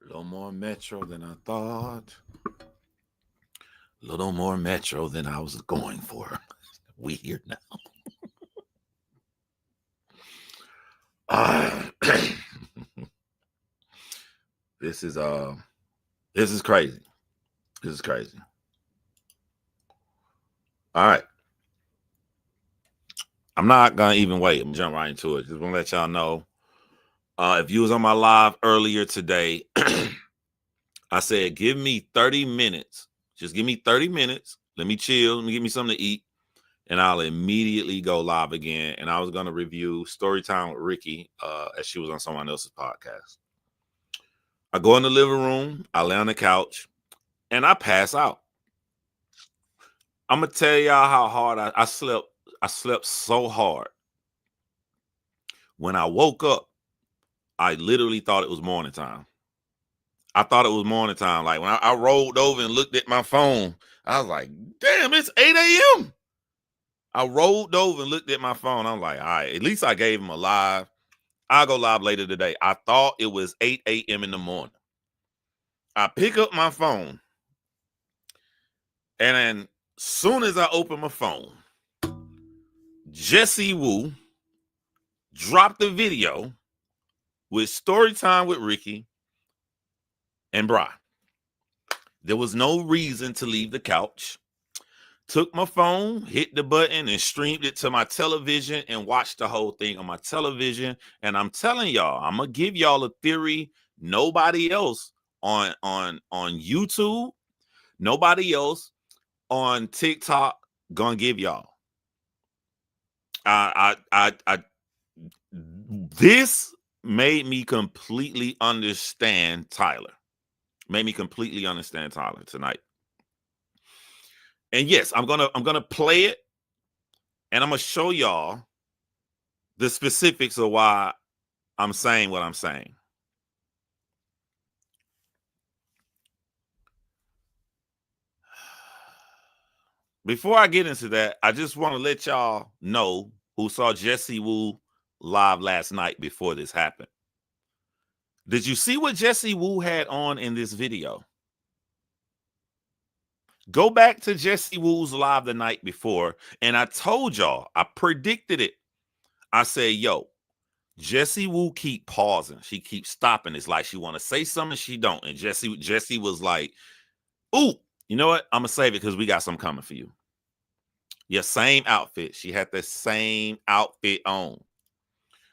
little more metro than I thought. A little more metro than I was going for. We here now. This is this is crazy. This is crazy. All right. I'm not gonna even wait. I'm gonna jump right into it. Just want to let y'all know. If you was on my live earlier today, I said give me 30 minutes. Just give me 30 minutes. Let me chill. Let me give me something to eat. And I'll immediately go live again. And I was gonna review Storytime with Rikki as she was on someone else's podcast. I go in the living room, I lay on the couch, and I pass out. I'm gonna tell y'all how hard I slept. I slept so hard. When I woke up, I literally thought it was morning time. I thought it was morning time. Like when I rolled over and looked at my phone, I was like, damn, it's 8 a.m. I rolled over and looked at my phone. I'm like, all right, at least I gave him a live. I'll go live later today. I thought it was 8 a.m. in the morning. I pick up my phone, and then soon as I open my phone, Jessie Woo dropped the video with Storytime with Rikki and Bri. There was no reason to leave the couch. Took my phone, hit the button, and streamed it to my television and watched the whole thing on my television. And I'm telling y'all, I'm gonna give y'all a theory nobody else on YouTube, nobody else on TikTok gonna give y'all. This made me completely understand Tyler. Made me completely understand Tyler tonight. And yes, I'm gonna play it, and I'm gonna show y'all the specifics of why I'm saying what I'm saying. Before I get into that, I just want to let y'all know who saw Jessie Woo live last night before this happened. Did you see what Jessie Woo had on in this video? Go back to Jessie Woo's live the night before, and I told y'all, I predicted it. I said, yo, Jessie Woo keep pausing. She keeps stopping. It's like she want to say something, she don't. And Jessie was like, ooh, you know what? I'm going to save it because we got something coming for you. Your same outfit. She had the same outfit on.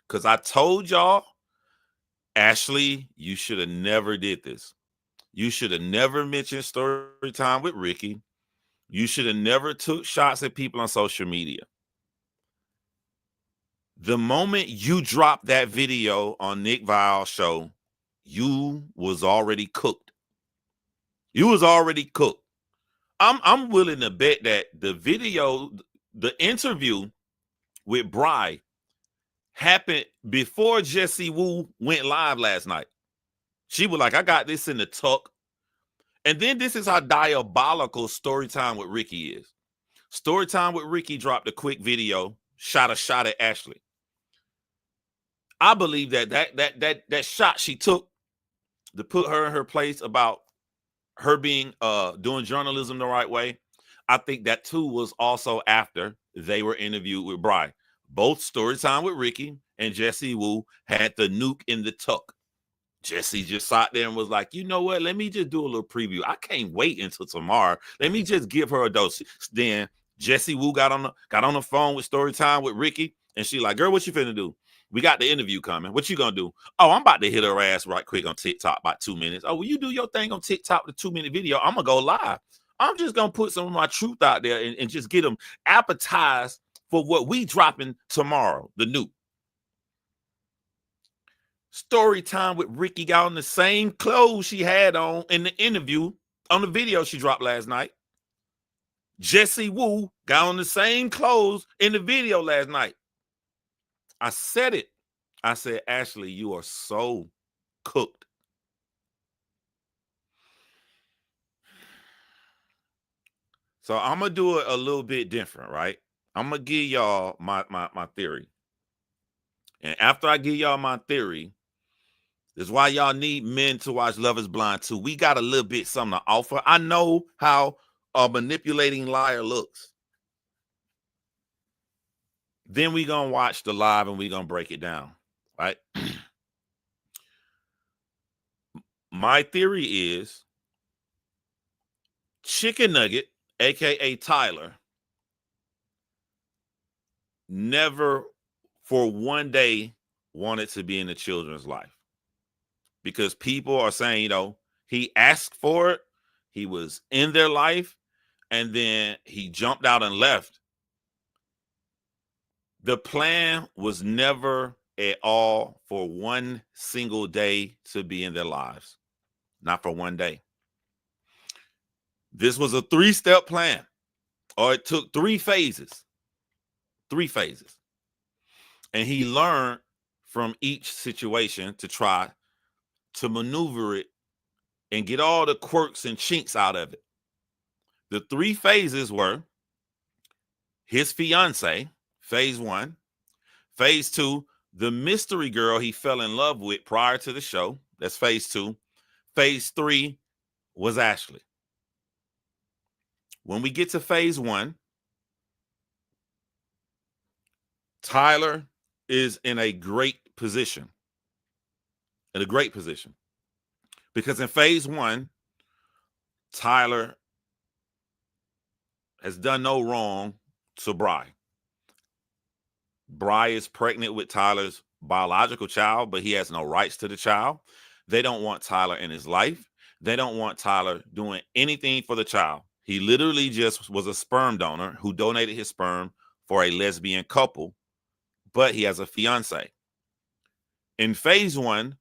Because I told y'all, Ashley, you should have never did this. You should have never mentioned story time with Rikki. You should have never took shots at people on social media. The moment you dropped that video on Nick Vile's show, you was already cooked. You was already cooked. I'm willing to bet that the video, the interview with Bri happened before Jessie Woo went live last night. She was like, I got this in the tuck. And then this is how diabolical Storytime with Rikki is. Storytime with Rikki dropped a quick video, shot a shot at Ashley. I believe that shot she took to put her in her place about her being doing journalism the right way. I think that too was also after they were interviewed with Bri. Both Storytime with Rikki and Jessie Woo had the nuke in the tuck. Jessie just sat there and was like, you know what? Let me just do a little preview. I can't wait until tomorrow. Let me just give her a dose. Then Jessie Woo got on the phone with Storytime with Rikki, and she like, girl, what you finna do? We got the interview coming. What you gonna do? Oh, I'm about to hit her ass right quick on TikTok about 2 minutes. Oh, well, you do your thing on TikTok with a 2-minute video. I'm gonna go live. I'm just gonna put some of my truth out there and just get them appetized for what we dropping tomorrow, the nuke. Storytime with Rikki got on the same clothes she had on in the interview on the video she dropped last night. Jessie Woo got on the same clothes in the video last night. I said it. I said, Ashley, you are so cooked. So I'm going to do it a little bit different, right? I'm going to give y'all my theory. And after I give y'all my theory, That's why y'all need men to watch Love is Blind too. We got a little bit something to offer. I know how a manipulating liar looks. Then we gonna watch the live and we gonna break it down, right? My theory is Chicken Nugget, aka Tyler, never for one day wanted to be in the children's life, because people are saying, he asked for it, he was in their life, and then he jumped out and left. The plan was never at all for one single day to be in their lives. Not for one day. This was a 3-step plan, or it took 3 phases. 3 phases. And he learned from each situation to try to maneuver it and get all the quirks and chinks out of it. The 3 phases were his fiance, phase 1. Phase 2, the mystery girl he fell in love with prior to the show. That's phase 2. Phase 3 was Ashley. When we get to phase 1, Tyler is in a great position. Because in phase 1, Tyler has done no wrong to Bri. Bri is pregnant with Tyler's biological child, but he has no rights to the child. They don't want Tyler in his life. They don't want Tyler doing anything for the child. He literally just was a sperm donor who donated his sperm for a lesbian couple, but he has a fiance. In phase 1,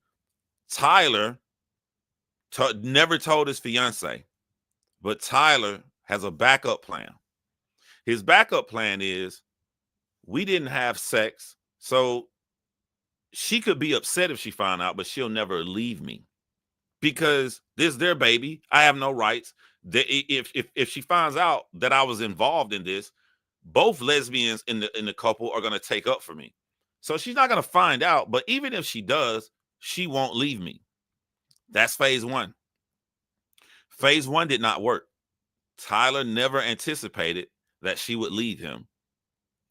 Tyler never told his fiance, but Tyler has a backup plan. His backup plan is, we didn't have sex, so she could be upset if she found out, but she'll never leave me, because this is their baby. I have no rights. If she finds out that I was involved in this, both lesbians in the couple are going to take up for me. So she's not going to find out, but even if she does, she won't leave me. That's phase 1. Phase 1 did not work. Tyler never anticipated that she would leave him.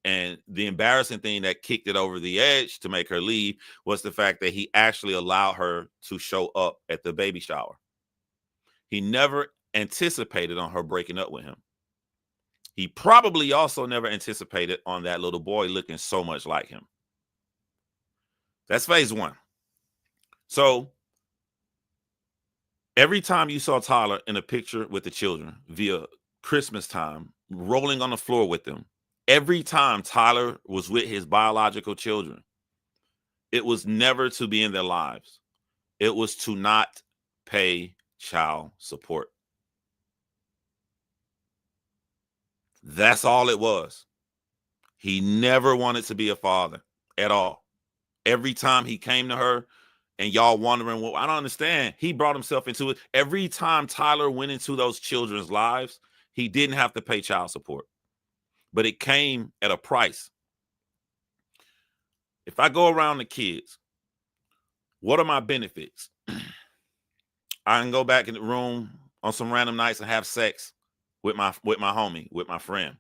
And the embarrassing thing that kicked it over the edge to make her leave was the fact that he actually allowed her to show up at the baby shower. He never anticipated on her breaking up with him. He probably also never anticipated on that little boy looking so much like him. That's phase 1. So every time you saw Tyler in a picture with the children via Christmas time, rolling on the floor with them, every time Tyler was with his biological children, it was never to be in their lives. It was to not pay child support. That's all it was. He never wanted to be a father at all. Every time he came to her, and y'all wondering, well, I don't understand. He brought himself into it. Every time Tyler went into those children's lives, he didn't have to pay child support, but it came at a price. If I go around the kids, what are my benefits? I can go back in the room on some random nights and have sex with my homie, with my friend.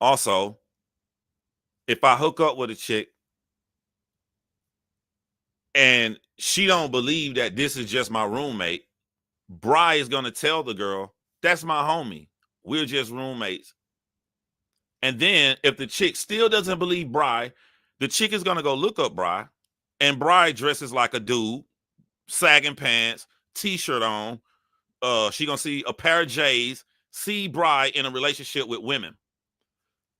Also, if I hook up with a chick and she don't believe that this is just my roommate, Bri is going to tell the girl, that's my homie. We're just roommates. And then if the chick still doesn't believe Bri, the chick is going to go look up Bri, and Bri dresses like a dude, sagging pants, t-shirt on. She going to see a pair of J's, see Bri in a relationship with women.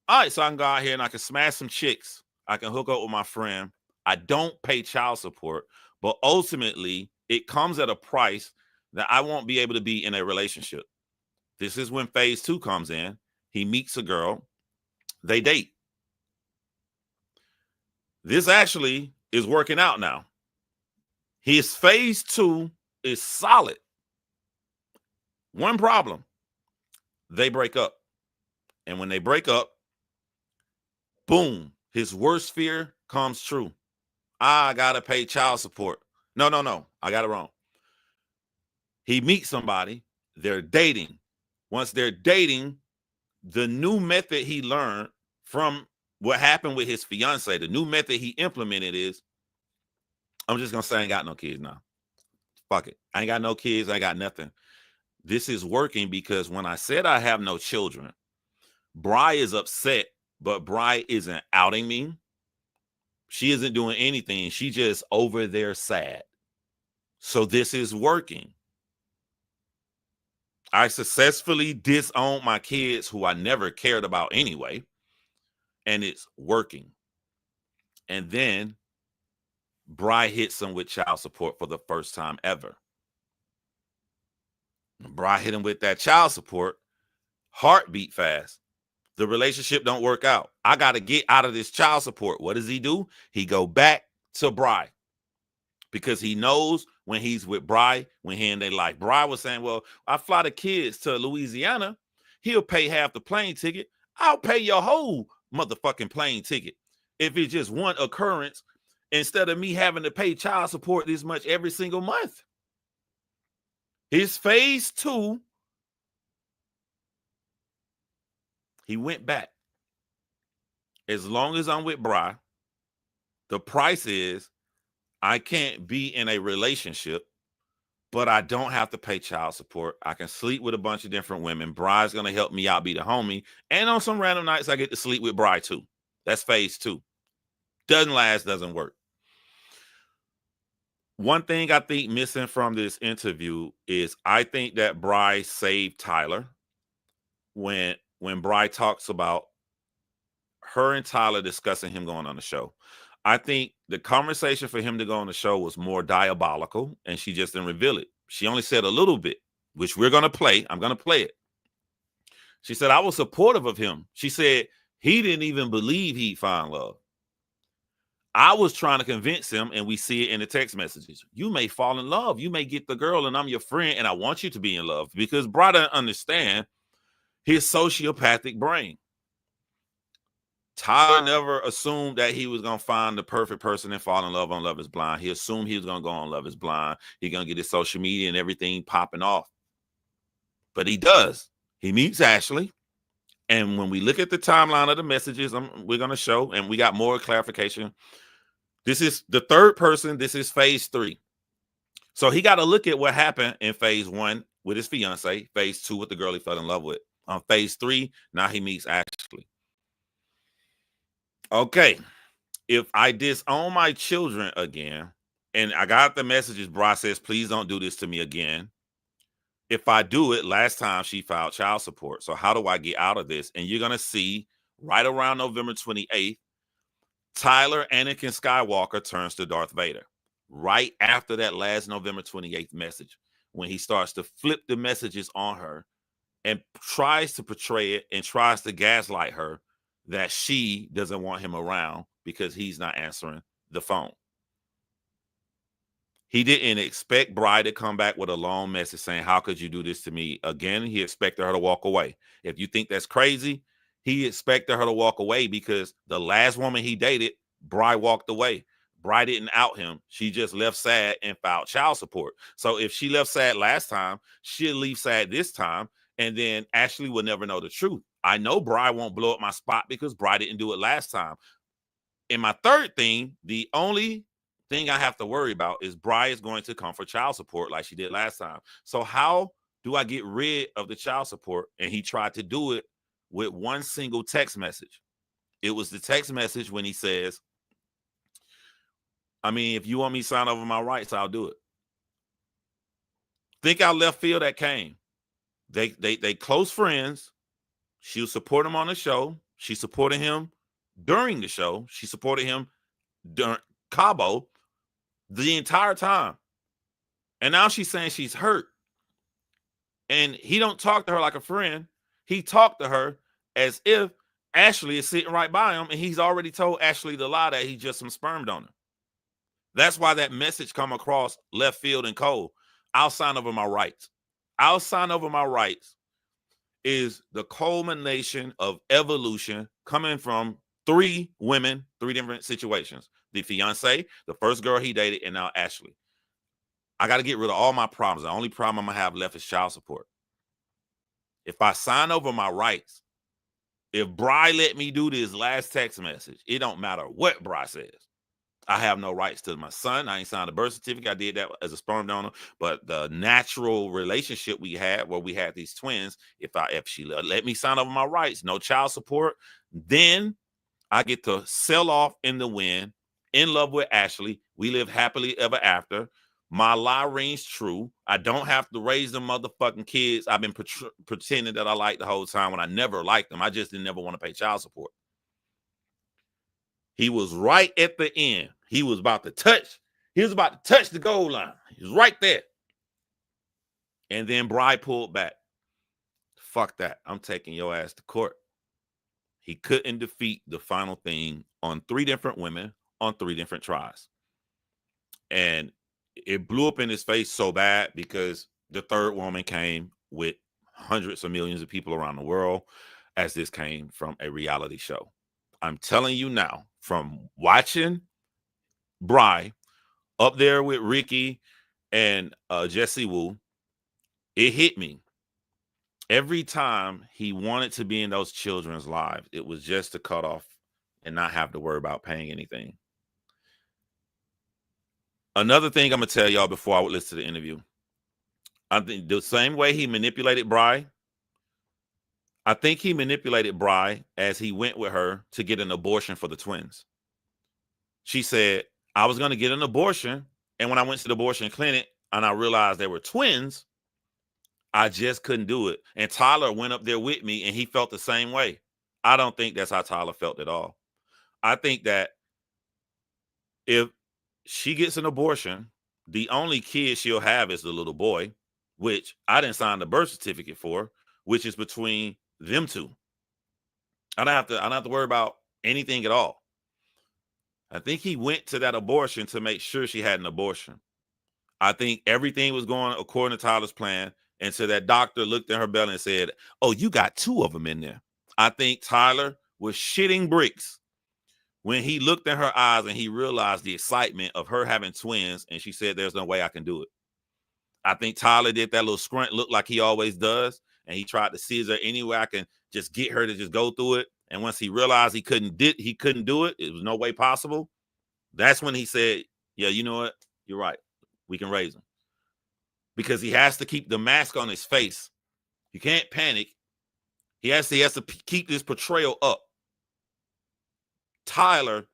All right, so I can go out here and I can smash some chicks. I can hook up with my friend. I don't pay child support, but ultimately it comes at a price that I won't be able to be in a relationship. This is when phase 2 comes in. He meets a girl. They date. This actually is working out now. His phase 2 is solid. One problem. They break up. And when they break up, boom, his worst fear comes true. I gotta pay child support. No, I got it wrong. He meets somebody, they're dating. Once they're dating, the new method he learned from what happened with his fiance, the new method he implemented is, I'm just gonna say I ain't got no kids now. Fuck it. I ain't got no kids, I got nothing. This is working because when I said I have no children, Bri is upset, but Bri isn't outing me. She isn't doing anything. She just over there sad. So this is working. I successfully disowned my kids who I never cared about anyway. And it's working. And then Bri hits him with child support for the first time ever. Bri hit him with that child support. Heartbeat fast. The relationship don't work out. I got to get out of this child support. What does he do? He go back to Bri because he knows when he's with Bri, when he in their life. Bri was saying, well, I fly the kids to Louisiana. He'll pay half the plane ticket. I'll pay your whole motherfucking plane ticket. If it's just one occurrence, instead of me having to pay child support this much every single month. His phase 2, he went back. As long as I'm with Bri, the price is I can't be in a relationship, but I don't have to pay child support. I can sleep with a bunch of different women. Bri's going to help me out, be the homie. And on some random nights, I get to sleep with Bri too. That's phase 2. Doesn't last, doesn't work. One thing I think missing from this interview is I think that Bri saved Tyler when Bri talks about her and Tyler discussing him going on the show. I think the conversation for him to go on the show was more diabolical, and she just didn't reveal it. She only said a little bit, which we're going to play. I'm going to play it. She said, I was supportive of him. She said he didn't even believe he'd find love. I was trying to convince him, and we see it in the text messages. You may fall in love. You may get the girl, and I'm your friend, and I want you to be in love, because Bri doesn't understand his sociopathic brain. Tyler never assumed that he was going to find the perfect person and fall in love on Love is Blind. He assumed he was going to go on Love is Blind. He's going to get his social media and everything popping off. But he does. He meets Ashley. And when we look at the timeline of the messages, we're going to show, and we got more clarification. This is the third person. This is phase 3. So he got to look at what happened in phase 1 with his fiance, phase 2 with the girl he fell in love with. On phase 3, now he meets Ashley. Okay, if I disown my children again, and I got the messages, Bri says, please don't do this to me again. If I do it, last time she filed child support. So how do I get out of this? And you're going to see right around November 28th, Tyler Anakin Skywalker turns to Darth Vader. Right after that last November 28th message, when he starts to flip the messages on her and tries to portray it and tries to gaslight her that she doesn't want him around because he's not answering the phone. He didn't expect Bri to come back with a long message saying, how could you do this to me? Again, he expected her to walk away. If you think that's crazy, he expected her to walk away because the last woman he dated, Bri walked away. Bri didn't out him. She just left sad and filed child support. So if she left sad last time, she'll leave sad this time, and then Ashley will never know the truth. I know Bri won't blow up my spot because Bri didn't do it last time. And my third thing, the only thing I have to worry about is Bri is going to come for child support like she did last time. So how do I get rid of the child support? And he tried to do it with one single text message. It was the text message when he says, I mean, if you want me to sign over my rights, I'll do it. Think how left field that came. They close friends. She'll support him on the show. She supported him during the show. She supported him during Cabo the entire time. And now she's saying she's hurt. And he don't talk to her like a friend. He talked to her as if Ashley is sitting right by him, and he's already told Ashley the lie that he's just some sperm donor. That's why that message come across left field and cold. I'll sign over my rights. I'll sign over my rights is the culmination of evolution coming from 3 women, 3 different situations. The fiance, the first girl he dated, and now Ashley. I got to get rid of all my problems. The only problem I'm going to have left is child support. If I sign over my rights, if Bri let me do this last text message, it don't matter what Bri says. I have no rights to my son. I ain't signed a birth certificate. I did that as a sperm donor. But the natural relationship we had, where we had these twins, if she let me sign over my rights, no child support, then I get to sell off in the wind, in love with Ashley. We live happily ever after. My lie rings true. I don't have to raise them motherfucking kids I've been pretending that I like the whole time when I never liked them. I just didn't never want to pay child support. He was right at the end. He was about to touch the goal line. He was right there. And then Bri pulled back. Fuck that. I'm taking your ass to court. He couldn't defeat the final thing on 3 different women on 3 different tries. And it blew up in his face so bad because the 3rd woman came with hundreds of millions of people around the world, as this came from a reality show. I'm telling you now, from watching Bri up there with Rikki and Jessie Woo, it hit me. Every time he wanted to be in those children's lives, it was just to cut off and not have to worry about paying anything. Another thing I'm going to tell y'all before I would listen to the interview. I think the same way he manipulated Bri, I think he manipulated Bri as he went with her to get an abortion for the twins. She said, I was going to get an abortion, and when I went to the abortion clinic and I realized they were twins, I just couldn't do it. And Tyler went up there with me, and he felt the same way. I don't think that's how Tyler felt at all. I think that if she gets an abortion, the only kid she'll have is the little boy, which I didn't sign the birth certificate for, which is between them 2. I don't have to worry about anything at all. I think he went to that abortion to make sure she had an abortion. I think everything was going according to Tyler's plan. And so that doctor looked at her belly and said, oh, you got 2 of them in there. I think Tyler was shitting bricks when he looked in her eyes and he realized the excitement of her having twins. And she said, there's no way I can do it. I think Tyler did that little scrunt look like he always does. And he tried to scissor any way I can just get her to just go through it. And once he realized he couldn't do it, it was no way possible. That's when he said, yeah, you know what? You're right. We can raise him. Because he has to keep the mask on his face. You can't panic. He has to keep this portrayal up. Tyler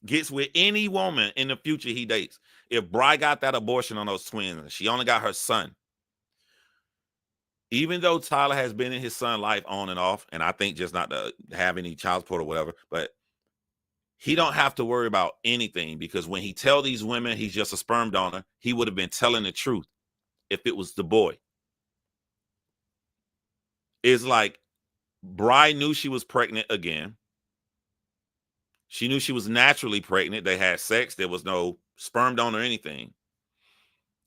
gets with any woman in the future he dates. If Bri got that abortion on those twins and she only got her son, even though Tyler has been in his son's life on and off, and I think just not to have any child support or whatever, but he don't have to worry about anything, because when he tell these women he's just a sperm donor, he would have been telling the truth if it was the boy. It's like Bri knew she was pregnant again. She knew she was naturally pregnant. They had sex. There was no sperm donor or anything.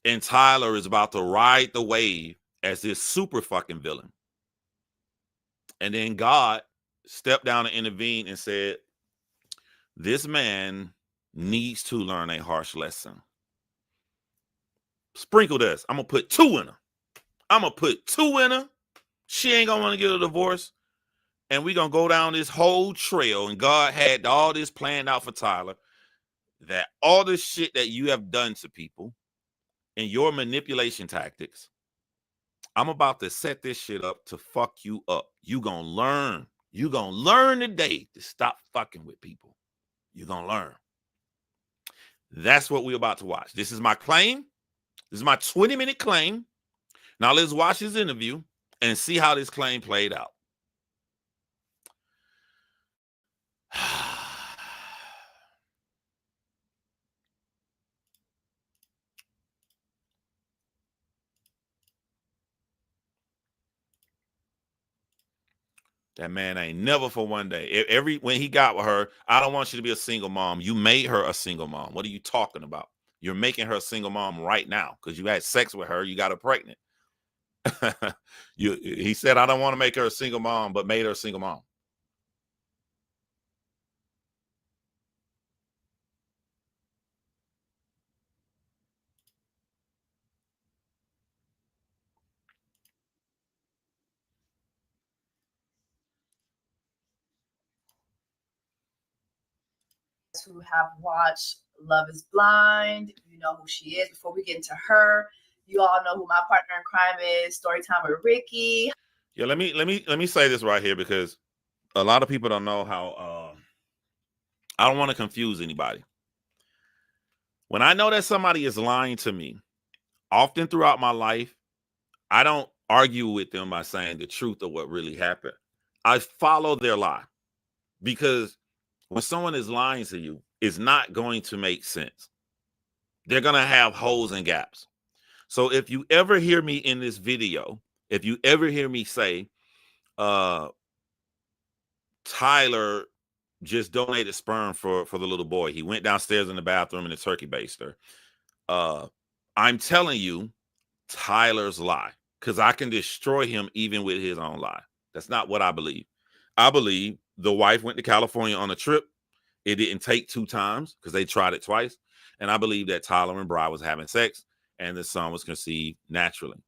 And Tyler is about to ride the wave as this super fucking villain. And then God stepped down and intervened and said, this man needs to learn a harsh lesson. Sprinkle this. I'm going to put 2 in her. She ain't going to want to get a divorce. And we're going to go down this whole trail. And God had all this planned out for Tyler. That all this shit that you have done to people and your manipulation tactics, I'm about to set this shit up to fuck you up. You going to learn. You going to learn today to stop fucking with people. You're going to learn. That's what we're about to watch. This is my claim. This is my 20-minute claim. Now let's watch this interview and see how this claim played out. That man ain't never for one day. When he got with her, I don't want you to be a single mom. You made her a single mom. What are you talking about? You're making her a single mom right now because you had sex with her. You got her pregnant. He said, I don't want to make her a single mom, but made her a single mom. guys who have watched Love is Blind, you know who she is. Before we get into her, you all know who my partner in crime is, Storytime with Rikki. Yeah, let me say this right here, because a lot of people don't know how. I don't want to confuse anybody. When I know that somebody is lying to me, often throughout my life, I don't argue with them by saying the truth of what really happened. I follow their lie, because when someone is lying to you, it's not going to make sense. They're going to have holes and gaps. So if you ever hear me in this video, if you ever hear me say, Tyler just donated sperm for the little boy, he went downstairs in the bathroom in a turkey baster, I'm telling you, Tyler's lie, because I can destroy him even with his own lie. That's not what I believe. I believe the wife went to California on a trip. It didn't take 2 times because they tried it twice. And I believe that Tyler and Bri was having sex and the son was conceived naturally.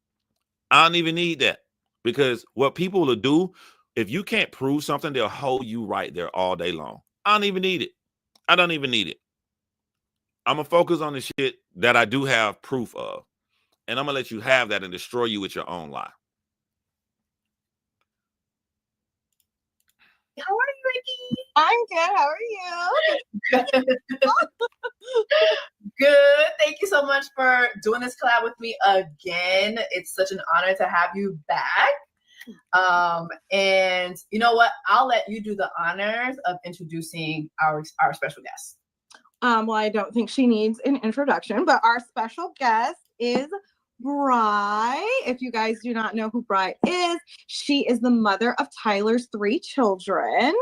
I don't even need that, because what people will do, if you can't prove something, they'll hold you right there all day long. I don't even need it. I don't even need it. I'm going to focus on the shit that I do have proof of. And I'm going to let you have that and destroy you with your own lie. How are you, Rikki? I'm good. How are you? Good. Thank you so much for doing this collab with me again. It's such an honor to have you back. And you know what? I'll let you do the honors of introducing our special guest. Well, I don't think she needs an introduction, but our special guest is Bri. If you guys do not know who Bri is, she is the mother of Tyler's 3 children.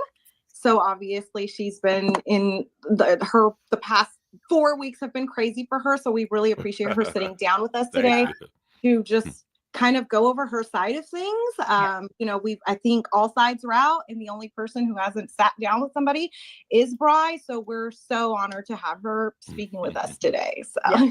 So obviously she's been in the past 4 weeks have been crazy for her. So we really appreciate her sitting down with us today to just kind of go over her side of things. You know, I think all sides are out, and the only person who hasn't sat down with somebody is Bri. So we're so honored to have her speaking with us today. So yeah.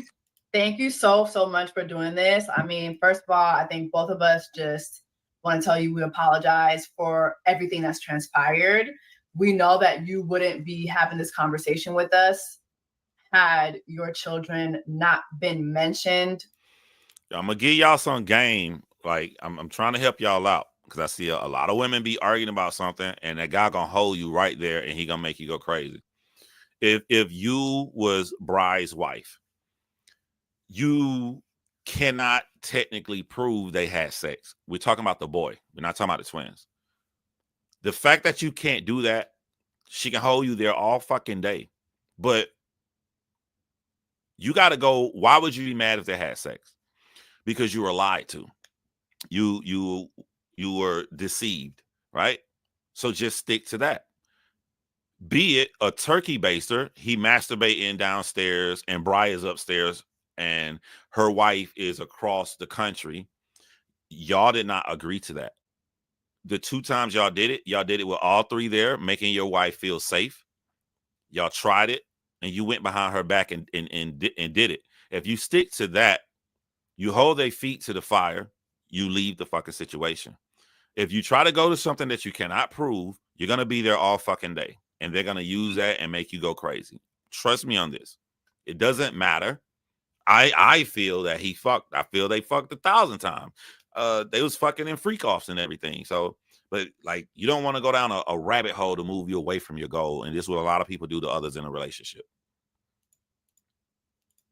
Thank you so much for doing this. I mean, first of all, I think both of us just want to tell you we apologize for everything that's transpired. We know that you wouldn't be having this conversation with us had your children not been mentioned. I'm gonna give y'all some game. Like, I'm trying to help y'all out, because I see a lot of women be arguing about something, and that guy gonna hold you right there, and he gonna make you go crazy. If you was Bri's wife, you cannot technically prove they had sex. We're talking about the boy. We're not talking about the twins. The fact that you can't do that, she can hold you there all fucking day. But you got to go. Why would you be mad if they had sex? Because you were lied to. You were deceived, right? So just stick to that. Be it a turkey baster, he masturbating downstairs and Bri is upstairs and her wife is across the country. Y'all did not agree to that. The 2 times y'all did it with all 3 there, making your wife feel safe. Y'all tried it, and you went behind her back and did it. If you stick to that, you hold their feet to the fire, you leave the fucking situation. If you try to go to something that you cannot prove, you're going to be there all fucking day, and they're going to use that and make you go crazy. Trust me on this. It doesn't matter. I feel that he fucked. I feel they fucked 1,000 times. They was fucking in freak offs and everything. So, but like, you don't want to go down a rabbit hole to move you away from your goal. And this is what a lot of people do to others in a relationship.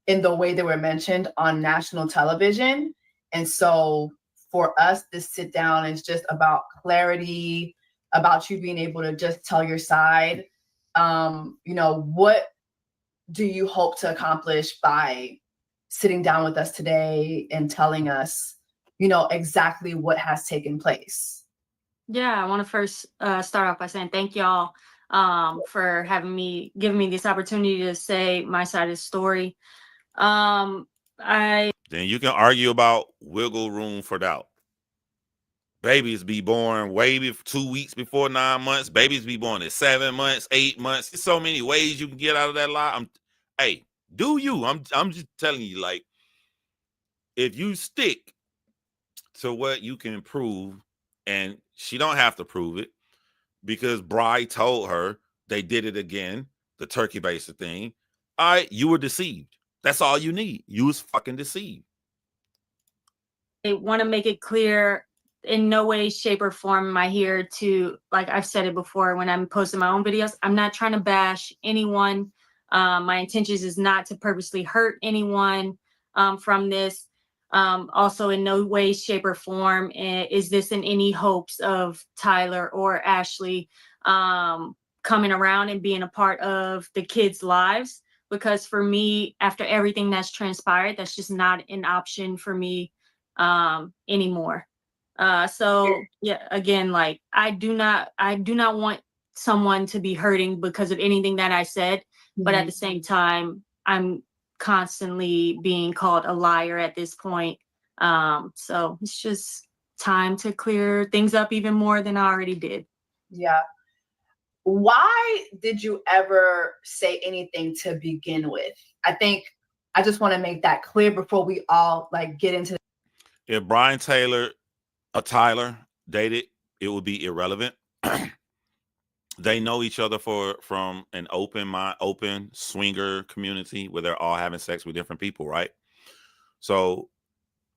In the way they were mentioned on national television. And so for us, this sit down is just about clarity, about you being able to just tell your side. You know, what do you hope to accomplish by sitting down with us today and telling us, you know, exactly what has taken place? Yeah, I want to first start off by saying thank y'all for giving me this opportunity to say my side of the story. Then you can argue about wiggle room for doubt. Babies be born way 2 weeks before 9 months. Babies be born at 7 months, 8 months. There's so many ways you can get out of that lie. Hey, do you? I'm just telling you, like, if you stick to what you can prove, and she don't have to prove it, because Bri told her they did it again. the turkey baster thing, all right, you were deceived. That's all you need. You was fucking deceived. I want to make it clear, in no way, shape, or form am I here to, like I've said it before when I'm posting my own videos, I'm not trying to bash anyone. My intentions is not to purposely hurt anyone from this. Also, in no way, shape, or form is this in any hopes of Tyler or Ashley coming around and being a part of the kids' lives. Because for me, after everything that's transpired, that's just not an option for me anymore. So yeah, again, like I do not want someone to be hurting because of anything that I said, but at the same time, I'm constantly being called a liar at this point. So it's just time to clear things up even more than I already did. Yeah. Why did you ever say anything to begin with? I think I just want to make that clear before we all like get into. If Brian Taylor or Tyler dated, it would be irrelevant. They know each other from an open swinger community where they're all having sex with different people, right? So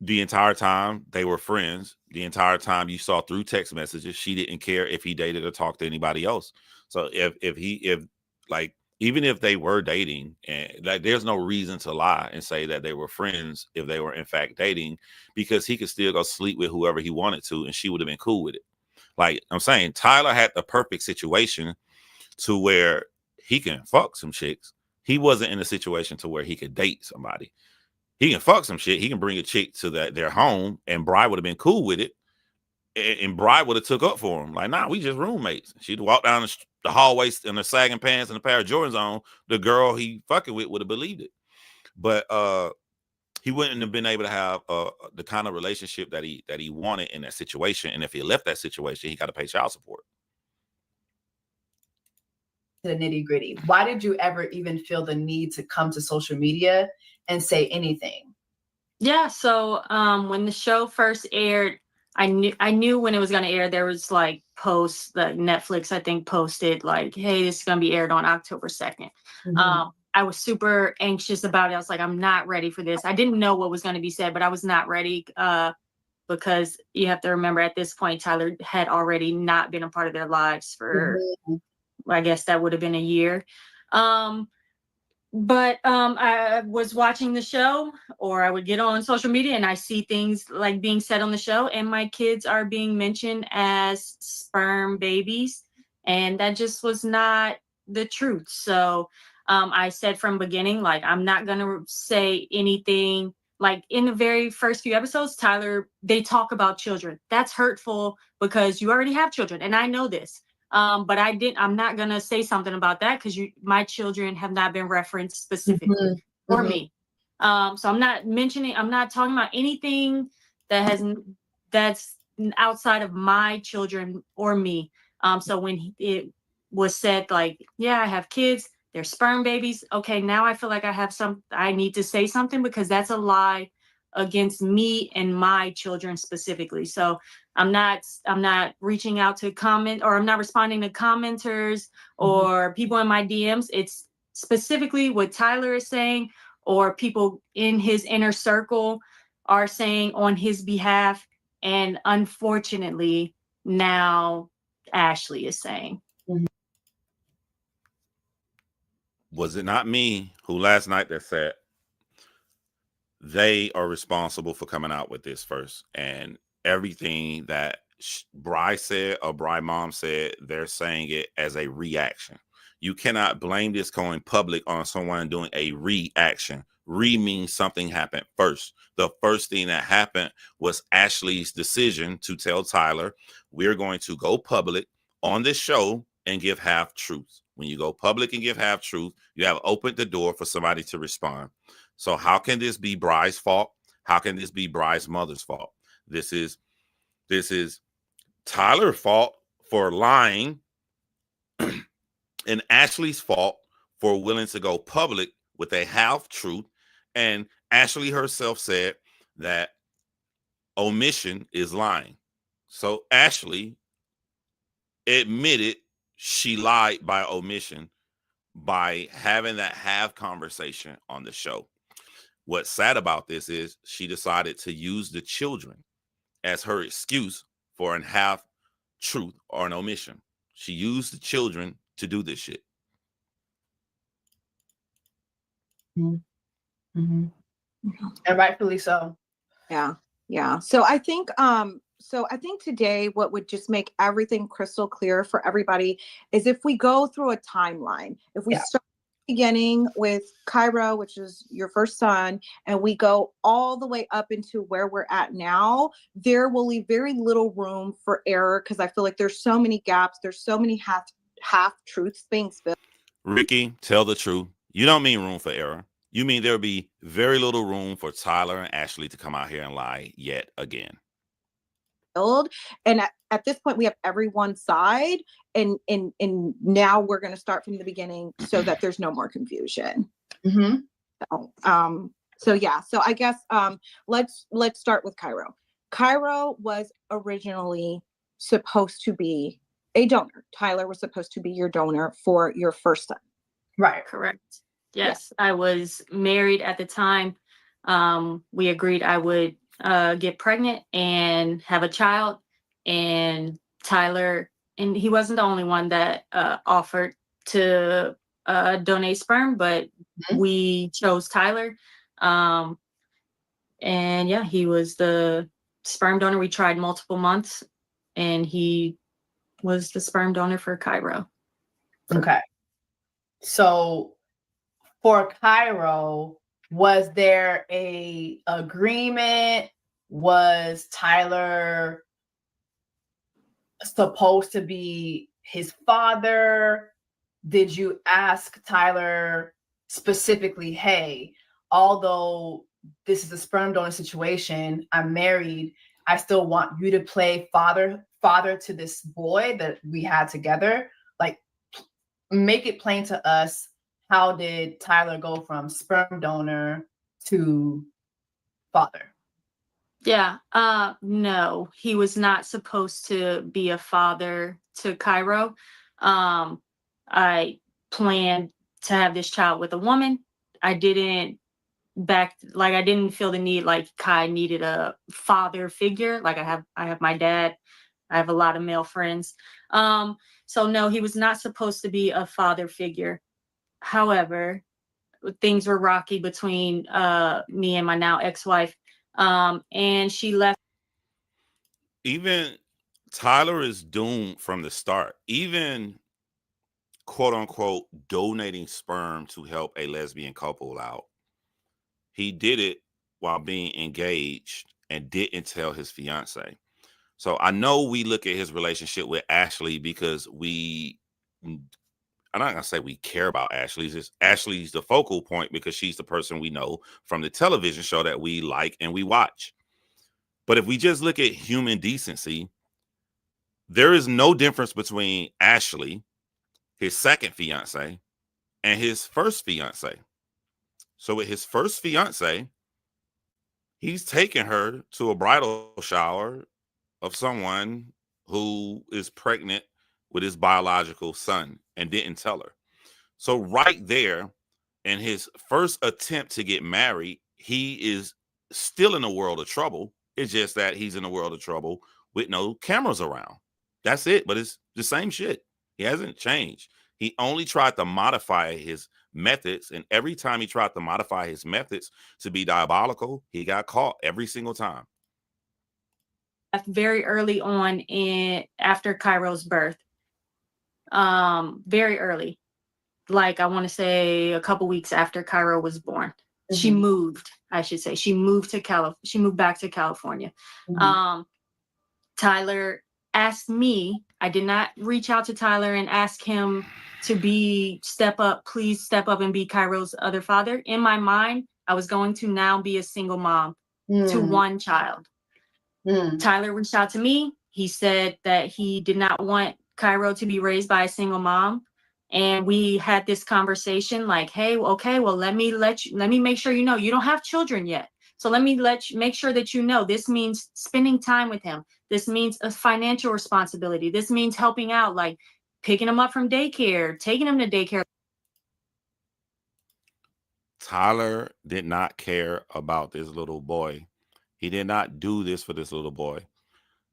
the entire time they were friends. The entire time you saw through text messages, she didn't care if he dated or talked to anybody else. So if like, even if they were dating, and like, there's no reason to lie and say that they were friends if they were in fact dating, because he could still go sleep with whoever he wanted to and she would have been cool with it. Like I'm saying, Tyler had the perfect situation to where he can fuck some chicks. He wasn't in a situation to where he could date somebody. He can fuck some shit. He can bring a chick to their home, and Bri would have been cool with it. And Bri would have took up for him. Like, nah, we just roommates. She'd walk down the hallway in her sagging pants and a pair of Jordans on. The girl he fucking with would have believed it. But he wouldn't have been able to have the kind of relationship that he wanted in that situation. And if he left that situation, he got to pay child support. The nitty gritty. Why did you ever even feel the need to come to social media and say anything? Yeah, so when the show first aired, I knew when it was going to air. There was like posts that Netflix, I think, posted like, hey, this is going to be aired on October 2nd. I was super anxious about it. I was like, I'm not ready for this. I didn't know what was going to be said, but I was not ready because you have to remember, at this point, Tyler had already not been a part of their lives for, I guess that would have been a year. But I was watching the show, or I would get on social media and I see things like being said on the show, and my kids are being mentioned as sperm babies, and that just was not the truth. So I said from beginning, like, I'm not gonna say anything. Like in the very first few episodes, Tyler, they talk about children. That's hurtful because you already have children, and I know this. But I'm not gonna say something about that because my children have not been referenced specifically for me. So I'm not talking about anything that's outside of my children or me. So when it was said, like, yeah, I have kids, they're sperm babies. Okay, now I feel like I need to say something because that's a lie against me and my children specifically. So I'm not reaching out to comment, or I'm not responding to commenters or people in my DMs. It's specifically what Tyler is saying, or people in his inner circle are saying on his behalf. And unfortunately, now Ashley is saying. Was it not me who last night that said they are responsible for coming out with this first, and everything that Bri said or Bri mom said, they're saying it as a reaction. You cannot blame this going public on someone doing a reaction. Means something happened first. The first thing that happened was Ashley's decision to tell Tyler, we're going to go public on this show and give half truth. When you go public and give half truth, you have opened the door for somebody to respond. So how can this be Bri's fault? How can this be Bri's mother's fault? This is Tyler's fault for lying and Ashley's fault for willing to go public with a half truth. And Ashley herself said that omission is lying. So Ashley admitted she lied by omission by having that half conversation on the show. What's sad about this is she decided to use the children as her excuse for an half truth or an omission. She used the children to do this shit. Mm-hmm. And rightfully so. Yeah. Yeah. So I think today what would just make everything crystal clear for everybody is if we go through a timeline. If we start beginning with Cairo, which is your first son, and we go all the way up into where we're at now, there will leave very little room for error because I feel like there's so many gaps, there's so many half truths being spilled. Rikki, tell the truth. You don't mean room for error. You mean there'll be very little room for Tyler and Ashley to come out here and lie yet again. And at this point, we have everyone's side, and now we're going to start from the beginning so that there's no more confusion. Mm-hmm. So I guess let's start with Cairo. Cairo was originally supposed to be a donor. Tyler was supposed to be your donor for your first son. Right. Correct. Yes, I was married at the time. We agreed I would get pregnant and have a child, and Tyler, and he wasn't the only one that offered to donate sperm, but we chose Tyler. And yeah, he was the sperm donor. We tried multiple months, and he was the sperm donor for Cairo. Okay. So for Cairo, was there a agreement? Was Tyler supposed to be his father? Did you ask Tyler specifically, hey, although this is a sperm donor situation, I'm married, I still want you to play father to this boy that we had together? Like, make it plain to us, how did Tyler go from sperm donor to father? Yeah, no, he was not supposed to be a father to Cairo. I planned to have this child with a woman. I didn't feel the need like Kai needed a father figure. Like I have my dad. I have a lot of male friends. So no, he was not supposed to be a father figure. However, things were rocky between me and my now ex-wife. And she left. Even Tyler is doomed from the start. Even quote unquote donating sperm to help a lesbian couple out, he did it while being engaged and didn't tell his fiance. So I know we look at his relationship with Ashley because I'm not gonna say we care about Ashley. It's Ashley's the focal point because she's the person we know from the television show that we like and we watch. But if we just look at human decency, there is no difference between Ashley, his second fiance, and his first fiance. So with his first fiance, he's taking her to a bridal shower of someone who is pregnant with his biological son and didn't tell her. So right there, in his first attempt to get married, he is still in a world of trouble. It's just that he's in a world of trouble with no cameras around. That's it. But it's the same shit. He hasn't changed. He only tried to modify his methods. And every time he tried to modify his methods to be diabolical, he got caught every single time. Very early on after Cairo's birth. Very early. Like I want to say a couple weeks after Cairo was born. Mm-hmm. She moved, I should say. She moved back to California. Mm-hmm. Tyler asked me, I did not reach out to Tyler and ask him to please step up and be Cairo's other father. In my mind, I was going to now be a single mom to one child. Tyler reached out to me. He said that he did not want Cairo to be raised by a single mom. And we had this conversation like, hey, okay, well, let me make sure you know you don't have children yet. So let me make sure that you know this means spending time with him. This means a financial responsibility. This means helping out, like picking him up from daycare, taking him to daycare. Tyler did not care about this little boy. He did not do this for this little boy.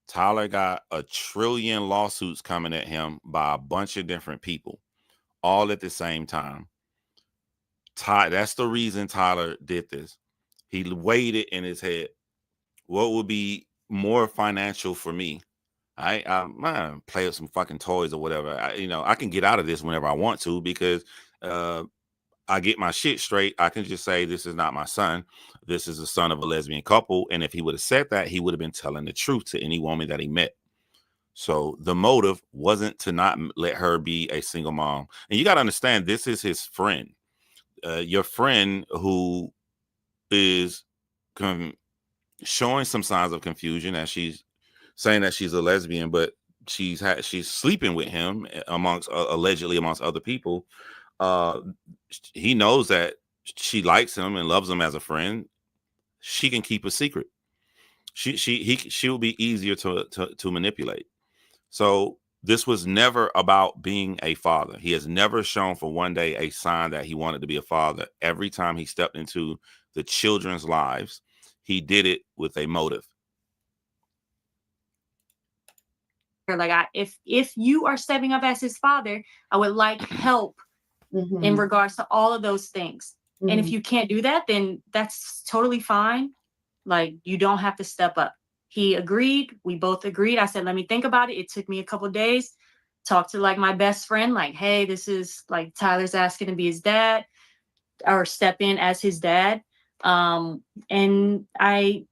Tyler got a trillion lawsuits coming at him by a bunch of different people, all at the same time. That's the reason Tyler did this. He weighed it in his head. What would be more financial for me? I play with some fucking toys or whatever. I can get out of this whenever I want to because I get my shit straight. I can just say this is not my son. This is the son of a lesbian couple. And if he would have said that, he would have been telling the truth to any woman that he met. So the motive wasn't to not let her be a single mom. And you got to understand, this is his friend. Your friend who is showing some signs of confusion as she's saying that she's a lesbian, but she's sleeping with him allegedly amongst other people. He knows that she likes him and loves him as a friend. She can keep a secret. She will be easier to manipulate. So this was never about being a father. He has never shown for one day a sign that he wanted to be a father. Every time he stepped into the children's lives, he did it with a motive. Like, if you are stepping up as his father, I would like help in regards to all of those things. And if you can't do that, then that's totally fine. Like, you don't have to step up. He agreed. We both agreed. I said, let me think about it. It took me a couple of days. Talked to like my best friend, like, hey, this is like Tyler's asking to be his dad or step in as his dad. And I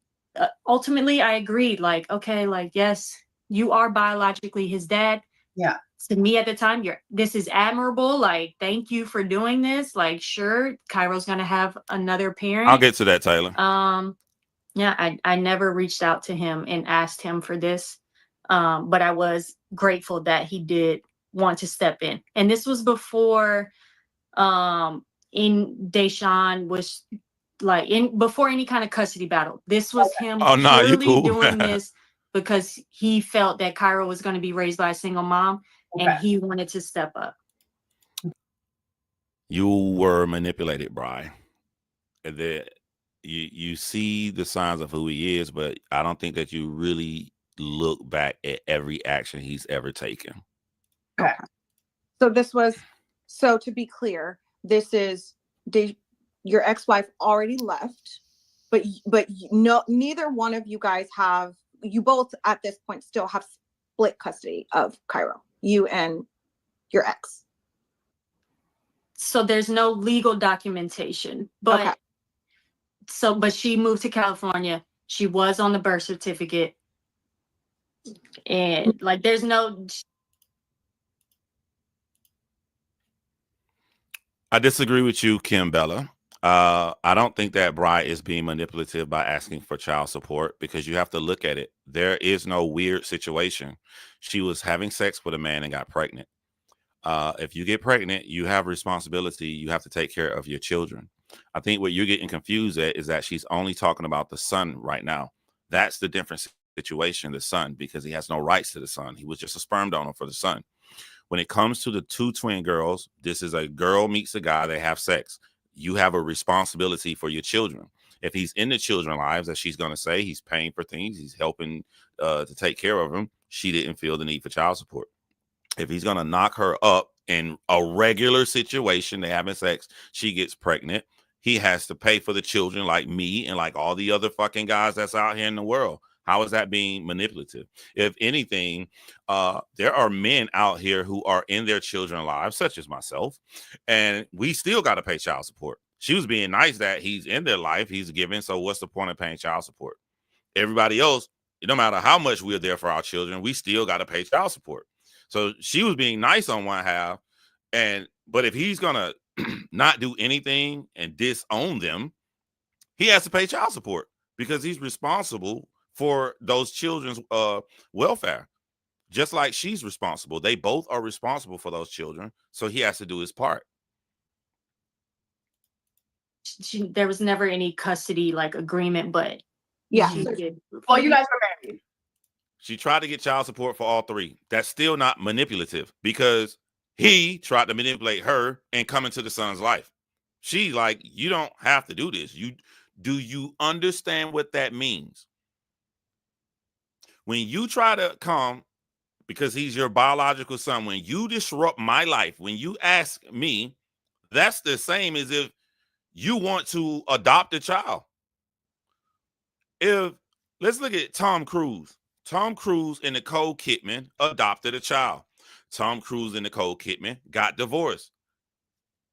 ultimately I agreed, like, okay, like, yes, you are biologically his dad. Yeah. To me at the time, this is admirable. Like, thank you for doing this. Like, sure, Cairo's gonna have another parent. I'll get to that, Taylor. Yeah, I never reached out to him and asked him for this. But I was grateful that he did want to step in. And this was before Deshaun was like before any kind of custody battle. This was him purely cool. doing this because he felt that Cairo was going to be raised by a single mom, and he wanted to step up. You were manipulated, Bri. You see the signs of who he is, but I don't think that you really look back at every action he's ever taken. Okay. So to be clear, this is your ex-wife already left, but neither one of you guys you both at this point still have split custody of Cairo, you and your ex. So there's no legal documentation, but okay. But she moved to California. She was on the birth certificate. And like, there's no. I disagree with you, Kim Bella. I don't think that Bri is being manipulative by asking for child support, because you have to look at it. There is no weird situation. She was having sex with a man and got pregnant. If you get pregnant, you have responsibility. You have to take care of your children. I think what you're getting confused at is that she's only talking about the son right now. That's the different situation, the son, because he has no rights to the son. He was just a sperm donor for the son. When it comes to the two twin girls, this is a girl meets a guy, they have sex. You have a responsibility for your children. If he's in the children's lives, as she's going to say, he's paying for things, he's helping to take care of them. She didn't feel the need for child support. If he's going to knock her up in a regular situation, they having sex, she gets pregnant, he has to pay for the children, like me and like all the other fucking guys that's out here in the world. How is that being manipulative? If anything, there are men out here who are in their children's lives, such as myself, and we still got to pay child support. She was being nice that he's in their life, he's giving, so what's the point of paying child support? Everybody else, no matter how much we're there for our children, we still got to pay child support. So she was being nice on one half, but if he's gonna not do anything and disown them, he has to pay child support because he's responsible for those children's welfare, just like she's responsible. They both are responsible for those children, so he has to do his part. There was never any custody like agreement, but yeah. Well, you guys were married. She tried to get child support for all three. That's still not manipulative because he tried to manipulate her and come into the son's life. She like, you don't have to do this. Do you understand what that means? When you try to come, because he's your biological son, when you disrupt my life, when you ask me, that's the same as if you want to adopt a child. If let's look at Tom Cruise. Tom Cruise and Nicole Kidman adopted a child. Tom Cruise and Nicole Kidman got divorced.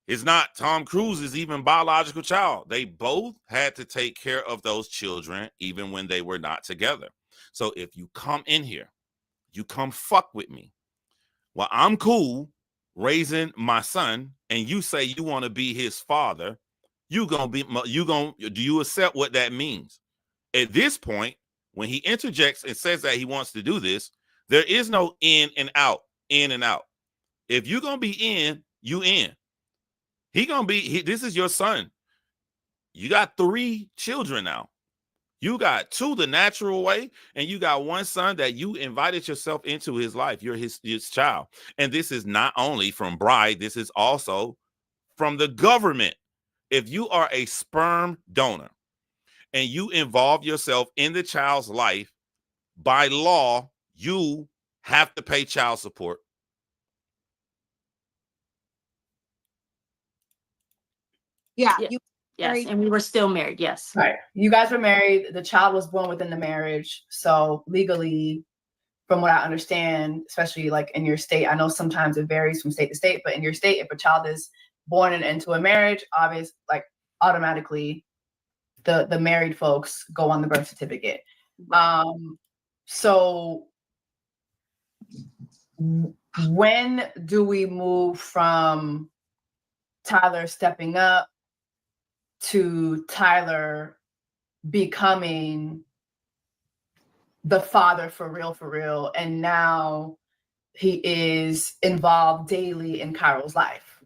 It's not Tom Cruise's even biological child. They both had to take care of those children even when they were not together. So if you come in here, you come fuck with me. Well, I'm cool raising my son, and you say you want to be his father. Do you accept what that means? At this point, when he interjects and says that he wants to do this, there is no in and out, in and out. If you're gonna be in, you in. This is your son. You got 3 children now. You got 2 the natural way, and you got 1 son that you invited yourself into his life. You're his child. And this is not only from Bride, this is also from the government. If you are a sperm donor and you involve yourself in the child's life, by law, you have to pay child support. Yeah. Yeah. You Yes, married- and we were still married. Yes. Right. You guys were married. The child was born within the marriage. So legally, from what I understand, especially like in your state, I know sometimes it varies from state to state, but in your state, if a child is born into a marriage, automatically the married folks go on the birth certificate. So when do we move from Tyler stepping up to Tyler becoming the father for real, and now he is involved daily in Cairo's life?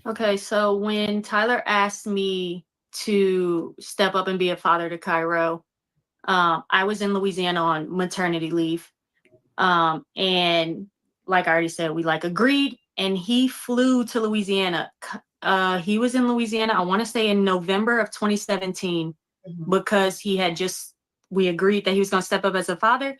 Okay, so when Tyler asked me to step up and be a father to Cairo, I was in Louisiana on maternity leave. And like I already said, we agreed, and he flew to Louisiana. He was in Louisiana, I want to say in November of 2017, because we agreed that he was going to step up as a father.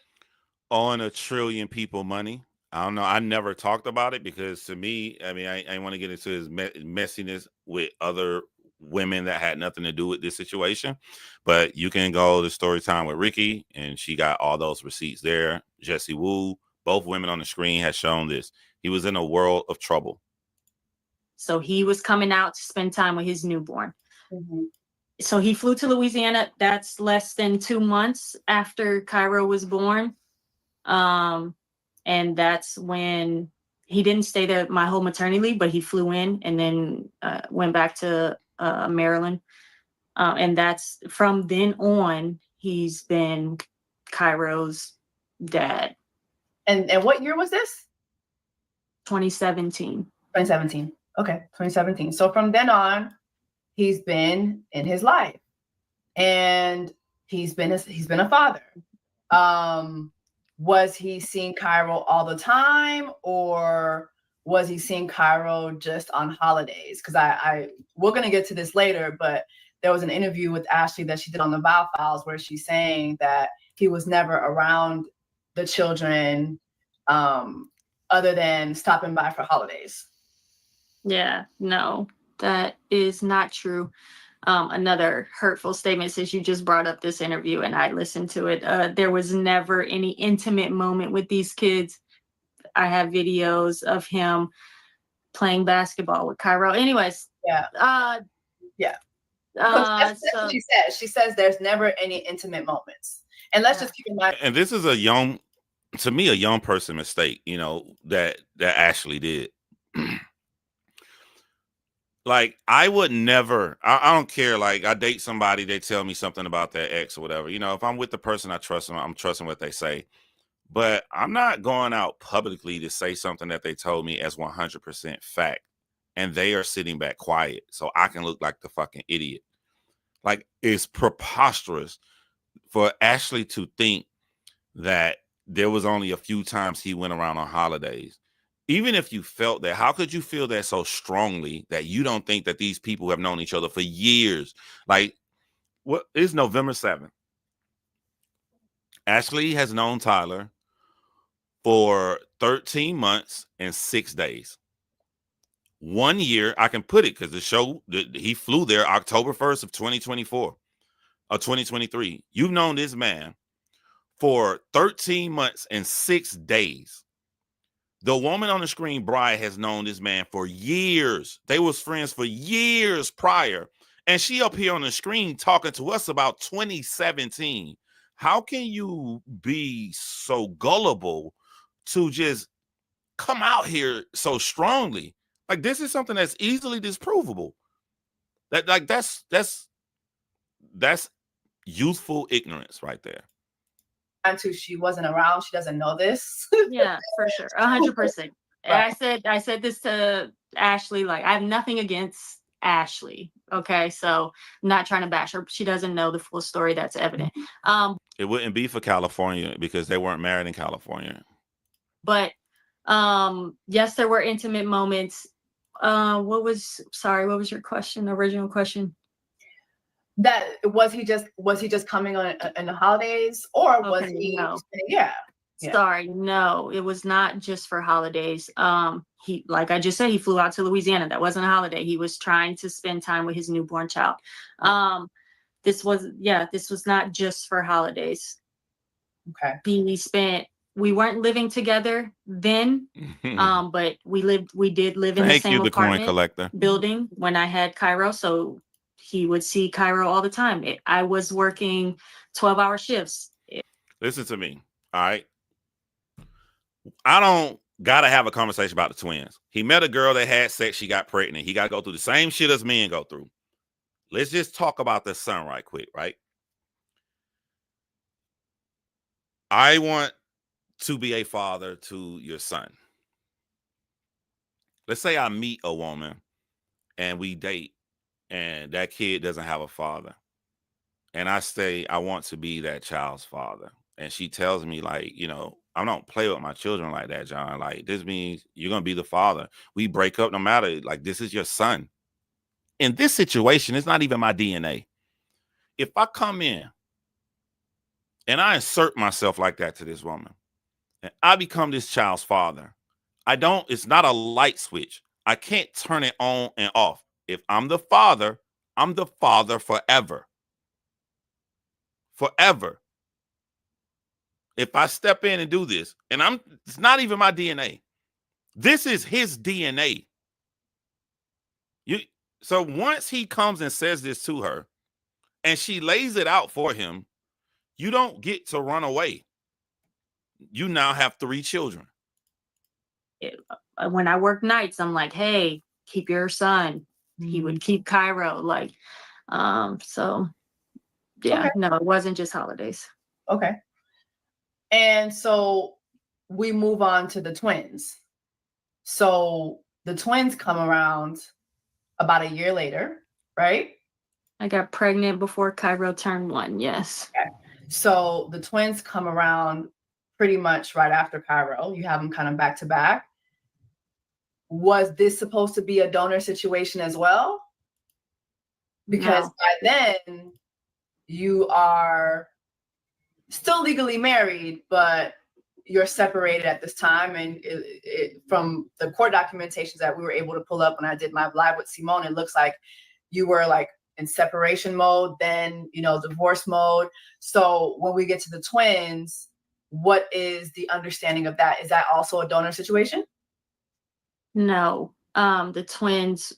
On $1 trillion people money. I don't know. I never talked about it because to me, I mean, I want to get into his messiness with other women that had nothing to do with this situation. But you can go to Storytime with Rikki, and she got all those receipts there. Jessie Woo, both women on the screen has shown this. He was in a world of trouble. So he was coming out to spend time with his newborn. So he flew to Louisiana. That's less than 2 months after Cairo was born. And that's when he didn't stay there my whole maternity leave, but he flew in and then went back to Maryland. And that's from then on, he's been Cairo's dad. And what year was this? 2017. 2017. Okay, 2017. So from then on, he's been in his life, and he's been a father. Was he seeing Cairo all the time, or was he seeing Cairo just on holidays? Because we're gonna get to this later, but there was an interview with Ashley that she did on the Bow Files where she's saying that he was never around the children, other than stopping by for holidays. Yeah, no, that is not true. Another hurtful statement, since you just brought up this interview and I listened to it, there was never any intimate moment with these kids. I have videos of him playing basketball with Cairo. Anyways. Yeah. That's what she says. She says there's never any intimate moments. And let's just keep in mind. And this is a young person mistake, that Ashley did. Like, I would never, I don't care. Like, I date somebody, they tell me something about their ex or whatever. If I'm with the person I trust them, I'm trusting what they say. But I'm not going out publicly to say something that they told me as 100% fact. And they are sitting back quiet so I can look like the fucking idiot. Like, it's preposterous for Ashley to think that there was only a few times he went around on holidays. even if you felt that, how could you feel that so strongly that you don't think that these people have known each other for years? Like, what is November 7th? Ashley has known Tyler for 13 months and 6 days. 1 year, I can put it because the show, he flew there October 1st of 2024 or 2023. You've known this man for 13 months and 6 days. The woman on the screen, Bri, has known this man for years. They was friends for years prior. And she up here on the screen talking to us about 2017. How can you be so gullible to just come out here so strongly? Like, this is something that's easily disprovable. That's youthful ignorance right there. She wasn't around. She doesn't know this. Yeah, for sure. 100%. And I said this to Ashley, like, I have nothing against Ashley. Okay. So I'm not trying to bash her. She doesn't know the full story. That's evident. It wouldn't be for California because they weren't married in California. But yes, there were intimate moments. What was your question? Original question? That was he just coming on in the holidays, or was he? No. Yeah. Sorry, no, it was not just for holidays. He, like I just said, he flew out to Louisiana. That wasn't a holiday. He was trying to spend time with his newborn child. This was not just for holidays. Okay. We weren't living together then, but we did live in the same apartment building when I had Cairo. So he would see Cairo all the time. I was working 12-hour shifts. Listen to me, all right? I don't gotta have a conversation about the twins. He met a girl that had sex. She got pregnant. He got to go through the same shit as men go through. Let's just talk about the son right quick, right? I want to be a father to your son. Let's say I meet a woman and we date and that kid doesn't have a father. And I say, I want to be that child's father. And she tells me, like, you know, I don't play with my children like that, John. Like, this means you're going to be the father. We break up no matter, like, this is your son. In this situation, it's not even my DNA. If I come in and I insert myself like that to this woman and I become this child's father, it's not a light switch. I can't turn it on and off. If I'm the father forever. Forever. If I step in and do this, and it's not even my DNA. This is his DNA. So once he comes and says this to her, and she lays it out for him, you don't get to run away. You now have 3 children. When I work nights, I'm like, hey, keep your son. He would keep Cairo. Like, so yeah, okay. No, it wasn't just holidays. Okay. And so we move on to the twins. So the twins come around about a year later, right? I got pregnant before Cairo turned 1, yes. Okay. So the twins come around pretty much right after Cairo. You have them kind of back to back. Was this supposed to be a donor situation as well? Because by then you are still legally married, but you're separated at this time. And from the court documentations that we were able to pull up when I did my live with Simone, it looks like you were like in separation mode, then, divorce mode. So when we get to the twins, what is the understanding of that? Is that also a donor situation? No, the twins,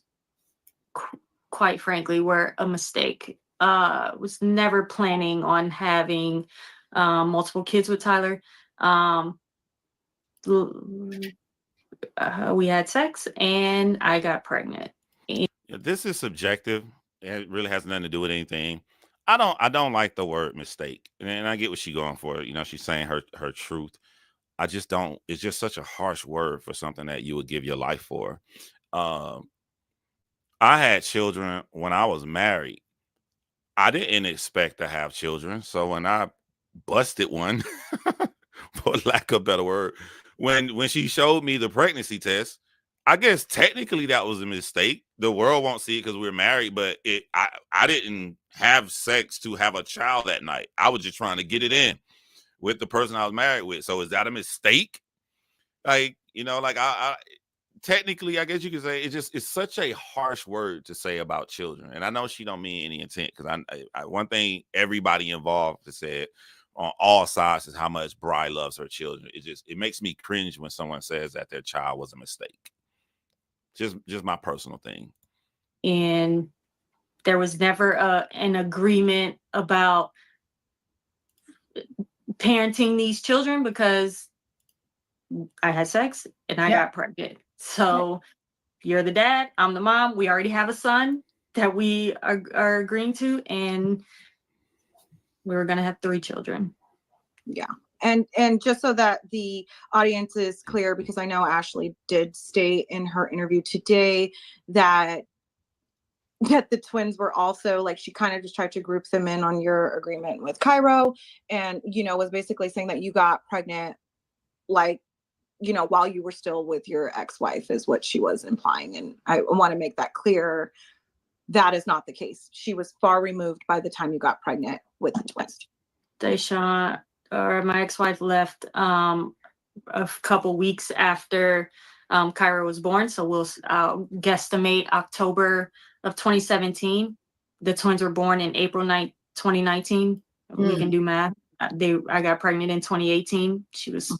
quite frankly, were a mistake. Was never planning on having multiple kids with Tyler. We had sex and I got pregnant. This is subjective. It really has nothing to do with anything. I don't like the word mistake. And I get what she's going for. She's saying her truth. I just don't. It's just such a harsh word for something that you would give your life for. I had children when I was married. I didn't expect to have children. So when I busted one, for lack of a better word, when she showed me the pregnancy test, I guess technically that was a mistake. The world won't see it because we're married, but I didn't have sex to have a child that night. I was just trying to get it in with the person I was married with. So is that a mistake? Like, like I technically, I guess you could say it's such a harsh word to say about children. And I know she don't mean any intent, because I one thing everybody involved has said on all sides is how much Bri loves her children. It makes me cringe when someone says that their child was a mistake. Just my personal thing. And there was never an agreement about parenting these children, because I had sex and I got pregnant. So you're the dad, I'm the mom. We already have a son that we are agreeing to, and we were going to have 3 children. Yeah. And just so that the audience is clear, because I know Ashley did state in her interview today that the twins were also, like, she kind of just tried to group them in on your agreement with Cairo, and, was basically saying that you got pregnant, like, while you were still with your ex-wife, is what she was implying. And I want to make that clear. That is not the case. She was far removed by the time you got pregnant with the twins. Deshaun, or my ex-wife, left a couple weeks after Cairo was born. So we'll guesstimate October of 2017. The twins were born in April 9th, 2019. We can do math. I got pregnant in 2018. She was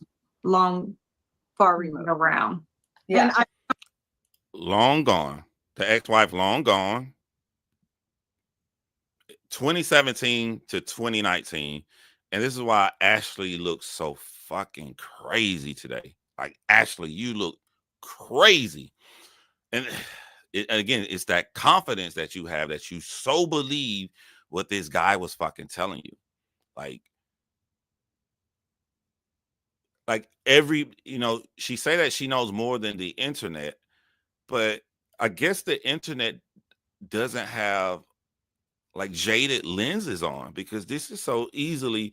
far removed around. Yeah. And Long gone. The ex-wife long gone. 2017 to 2019. And this is why Ashley looks so fucking crazy today. Like, Ashley, you look crazy. And again, it's that confidence that you have, that you so believe what this guy was fucking telling you. Like every, she say that she knows more than the internet, but I guess the internet doesn't have like jaded lenses on, because this is so easily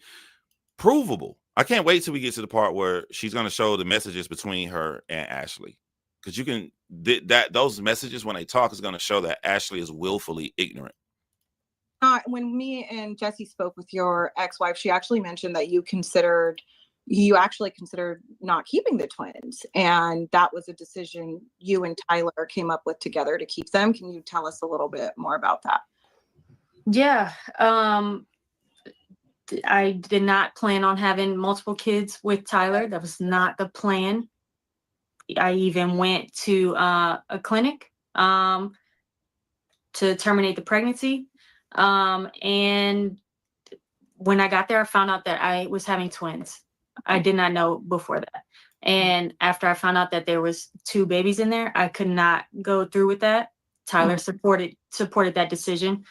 provable. I can't wait till we get to the part where she's going to show the messages between her and Ashley, because you can those messages, when they talk, is going to show that Ashley is willfully ignorant. When me and Jessie spoke with your ex-wife, she actually mentioned that you actually considered not keeping the twins, and that was a decision you and Tyler came up with together to keep them. Can you tell us a little bit more about that? Yeah. I did not plan on having multiple kids with Tyler. That was not the plan. I even went to a clinic to terminate the pregnancy. And when I got there, I found out that I was having twins. I did not know before that. And after I found out that there was 2 babies in there, I could not go through with that. Tyler supported that decision.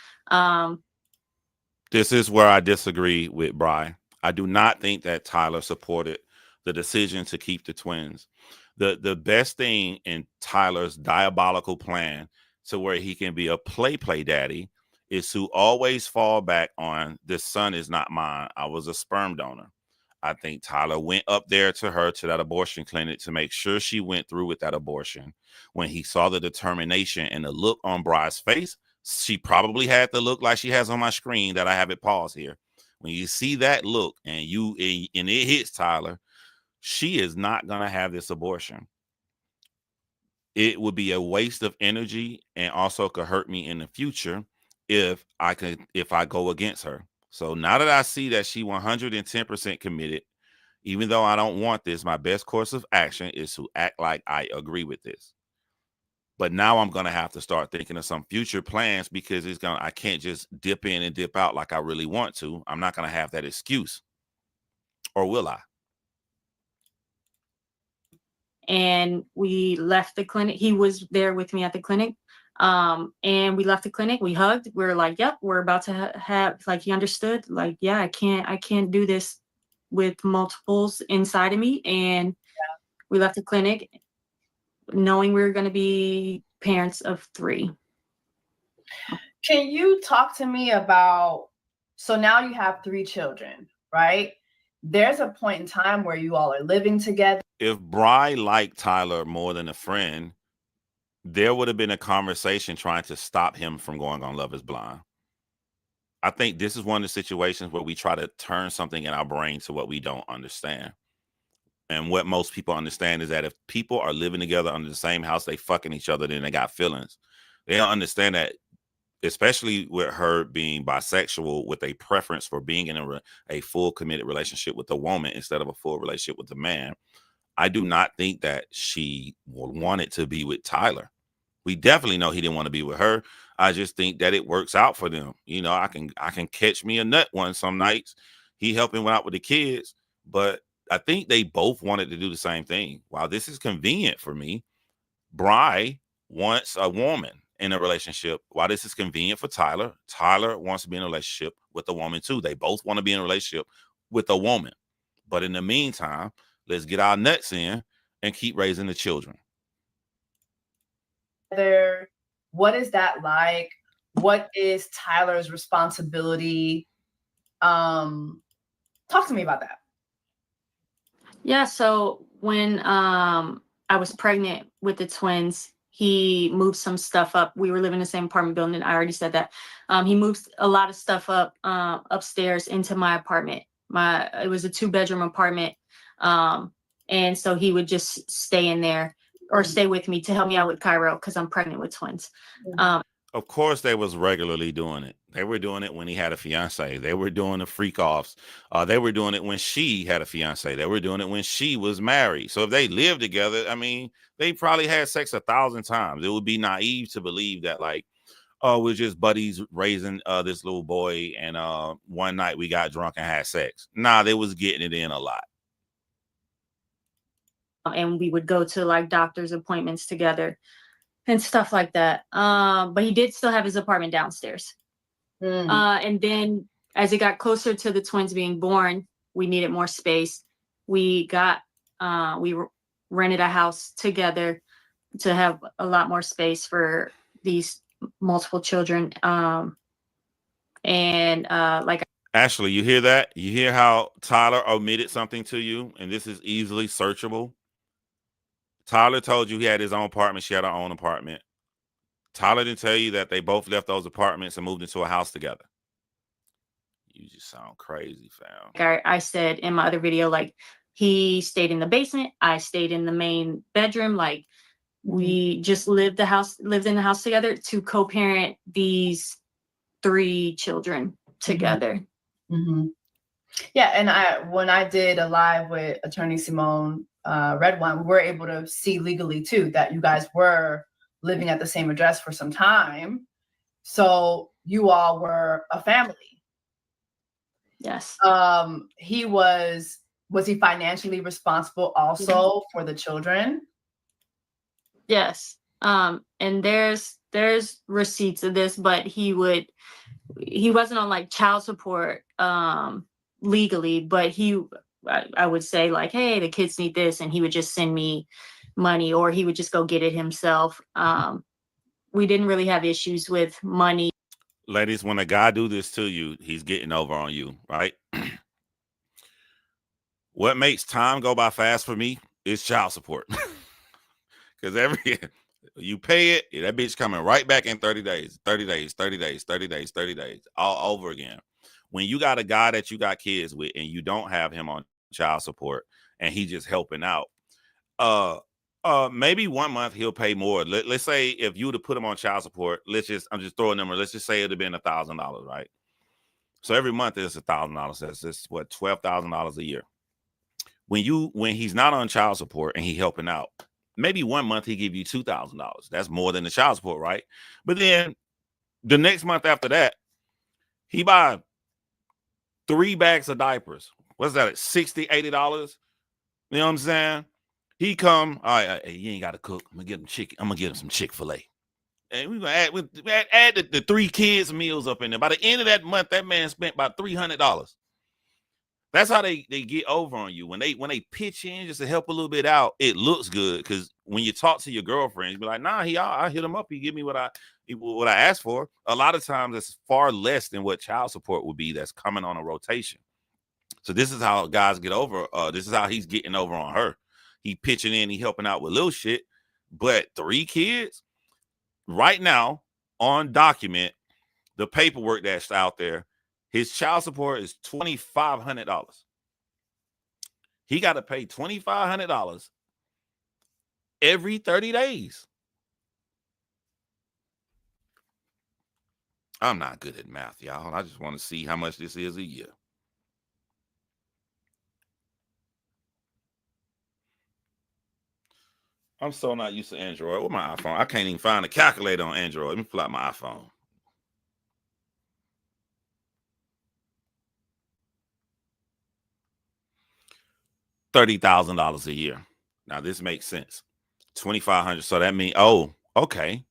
This is where I disagree with Bri. I do not think that Tyler supported the decision to keep the twins. The best thing in Tyler's diabolical plan to where he can be a play daddy is to always fall back on, this son is not mine. I was a sperm donor. I think Tyler went up there to that abortion clinic to make sure she went through with that abortion. When he saw the determination and the look on Bri's face, she probably had the look like she has on my screen that I have it paused here. When you see that look and it hits Tyler, she is not going to have this abortion. It would be a waste of energy, and also could hurt me in the future if I go against her. So now that I see that she 110% committed, even though I don't want this, my best course of action is to act like I agree with this. But now I'm going to have to start thinking of some future plans, because I can't just dip in and dip out like I really want to. I'm not going to have that excuse. Or will I? And we left the clinic. He was there with me at the clinic. And we left the clinic. We hugged. We were like, yep, we're about to have, like, he understood, like, yeah, I can't do this with multiples inside of me. And we left the clinic knowing we were going to be parents of 3. Can you talk to me about, so now you have 3 children, right? there's a point in time where you all are living together. If Bri liked Tyler more than a friend, there would have been a conversation trying to stop him from going on Love is Blind. I think this is one of the situations where we try to turn something in our brain to what we don't understand. And what most people understand is that if people are living together under the same house, they fucking each other, then they got feelings. They don't understand that, especially with her being bisexual, with a preference for being in a full committed relationship with a woman instead of a full relationship with a man. I do not think that she wanted to be with Tyler. We definitely know he didn't want to be with her. I just think that it works out for them. You know, I can catch me a nut one some nights. He helping out with the kids, but I think they both wanted to do the same thing. While this is convenient for me, Bri wants a woman in a relationship. While this is convenient for Tyler, Tyler wants to be in a relationship with a woman too. They both want to be in a relationship with a woman. But in the meantime, let's get our nuts in and keep raising the children. What is that like? What is Tyler's responsibility? Talk to me about that. Yeah, so when I was pregnant with the twins, he moved some stuff up. We were living in the same apartment building. I already said that. He moved a lot of stuff up upstairs into my apartment. It was a 2-bedroom apartment. And so he would just stay in there or stay with me to help me out with Cairo because I'm pregnant with twins. Of course, they was regularly doing it. They were doing it when he had a fiance. They were doing the freak offs. They were doing it when she had a fiance. They were doing it when she was married. So if they lived together, I mean, they probably had sex 1,000 times. It would be naive to believe that, like, oh, we're just buddies raising this little boy, and one night we got drunk and had sex. Nah, they was getting it in a lot. And we would go to like doctor's appointments together and stuff like that. But he did still have his apartment downstairs. And then as it got closer to the twins being born, we needed more space. We rented a house together to have a lot more space for these multiple children. Like, Ashley, you hear that? You hear how Tyler omitted something to you, and this is easily searchable. Tyler told you he had his own apartment. She had her own apartment. Tyler didn't tell you that they both left those apartments and moved into a house together. You just sound crazy, fam. I said in my other video, like, he stayed in the basement. I stayed in the main bedroom. Like, we just lived in the house together to co-parent these 3 children together. Yeah, and when I did a live with Attorney Simone Redwine, we were able to see legally too that you guys were living at the same address for some time. So you all were a family. Yes. Was he financially responsible also for the children? Yes. And there's receipts of this, but he wasn't on like child support legally, but I would say like, hey, the kids need this, and he would just send me money, or he would just go get it himself. We didn't really have issues with money. Ladies, when a guy do this to you, he's getting over on you, right? What makes time go by fast for me is child support. Because you pay it, that bitch coming right back in 30 days, 30 days, 30 days, 30 days, 30 days, all over again. When you got a guy that you got kids with and you don't have him on child support and he just helping out, maybe 1 month he'll pay more. Let's say if you would have put him on child support, I'm just throwing a number. Let's just say it'd have been $1,000, right? So every month is $1,000. That's what, $12,000 a year. When he's not on child support and he helping out, maybe 1 month he give you $2,000. That's more than the child support, right? But then the next month after that, he buy 3 bags of diapers. What's that? $60, $80? You know what I'm saying? He come, all right, hey, you ain't got to cook. I'm gonna get him chicken. I'm gonna get him some Chick-fil-A. And we're gonna add the 3 kids' meals up in there. By the end of that month, that man spent about $300. That's how they get over on you. When they pitch in just to help a little bit out, it looks good. Because when you talk to your girlfriend, you be like, nah, I hit him up. He give me what I asked for. A lot of times it's far less than what child support would be that's coming on a rotation. So this is how guys get over. This is how he's getting over on her. He pitching in, he helping out with little shit. But 3 kids right now on document, the paperwork that's out there, his child support is $2,500. He got to pay $2,500 every 30 days. I'm not good at math, y'all. I just want to see how much this is a year. I'm so not used to Android. With my iPhone, I can't even find a calculator on Android. Let me pull out my iPhone. $30,000 a year. Now this makes sense. 2,500. So that means, oh, okay.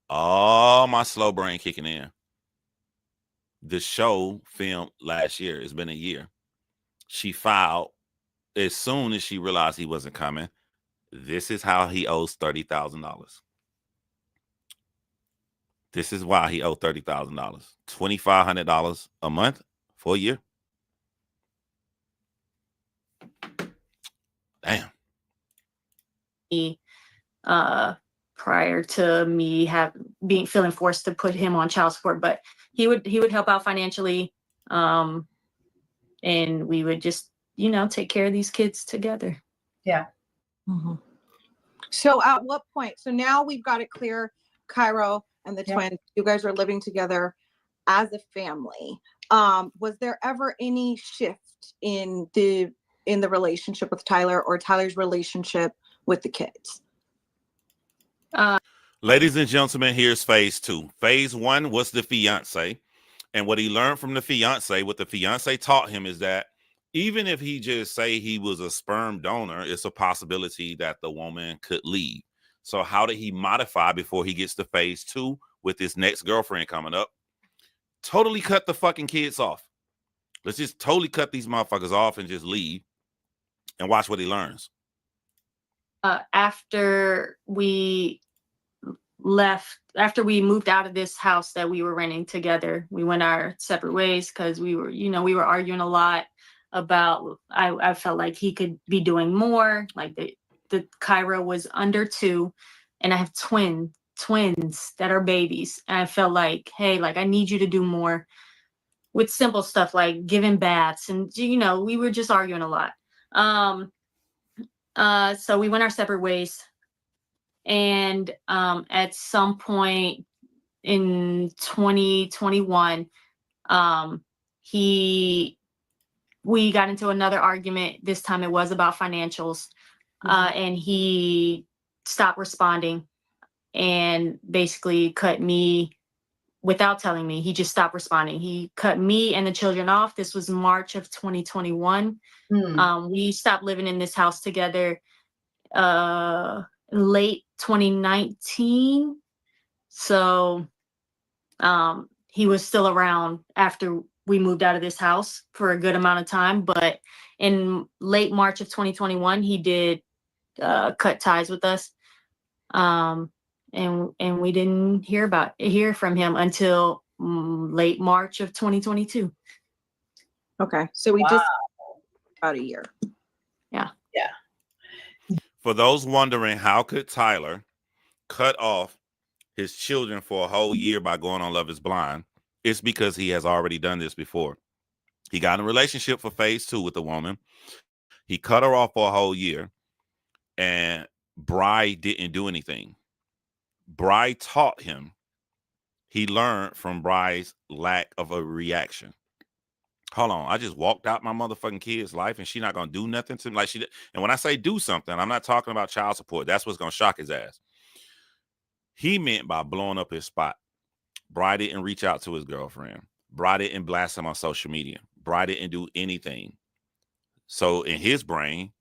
Oh, my slow brain kicking in. The show filmed last year. It's been a year. She filed as soon as she realized he wasn't coming. This is how he owes $30,000. This is why he owed $30,000. $2,500 a month for a year. Damn. Prior to me feeling forced to put him on child support, but he would help out financially, and we would just take care of these kids together. Yeah. Mm-hmm. So at what point? So now we've got it clear. Cairo and the twins, you guys are living together as a family. Was there ever any shift in the relationship with Tyler or Tyler's relationship with the kids? Ladies and gentlemen, here's phase 2. Phase 1 was the fiance. And what he learned from the fiance, what the fiance taught him is that even if he just say he was a sperm donor, it's a possibility that the woman could leave. So how did he modify before he gets to phase 2 with his next girlfriend coming up? Totally cut the fucking kids off. Let's just totally cut these motherfuckers off and just leave and watch what he learns. After we moved out of this house that we were renting together, we went our separate ways because we were arguing a lot about, I felt like he could be doing more. Like the Cairo was under 2 and I have twins that are babies. And I felt like, hey, like I need you to do more with simple stuff like giving baths. And, we were just arguing a lot. So we went our separate ways. And at some point in 2021, we got into another argument. This time it was about financials. And he stopped responding and basically cut me without telling me. He just stopped responding. He cut me and the children off. This was March of 2021. We stopped living in this house together late 2019. So he was still around after we moved out of this house for a good amount of time. But in late March of 2021, he did cut ties with us. And we didn't hear from him until late March of 2022. Okay. So we just about a year. Yeah. Yeah. For those wondering, how could Tyler cut off his children for a whole year by going on Love is Blind? It's because he has already done this before. He got in a relationship for phase 2 with a woman. He cut her off for a whole year, and Bri didn't do anything. Bri taught him. He learned from Bri's lack of a reaction. Hold on, I just walked out my motherfucking kid's life and she not gonna do nothing to me like she did. And when I say do something, I'm not talking about child support. That's what's gonna shock his ass. He meant by blowing up his spot. Bri didn't reach out to his girlfriend. Bri didn't blast him on social media. Bri didn't do anything. So in his brain,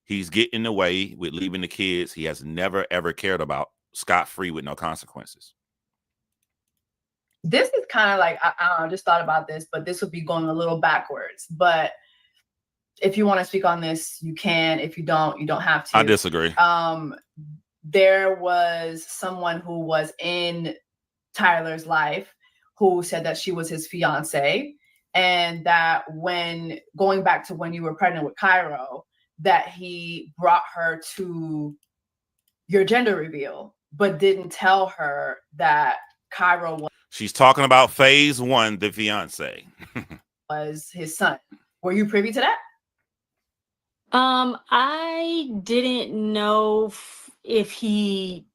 he's getting away with leaving the kids he has never ever cared about scot-free with no consequences. This is kind of like, I just thought about this, but this would be going a little backwards. But if you want to speak on this, you can. If you don't, you don't have to. I disagree. There was someone who was in Tyler's life who said that she was his fiance. and that when going back to when you were pregnant with Cairo, that he brought her to your gender reveal, but didn't tell her that Cairo She's talking about phase 1, the fiance. was his son. Were you privy to that? I didn't know if he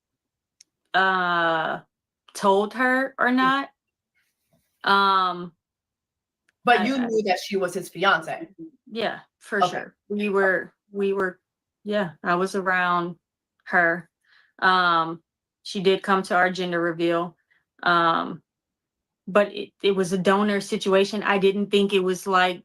told her or not. But you knew that she was his fiance. Yeah, for sure. We were, yeah, I was around her. She did come to our gender reveal. But it was a donor situation. I didn't think it was like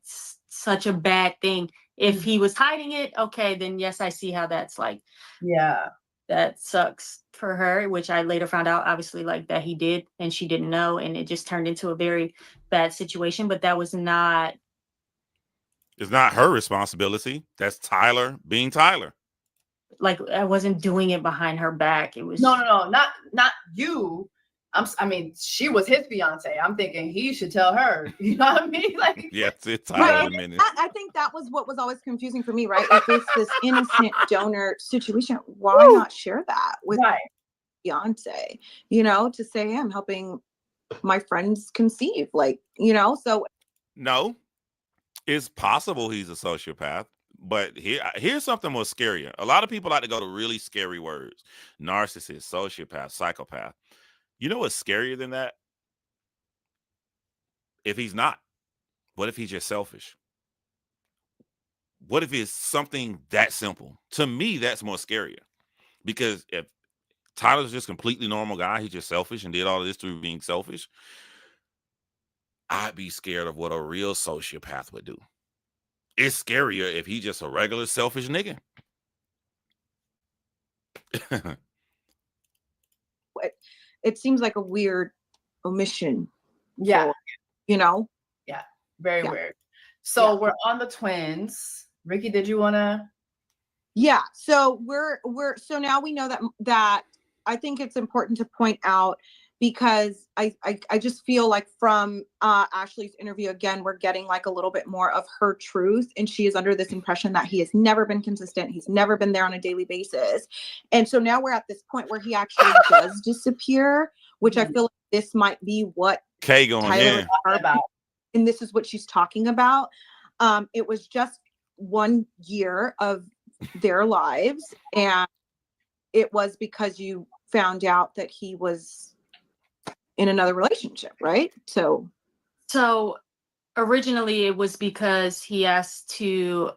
such a bad thing. If he was hiding it, okay, then yes, I see how that's like. Yeah. That sucks for her, which I later found out, obviously, like that he did, and she didn't know, and it just turned into a very bad situation. But that was not. It's not her responsibility. That's Tyler being Tyler. Like, I wasn't doing it behind her back. It was no, not you. I mean, she was his fiance. I'm thinking he should tell her. You know what I mean? Like, yes, it's Tyler in a minute. I think that was what was always confusing for me, right? If it's this innocent donor situation, why not share that with fiance? You know, to say, hey, I'm helping my friends conceive, like, you know. So no, it's possible he's a sociopath. But here's something more scarier. A lot of people like to go to really scary words: narcissist, sociopath, psychopath. You know what's scarier than that? If he's not, what if he's just selfish? What if it's something that simple? To me, that's more scarier. Because if Tyler's just completely normal guy, he's just selfish and did all of this through being selfish, I'd be scared of what a real sociopath would do. It's scarier if he's just a regular selfish nigga. it seems like a weird omission. Yeah. For, you know? Yeah. Very weird. So we're on the twins. Rikki, did you want to? Yeah. So so now we know that I think it's important to point out, because I just feel like from Ashley's interview, again, we're getting like a little bit more of her truth. And she is under this impression that he has never been consistent. He's never been there on a daily basis. And so now we're at this point where he actually does disappear, which I feel like this might be what Kay going Tyler about. And this is what she's talking about. It was just 1 year of their lives. And it was because you found out that he was in another relationship, right? So originally it was because he asked to,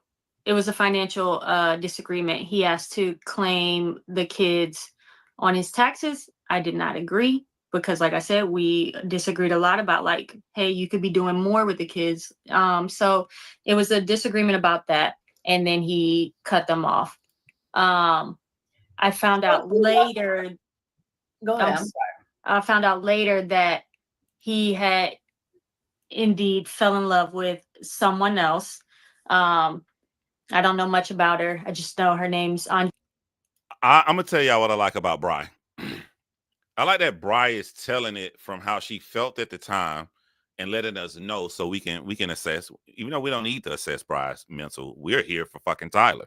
it was a financial disagreement. He asked to claim the kids on his taxes. I did not agree because, like I said, we disagreed a lot about like, hey, you could be doing more with the kids. So it was a disagreement about that. And then he cut them off. I found out later. Go ahead. I'm sorry. I found out later that he had indeed fell in love with someone else. I don't know much about her. I just know her name's on. I'm gonna tell y'all what I like about Bri. I like that Bri is telling it from how she felt at the time and letting us know so we can assess. Even though we don't need to assess Bri's mental, we're here for fucking Tyler.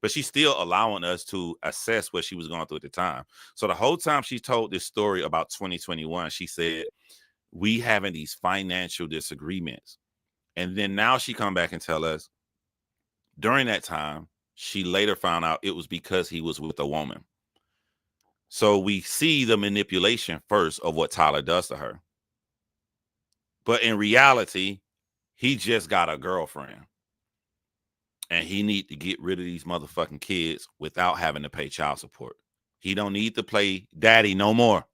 But she's still allowing us to assess what she was going through at the time. So the whole time she told this story about 2021, she said, we having these financial disagreements. And then now she come back and tell us during that time, she later found out it was because he was with a woman. So we see the manipulation first of what Tyler does to her. But in reality, he just got a girlfriend. And he need to get rid of these motherfucking kids without having to pay child support. He don't need to play daddy no more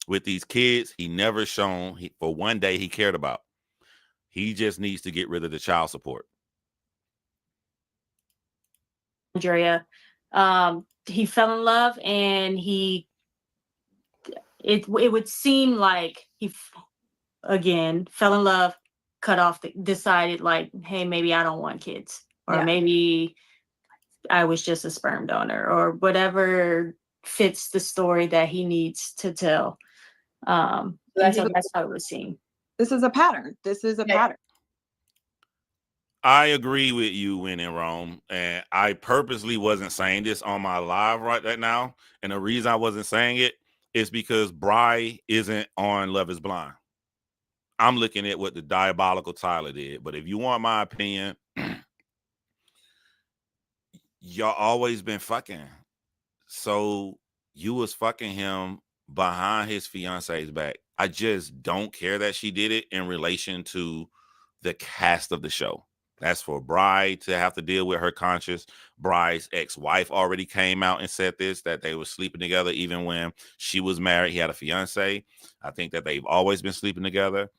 with these kids. He never shown for one day he cared about. He just needs to get rid of the child support. Andrea, he fell in love, and it would seem like he again fell in love, cut off, decided like, hey, maybe I don't want kids, or maybe I was just a sperm donor, or whatever fits the story that he needs to tell. So that's how it would seem. This is a pattern. This is a pattern. I agree with you, When in Rome, and I purposely wasn't saying this on my live right now. And the reason I wasn't saying it is because Bri isn't on Love Is Blind. I'm looking at what the diabolical Tyler did. But if you want my opinion, y'all always been fucking. So you was fucking him behind his fiance's back. I just don't care that she did it in relation to the cast of the show. That's for Bri to have to deal with her conscience. Bri's ex-wife already came out and said this, that they were sleeping together even when she was married. He had a fiance. I think that they've always been sleeping together.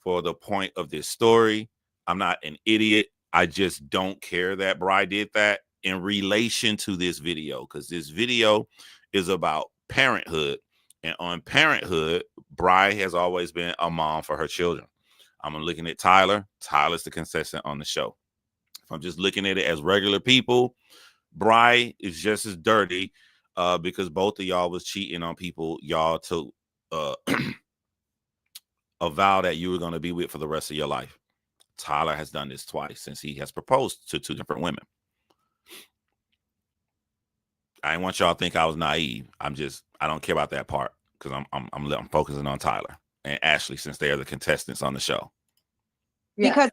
For the point of this story, I'm not an idiot. I just don't care that Bri did that in relation to this video, because this video is about parenthood. And on parenthood, Bri has always been a mom for her children. I'm looking at Tyler. Tyler's the contestant on the show. If I'm just looking at it as regular people, Bri is just as dirty because both of y'all was cheating on people y'all took a vow that you were going to be with for the rest of your life. Tyler has done this twice since he has proposed to 2 different women. I didn't want y'all to think I was naive. I don't care about that part because I'm focusing on Tyler and Ashley since they are the contestants on the show. Yeah. Because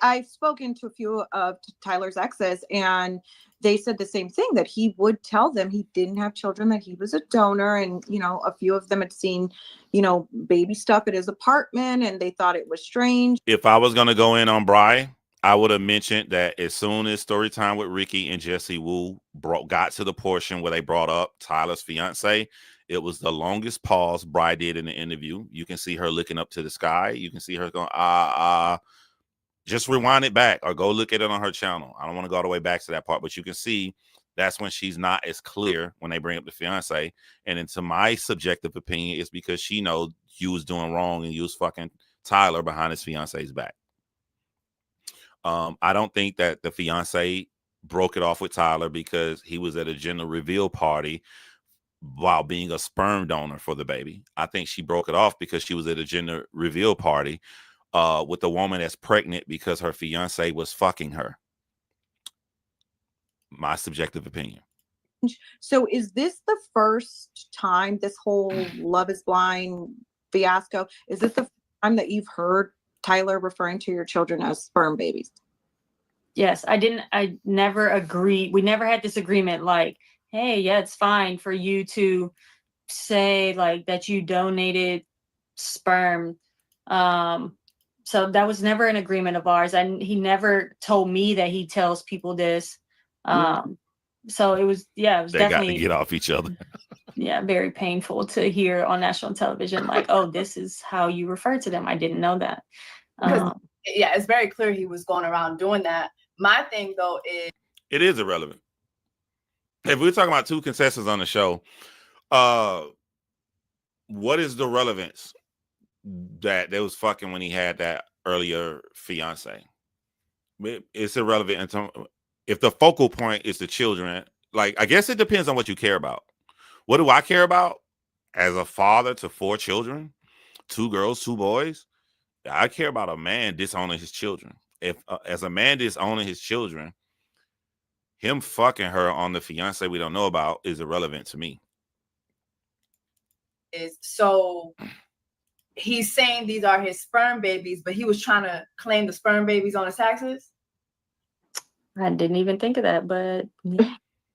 I've spoken to a few of Tyler's exes, and they said the same thing, that he would tell them he didn't have children, that he was a donor. And, a few of them had seen, baby stuff at his apartment, and they thought it was strange. If I was going to go in on Bri, I would have mentioned that as soon as Storytime with Rikki and Jessie Woo got to the portion where they brought up Tyler's fiance, it was the longest pause Bri did in the interview. You can see her looking up to the sky. You can see her going, just rewind it back or go look at it on her channel. I don't want to go all the way back to that part, but you can see that's when she's not as clear when they bring up the fiance. And into my subjective opinion, it's because she knows you was doing wrong and you was fucking Tyler behind his fiance's back. I don't think that the fiance broke it off with Tyler because he was at a gender reveal party while being a sperm donor for the baby. I think she broke it off because she was at a gender reveal party with a woman that's pregnant because her fiance was fucking her. My subjective opinion. So is this the first time, this whole Love Is Blind fiasco, is this the first time that you've heard Tyler referring to your children as sperm babies? Yes, I never agree. We never had this agreement like, hey, yeah, it's fine for you to say like that you donated sperm. So that was never an agreement of ours. And he never told me that he tells people this. So it was they definitely got to get off each other. Yeah, very painful to hear on national television, like, oh, this is how you refer to them. I didn't know that. It's very clear he was going around doing that. My thing though is it is irrelevant. If we're talking about 2 contestants on the show, what is the relevance that they was fucking when he had that earlier fiance? It's irrelevant in terms, if the focal point is the children. Like, I guess it depends on what you care about. What do I care about as a father to 4 children, 2 girls, 2 boys? I care about a man disowning his children. If as a man disowning his children, him fucking her on the fiance we don't know about is irrelevant to me. So he's saying these are his sperm babies, but he was trying to claim the sperm babies on his taxes. I didn't even think of that, but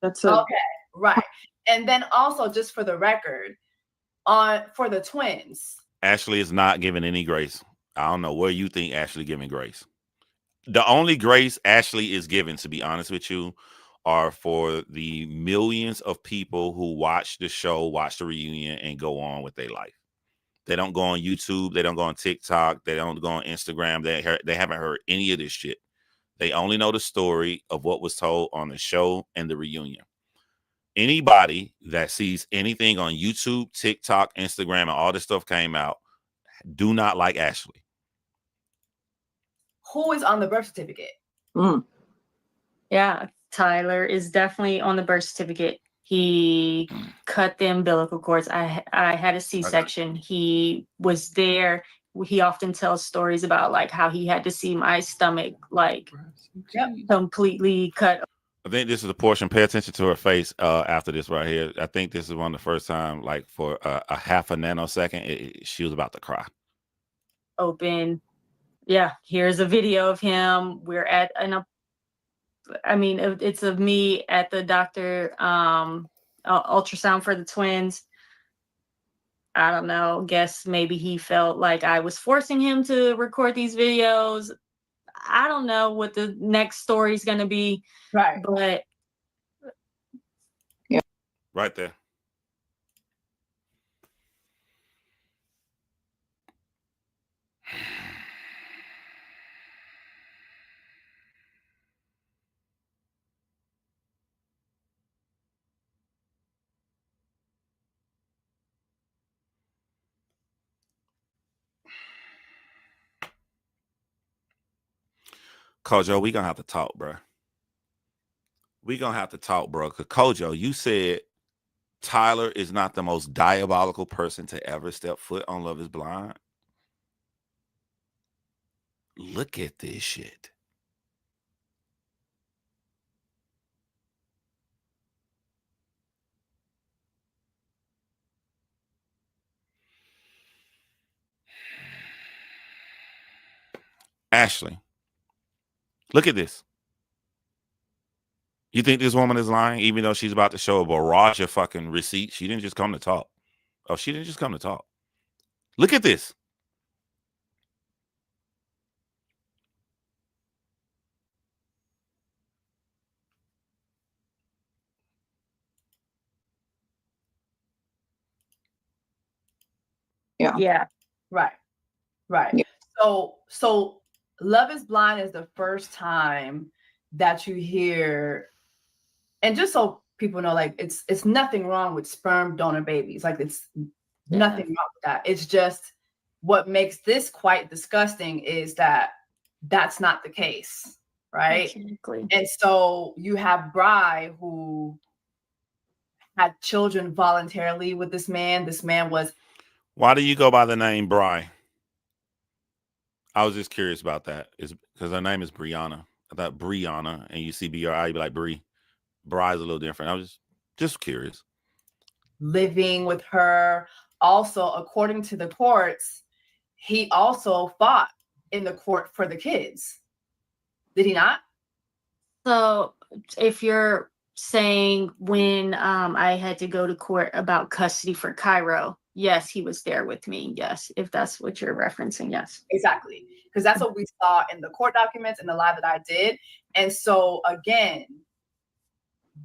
that's okay, right. And then also, just for the record, for the twins, Ashley is not giving any grace. I don't know where you think Ashley giving grace. The only grace Ashley is giving, to be honest with you, are for the millions of people who watch the show, watch the reunion, and go on with their life. They don't go on YouTube. They don't go on TikTok. They don't go on Instagram. They haven't heard any of this shit. They only know the story of what was told on the show and the reunion. Anybody that sees anything on YouTube, TikTok, Instagram, and all this stuff came out, do not like Ashley. Who is on the birth certificate? Yeah, Tyler is definitely on the birth certificate. He cut the umbilical cords. I had a C-section. Okay. He was there he often tells stories about like how he had to see my stomach like completely cut. I think this is a portion. Pay attention to her face after this right here. I think this is one of the first time, like for a half a nanosecond, she was about to cry. Open. Yeah, here's a video of him. We're at it's of me at the doctor ultrasound for the twins. I don't know. Guess maybe he felt like I was forcing him to record these videos. I don't know what the next story is going to be. Right. But yeah, right there. Kojo, we gonna have to talk, bro. We gonna have to talk, bro. Cause Kojo, you said Tyler is not the most diabolical person to ever step foot on Love Is Blind. Look at this shit. Ashley, look at this. You think this woman is lying, even though she's about to show a barrage of fucking receipts? She didn't just come to talk. Oh, she didn't just come to talk. Look at this. Yeah. Right. Yeah. So Love Is Blind is the first time that you hear, and just so people know, like it's nothing wrong with sperm donor babies. Like it's nothing wrong with that. It's just what makes this quite disgusting is that that's not the case, right? Exactly. And so you have Bri, who had children voluntarily with this man. This man was. Why do you go by the name Bri? I was just curious about that. Is because her name is Brianna. I thought Brianna, and you see B-R-I, you be like Bri. Bri's a little different. I was just curious. Living with her. Also, according to the courts, he also fought in the court for the kids. Did he not? So if you're saying when I had to go to court about custody for Cairo, yes, he was there with me. Yes, if that's what you're referencing. Yes, exactly. Because that's what we saw in the court documents and the live that I did. And so again,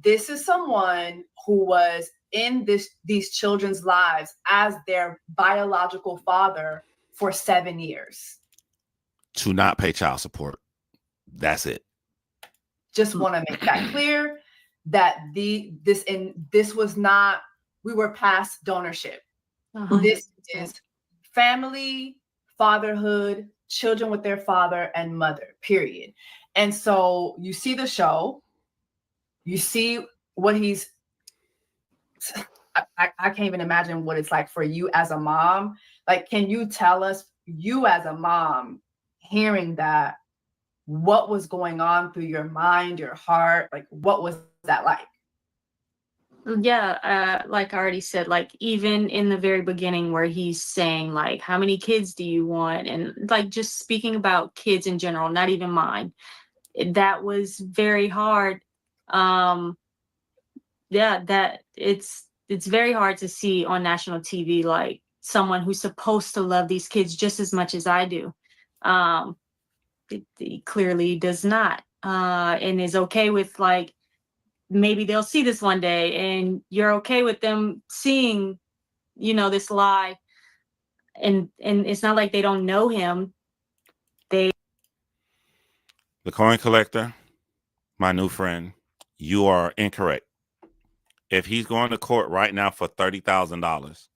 this is someone who was in these children's lives as their biological father for 7 years. To not pay child support. That's it. Just want to make that clear that this was not, we were past donorship. This is family, fatherhood, children with their father and mother, period. And so you see the show, you see what he's, I can't even imagine what it's like for you as a mom. Like, can you tell us, you as a mom, hearing that, what was going on through your mind, your heart? Like, what was that like? Yeah, like I already said, like even in the very beginning where he's saying like, how many kids do you want? And like just speaking about kids in general, not even mine. That was very hard. Yeah, that it's very hard to see on national TV, like someone who's supposed to love these kids just as much as I do. It clearly does not, and is okay with like, maybe they'll see this one day and you're okay with them seeing, this lie. And it's not like they don't know him. The coin collector, my new friend, you are incorrect. If he's going to court right now for $30,000,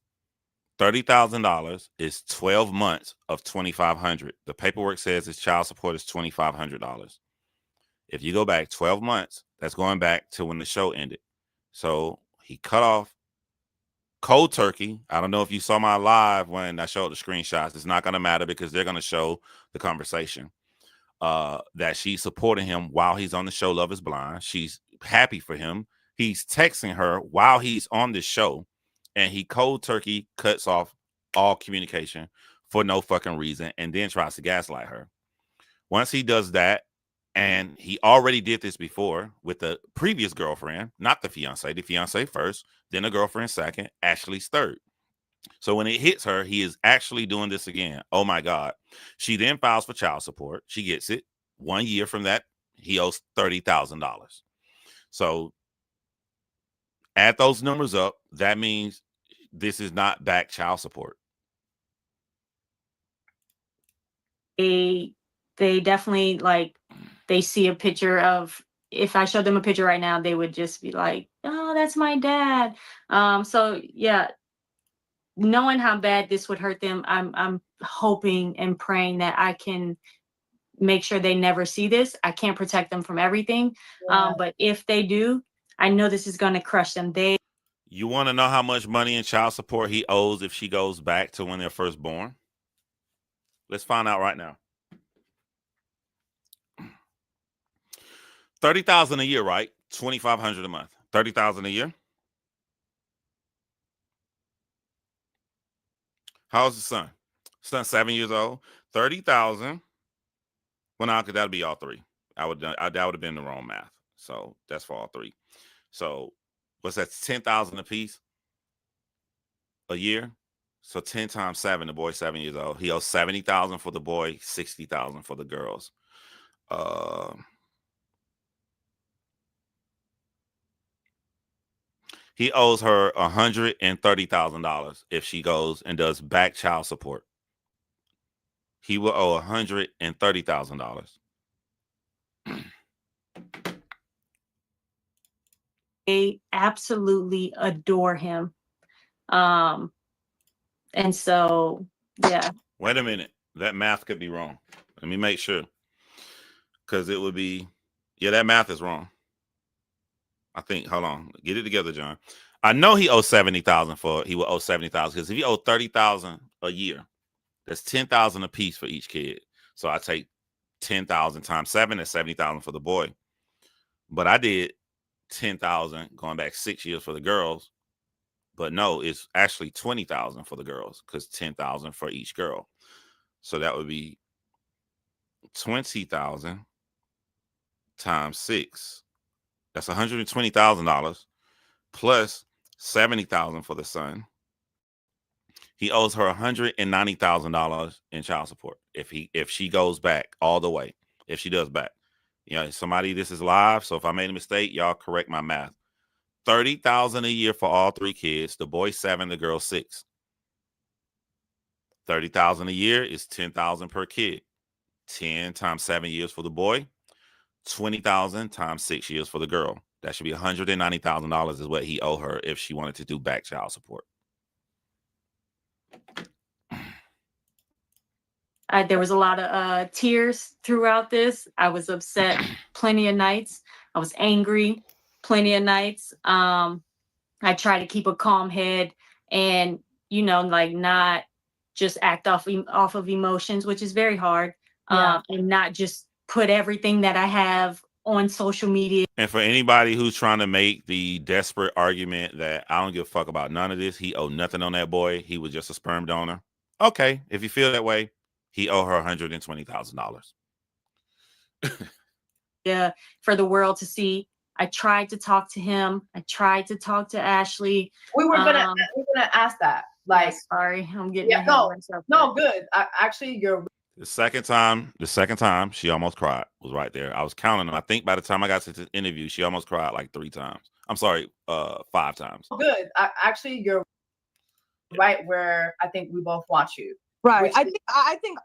$30,000 is 12 months of $2,500. The paperwork says his child support is $2,500. If you go back 12 months, that's going back to when the show ended. So he cut off cold turkey. I don't know if you saw my live when I showed the screenshots. It's not going to matter because they're going to show the conversation. That she's supporting him while he's on the show Love is Blind. She's happy for him. He's texting her while he's on the show, and he cold turkey cuts off all communication for no fucking reason and then tries to gaslight her. Once he does that, and he already did this before with the previous girlfriend, not the fiance first, then the girlfriend second, Ashley's third. So when it hits her, he is actually doing this again. Oh my God. She then files for child support. She gets it. 1 year from that, he owes $30,000. So add those numbers up. That means this is not back child support. They definitely, like, they see a picture of, if I showed them a picture right now, they would just be like, oh, that's my dad. So yeah, knowing how bad this would hurt them, I'm hoping and praying that I can make sure they never see this. I can't protect them from everything. But if they do, I know this is going to crush them. You want to know how much money in child support he owes if she goes back to when they're first born? Let's find out right now. $30,000 a year, right? $2,500 a month. $30,000 a year. How's the son? Son's 7 years old. 30,000. Well, now that'd be all three. That would have been the wrong math. So that's for all three. So what's that? 10,000 a piece a year. So 10 times 7. The boy's 7 years old. He owes 70,000 for the boy, 60,000 for the girls. He owes her $130,000 if she goes and does back child support. He will owe $130,000. They absolutely adore him. And so, yeah. Wait a minute. That math could be wrong. Let me make sure. Because it would be, yeah, that math is wrong. I think, hold on. Get it together, John. I know he owes 70,000 he will owe 70,000 because if he owed 30,000 a year, that's 10,000 a piece for each kid. So I take 10,000 times 7, that's 70,000 for the boy. But I did 10,000 going back 6 years for the girls. But no, it's actually 20,000 for the girls because 10,000 for each girl. So that would be 20,000 times 6. That's $120,000 plus 70,000 for the son. He owes her $190,000 in child support if she goes back all the way. If she does back, you know, somebody, this is live, so if I made a mistake, y'all correct my math. 30,000 a year for all three kids. The boy 7, the girl 6. 30,000 a year is 10,000 per kid. 10 times 7 years for the boy. 20,000 times 6 years for the girl. That should be $190,000 is what he owe her if she wanted to do back child support. There was a lot of tears throughout this. I was upset plenty of nights. I was angry plenty of nights. I try to keep a calm head and, you know, like not just act off of emotions, which is very hard. And not just put everything that I have on social media. And for anybody who's trying to make the desperate argument that I don't give a fuck about none of this, he owed nothing on that boy, he was just a sperm donor. Okay, if you feel that way, he owed her $120,000. Yeah, for the world to see. I tried to talk to him. I tried to talk to Ashley. We were gonna ask that. Like, sorry, I'm getting good. Actually, you're. The second time she almost cried was right there. I was counting them. I think by the time I got to the interview, she almost cried like 3 times. I'm sorry, 5 times. Good. Actually, you're right where I think we both want you. Right. I think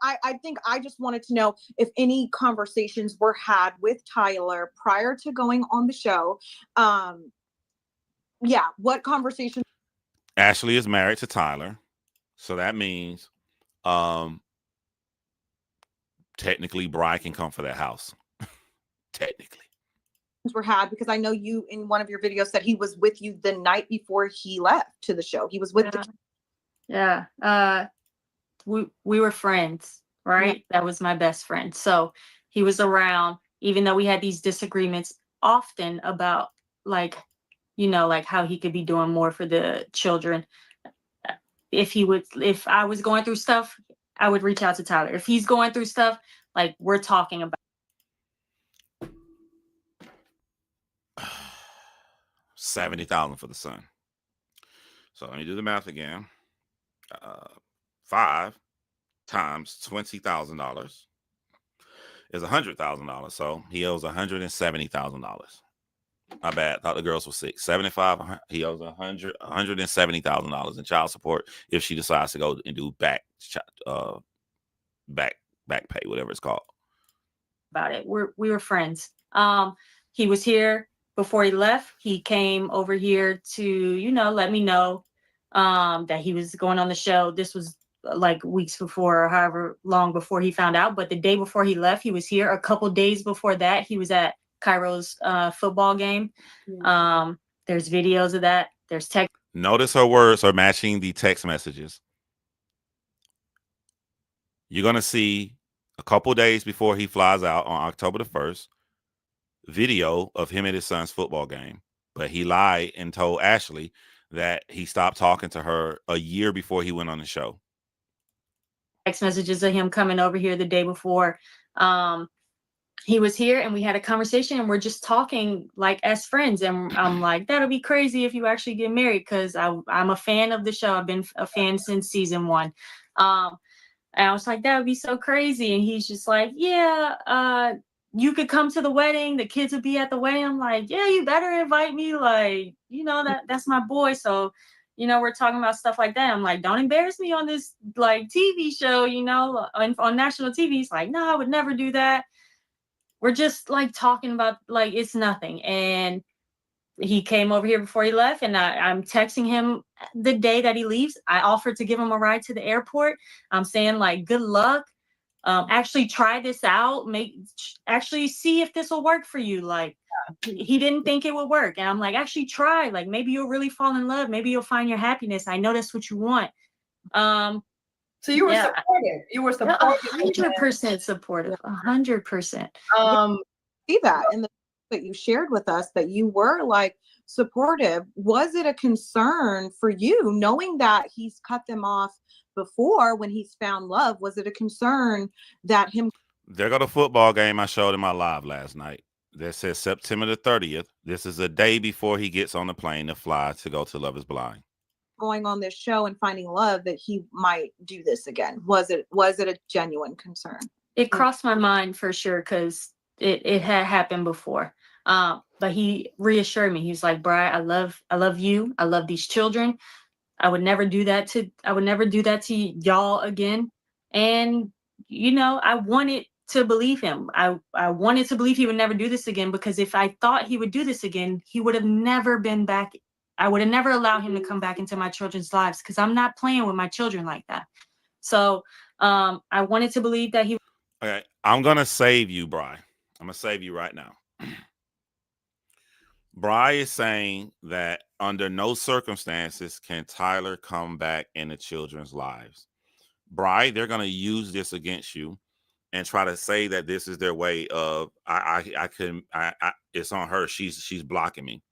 I just wanted to know if any conversations were had with Tyler prior to going on the show. Yeah, what conversations? Ashley is married to Tyler, so that means technically Bri can come for that house. Technically. were had, because I know you in one of your videos said he was with you the night before he left to the show. He was with the Yeah. We were friends, right? That was my best friend. So he was around, even though we had these disagreements often about like, like how he could be doing more for the children. If I was going through stuff, I would reach out to Tyler. If he's going through stuff, like we're talking about. 70,000 for the son. So let me do the math again. 5 times $20,000 is $100,000. So he owes $170,000. My bad. Thought the girls were 6. 75. He owes $170,000 in child support if she decides to go and do back pay, whatever it's called. About it. We were friends. He was here before he left. He came over here to, let me know that he was going on the show. This was like weeks before, or however long before he found out. But the day before he left, he was here. A couple days before that, he was at Cairo's football game. There's videos of that. There's text. Notice her words are matching the text messages. You're going to see a couple days before he flies out on October the 1st, video of him at his son's football game. But he lied and told Ashley that he stopped talking to her a year before he went on the show. Text messages of him coming over here the day before. He was here and we had a conversation and we're just talking like as friends. And I'm like, that'll be crazy if you actually get married, because I'm a fan of the show. I've been a fan since season 1. And I was like, that would be so crazy. And he's just like, yeah, you could come to the wedding. The kids would be at the wedding. I'm like, yeah, you better invite me. Like, that's my boy. So, we're talking about stuff like that. I'm like, don't embarrass me on this like TV show, on national TV. He's like, no, I would never do that. We're just like talking about like it's nothing. And he came over here before he left, and I'm texting him the day that he leaves. I offered to give him a ride to the airport. I'm saying like, good luck. Actually try this out. Actually see if this will work for you. Like he didn't think it would work. And I'm like, actually try. Like maybe you'll really fall in love. Maybe you'll find your happiness. I know that's what you want. So you were supportive. You were supportive. 100% supportive. 100%. See that in the that you shared with us, that you were like supportive. Was it a concern for you knowing that he's cut them off before when he's found love? Was it a concern that him? There got a football game I showed in my live last night that says September the 30th. This is a day before he gets on the plane to fly to go to Love is Blind. Going on this show and finding love, that he might do this again. Was it a genuine concern? It crossed my mind for sure, because it had happened before. But he reassured me. He was like, Bri, I love you. I love these children. I would never do that to y'all again. And I wanted to believe him. I wanted to believe he would never do this again, because if I thought he would do this again, he would have never been back. I would have never allowed him to come back into my children's lives, because I'm not playing with my children like that. So I wanted to believe that he. Okay, I'm going to save you, Bri. I'm going to save you right now. Bri is saying that under no circumstances can Tyler come back in the children's lives. Bri, they're going to use this against you and try to say that this is their way of, it's on her. She's blocking me.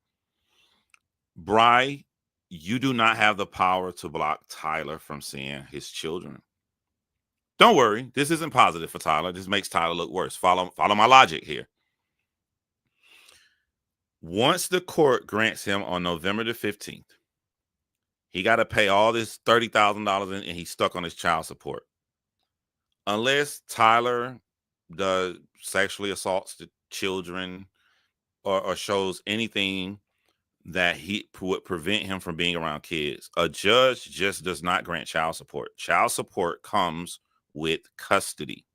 Bri, you do not have the power to block Tyler from seeing his children. Don't worry. This isn't positive for Tyler. This makes Tyler look worse. Follow my logic here. Once the court grants him on November the 15th, he got to pay all this $30,000 and he's stuck on his child support. Unless Tyler does sexually assaults the children or shows anything that he would prevent him from being around kids, a judge just does not grant child support. Child support comes with custody.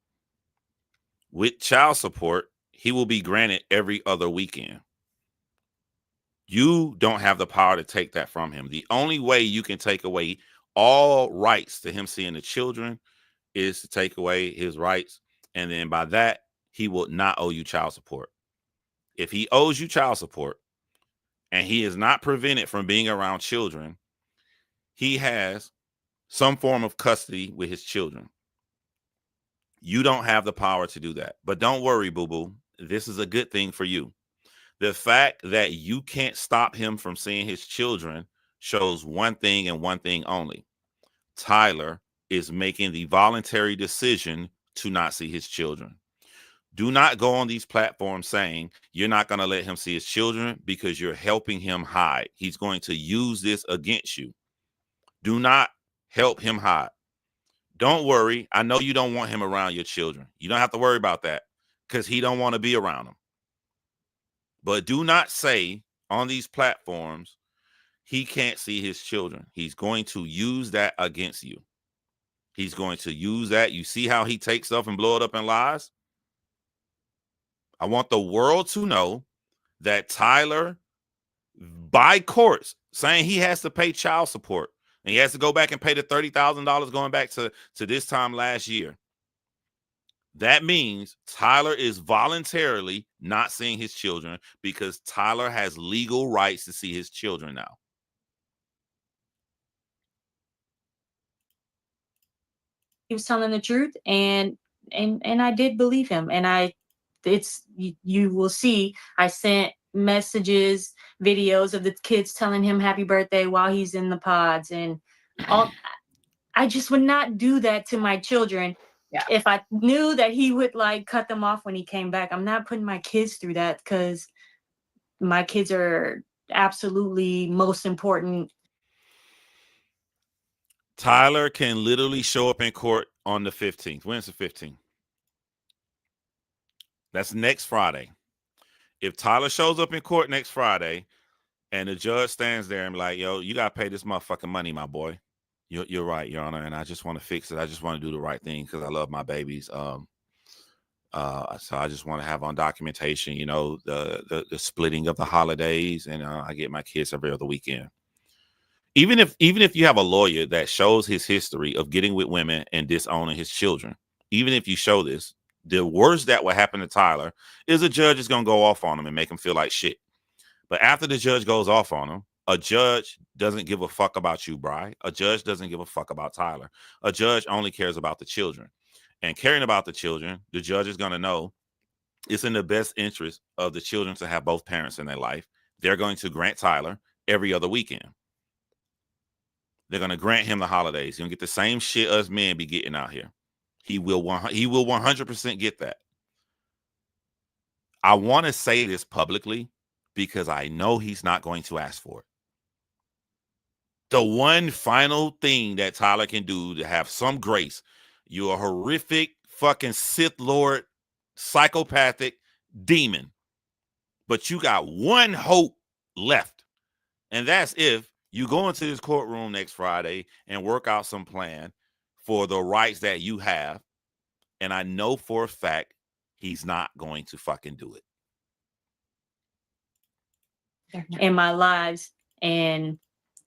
With child support, he will be granted every other weekend. You don't have the power to take that from him. The only way you can take away all rights to him seeing the children is to take away his rights. And then by that, he will not owe you child support. if he owes you child support and he is not prevented from being around children, he has some form of custody with his children. You don't have the power to do that. But don't worry, boo-boo. This is a good thing for you. The fact that you can't stop him from seeing his children shows one thing and one thing only. Tyler is making the voluntary decision to not see his children. Do not go on these platforms saying you're not going to let him see his children because you're helping him hide. He's going to use this against you. Do not help him hide. Don't worry. I know you don't want him around your children. You don't have to worry about that because he don't want to be around them. But do not say on these platforms he can't see his children. He's going to use that against you. He's going to use that. You see how he takes stuff and blow it up in lies? I want the world to know that Tyler, by courts, saying he has to pay child support and he has to go back and pay the $30,000 going back to this time last year. That means Tyler is voluntarily not seeing his children because Tyler has legal rights to see his children now. He was telling the truth, and I did believe him. And you will see I sent messages, videos of the kids telling him happy birthday while he's in the pods, and all. I just would not do that to my children. Yeah. If I knew that he would like cut them off when he came back. I'm not putting my kids through that because my kids are absolutely most important. Tyler can literally show up in court on the 15th. When's the 15th? That's next Friday. If Tyler shows up in court next Friday and the judge stands there and be like, yo, you got to pay this motherfucking money, my boy. You're right, Your Honor, and I just want to fix it. I just want to do the right thing because I love my babies. So I just want to have on documentation, you know, the splitting of the holidays, and I get my kids every other weekend. Even if you have a lawyer that shows his history of getting with women and disowning his children, even if you show this, the worst that will happen to Tyler is a judge is going to go off on him and make him feel like shit. But after the judge goes off on him, a judge doesn't give a fuck about you, Bri. A judge doesn't give a fuck about Tyler. A judge only cares about the children. And caring about the children, the judge is going to know it's in the best interest of the children to have both parents in their life. They're going to grant Tyler every other weekend. They're going to grant him the holidays. He's going to get the same shit us men be getting out here. He will 100% get that. I want to say this publicly because I know he's not going to ask for it. The one final thing that Tyler can do to have some grace, you're a horrific fucking Sith Lord, psychopathic demon, but you got one hope left, and that's if you go into this courtroom next Friday and work out some plan for the rights that you have, and I know for a fact he's not going to fucking do it. In my lives and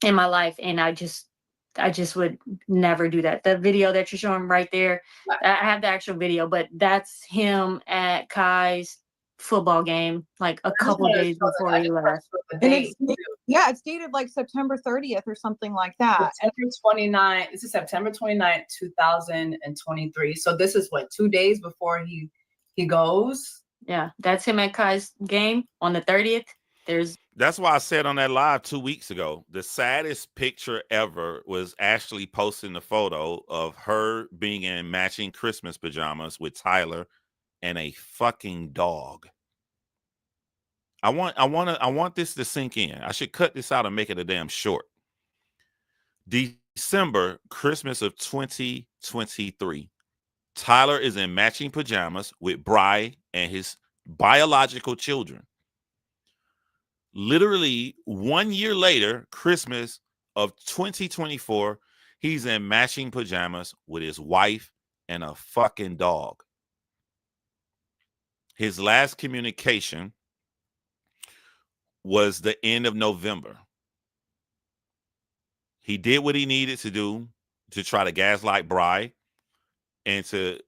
in my life, and I just would never do that. The video that you're showing right there, I have the actual video, but that's him at Kai's football game like a couple days before he left. And it's dated like September 30th or something like that. September 29th. This is September 29th, 2023. So this is what, 2 days before he goes? Yeah, that's him at Kai's game on the 30th. That's why I said on that live 2 weeks ago, the saddest picture ever was Ashley posting the photo of her being in matching Christmas pajamas with Tyler and a fucking dog. I want this to sink in. I should cut this out and make it a damn short. December, Christmas of 2023. Tyler is in matching pajamas with Bri and his biological children. Literally 1 year later, Christmas of 2024, he's in matching pajamas with his wife and a fucking dog. His last communication was the end of November. He did what he needed to do to try to gaslight Bri and to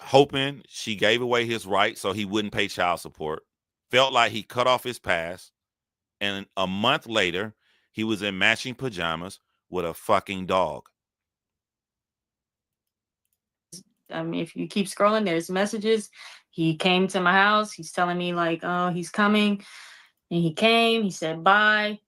hoping she gave away his rights so he wouldn't pay child support felt like he cut off his past, and a month later, he was in matching pajamas with a fucking dog. I mean, if you keep scrolling, there's messages. He came to my house. He's telling me like, oh, he's coming. And he came, he said bye.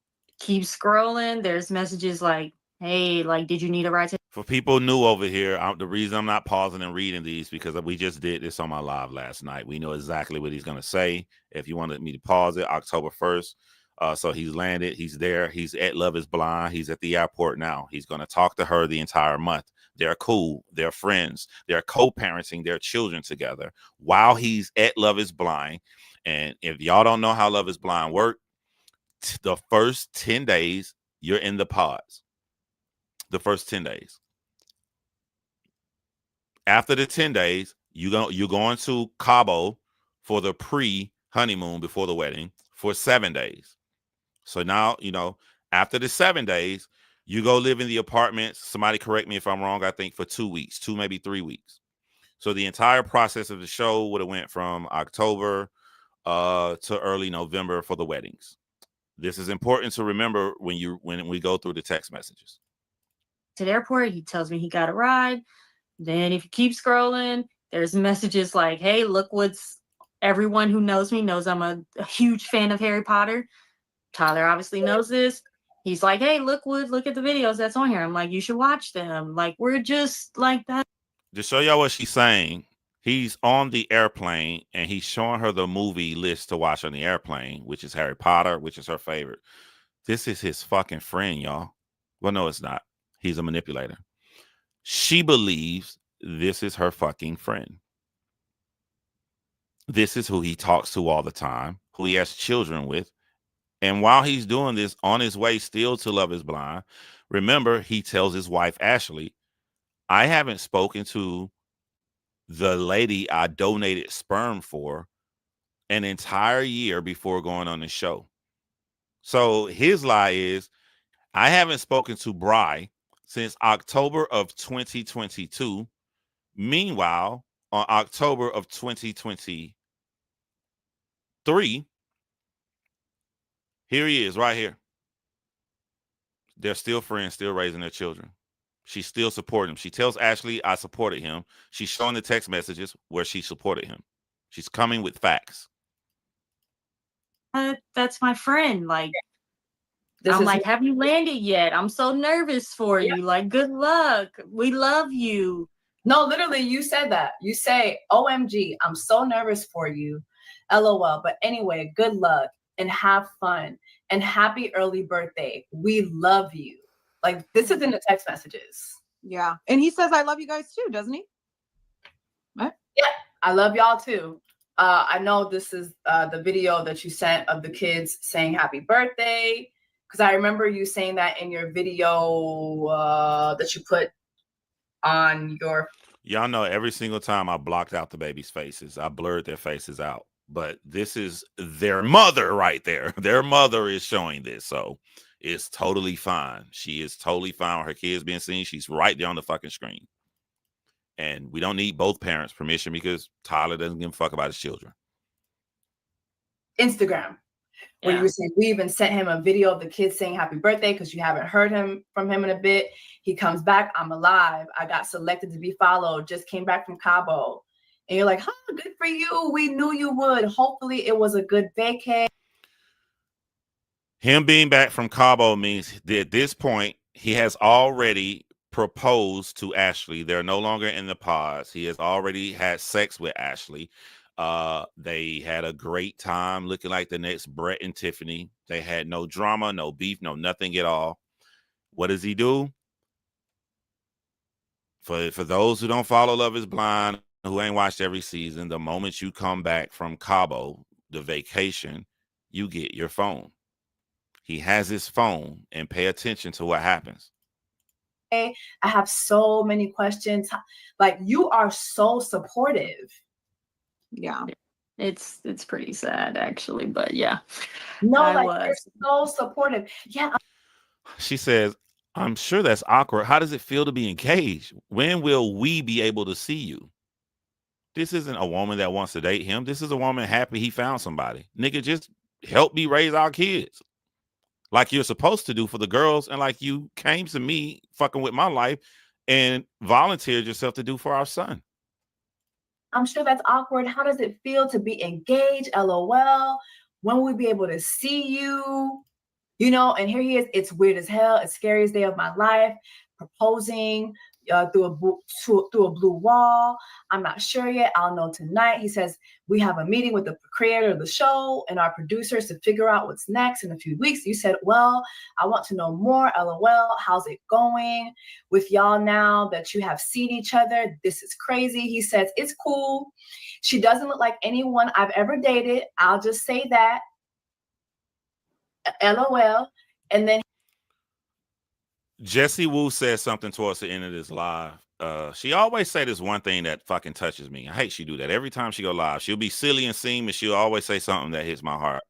Keep scrolling. There's messages like, hey, like, did you need a ride to? For people new over here, the reason I'm not pausing and reading these because we just did this on my live last night. We know exactly what he's going to say. If you wanted me to pause it, October 1st. So he's landed. He's there. He's at Love is Blind. He's at the airport now. He's going to talk to her the entire month. They're cool. They're friends. They're co-parenting their children together while he's at Love is Blind. And if y'all don't know how Love is Blind work, the first 10 days, you're in the pods. The first 10 days. After the 10 days, you're going to Cabo for the pre-honeymoon before the wedding for 7 days. So now, after the 7 days, you go live in the apartment. Somebody correct me if I'm wrong. I think for 2 weeks, 2, maybe 3 weeks. So the entire process of the show would have went from October to early November for the weddings. This is important to remember when we go through the text messages. To the airport, he tells me he got a ride. Then if you keep scrolling, there's messages like, hey, look what's everyone who knows me knows I'm a huge fan of Harry Potter. Tyler obviously knows this. He's like, hey, look at the videos that's on here. I'm like, you should watch them. Like, we're just like that. To show y'all what she's saying, he's on the airplane and he's showing her the movie list to watch on the airplane, which is Harry Potter, which is her favorite. This is his fucking friend, y'all. Well, no, it's not. He's a manipulator. She believes this is her fucking friend. This is who he talks to all the time, who he has children with. And while he's doing this on his way still to Love is Blind, remember, he tells his wife, Ashley, I haven't spoken to the lady I donated sperm for an entire year before going on the show. So his lie is, I haven't spoken to Bri since October of 2022. Meanwhile, on October of 2023, here he is right here. They're still friends, still raising their children. She's still supporting him. She tells Ashley, I supported him. She's showing the text messages where she supported him. She's coming with facts. That's my friend. Like, I'm like, have you landed yet? I'm so nervous for you. Like, good luck. We love you. No, literally, you said that. You say, OMG, I'm so nervous for you. LOL. But anyway, good luck and have fun and happy early birthday. We love you. Like, this is in the text messages. Yeah. And he says, I love you guys too, doesn't he? What? Yeah. I love y'all too. I know this is the video that you sent of the kids saying happy birthday. Because I remember you saying that in your video that you put on your... Y'all know every single time I blocked out the baby's faces, I blurred their faces out. But this is their mother right there. Their mother is showing this. So it's totally fine. She is totally fine with her kids being seen. She's right there on the fucking screen. And we don't need both parents' permission because Tyler doesn't give a fuck about his children. Instagram. Where you were saying, we even sent him a video of the kids saying happy birthday because you haven't heard from him in a bit. He comes back, I'm alive. I got selected to be followed. Just came back from Cabo. And you're like, huh, good for you. We knew you would. Hopefully it was a good vacay. Him being back from Cabo means that at this point, he has already proposed to Ashley. They're no longer in the pods. He has already had sex with Ashley. They had a great time looking like the next Brett and Tiffany. They had no drama, no beef, no nothing at all. What does he do? For those who don't follow Love is Blind, who ain't watched every season, the moment you come back from Cabo, the vacation, you get your phone. He has his phone and pay attention to what happens. I have so many questions. Like, you are so supportive. Yeah. It's pretty sad actually, but yeah. No, you're so supportive. Yeah. She says, I'm sure that's awkward. How does it feel to be engaged? When will we be able to see you? This isn't a woman that wants to date him. This is a woman happy he found somebody. Nigga, just help me raise our kids like you're supposed to do for the girls, and like you came to me fucking with my life and volunteered yourself to do for our son. I'm sure that's awkward. How does it feel to be engaged? LOL. When will we be able to see you? You know, and here he is. It's weird as hell. It's scariest day of my life. Proposing through a blue wall. I'm not sure yet. I'll know tonight. He says we have a meeting with the creator of the show and our producers to figure out what's next in a few weeks. You said, well, I want to know more. LOL. How's it going with y'all now that you have seen each other? This is crazy. He says it's cool. She doesn't look like anyone I've ever dated. I'll just say that. LOL. And then Jessie Woo said something towards the end of this live. She always say this one thing that fucking touches me. I hate she do that. Every time she go live, she'll be silly and seem, and she'll always say something that hits my heart.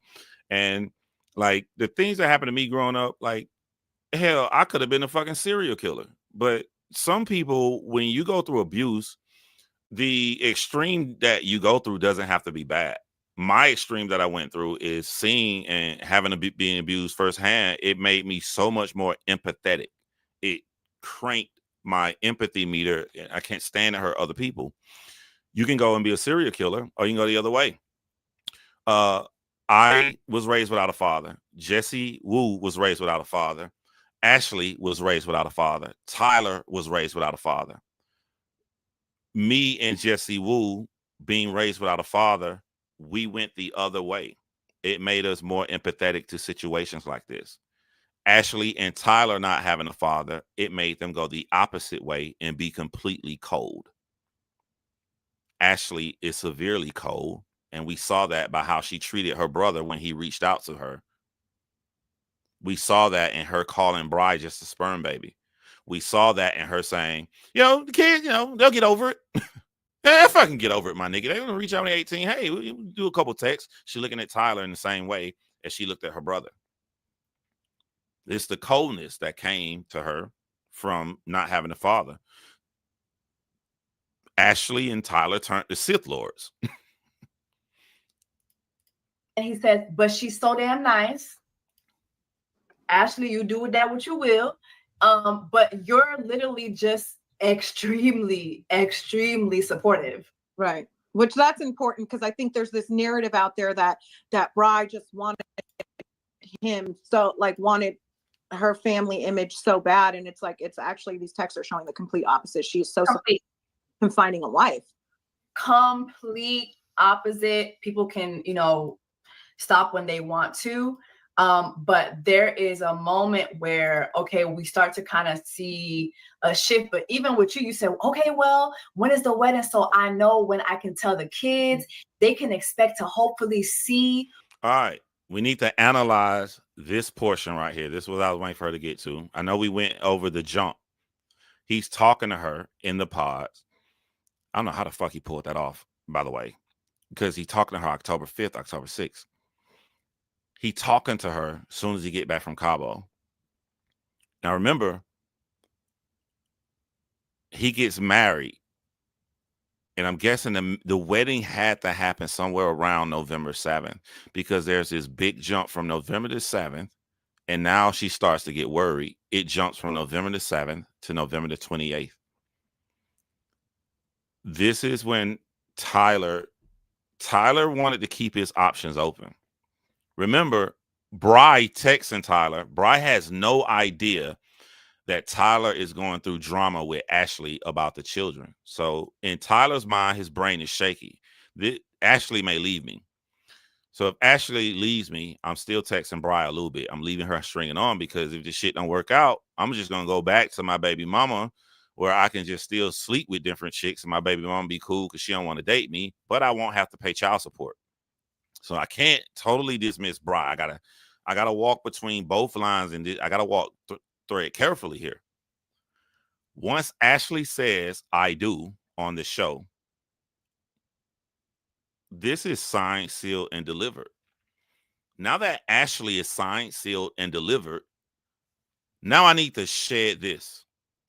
And like the things that happened to me growing up, like hell, I could have been a fucking serial killer. But some people, when you go through abuse, the extreme that you go through doesn't have to be bad. My extreme that I went through is seeing and having to being abused firsthand. It made me so much more empathetic. It cranked my empathy meter. I can't stand to hurt other people. You can go and be a serial killer, or you can go the other way. I was raised without a father. Jessie Woo was raised without a father. Ashley was raised without a father. Tyler was raised without a father. Me and Jessie Woo being raised without a father, we went the other way. It made us more empathetic to situations like this. Ashley and Tyler not having a father, it made them go the opposite way and be completely cold. Ashley is severely cold, and we saw that by how she treated her brother when he reached out to her. We saw that in her calling Bri just a sperm baby. We saw that in her saying, the kids, they'll get over it. They'll fucking get over it, my nigga. They're going to reach out at 18. Hey, we'll do a couple texts. She looking at Tyler in the same way as she looked at her brother. It's the coldness that came to her from not having a father. Ashley and Tyler turned to Sith Lords. And he says, but she's so damn nice. Ashley, you do with that what you will. But you're literally just extremely, extremely supportive. Right. Which that's important, because I think there's this narrative out there that Bri just wanted him, so like wanted her family image so bad, and it's like it's actually these texts are showing the complete opposite. She's so him finding a wife. Complete opposite. People can stop when they want to, but there is a moment where we start to kind of see a shift. But even with you said, okay, well, when is the wedding, so I know when I can tell the kids they can expect to hopefully see. All right. We need to analyze this portion right here. This is what I was waiting for her to get to. I know we went over the jump. He's talking to her in the pods. I don't know how the fuck he pulled that off, by the way, because he's talking to her October 5th, October 6th. He talking to her as soon as he get back from Cabo. Now, remember, he gets married. And I'm guessing the wedding had to happen somewhere around November 7th, because there's this big jump from November the 7th. And now she starts to get worried. It jumps from November the 7th to November the 28th. This is when Tyler wanted to keep his options open. Remember, Bri texting Tyler. Bri has no idea that Tyler is going through drama with Ashley about the children. So in Tyler's mind, his brain is shaky. Ashley may leave me. So if Ashley leaves me, I'm still texting Bri a little bit. I'm leaving her stringing on, because if this shit don't work out, I'm just going to go back to my baby mama, where I can just still sleep with different chicks and my baby mama be cool because she don't want to date me, but I won't have to pay child support. So I can't totally dismiss Bri. I gotta walk between both lines, and I gotta walk thread carefully here. Once Ashley says I do on the show, this is signed, sealed, and delivered. Now that Ashley is signed, sealed, and delivered, now I need to shed this.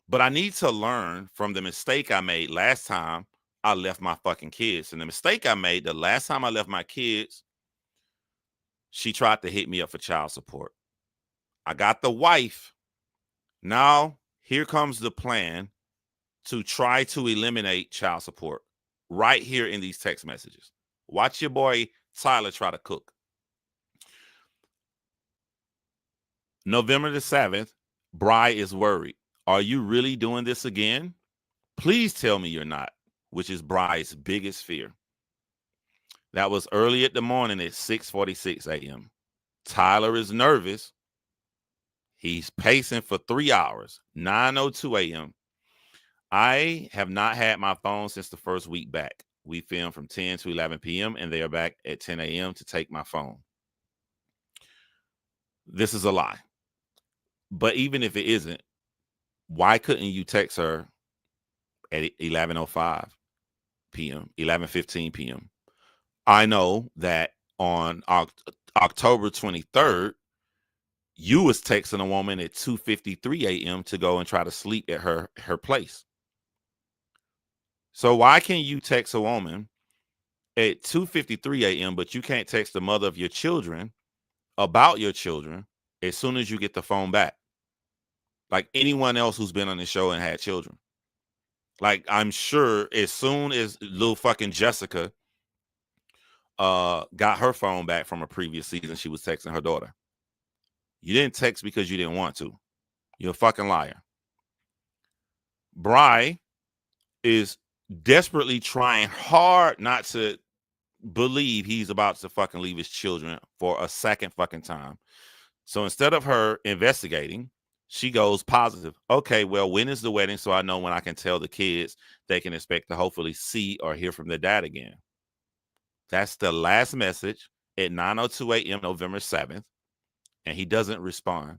But I need to learn from the mistake I made last time I left my fucking kids. And the mistake I made, the last time I left my kids, she tried to hit me up for child support. I got the wife. Now, here comes the plan to try to eliminate child support right here in these text messages. Watch your boy Tyler try to cook. November the 7th, Bri is worried. Are you really doing this again? Please tell me you're not, which is Bri's biggest fear. That was early at the morning at 6:46 a.m. Tyler is nervous. He's pacing for 3 hours, 9:02 a.m. I have not had my phone since the first week back. We filmed from 10 to 11 p.m. and they are back at 10 a.m. to take my phone. This is a lie. But even if it isn't, why couldn't you text her at 11:05 p.m., 11:15 p.m.? I know that on October 23rd, you was texting a woman at 2:53 a.m. to go and try to sleep at her place. So why can't you text a woman at 2:53 a.m., but you can't text the mother of your children about your children as soon as you get the phone back? Like anyone else who's been on the show and had children. Like, I'm sure as soon as little fucking Jessica got her phone back from a previous season, she was texting her daughter. You didn't text because you didn't want to. You're a fucking liar. Bri is desperately trying hard not to believe he's about to fucking leave his children for a second fucking time. So instead of her investigating, she goes positive. Okay, well, when is the wedding? So I know when I can tell the kids they can expect to hopefully see or hear from their dad again. That's the last message at 9:02 a.m. November 7th. And he doesn't respond.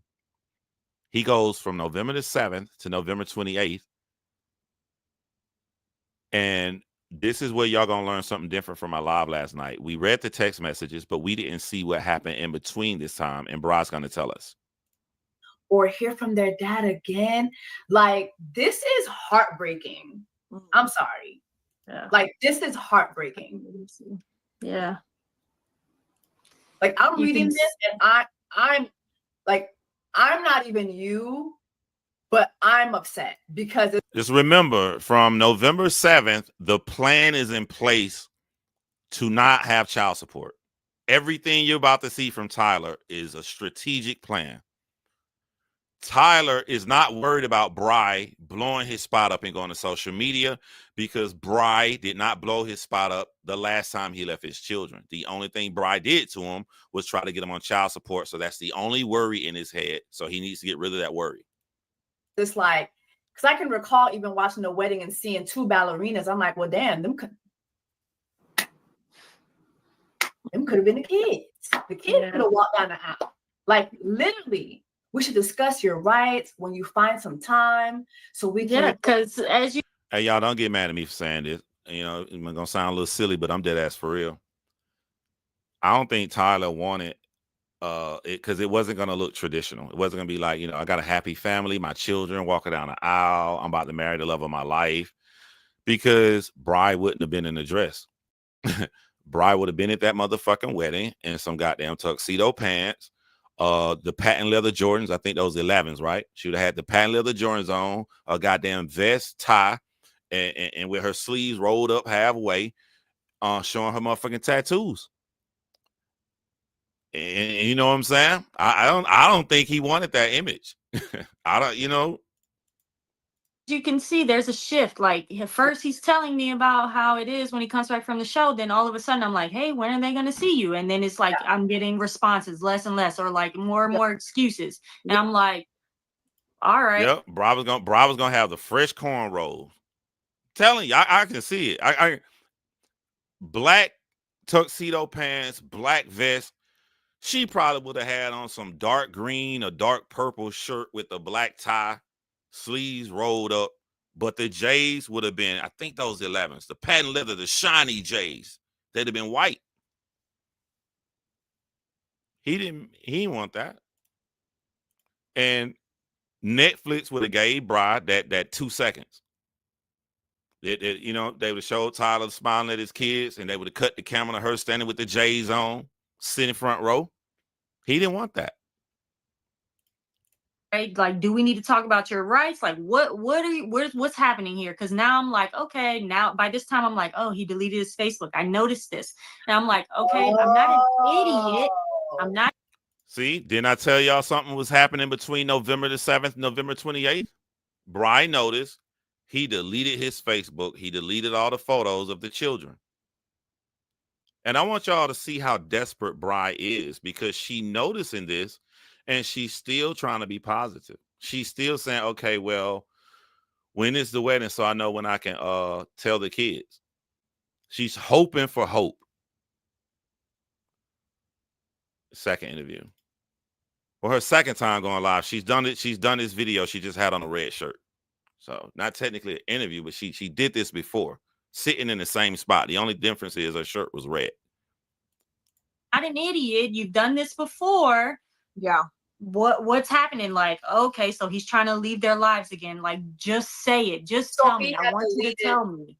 He goes from November the 7th to November 28th. And this is where y'all gonna learn something different from my live last night. We read the text messages, but we didn't see what happened in between this time. And Bri's gonna tell us. Or hear from their dad again. Like, this is heartbreaking. I'm sorry. Yeah. Like, this is heartbreaking. Yeah. Like, I'm You reading can this and I'm like, I'm not even you, but I'm upset because Just remember, from November 7th, the plan is in place to not have child support. Everything you're about to see from Tyler is a strategic plan. Tyler is not worried about Bri blowing his spot up and going to social media because Bri did not blow his spot up the last time he left his children. The only thing Bri did to him was try to get him on child support. So that's the only worry in his head. So he needs to get rid of that worry. it's like, because I can recall even watching the wedding and seeing two ballerinas. I'm like, well, damn, them could have been the kids. The kids could have walked down the aisle. Like, literally. We should discuss your rights when you find some time so we can. Yeah, because as you. Hey, y'all, don't get mad at me for saying this. You know, it's going to sound a little silly, but I'm dead ass for real. I don't think Tyler wanted because it wasn't going to look traditional. It wasn't going to be like, you know, I got a happy family, my children walking down the aisle. I'm about to marry the love of my life, because Bri wouldn't have been in the dress. Bri would have been at that motherfucking wedding in some goddamn tuxedo pants. The patent leather Jordans, I think those 11s, right? She would have had the patent leather Jordans on, a goddamn vest, tie, and with her sleeves rolled up halfway, showing her motherfucking tattoos. And you know what I'm saying? I don't think he wanted that image. I don't, you know. You can see there's a shift. Like, at first he's telling me about how it is when he comes back from the show. Then all of a sudden I'm like, hey, when are they going to see you? And then it's like, I'm getting responses less and less, or like more and more excuses. And I'm like, all right. Yep. Bri was gonna have the fresh cornrows. Telling you, I can see it. I black tuxedo pants, black vest. She probably would have had on some dark green or dark purple shirt with a black tie, sleeves rolled up. But the J's would have been, I think those 11s, the patent leather, the shiny J's, they'd have been white. He didn't want that. And Netflix would have gave Bri that 2 seconds. You know, they would show Tyler smiling at his kids, and they would have cut the camera to her standing with the J's on, sitting front row. He didn't want that. Right? Like, do we need to talk about your rights? Like, what's happening here? Because now I'm like, okay, now by this time I'm like, oh, he deleted his Facebook. I noticed this. And I'm like, okay, I'm not an idiot. I'm not. See, didn't I tell y'all something was happening between November the 7th and November 28th? Brian noticed he deleted his Facebook. He deleted all the photos of the children. And I want y'all to see how desperate Bri is, because she noticing this and she's still trying to be positive. She's still saying, okay, well, when is the wedding so I know when I can tell the kids? She's hoping for hope. Second interview. Well, her second time going live, she's done it. She's done this video. She just had on a red shirt. So not technically an interview, but she did this before, sitting in the same spot. The only difference is her shirt was red. Not an idiot. You've done this before. Yeah. What's happening? Like, okay, so he's trying to leave their lives again. Like, just say it. Just tell me. I want you to tell me.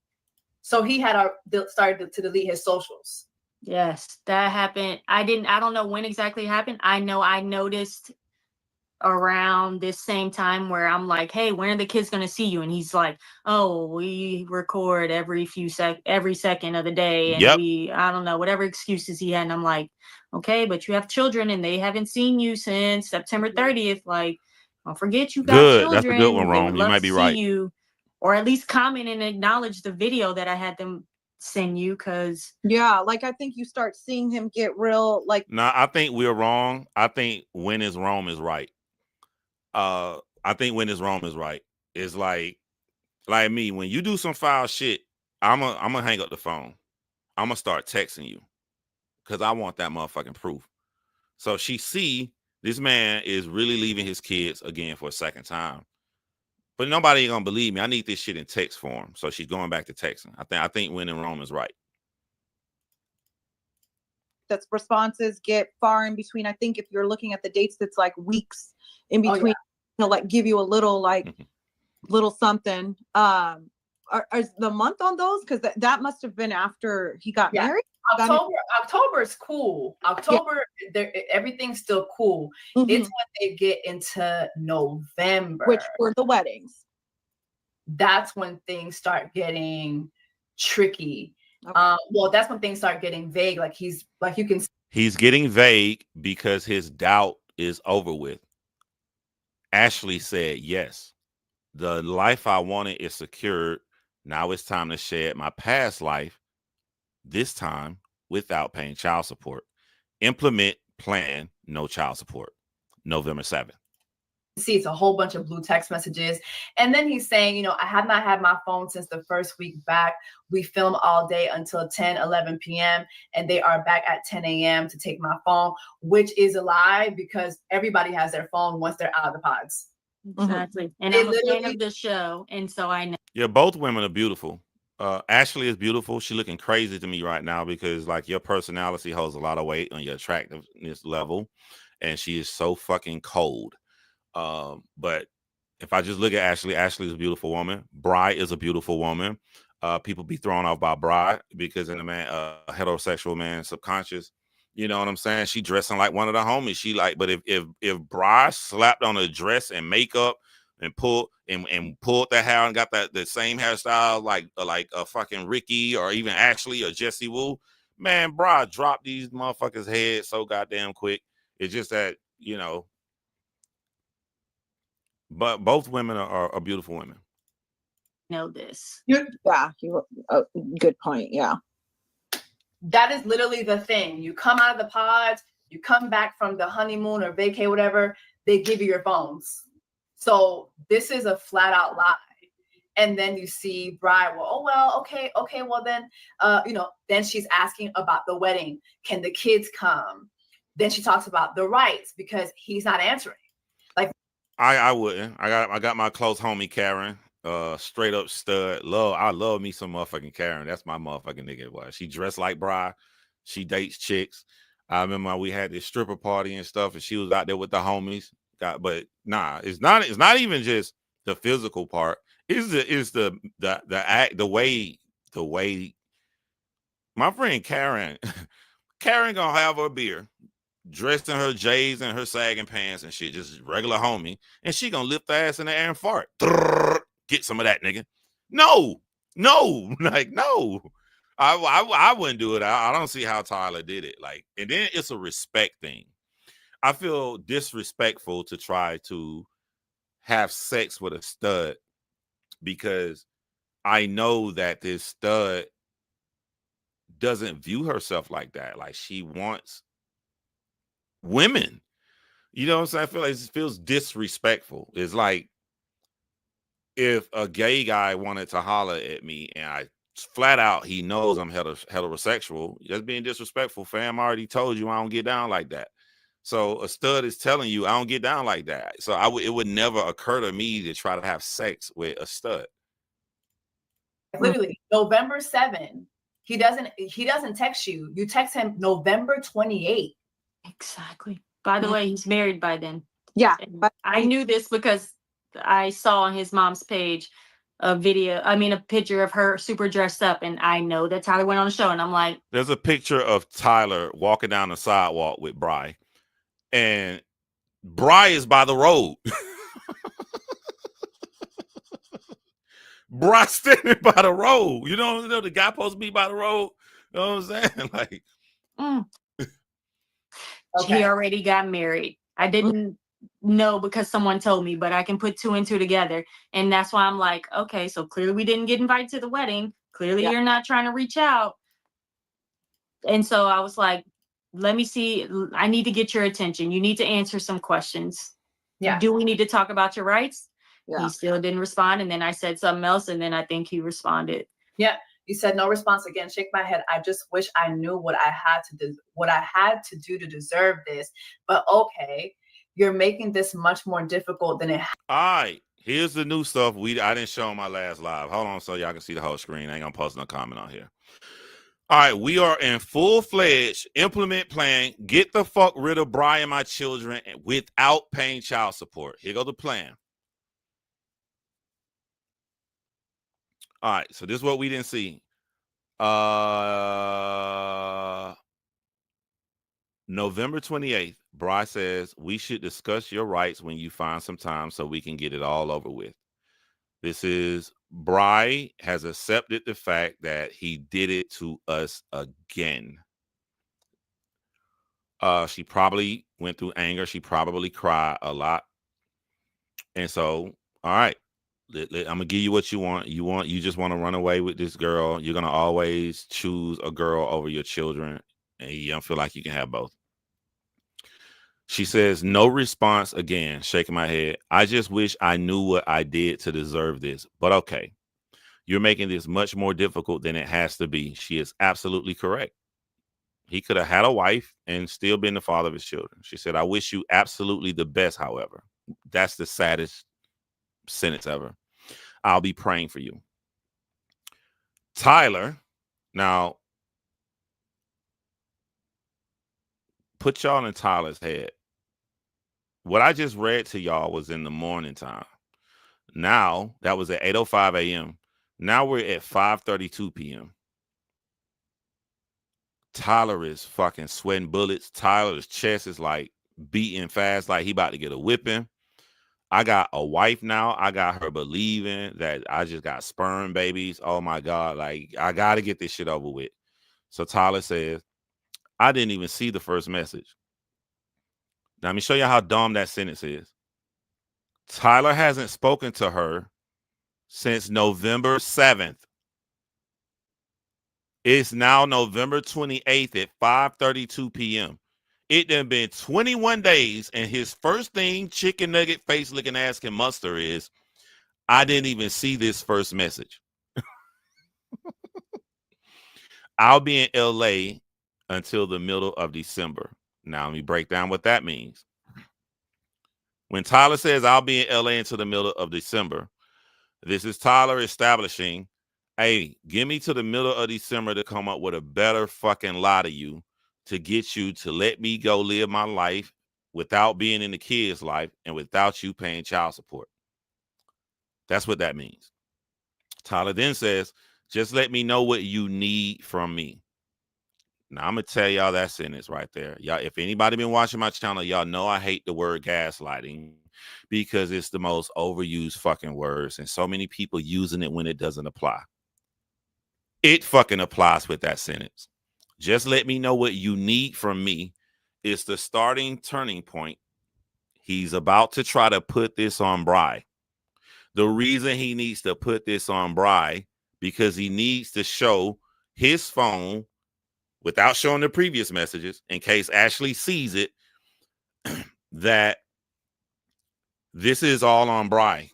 So he had started to delete his socials. Yes, that happened. I don't know when exactly it happened. I know I noticed around this same time where I'm like, hey, when are the kids going to see you? And he's like, oh, we record every second of the day. And I don't know, whatever excuses he had. And I'm like, okay, but you have children and they haven't seen you since September 30th. Like, don't forget you got children. That's a good one, Rome. You might be right. You, or at least comment and acknowledge the video that I had them send you, because like I think you start seeing him get real like. No, I think we're wrong. I think when is Rome is right. I think when is Rome is right. It's like me, when you do some foul shit, I'm gonna hang up the phone. I'm gonna start texting you because I want that motherfucking proof. So she see this man is really leaving his kids again for a second time. But nobody ain't gonna believe me. I need this shit in text form. So she's going back to texting. I think when in Rome is right. That's responses get far in between. I think if you're looking at the dates, that's like weeks in between. He'll like give you a little little something. Is the month on those? Because that must have been after he got married. October is cool. October, everything's still cool. Mm-hmm. It's when they get into November, which were the weddings. That's when things start getting tricky. Okay. Well, that's when things start getting vague. Like he's getting vague because his doubt is over with. Ashley said, yes, the life I wanted is secured. Now it's time to shed my past life, this time without paying child support. Implement plan, no child support. November 7th. See, it's a whole bunch of blue text messages. And then he's saying, I have not had my phone since the first week back. We film all day until 10, 11 p.m. And they are back at 10 a.m. to take my phone, which is a lie because everybody has their phone once they're out of the pods. Exactly. And I'm a fan of the show. And so I know. Yeah, both women are beautiful. Ashley is beautiful. She's looking crazy to me right now because like your personality holds a lot of weight on your attractiveness level. And she is so fucking cold. But if I just look at Ashley, Ashley is a beautiful woman. Bri is a beautiful woman. People be thrown off by Bri because in a heterosexual man subconscious, you know what I'm saying? She dressing like one of the homies. She like, but if Bri slapped on a dress and makeup and pulled that hair and got the same hairstyle like a fucking Rikki or even Ashley or Jessie Woo, man, Bri dropped these motherfuckers' heads so goddamn quick. It's just that, but both women are beautiful women. Know this. Good point. Yeah. That is literally the thing. You come out of the pods, you come back from the honeymoon or vacay, whatever, they give you your phones. So this is a flat out lie. And then you see Bri, okay, well then, then she's asking about the wedding. Can the kids come? Then she talks about the rights because he's not answering. Like I wouldn't. I got my close homie Karen, straight up stud. I love me some motherfucking Karen. That's my motherfucking nigga. Boy. She dressed like Bri. She dates chicks. I remember we had this stripper party and stuff, and she was out there with the homies. But nah, it's not even just the physical part. Is the act the way my friend Karen Karen gonna have her beer, dressed in her J's and her sagging pants and shit, just regular homie, and she gonna lift her ass in the air and fart. Get some of that, nigga. No, like no. I wouldn't do it. I don't see how Tyler did it. Like, and then it's a respect thing. I feel disrespectful to try to have sex with a stud because I know that this stud doesn't view herself like that. Like, she wants women. You know what I'm saying? I feel like it feels disrespectful. It's like if a gay guy wanted to holler at me and I flat out, he knows I'm heterosexual, just being disrespectful, fam. I already told you I don't get down like that. So a stud is telling you I don't get down like that. So it would never occur to me to try to have sex with a stud. Literally, November 7. He doesn't text you. You text him November 28. Exactly. By the way, he's married by then. Yeah. But I knew this because I saw on his mom's page a picture of her super dressed up, and I know that Tyler went on the show, and I'm like, there's a picture of Tyler walking down the sidewalk with Bri, and Bri is by the road. Bri standing by the road. You know the guy supposed to be by the road. You know what I'm saying? Like, He already got married. I didn't know because someone told me, but I can put two and two together. And that's why I'm like, okay, so clearly we didn't get invited to the wedding. Clearly you're not trying to reach out. And so I was like, let me see. I need to get your attention. You need to answer some questions. Yeah. Do we need to talk about your rights? Yeah. He still didn't respond. And then I said something else. And then I think he responded. Yeah. You said no response again. Shake my head. I just wish I knew what I had to do to deserve this. But okay, you're making this much more difficult than it. All right, here's the new stuff. I didn't show on my last live. Hold on, so y'all can see the whole screen. I ain't gonna post no comment on here. All right, we are in full-fledged implement plan. Get the fuck rid of Bri and my children without paying child support. Here go the plan. All right, so this is what we didn't see. November 28th, Bri says, we should discuss your rights when you find some time so we can get it all over with. This is Bri has accepted the fact that he did it to us again. She probably went through anger. She probably cried a lot. And so, all right, I'm going to give you what you want. You just want to run away with this girl. You're going to always choose a girl over your children. And you don't feel like you can have both. She says, no response again, shaking my head. I just wish I knew what I did to deserve this. But okay, you're making this much more difficult than it has to be. She is absolutely correct. He could have had a wife and still been the father of his children. She said, I wish you absolutely the best, however. That's the saddest sentence ever. I'll be praying for you. Tyler, now, put y'all in Tyler's head. What I just read to y'all was in the morning time. Now, that was at 8:05 a.m. Now we're at 5:32 p.m. Tyler is fucking sweating bullets. Tyler's chest is like beating fast, like he about to get a whipping. I got a wife now. I got her believing that I just got sperm babies. Oh my God. Like, I got to get this shit over with. So Tyler says, I didn't even see the first message. Now, let me show you how dumb that sentence is. Tyler hasn't spoken to her since November 7th. It's now November 28th at 5:32 p.m. It done been 21 days, and his first thing chicken nugget face looking ass can muster is, I didn't even see this first message. I'll be in LA until the middle of December. Now, let me break down what that means. When Tyler says I'll be in LA until the middle of December, this is Tyler establishing, hey, give me to the middle of December to come up with a better fucking lie to you, to get you to let me go live my life without being in the kid's life and without you paying child support. That's what that means. Tyler then says, just let me know what you need from me. Now, I'm going to tell y'all that sentence right there. Y'all, if anybody been watching my channel, y'all know I hate the word gaslighting because it's the most overused fucking words, and so many people using it when it doesn't apply. It fucking applies with that sentence. Just let me know what you need from me. It's the starting turning point. He's about to try to put this on Bri. The reason he needs to put this on Bri, because he needs to show his phone without showing the previous messages, in case Ashley sees it, that this is all on Bri.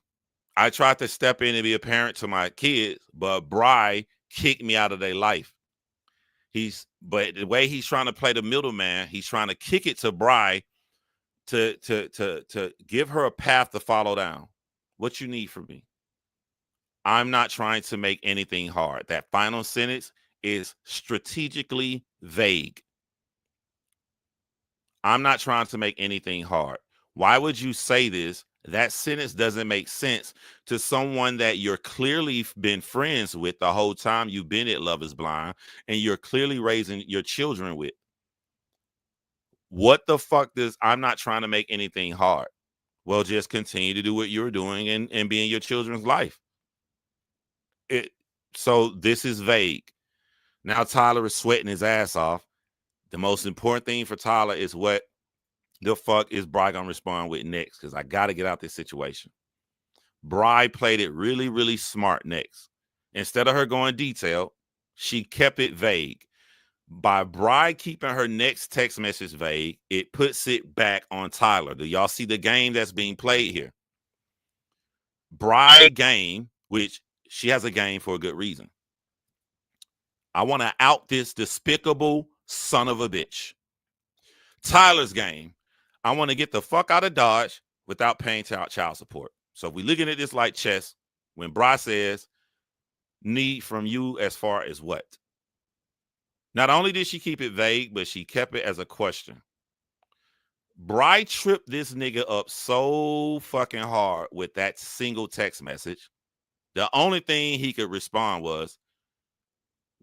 I tried to step in and be a parent to my kids, but Bri kicked me out of their life. But the way he's trying to play the middleman, he's trying to kick it to Bri to give her a path to follow down. What you need from me? I'm not trying to make anything hard. That final sentence is strategically vague. I'm not trying to make anything hard. Why would you say this? That sentence doesn't make sense to someone that you're clearly been friends with the whole time you've been at Love is Blind, and you're clearly raising your children with. What the fuck does I'm not trying to make anything hard? Well, just continue to do what you're doing and be in your children's life. So this is vague. Now Tyler is sweating his ass off. The most important thing for Tyler is what the fuck is Bri gonna respond with next? Because I got to get out this situation. Bri played it really, really smart next. Instead of her going detailed, she kept it vague. By Bri keeping her next text message vague, it puts it back on Tyler. Do y'all see the game that's being played here? Bri game, which she has a game for a good reason. I want to out this despicable son of a bitch. Tyler's game, I want to get the fuck out of Dodge without paying child support. So if we're looking at this like chess, when Bri says, need from you as far as what? Not only did she keep it vague, but she kept it as a question. Bri tripped this nigga up so fucking hard with that single text message. The only thing he could respond was,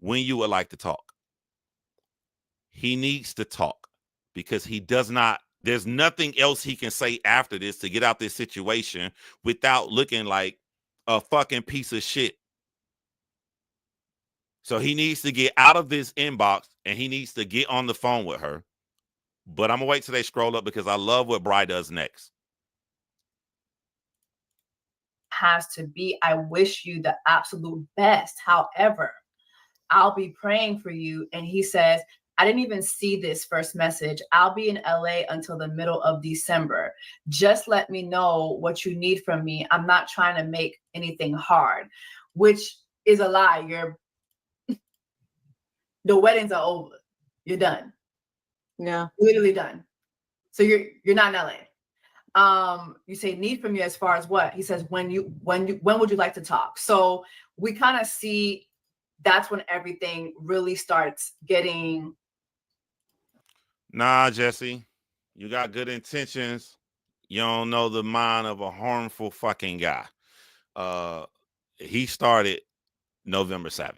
when you would like to talk. He needs to talk because he does not, there's nothing else he can say after this to get out this situation without looking like a fucking piece of shit. So he needs to get out of this inbox and he needs to get on the phone with her. But I'm going to wait till they scroll up because I love what Bri does next. Has to be, I wish you the absolute best. However, I'll be praying for you. And he says, I didn't even see this first message. I'll be in LA until the middle of December. Just let me know what you need from me. I'm not trying to make anything hard, which is a lie. The weddings are over. You're done. Yeah. Literally done. So you're not in LA. You say need from you as far as what? He says, when would you like to talk? So we kind of see that's when everything really starts getting. Nah, Jessie, you got good intentions. You don't know the mind of a harmful fucking guy. He started November 7th.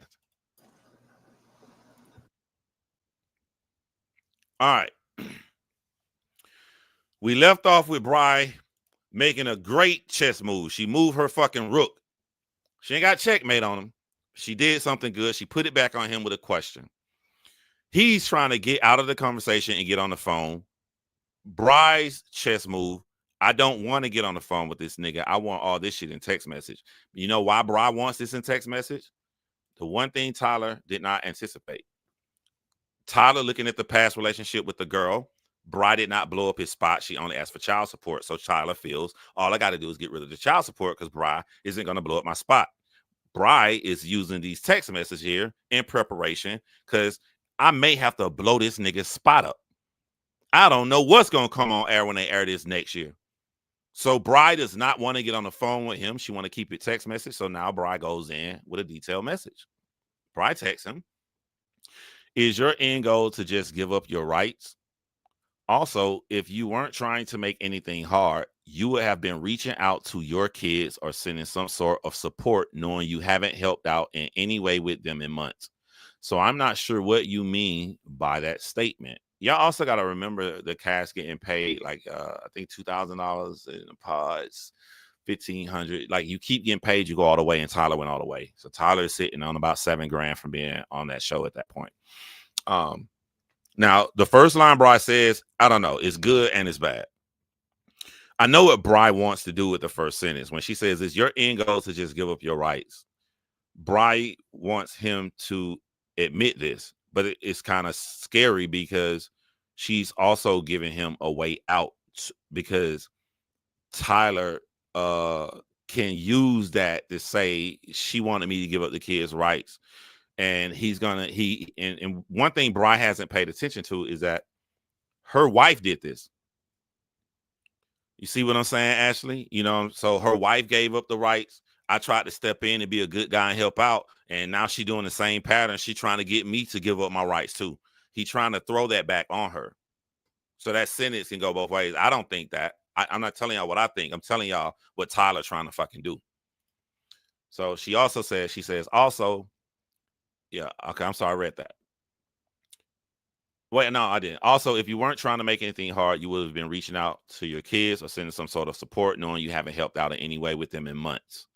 All right. We left off with Bri making a great chess move. She moved her fucking rook. She ain't got checkmate on him. She did something good. She put it back on him with a question. He's trying to get out of the conversation and get on the phone. Bri's chess move. I don't want to get on the phone with this nigga. I want all this shit in text message. You know why Bri wants this in text message? The one thing Tyler did not anticipate. Tyler looking at the past relationship with the girl. Bri did not blow up his spot. She only asked for child support. So Tyler feels all I got to do is get rid of the child support because Bri isn't going to blow up my spot. Bri is using these text messages here in preparation because I may have to blow this nigga's spot up. I don't know what's going to come on air when they air this next year. So Bri does not want to get on the phone with him. She want to keep it text message. So now Bri goes in with a detailed message. Bri texts him. Is your end goal to just give up your rights? Also, if you weren't trying to make anything hard, you would have been reaching out to your kids or sending some sort of support, knowing you haven't helped out in any way with them in months. So I'm not sure what you mean by that statement. Y'all also got to remember the cast getting paid like I think $2,000 in the pods, 1,500. Like you keep getting paid, you go all the way, and Tyler went all the way. So Tyler is sitting on about $7,000 from being on that show at that point. Now, the first line Bri says, I don't know, it's good and it's bad. I know what Bri wants to do with the first sentence. When she says, is your end goal to just give up your rights? Bri wants him to admit this, but it's kind of scary because she's also giving him a way out because Tyler can use that to say she wanted me to give up the kids' rights. And and one thing Bri hasn't paid attention to is that her wife did this. You see what I'm saying, Ashley? You know, so her wife gave up the rights. I tried to step in and be a good guy and help out. And now she's doing the same pattern. She's trying to get me to give up my rights too. He's trying to throw that back on her. So that sentence can go both ways. I don't think that. I'm not telling y'all what I think. I'm telling y'all what Tyler's trying to fucking do. So she says, also, yeah, okay, I'm sorry, I read that. Wait, no, I didn't. Also, if you weren't trying to make anything hard, you would have been reaching out to your kids or sending some sort of support, knowing you haven't helped out in any way with them in months.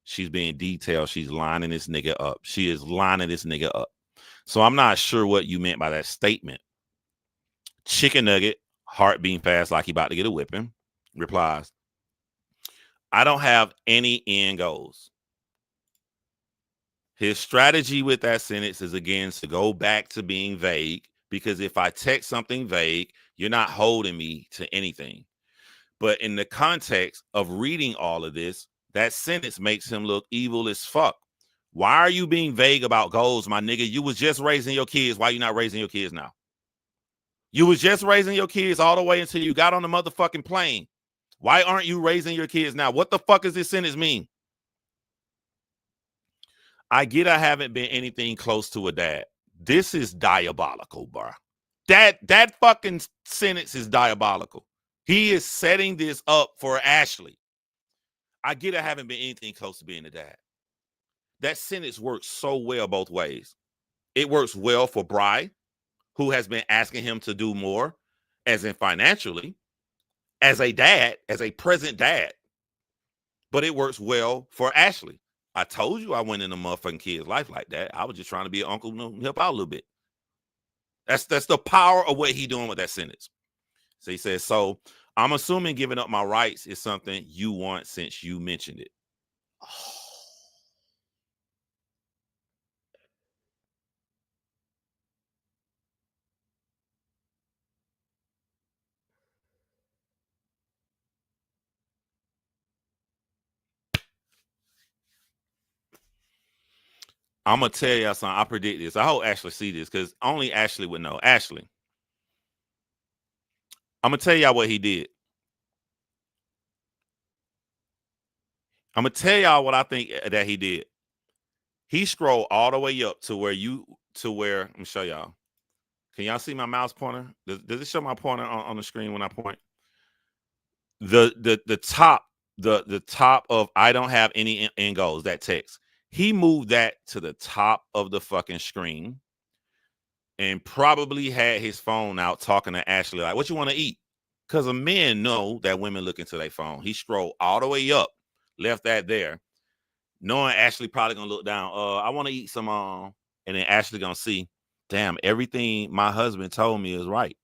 She's being detailed. She's lining this nigga up. She is lining this nigga up. So I'm not sure what you meant by that statement. Chicken Nugget, heart beating fast like he about to get a whipping, replies, I don't have any end goals. His strategy with that sentence is, again, to go back to being vague, because if I text something vague, you're not holding me to anything. But in the context of reading all of this, that sentence makes him look evil as fuck. Why are you being vague about goals, my nigga? You was just raising your kids. Why you not raising your kids now? You was just raising your kids all the way until you got on the motherfucking plane. Why aren't you raising your kids now? What the fuck does this sentence mean? I get I haven't been anything close to a dad. This is diabolical, bro. That fucking sentence is diabolical. He is setting this up for Ashley. I get I haven't been anything close to being a dad. That sentence works so well both ways. It works well for Bri, who has been asking him to do more, as in financially, as a dad, as a present dad. But it works well for Ashley. I told you I went in a motherfucking kid's life like that. I was just trying to be an uncle and help out a little bit. That's the power of what he's doing with that sentence. So he says, so I'm assuming giving up my rights is something you want since you mentioned it. Oh. I'm going to tell y'all something. I predict this. I hope Ashley see this because only Ashley would know. Ashley, I'm going to tell y'all what he did. I'm going to tell y'all what I think that he did. He scrolled all the way up to where, let me show y'all. Can y'all see my mouse pointer? Does it show my pointer on the screen when I point? The top of I don't have any end goals, that text. He moved that to the top of the fucking screen and probably had his phone out talking to Ashley like, what you want to eat? Because men know that women look into their phone. He scrolled all the way up, left that there, knowing Ashley probably gonna look down. I want to eat some and then Ashley gonna see, damn, everything my husband told me is right.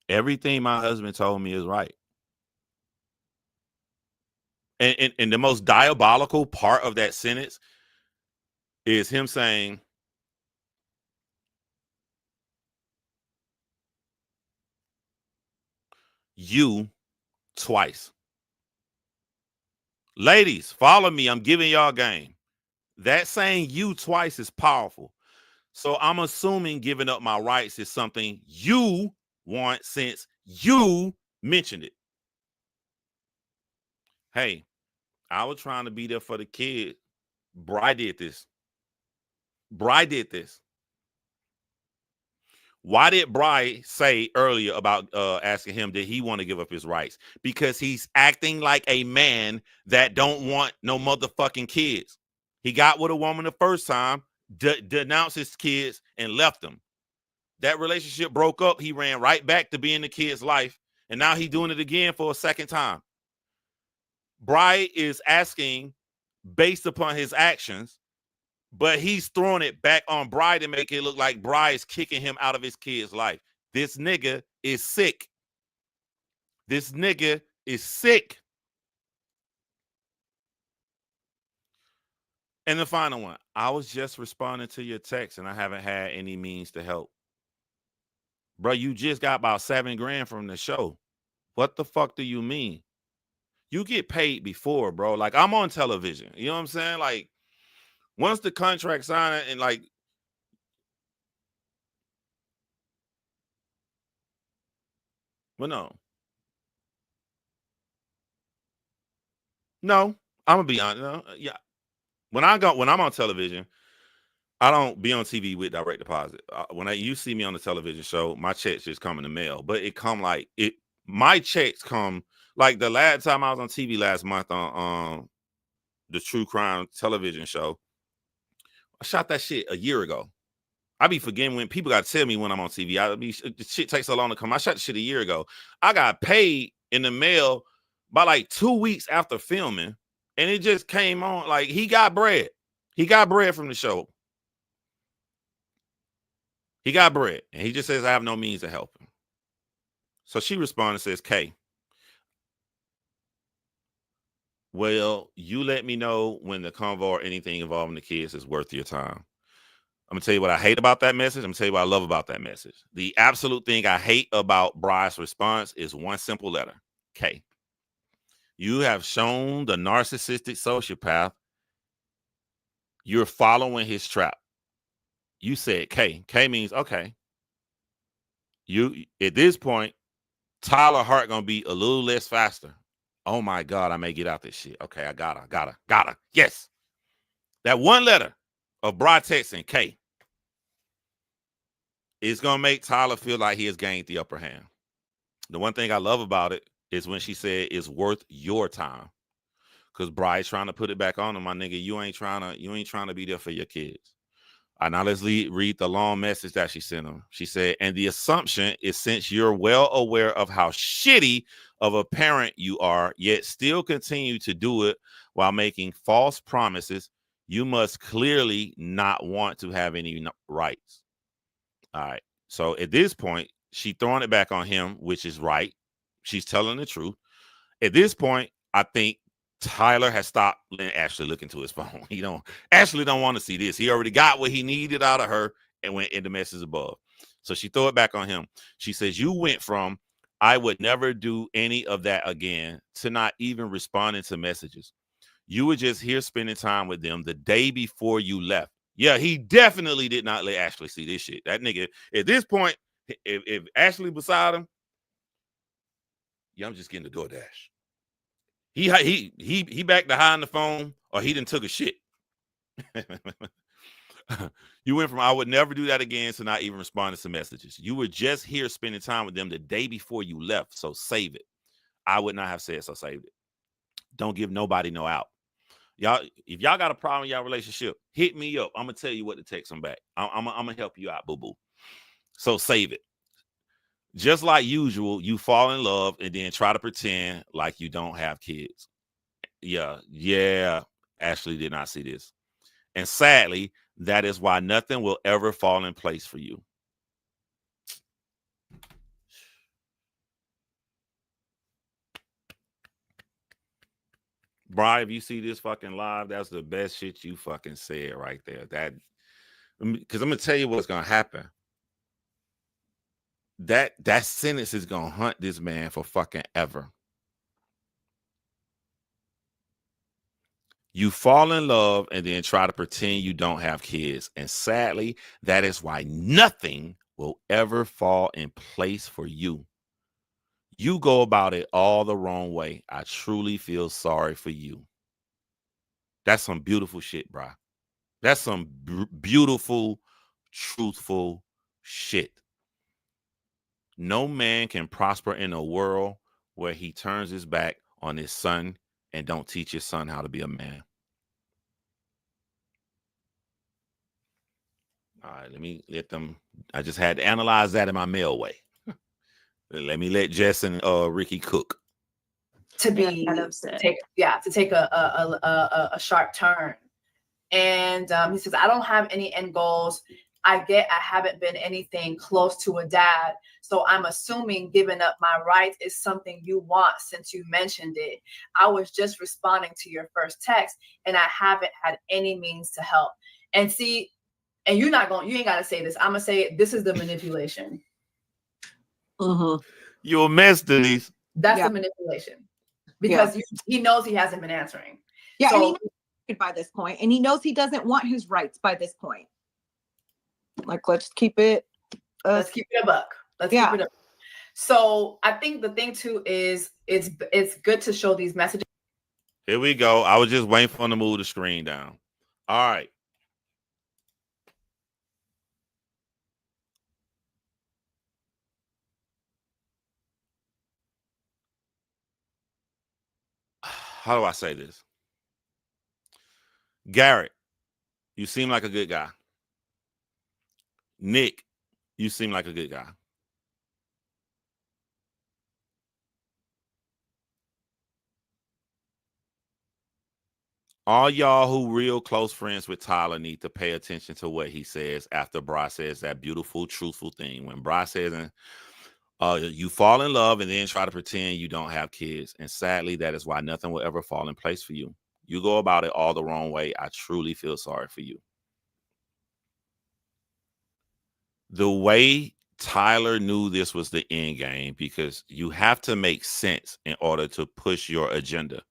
Everything my husband told me is right. And the most diabolical part of that sentence is him saying, you twice. Ladies, follow me. I'm giving y'all game. That saying you twice is powerful. So I'm assuming giving up my rights is something you want since you mentioned it. Hey, I was trying to be there for the kid. Bri did this. Bri did this. Why did Bry say earlier about asking him did he want to give up his rights? Because he's acting like a man that don't want no motherfucking kids. He got with a woman the first time, denounced his kids, and left them. That relationship broke up. He ran right back to being the kid's life, and now he's doing it again for a second time. Bry is asking based upon his actions, but he's throwing it back on Bry to make it look like Bry is kicking him out of his kid's life. This nigga is sick. This nigga is sick. And the final one, I was just responding to your text and I haven't had any means to help. Bro, you just got about $7 grand from the show. What the fuck do you mean? You get paid before, bro. Like, I'm on television. You know what I'm saying? Like, once the contract signed and like, well, no, I'm gonna be honest. No, yeah, when I'm on television, I don't be on TV with direct deposit. When you see me on the television show, my checks just come in the mail, but it come like it. My checks come like the last time I was on TV last month on the True Crime television show. I shot that shit a year ago. I be forgetting when people got to tell me when I'm on TV. The shit takes so long to come. I shot the shit a year ago. I got paid in the mail by like 2 weeks after filming, and it just came on. Like, he got bread. He got bread from the show. He got bread, and he just says, I have no means to help him. So she responds and says, Kay, well, you let me know when the convo or anything involving the kids is worth your time. I'm going to tell you what I hate about that message. I'm going to tell you what I love about that message. The absolute thing I hate about Bry's response is one simple letter. K. You have shown the narcissistic sociopath you're following his trap. You said K. K means, okay. You, at this point, Tyler Hart going to be a little less faster. Oh my God, I may get out this shit. Okay, I gotta. Yes. That one letter of Bry texting K is going to make Tyler feel like he has gained the upper hand. The one thing I love about it is when she said it's worth your time. Because Bry's trying to put it back on him, my nigga. You ain't trying to be there for your kids. All right, now let's read the long message that she sent him. She said, and the assumption is since you're well aware of how shitty of a parent you are, yet still continue to do it while making false promises, you must clearly not want to have any rights. All right. So at this point, she's throwing it back on him, which is right. She's telling the truth. At this point, I think Tyler has stopped letting Ashley look into his phone. Ashley don't want to see this. He already got what he needed out of her and went in the message above. So she threw it back on him. She says, you went from, I would never do any of that again, to not even responding to messages. You were just here spending time with them the day before you left. Yeah, he definitely did not let Ashley see this shit. That nigga, at this point, if Ashley beside him, yeah, I'm just getting the DoorDash. He back to hiding the phone, or he done took a shit. You went from I would never do that again to not even responding to messages. You were just here spending time with them the day before you left, so save it. I would not have said so, saved it. Don't give nobody no out. Y'all, if y'all got a problem in y'all relationship, hit me up. I'm gonna tell you what to text them back. I'm gonna help you out, boo-boo. So save it. Just like usual, you fall in love and then try to pretend like you don't have kids. Yeah. Ashley did not see this. And sadly, that is why nothing will ever fall in place for you. Bri, if you see this fucking live, that's the best shit you fucking said right there. That, because I'm gonna tell you what's gonna happen. That sentence is gonna hunt this man for fucking ever. You fall in love and then try to pretend you don't have kids. And sadly, that is why nothing will ever fall in place for you. You go about it all the wrong way. I truly feel sorry for you. That's some beautiful shit, bro. That's some beautiful, truthful shit. No man can prosper in a world where he turns his back on his son and don't teach his son how to be a man. All right, let them. I just had to analyze that in my mail way. Let me let Jess and Rikki cook. To be to take a sharp turn. And he says, I don't have any end goals. I haven't been anything close to a dad. So I'm assuming giving up my rights is something you want since you mentioned it. I was just responding to your first text and I haven't had any means to help. And see, and you ain't got to say this. I'm going to say it. This is the manipulation. You're a mess, Denise. That's the manipulation. Because he knows he hasn't been answering. Yeah, so, and he knows by this point, and he knows he doesn't want his rights by this point. Like, let's keep it a buck. Let's keep it up. So I think the thing too is it's good to show these messages. Here we go. I was just waiting for him to move the screen down. All right. How do I say this? Garrett, you seem like a good guy. Nick, you seem like a good guy. All y'all who real close friends with Tyler need to pay attention to what he says after Bri says that beautiful, truthful thing. When Bri says, you fall in love and then try to pretend you don't have kids. And sadly, that is why nothing will ever fall in place for you. You go about it all the wrong way. I truly feel sorry for you. The way Tyler knew this was the end game, because you have to make sense in order to push your agenda.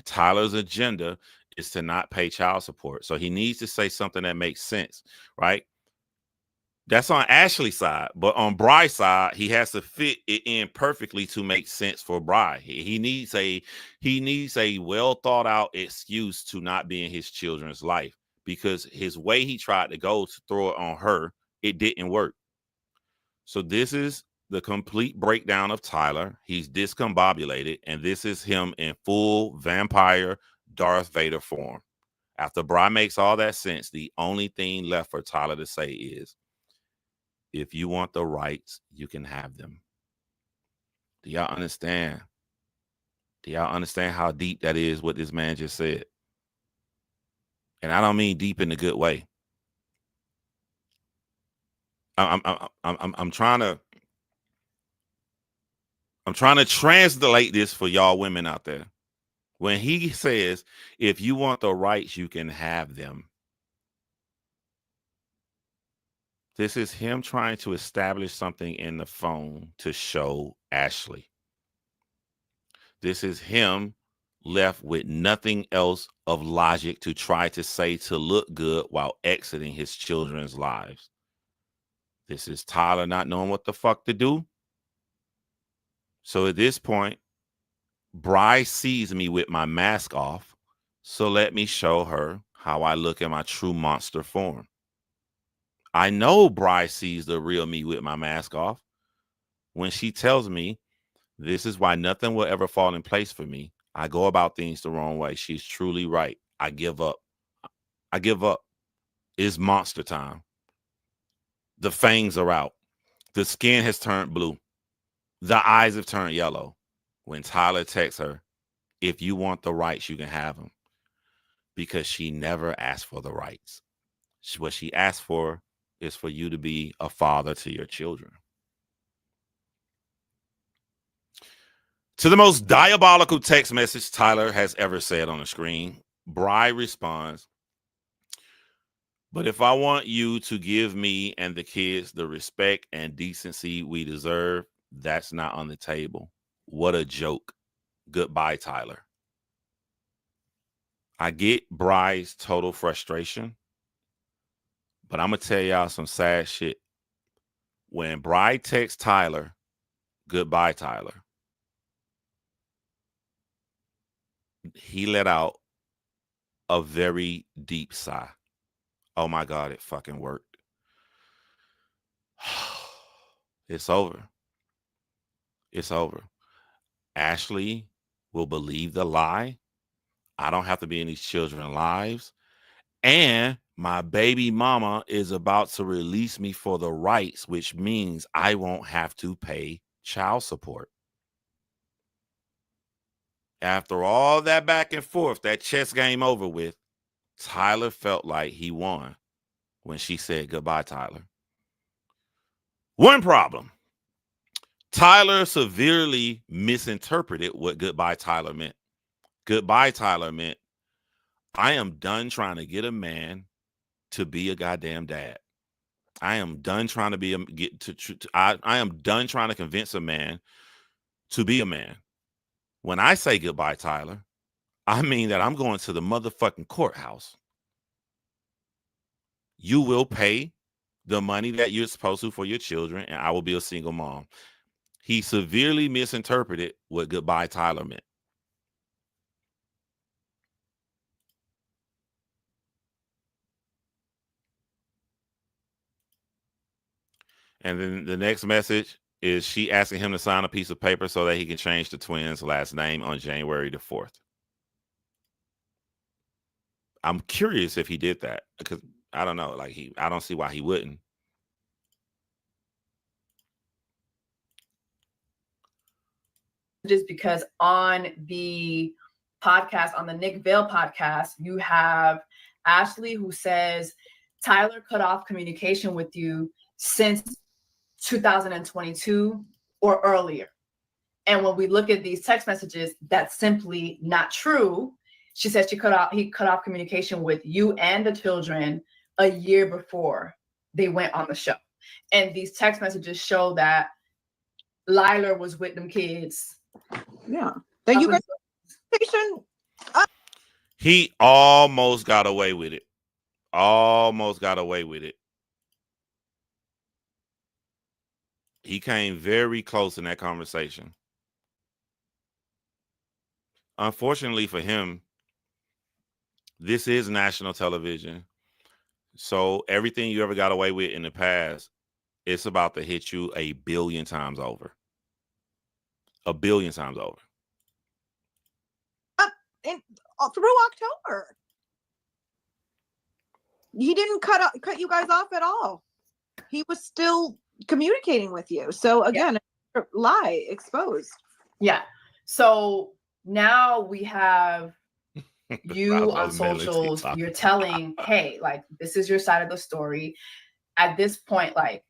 Tyler's agenda is to not pay child support. So he needs to say something that makes sense, right? That's on Ashley's side. But on Bri's side, he has to fit it in perfectly to make sense for Bri. He needs a well thought out excuse to not be in his children's life, because his way he tried to go to throw it on her, it didn't work. So this is the complete breakdown of Tyler. He's discombobulated, and this is him in full vampire Darth Vader form. After Bri makes all that sense, the only thing left for Tyler to say is, if you want the rights, you can have them. Do y'all understand? Do y'all understand how deep that is, what this man just said? And I don't mean deep in a good way. I'm trying to translate this for y'all women out there. When he says, if you want the rights, you can have them. This is him trying to establish something in the phone to show Ashley. This is him left with nothing else of logic to try to say to look good while exiting his children's lives. This is Tyler not knowing what the fuck to do. So at this point, Bri sees me with my mask off, so let me show her how I look in my true monster form. I know Bri sees the real me with my mask off. When she tells me, this is why nothing will ever fall in place for me, I go about things the wrong way. She's truly right. I give up. I give up. It's monster time. The fangs are out. The skin has turned blue. The eyes have turned yellow. When Tyler texts her, if you want the rights, you can have them. Because she never asked for the rights. What she asked for is for you to be a father to your children. To the most diabolical text message Tyler has ever said on the screen, Bri responds, but if I want you to give me and the kids the respect and decency we deserve, that's not on the table. What a joke. Goodbye, Tyler. I get Bri's total frustration, but I'm going to tell y'all some sad shit. When Bri texts Tyler, goodbye, Tyler, he let out a very deep sigh. Oh my God, it fucking worked. It's over. It's over. Ashley will believe the lie. I don't have to be in these children's lives. And my baby mama is about to release me for the rights, which means I won't have to pay child support. After all that back and forth, that chess game over with, Tyler felt like he won when she said goodbye, Tyler. One problem. Tyler severely misinterpreted what goodbye, Tyler meant. Goodbye, Tyler meant, I am done trying to get a man to be a goddamn dad. I am done trying to be I am done trying to convince a man to be a man. When I say goodbye, Tyler, I mean that I'm going to the motherfucking courthouse. You will pay the money that you're supposed to for your children, and I will be a single mom. He severely misinterpreted what goodbye, Tyler meant. And then the next message is she asking him to sign a piece of paper so that he can change the twins' last name on January the 4th. I'm curious if he did that because I don't know. Like I don't see why he wouldn't. Just because on the podcast, on the Nick Vale podcast, you have Ashley who says Tyler cut off communication with you since 2022 or earlier. And when we look at these text messages, that's simply not true. She says he cut off communication with you and the children a year before they went on the show. And these text messages show that Liler was with them kids. Yeah. That you guys He almost got away with it. Almost got away with it. He came very close in that conversation. Unfortunately for him, this is national television. So everything you ever got away with in the past, it's about to hit you 1 billion times over. 1 billion times over. Through October. He didn't cut you guys off at all. He was still communicating with you. So again, lie exposed. Yeah. So now we have you on socials. You're telling, hey, like, this is your side of the story. At this point, like,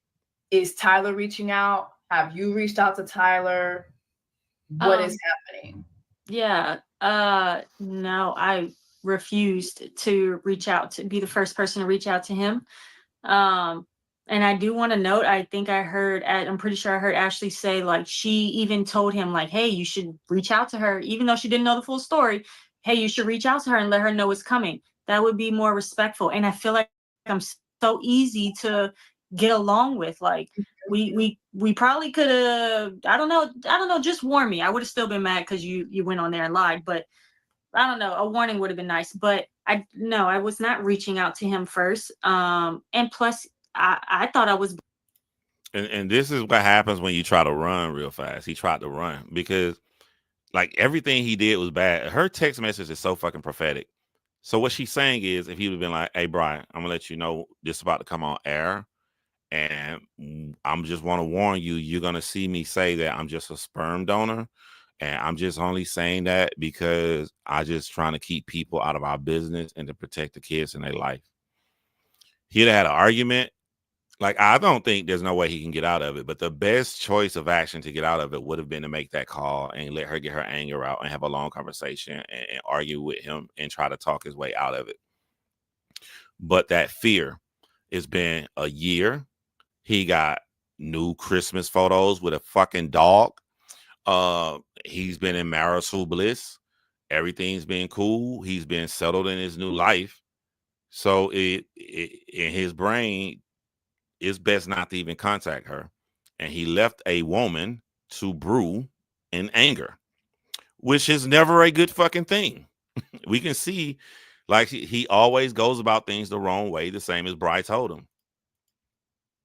is Tyler reaching out? Have you reached out to Tyler? What is happening? Yeah. No, I refused to reach out, to be the first person to reach out to him. And I do want to note, I think I'm pretty sure I heard Ashley say, like, she even told him, like, hey, you should reach out to her, even though she didn't know the full story. Hey, you should reach out to her and let her know it's coming. That would be more respectful. And I feel like I'm so easy to get along with. Like, we probably could have, I don't know, just warn me. I would have still been mad because you went on there and lied, but I don't know, a warning would have been nice. But I was not reaching out to him first. And plus, I thought I was. And this is what happens when you try to run real fast. He tried to run because, like, everything he did was bad. Her text message is so fucking prophetic. So what she's saying is, if he would have been like, hey, Brian, I'm gonna let you know this is about to come on air, and I'm just want to warn you, you're gonna see me say that I'm just a sperm donor, and I'm just only saying that because I just trying to keep people out of our business and to protect the kids in their life. He'd have had an argument. Like, I don't think there's no way he can get out of it, but the best choice of action to get out of it would have been to make that call and let her get her anger out and have a long conversation and argue with him and try to talk his way out of it. But that fear, it's been a year. He got new Christmas photos with a fucking dog. He's been in marital bliss. Everything's been cool. He's been settled in his new life. So it in his brain, it's best not to even contact her. And he left a woman to brew in anger, which is never a good fucking thing. We can see, like, he always goes about things the wrong way, the same as Bri told him.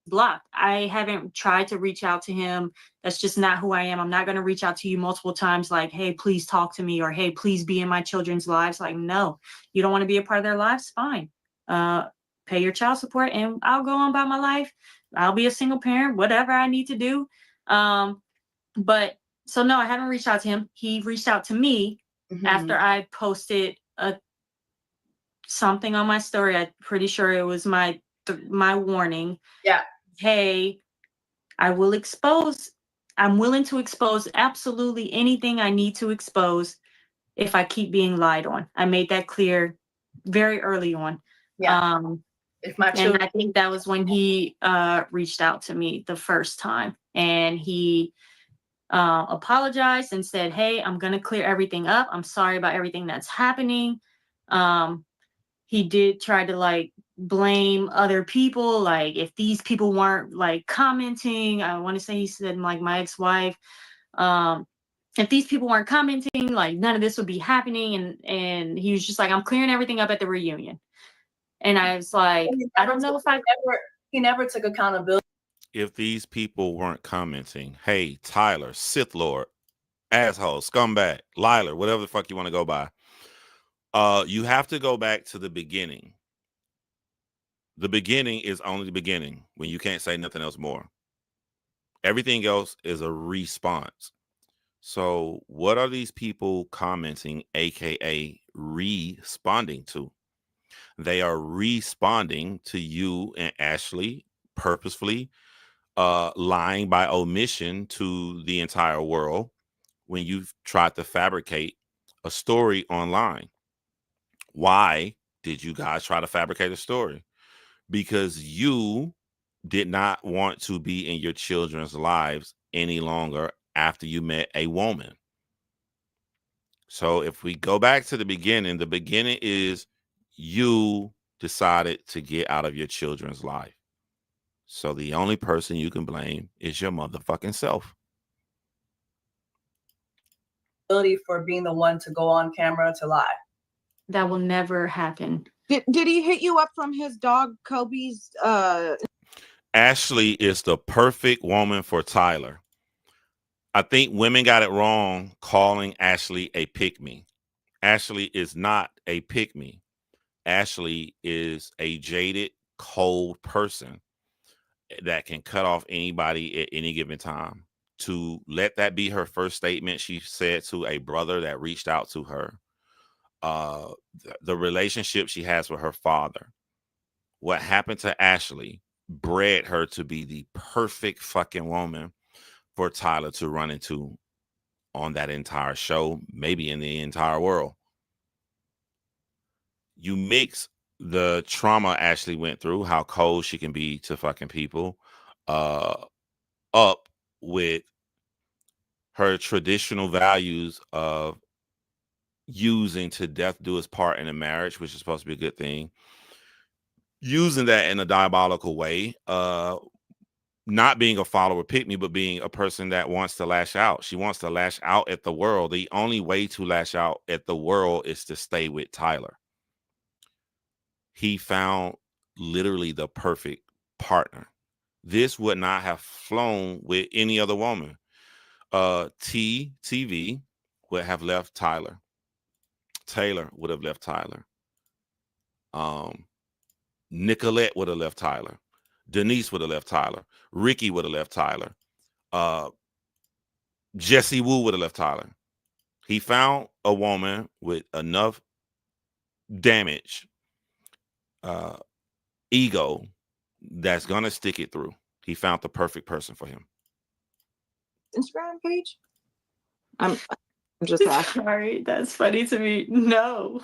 blocked. I haven't tried to reach out to him. That's just not who I am. I'm not going to reach out to you multiple times like, hey, please talk to me, or hey, please be in my children's lives. Like, no, you don't want to be a part of their lives? Fine. Pay your child support and I'll go on about my life. I'll be a single parent, whatever I need to do. But so no, I haven't reached out to him. He reached out to me after I posted something on my story. I'm pretty sure it was my warning. Yeah. Hey, I'm willing to expose absolutely anything I need to expose if I keep being lied on. I made that clear very early on. Yeah. If my children, and I think that was when he reached out to me the first time, and he apologized and said, hey, I'm gonna clear everything up. I'm sorry about everything that's happening. He did try to like blame other people, like if these people weren't like commenting, I want to say he said like my ex-wife, if these people weren't commenting, like none of this would be happening. And he was just like, I'm clearing everything up at the reunion. And I was like, I don't know if he never took accountability. If these people weren't commenting, hey, Tyler, Sith Lord, asshole, scumbag, liar, whatever the fuck you want to go by, you have to go back to the beginning. The beginning is only the beginning when you can't say nothing else more. Everything else is a response. So what are these people commenting, aka responding to? They are responding to you and Ashley purposefully lying by omission to the entire world when you've tried to fabricate a story online. Why did you guys try to fabricate a story? Because you did not want to be in your children's lives any longer after you met a woman. So if we go back to the beginning is you decided to get out of your children's life. So the only person you can blame is your motherfucking self. For being the one to go on camera to lie. That will never happen. Did he hit you up from his dog Kobe's? Ashley is the perfect woman for Tyler. I think women got it wrong calling Ashley a pick-me. Ashley is not a pick-me. Ashley is a jaded, cold person that can cut off anybody at any given time. To let that be her first statement, she said to a brother that reached out to her, the relationship she has with her father, what happened to Ashley bred her to be the perfect fucking woman for Tyler to run into on that entire show, maybe in the entire world. You mix the trauma Ashley went through, how cold she can be to fucking people, up with her traditional values of using to death do his part in a marriage, which is supposed to be a good thing, using that in a diabolical way, not being a follower pick me, but being a person that wants to lash out. She wants to lash out at the world. The only way to lash out at the world is to stay with Tyler. He found literally the perfect partner. This would not have flown with any other woman. TV would have left Tyler. Taylor would have left Tyler. Nicolette would have left Tyler. Denise would have left Tyler. Rikki would have left Tyler. Jessie Woo would have left Tyler. He found a woman with enough damage, ego, that's gonna stick it through. He found the perfect person for him. Instagram page? I'm just asking. Sorry, that's funny to me. No,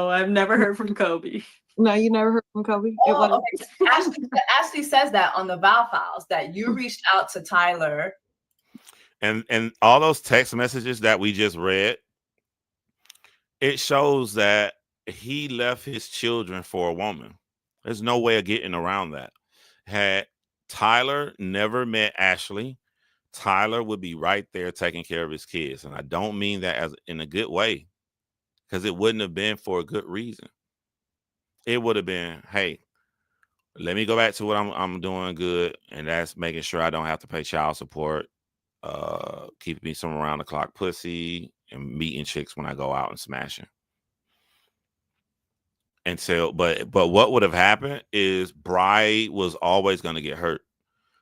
I've never heard from Kobe. No, you never heard from Kobe? Oh, okay. Ashley says that on the Vow Files, that you reached out to Tyler. And all those text messages that we just read, it shows that he left his children for a woman. There's no way of getting around that. Had Tyler never met Ashley, Tyler would be right there taking care of his kids. And I don't mean that as in a good way, because it wouldn't have been for a good reason. It would have been, hey, Let me go back to what I'm doing good, and that's making sure I don't have to pay child support, keeping me some around the clock pussy, and meeting chicks when I go out and smashing. But what would have happened is Bri was always going to get hurt,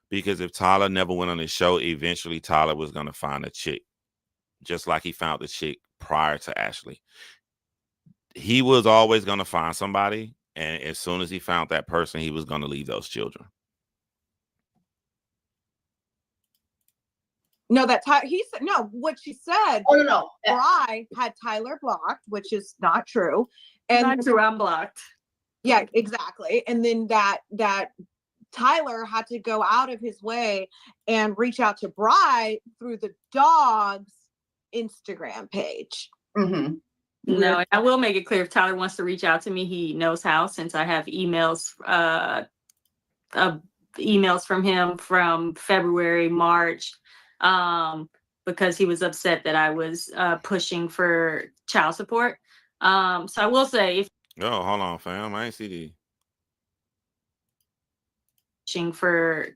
because if Tyler never went on his show, eventually Tyler was going to find a chick, just like he found the chick prior to Ashley. He was always going to find somebody. And as soon as he found that person, he was going to leave those children. No, he said no. What she said. Oh no. Bri had Tyler blocked, which is not true. And not true. I'm blocked. Yeah, exactly. And then that Tyler had to go out of his way and reach out to Bri through the dog's Instagram page. Mm-hmm. No, I will make it clear, if Tyler wants to reach out to me, he knows how, since I have emails from him from February, March, because he was upset that I was pushing for child support. So I will say, if oh, hold on, fam, I ain't see the pushing for.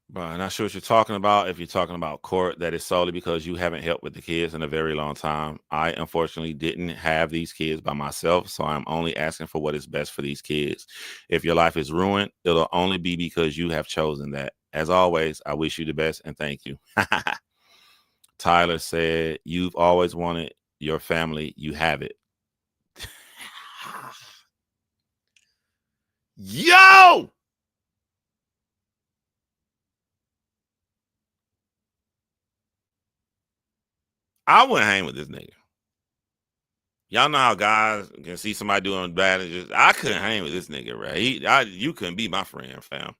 But I'm not sure what you're talking about. If you're talking about court, that is solely because you haven't helped with the kids in a very long time. I unfortunately didn't have these kids by myself, so I'm only asking for what is best for these kids. If your life is ruined, it'll only be because you have chosen that. As always, I wish you the best and thank you. Tyler said, you've always wanted your family. You have it. Yo! I wouldn't hang with this nigga. Y'all know how guys can see somebody doing bad and just, I couldn't hang with this nigga, right? You couldn't be my friend, fam.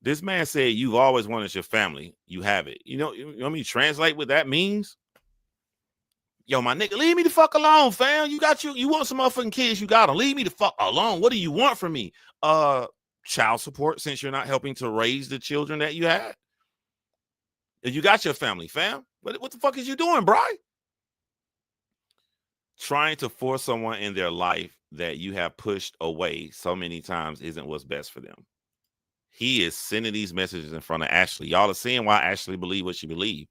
This man said, you've always wanted your family. You have it. You want me to translate what that means? Yo, my nigga, leave me the fuck alone, fam. You want some motherfucking kids, you got them. Leave me the fuck alone. What do you want from me? Child support, since you're not helping to raise the children that you had. You got your family, fam. What the fuck is you doing, Bri? Trying to force someone in their life that you have pushed away so many times isn't what's best for them. He is sending these messages in front of Ashley. Y'all are seeing why Ashley believed what she believed.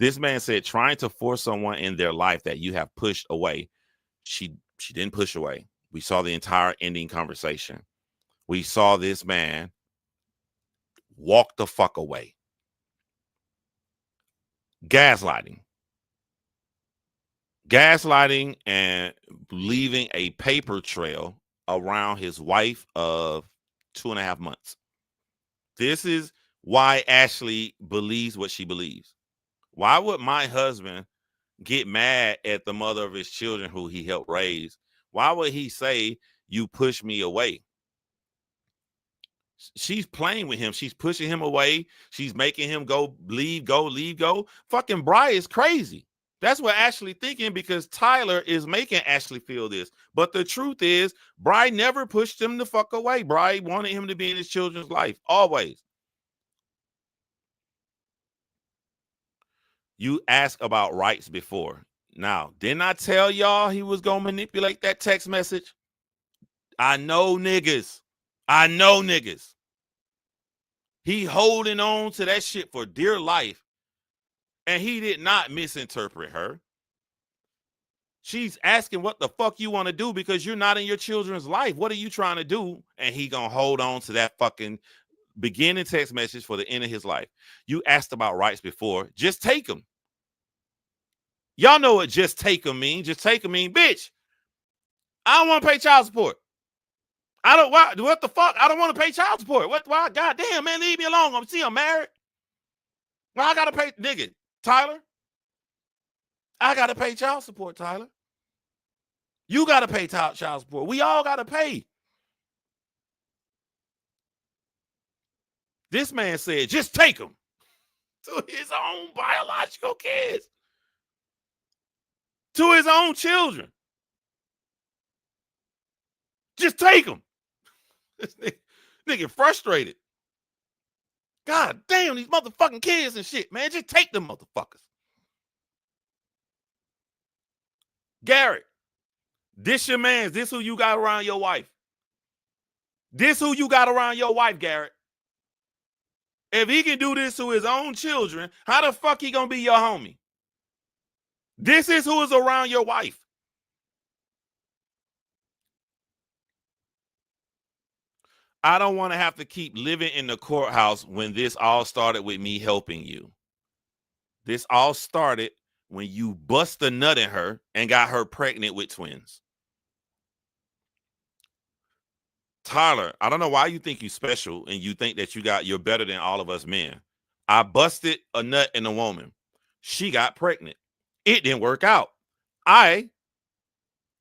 This man said, trying to force someone in their life that you have pushed away. She didn't push away. We saw the entire ending conversation. We saw this man walk the fuck away. Gaslighting and leaving a paper trail around his wife of 2.5 months. This is why Ashley believes what she believes. Why would my husband get mad at the mother of his children who he helped raise? Why would he say, you push me away? She's playing with him. She's pushing him away. She's making him leave. Fucking Bri is crazy. That's what Ashley thinking, because Tyler is making Ashley feel this. But the truth is, Bri never pushed him the fuck away. Bri wanted him to be in his children's life, always. You asked about rights before. Now, didn't I tell y'all he was going to manipulate that text message? I know niggas. He holding on to that shit for dear life. And he did not misinterpret her. She's asking what the fuck you want to do because you're not in your children's life. What are you trying to do? And he gonna hold on to that fucking beginning text message for the end of his life. You asked about rights before. Just take them. Y'all know what just take them mean. Just take them mean, bitch, I don't want to pay child support. What the fuck? I don't want to pay child support. Why? Goddamn, man, leave me alone. I'm married. Well, I got to pay, nigga. Tyler, I got to pay child support, Tyler. You got to pay child support. We all got to pay. This man said, just take him to his own biological kids, to his own children. Just take him. This nigga frustrated. God damn, these motherfucking kids and shit, man. Just take them motherfuckers. Garrett, this your man's. This who you got around your wife. This who you got around your wife, Garrett. If he can do this to his own children, how the fuck he gonna be your homie? This is who is around your wife. I don't want to have to keep living in the courthouse when this all started with me helping you. This all started when you bust a nut in her and got her pregnant with twins. Tyler, I don't know why you think you're special and you think that you're better than all of us men. I busted a nut in a woman. She got pregnant. It didn't work out. I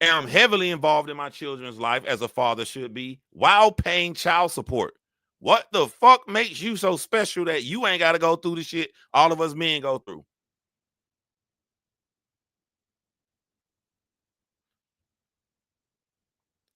am heavily involved in my children's life as a father should be while paying child support. What the fuck makes you so special that you ain't got to go through the shit all of us men go through?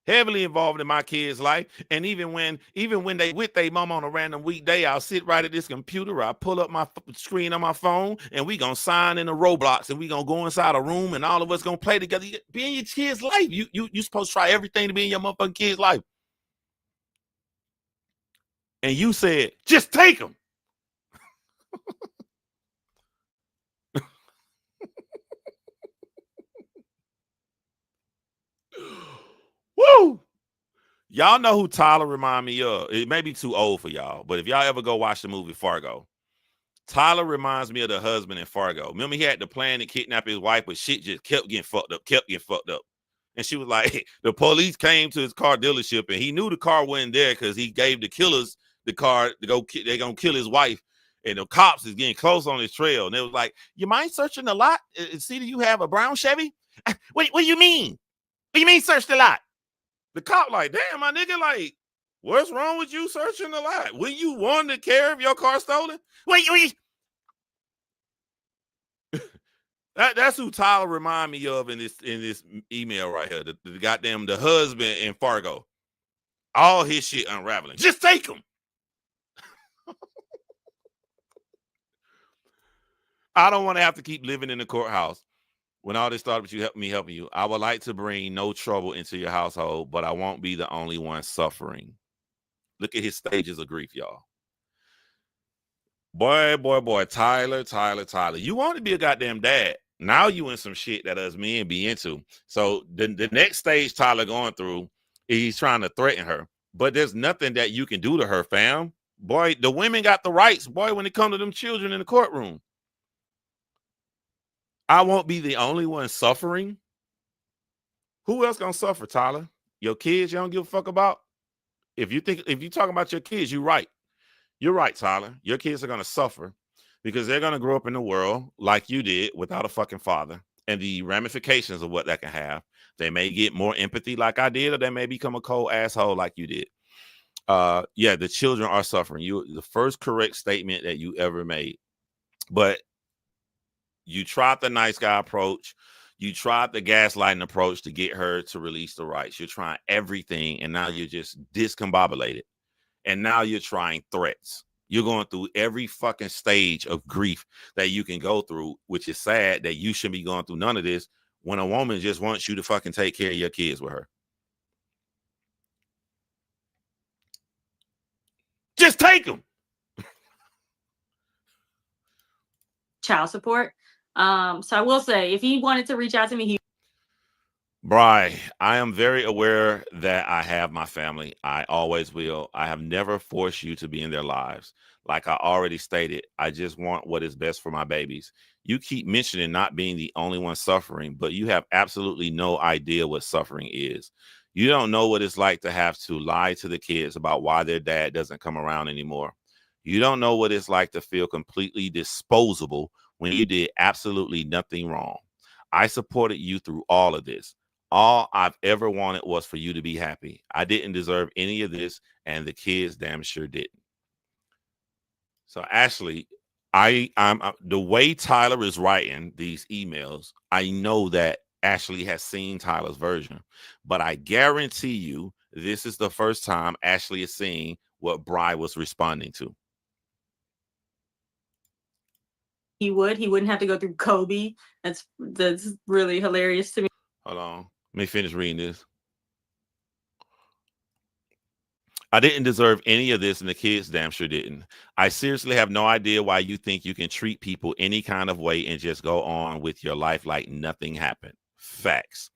Heavily involved in my kids' life. And even when they with their mom on a random weekday, I'll sit right at this computer, I'll pull up my screen on my phone, and we gonna sign in a Roblox, and we gonna go inside a room, and all of us gonna play together. Be in your kid's life. You supposed to try everything to be in your motherfucking kid's life. And you said, just take them. Woo! Y'all know who Tyler remind me of. It may be too old for y'all, but if y'all ever go watch the movie Fargo, Tyler reminds me of the husband in Fargo. Remember, he had the plan to kidnap his wife, but shit just kept getting fucked up. And she was like, the police came to his car dealership, and he knew the car wasn't there because he gave the killers the car to go. They're gonna kill his wife, and the cops is getting close on his trail. And they was like, "You mind searching the lot? See, do you have a brown Chevy?" What do you mean? What do you mean search the lot? The cop like, damn, my nigga, like, what's wrong with you searching the lot? Will you want to care if your car stolen? Wait. That's who Tyler remind me of in this email right here. The goddamn the husband in Fargo. All his shit unraveling. Just take him. I don't want to have to keep living in the courthouse. When all this started with you helping you, I would like to bring no trouble into your household, but I won't be the only one suffering. Look at his stages of grief, y'all. Boy, Tyler. You want to be a goddamn dad. Now you in some shit that us men be into. So the next stage Tyler going through, he's trying to threaten her. But there's nothing that you can do to her, fam. Boy, the women got the rights, boy, when it comes to them children in the courtroom. I won't be the only one suffering. Who else gonna suffer, Tyler? Your kids you don't give a fuck about? If you talking about your kids, you're right. You're right, Tyler. Your kids are gonna suffer because they're gonna grow up in the world like you did without a fucking father, and the ramifications of what that can have. They may get more empathy like I did, or they may become a cold asshole like you did. Yeah, the children are suffering. The first correct statement that you ever made. But you tried the nice guy approach. You tried the gaslighting approach to get her to release the rights. You're trying everything, and now you're just discombobulated. And now you're trying threats. You're going through every fucking stage of grief that you can go through, which is sad that you shouldn't be going through none of this when a woman just wants you to fucking take care of your kids with her. Just take them. Child support. So I will say, if he wanted to reach out to me, Bri, I am very aware that I have my family. I always will. I have never forced you to be in their lives. Like I already stated, I just want what is best for my babies. You keep mentioning not being the only one suffering, but you have absolutely no idea what suffering is. You don't know what it's like to have to lie to the kids about why their dad doesn't come around anymore. You don't know what it's like to feel completely disposable when you did absolutely nothing wrong. I supported you through all of this. All I've ever wanted was for you to be happy. I didn't deserve any of this, and the kids damn sure didn't. So Ashley, I'm the way Tyler is writing these emails, I know that Ashley has seen Tyler's version, but I guarantee you this is the first time Ashley is seeing what Bri was responding to. he wouldn't have to go through Kobe. That's really hilarious to me. Hold on. Let me finish reading this. I didn't deserve any of this, and the kids damn sure didn't. I seriously have no idea why you think you can treat people any kind of way and just go on with your life like nothing happened. Facts.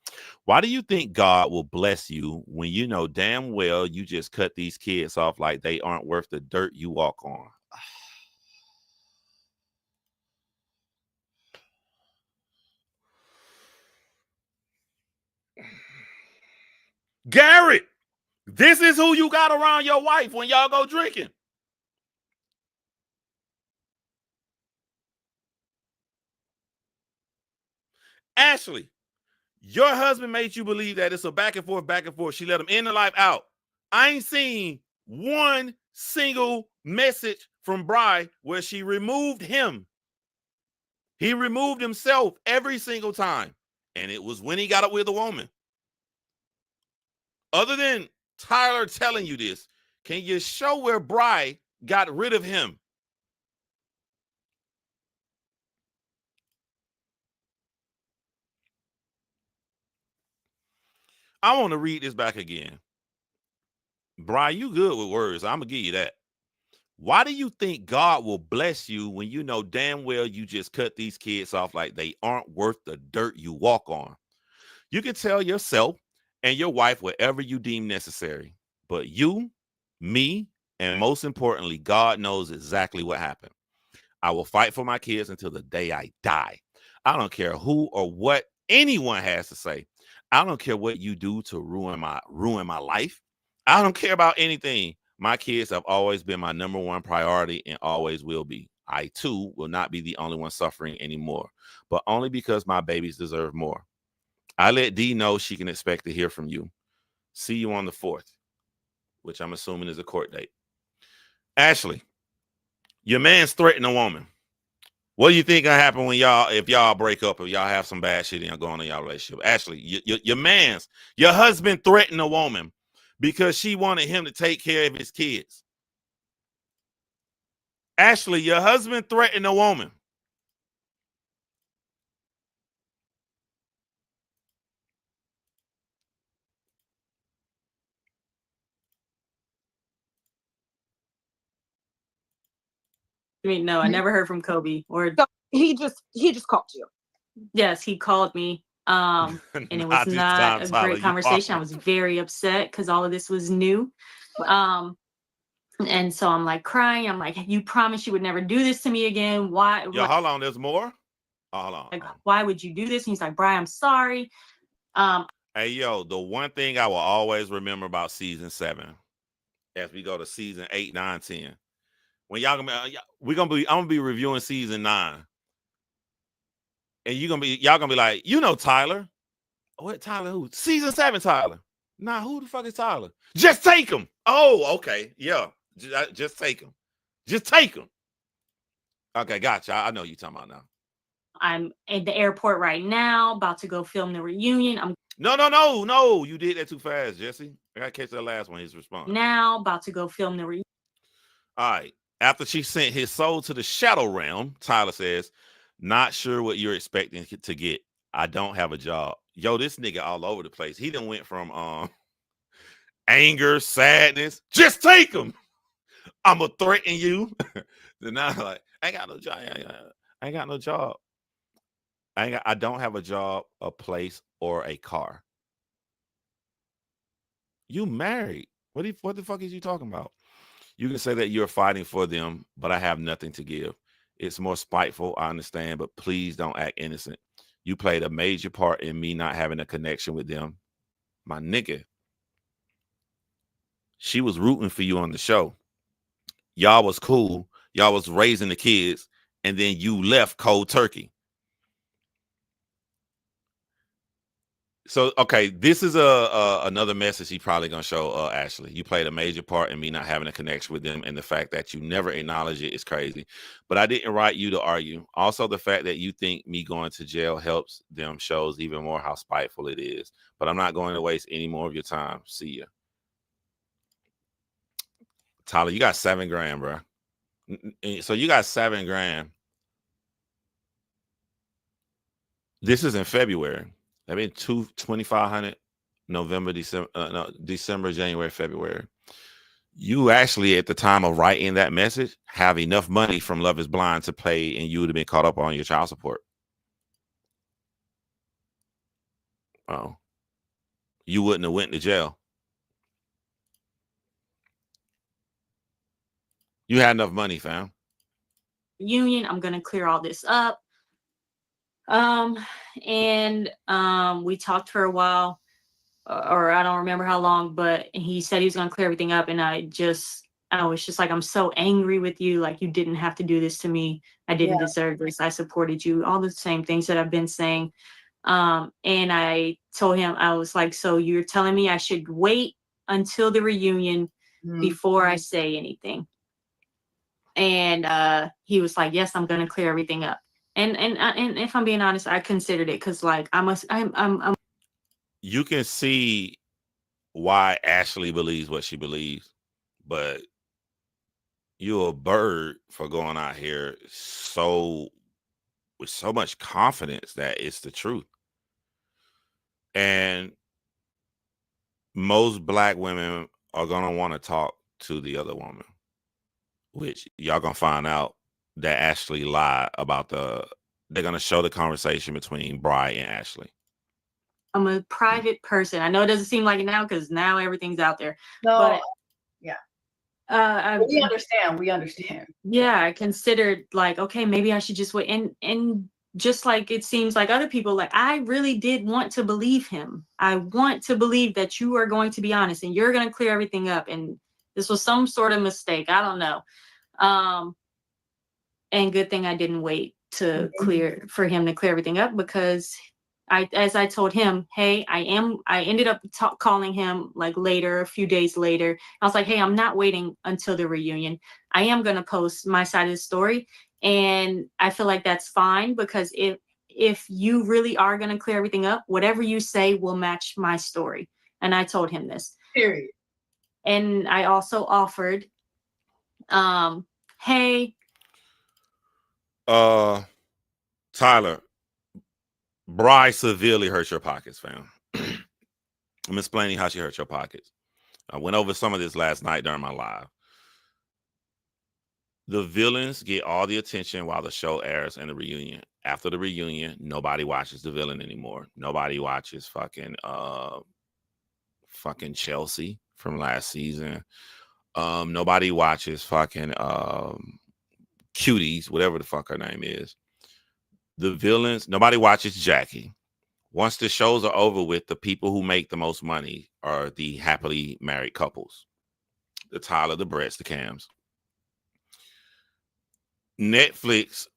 Why do you think God will bless you when you know damn well you just cut these kids off like they aren't worth the dirt you walk on? Garrett, this is who you got around your wife when y'all go drinking. Ashley, your husband made you believe that it's a back and forth, back and forth. She let him in the life out. I ain't seen one single message from Bri where she removed him. He removed himself every single time. And it was when he got up with a woman. Other than Tyler telling you this, can you show where Bri got rid of him? I want to read this back again. Bri, you good with words. I'm going to give you that. Why do you think God will bless you when you know damn well you just cut these kids off like they aren't worth the dirt you walk on? You can tell yourself and your wife whatever you deem necessary, but you, me, and most importantly, God knows exactly what happened. I will fight for my kids until the day I die. I don't care who or what anyone has to say. I don't care what you do to ruin my life. I don't care about anything. My kids have always been my number one priority and always will be. I, too, will not be the only one suffering anymore, but only because my babies deserve more. I let Dee know she can expect to hear from you. See you on the 4th, which I'm assuming is a court date. Ashley, your man's threatening a woman. What do you think gonna happen when if y'all break up, if y'all have some bad shit and going in y'all relationship? Ashley, your husband threatened a woman because she wanted him to take care of his kids. Ashley, your husband threatened a woman. I mean, no, I never heard from Kobe. Or So he just called you. yes, he called me. And it was not a great conversation. I was very upset because all of this was new. And so I'm like crying. I'm like, you promised you would never do this to me again. Why? Yo, hold on. There's more. Hold on. Like, why would you do this? And he's like, Brian, I'm sorry. Hey, yo, the one thing I will always remember about season 7, as we go to season 8, 9, 10, when y'all I'm gonna be reviewing season 9, and y'all gonna be like, you know, Tyler. What Tyler? Who? Season 7 Tyler. Nah, who the fuck is Tyler? Just take him. Oh, okay, yeah, just take him. Just take him. Okay, gotcha. I know you talking about now. I'm at the airport right now, about to go film the reunion. No. You did that too fast, Jessie. I gotta catch that last one. His response. Now about to go film the reunion. All right. After she sent his soul to the shadow realm, Tyler says, not sure what you're expecting to get. I don't have a job. Yo, this nigga all over the place. He done went from anger, sadness. Just take him. I'ma threaten you. Then now like, I ain't got no job. I ain't got no job. I don't have a job, a place, or a car. You married. What the fuck is you talking about? You can say that you're fighting for them, but I have nothing to give. It's more spiteful, I understand, but please don't act innocent. You played a major part in me not having a connection with them. My nigga. She was rooting for you on the show. Y'all was cool. Y'all was raising the kids, and then you left cold turkey. So, okay, this is another message he probably gonna show Ashley. You played a major part in me not having a connection with them, and the fact that you never acknowledge it is crazy. But I didn't write you to argue. Also, the fact that you think me going to jail helps them shows even more how spiteful it is. But I'm not going to waste any more of your time. See ya. Tyler, you got $7,000, bro. So you got $7,000. This is in February. I mean, 2,500 November, December, January, February. You actually, at the time of writing that message, have enough money from Love is Blind to pay, and you would have been caught up on your child support. Oh, you wouldn't have went to jail. You had enough money, fam. Union, I'm gonna clear all this up. We talked for a while, or I don't remember how long, but he said he was gonna clear everything up, and I was just like, I'm so angry with you. Like, you didn't have to do this to me. I didn't deserve this. I supported you. All the same things that I've been saying. And I told him, I was like, so you're telling me I should wait until the reunion before I say anything? And he was like, yes, I'm gonna clear everything up. And if I'm being honest, I considered it, because like I'm You can see why Ashley believes what she believes, but you're a bird for going out here with so much confidence that it's the truth. And most Black women are gonna want to talk to the other woman, which y'all gonna find out that Ashley lied about they're gonna show the conversation between Bri and Ashley. I'm a private person. I know it doesn't seem like it now, because now everything's out there. No, but we understand. We understand. Yeah, I considered like, okay, maybe I should just wait. And just like it seems like other people, like, I really did want to believe him. I want to believe that you are going to be honest and you're going to clear everything up. And this was some sort of mistake. I don't know. And good thing I didn't wait to for him to clear everything up, because as I told him, hey, I ended up calling him like later, a few days later. I was like, hey, I'm not waiting until the reunion. I am going to post my side of the story. And I feel like that's fine, because if you really are going to clear everything up, whatever you say will match my story. And I told him this. Period. And I also offered, hey. Tyler, Bri severely hurt your pockets, fam. I'm explaining how she hurt your pockets. I went over some of this last night during my live. The villains get all the attention while the show airs in the reunion. After the reunion, nobody watches the villain anymore. Nobody watches fucking Chelsea from last season. Nobody watches fucking Cuties, whatever the fuck her name is. The villains, nobody watches Jackie. Once the shows are over with, the people who make the most money are the happily married couples. The Tyler, the Bretts, the Cams. Netflix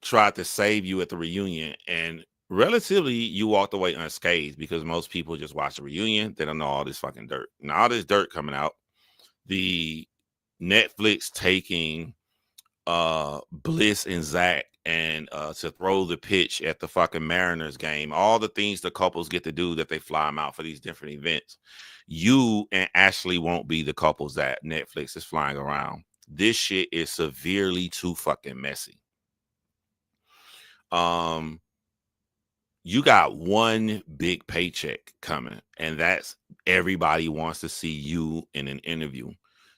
tried to save you at the reunion, and relatively you walked away unscathed, because most people just watch the reunion. They don't know all this fucking dirt. Now all this dirt coming out. The Netflix taking Bliss and Zach and to throw the pitch at the fucking Mariners game, all the things the couples get to do that they fly them out for these different events. You and Ashley won't be the couples that Netflix is flying around. This shit is severely too fucking messy. You got one big paycheck coming, and that's everybody wants to see you in an interview.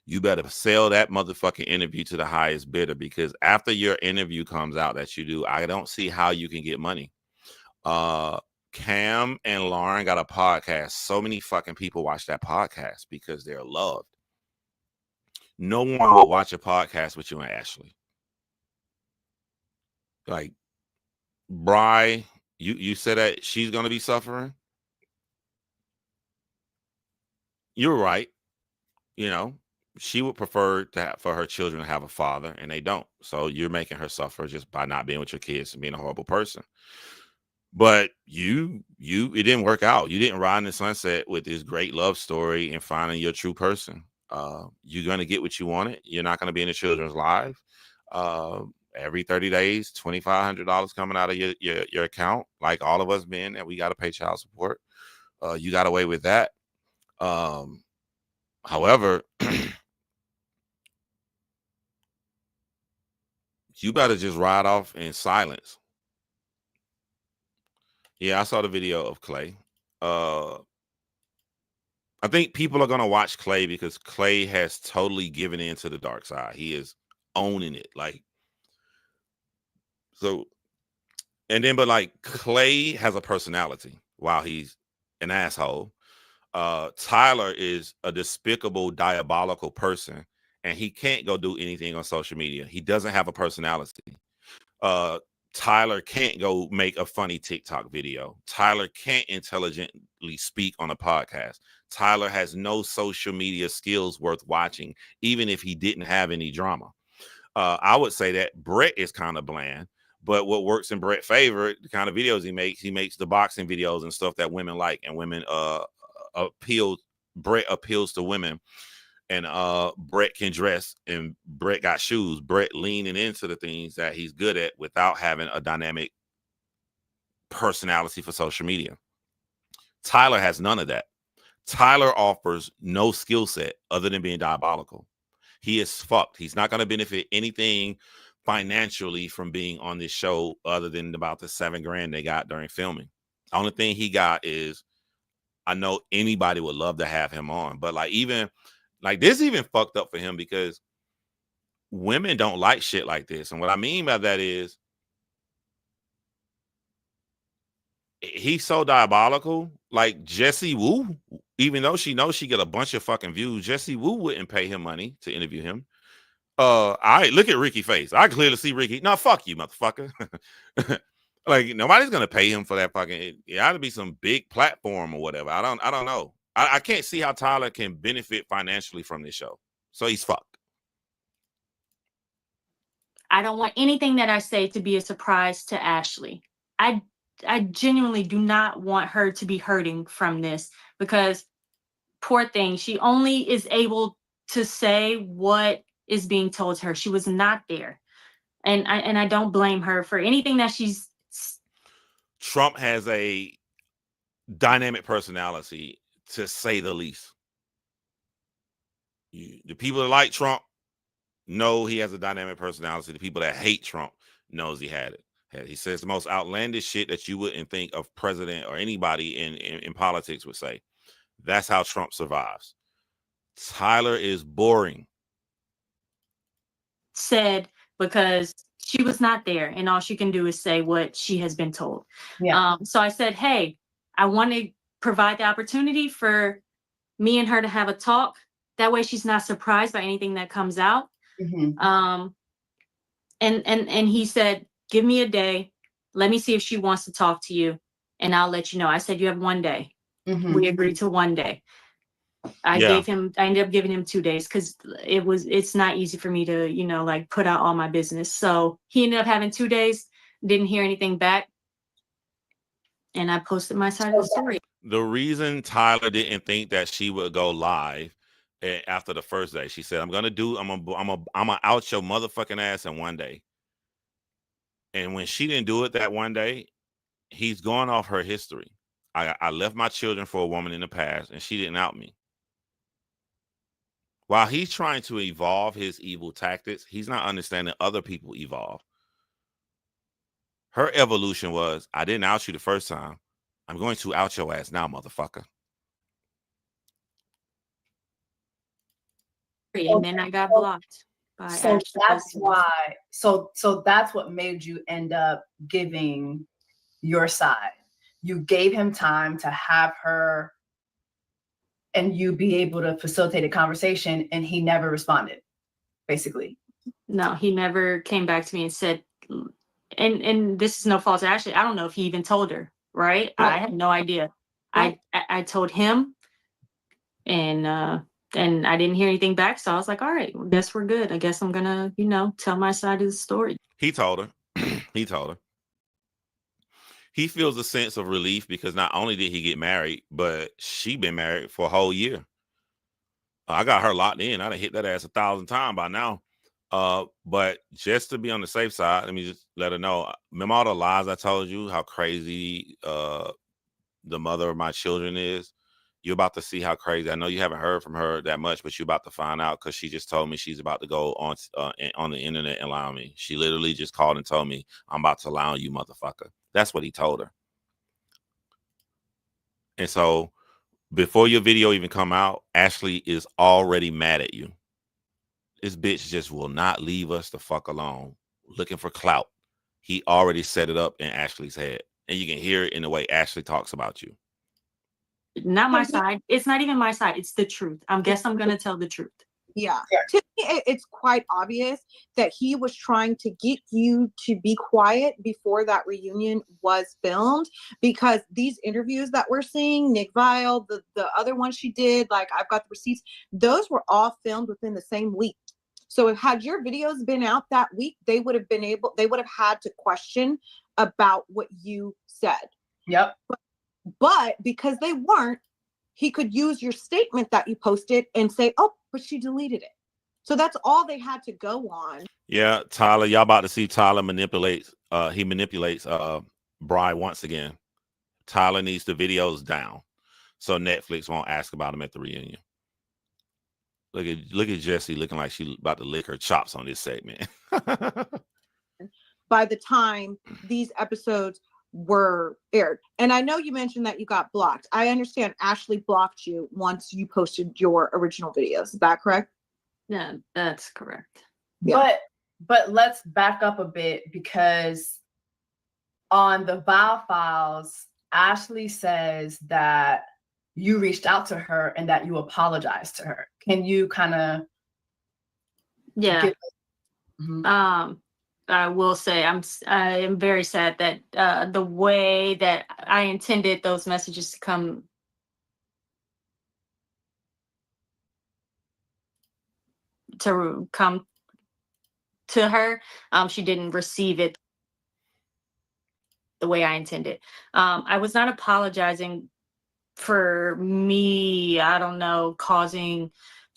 You better sell that motherfucking interview to the highest bidder, because after your interview comes out that you do, I don't see how you can get money. Cam and Lauren got a podcast. So many fucking people watch that podcast because they're loved. No one will watch a podcast with you and Ashley. Like, Bri, you said that she's going to be suffering. You're right. You know, she would prefer for her children to have a father, and they don't. So you're making her suffer just by not being with your kids and being a horrible person. But it didn't work out. You didn't ride in the sunset with this great love story and finding your true person. You're going to get what you wanted. You're not going to be in the children's lives. Every 30 days, $2,500 coming out of your account, like all of us men, and we got to pay child support. You got away with that. However, you better just ride off in silence. Yeah, I saw the video of Clay. I think people are going to watch Clay because Clay has totally given in to the dark side. He is owning it. Like, so, and then, but like Clay has a personality while he's an asshole. Tyler is a despicable, diabolical person, and he can't go do anything on social media. He doesn't have a personality. Tyler can't go make a funny TikTok video. Tyler can't intelligently speak on a podcast. Tyler has no social media skills worth watching, even if he didn't have any drama. I would say that Brett is kind of bland, but what works in Brett's favor, the kind of videos he makes the boxing videos and stuff that women like, and women Brett appeals to women. And Brett can dress, and Brett got shoes. Brett leaning into the things that he's good at without having a dynamic personality for social media. Tyler has none of that. Tyler offers no skill set other than being diabolical. He is fucked. He's not going to benefit anything financially from being on this show other than about the $7,000 they got during filming. The only thing he got is, I know anybody would love to have him on, but like this even fucked up for him because women don't like shit like this. And what I mean by that is he's so diabolical. Like Jessie Woo, even though she knows she get a bunch of fucking views, Jessie Woo wouldn't pay him money to interview him. I look at Rikki face. I clearly see Rikki. No, fuck you, motherfucker. Like nobody's gonna pay him for that fucking. It ought to be some big platform or whatever. I don't know. I can't see how Tyler can benefit financially from this show. So he's fucked. I don't want anything that I say to be a surprise to Ashley. I genuinely do not want her to be hurting from this because poor thing, she only is able to say what is being told to her. She was not there. And I don't blame her for anything that she's. Trump has a dynamic personality, to say the least. The people that like Trump know he has a dynamic personality. The people that hate Trump knows he had it. He says the most outlandish shit that you wouldn't think of president or anybody in politics would say. That's how Trump survives. Tyler is boring. Said because she was not there and all she can do is say what she has been told. Yeah. So I said, hey, I want to provide the opportunity for me and her to have a talk. That way she's not surprised by anything that comes out. Mm-hmm. And he said, give me a day. Let me see if she wants to talk to you and I'll let you know. I said, you have 1 day. Mm-hmm. We agreed to 1 day. I ended up giving him 2 days because it's not easy for me to, like put out all my business. So he ended up having 2 days, didn't hear anything back. And I posted my side of the story. The reason Tyler didn't think that she would go live after the first day, she said, I'm gonna out your motherfucking ass in 1 day. And when she didn't do it that 1 day, he's going off her history. I left my children for a woman in the past and she didn't out me. While he's trying to evolve his evil tactics, he's not understanding other people evolve. Her evolution was, I didn't out you the first time. I'm going to out your ass now, motherfucker. And then I got blocked. So that's why. So that's what made you end up giving your side. You gave him time to have her and you be able to facilitate a conversation, and he never responded, basically. No, he never came back to me and said, and this is no fault to Ashley. I don't know if he even told her, right? I had no idea. I told him and I didn't hear anything back. So I was like, all right, well, guess we're good. I guess I'm gonna, tell my side of the story. He told her. He told her. He feels a sense of relief because not only did he get married, but she been married for a whole year. I got her locked in. I done hit that ass 1,000 times by now. But just to be on the safe side, let me just let her know. Remember all the lies I told you, how crazy the mother of my children is? You're about to see how crazy. I know you haven't heard from her that much, but you're about to find out because she just told me she's about to go on the internet and lie on me. She literally just called and told me, I'm about to lie on you, motherfucker. That's what he told her. And so Before your video even come out, Ashley is already mad at you. This bitch just will not leave us the fuck alone. Looking for clout. He already set it up in Ashley's head. And you can hear it in the way Ashley talks about you. Not my side. It's not even my side. It's the truth. I guess I'm going to tell the truth. Yeah. To me, it's quite obvious that he was trying to get you to be quiet before that reunion was filmed, because these interviews that we're seeing, Nick Viall, the other one she did, like I've got the receipts, those were all filmed within the same week. So if had your videos been out that week, they would have had to question about what you said. Yep. But because they weren't, he could use your statement that you posted and say, oh, but she deleted it. So that's all they had to go on. Yeah, Tyler, y'all about to see Tyler manipulates Bri once again. Tyler needs the videos down so Netflix won't ask about him at the reunion. Look at Jessie looking like she's about to lick her chops on this segment. By the time these episodes were aired. And I know you mentioned that you got blocked. I understand Ashley blocked you once you posted your original videos. Is that correct? Yeah, that's correct. Yeah. But let's back up a bit, because on the Viall Files, Ashley says that you reached out to her and that you apologized to her. Can you kind of? Yeah. I will say I am very sad that the way that I intended those messages to come to her, she didn't receive it the way I intended. I was not apologizing for me, I don't know, causing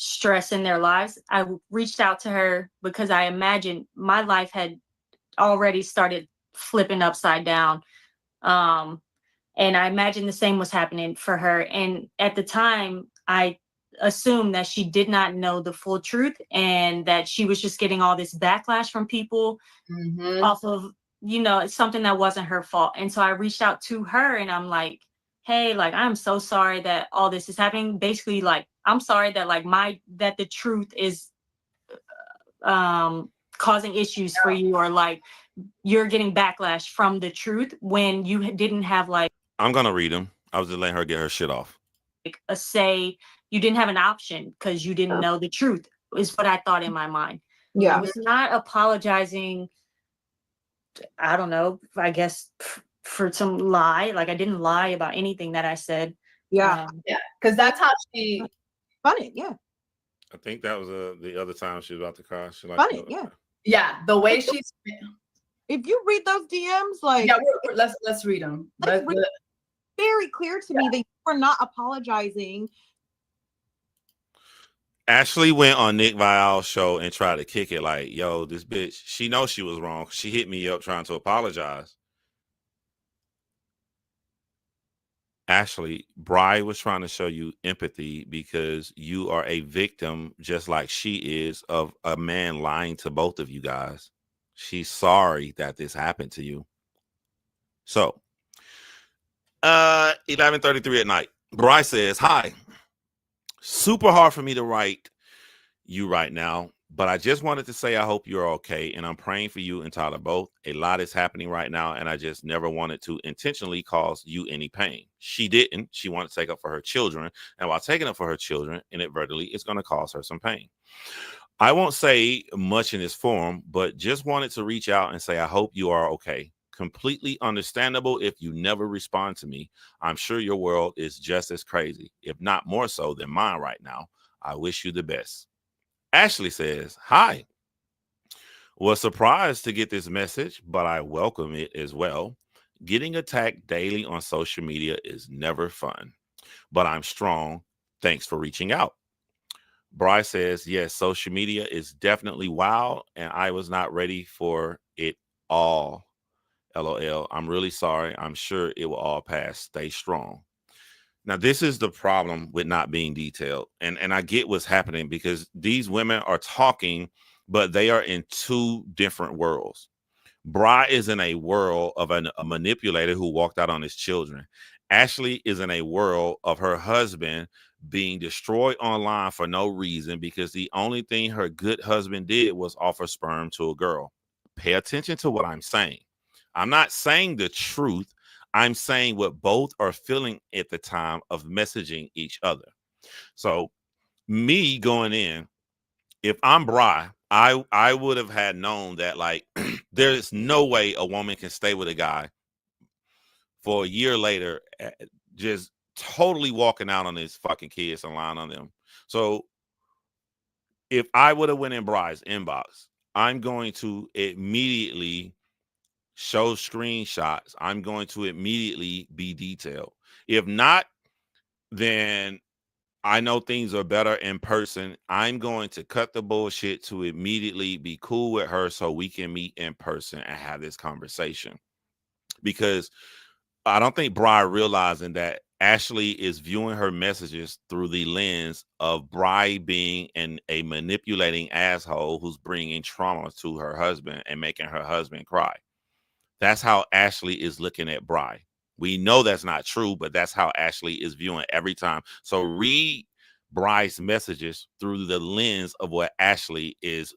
stress in their lives. I reached out to her because I imagined my life had already started flipping upside down. And I imagined the same was happening for her. And at the time, I assumed that she did not know the full truth and that she was just getting all this backlash from people off of, it's something that wasn't her fault. And so I reached out to her and I'm like, hey, like, I'm so sorry that all this is happening. Basically, like, I'm sorry that that the truth is causing issues for you, or like you're getting backlash from the truth when you didn't have I'm gonna read them. I was just letting her get her shit off. A say, you didn't have an option because you didn't know the truth, is what I thought in my mind. Yeah. I was not apologizing, I don't know, I guess for some lie. Like I didn't lie about anything that I said. Yeah. Because that's how she Funny. Yeah. I think that was the other time she was about to cry. She like Funny. Yeah. Yeah, the way she's. If you read those DMs, like, Yeah, let's read them. Very clear to me that you were not apologizing. Ashley went on Nick Viall's show and tried to kick it like, yo, this bitch, she knows she was wrong. She hit me up trying to apologize. Ashley, Bri was trying to show you empathy because you are a victim, just like she is, of a man lying to both of you guys. She's sorry that this happened to you. So, 11:33 at night. Bri says, hi. Super hard for me to write you right now, but I just wanted to say I hope you're okay, and I'm praying for you and Tyler both. A lot is happening right now, and I just never wanted to intentionally cause you any pain. She didn't. She wanted to take up for her children, and while taking up for her children, inadvertently, it's going to cause her some pain. I won't say much in this forum, but just wanted to reach out and say I hope you are okay. Completely understandable if you never respond to me. I'm sure your world is just as crazy, if not more so than mine right now. I wish you the best. Ashley says, hi. Was surprised to get this message, but I welcome it as well. Getting attacked daily on social media is never fun, but I'm strong. Thanks for reaching out. Bri says, yes, social media is definitely wild, and I was not ready for it all. LOL. I'm really sorry. I'm sure it will all pass. Stay strong. Now, this is the problem with not being detailed. And I get what's happening because these women are talking, but they are in two different worlds. Bri is in a world of a manipulator who walked out on his children. Ashley is in a world of her husband being destroyed online for no reason because the only thing her good husband did was offer sperm to a girl. Pay attention to what I'm saying. I'm not saying the truth. I'm saying what both are feeling at the time of messaging each other. So me going in, if I'm Bri, I would have had known that like there's no way a woman can stay with a guy for a year later, just totally walking out on his fucking kids and lying on them. So if I would have went in Bri's inbox, I'm going to immediately show screenshots. I'm going to immediately be detailed. If not, then I know things are better in person. I'm going to cut the bullshit to immediately be cool with her so we can meet in person and have this conversation. Because I don't think Bri realizing that Ashley is viewing her messages through the lens of Bri being a manipulating asshole who's bringing trauma to her husband and making her husband cry. That's how Ashley is looking at Bri. We know that's not true, but that's how Ashley is viewing every time. So read Bri's messages through the lens of what Ashley is,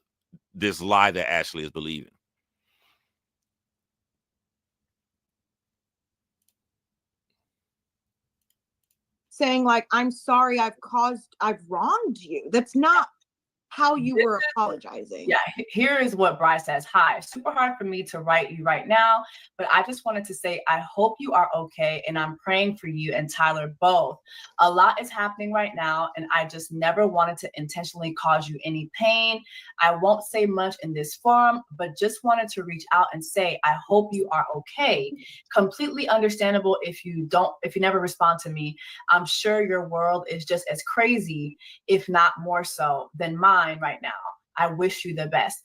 this lie that Ashley is believing. Saying like, I'm sorry, I've wronged you. That's not how you were apologizing. Yeah, here is what Bri says. Hi, super hard for me to write you right now, but I just wanted to say I hope you are okay, and I'm praying for you and Tyler both. A lot is happening right now, and I just never wanted to intentionally cause you any pain. I won't say much in this forum, but just wanted to reach out and say I hope you are okay. Completely understandable if you never respond to me. I'm sure your world is just as crazy, if not more so, than mine right now. I wish you the best.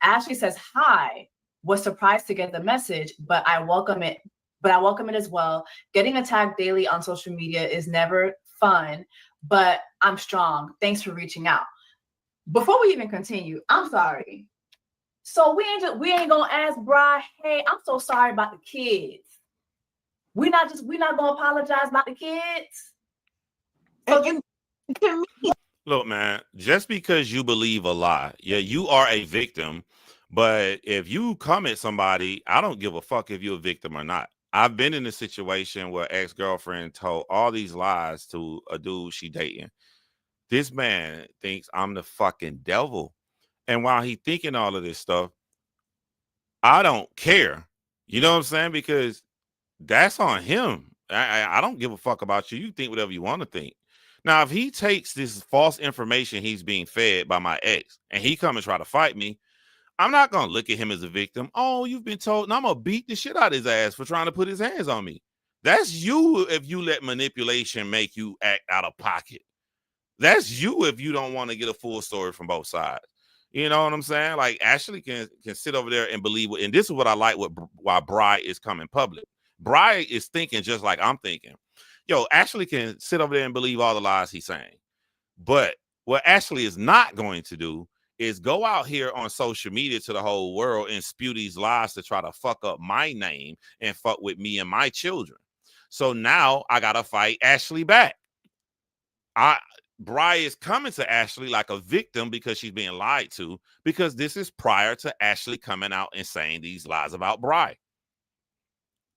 Ashley says, hi, was surprised to get the message, but I welcome it. But I welcome it as well. Getting attacked daily on social media is never fun, but I'm strong. Thanks for reaching out. Before we even continue, I'm sorry. So we ain't gonna ask Bri, hey, I'm so sorry about the kids. We're not gonna apologize about the kids. So And to me, Look, man, just because you believe a lie, yeah, you are a victim. But if you come at somebody, I don't give a fuck if you're a victim or not. I've been in a situation where ex-girlfriend told all these lies to a dude she dating. This man thinks I'm the fucking devil. And while he thinking all of this stuff, I don't care. You know what I'm saying? Because that's on him. I don't give a fuck about you. You think whatever you want to think. Now, if he takes this false information he's being fed by my ex and he come and try to fight me, I'm not going to look at him as a victim. Oh, you've been told, and I'm going to beat the shit out of his ass for trying to put his hands on me. That's you if you let manipulation make you act out of pocket. That's you if you don't want to get a full story from both sides. You know what I'm saying? Like Ashley can sit over there and believe, and this is what I like why Bri is coming public. Bri is thinking just like I'm thinking. Yo, Ashley can sit over there and believe all the lies he's saying. But what Ashley is not going to do is go out here on social media to the whole world and spew these lies to try to fuck up my name and fuck with me and my children. So now I got to fight Ashley back. Bri is coming to Ashley like a victim because she's being lied to, because this is prior to Ashley coming out and saying these lies about Bri.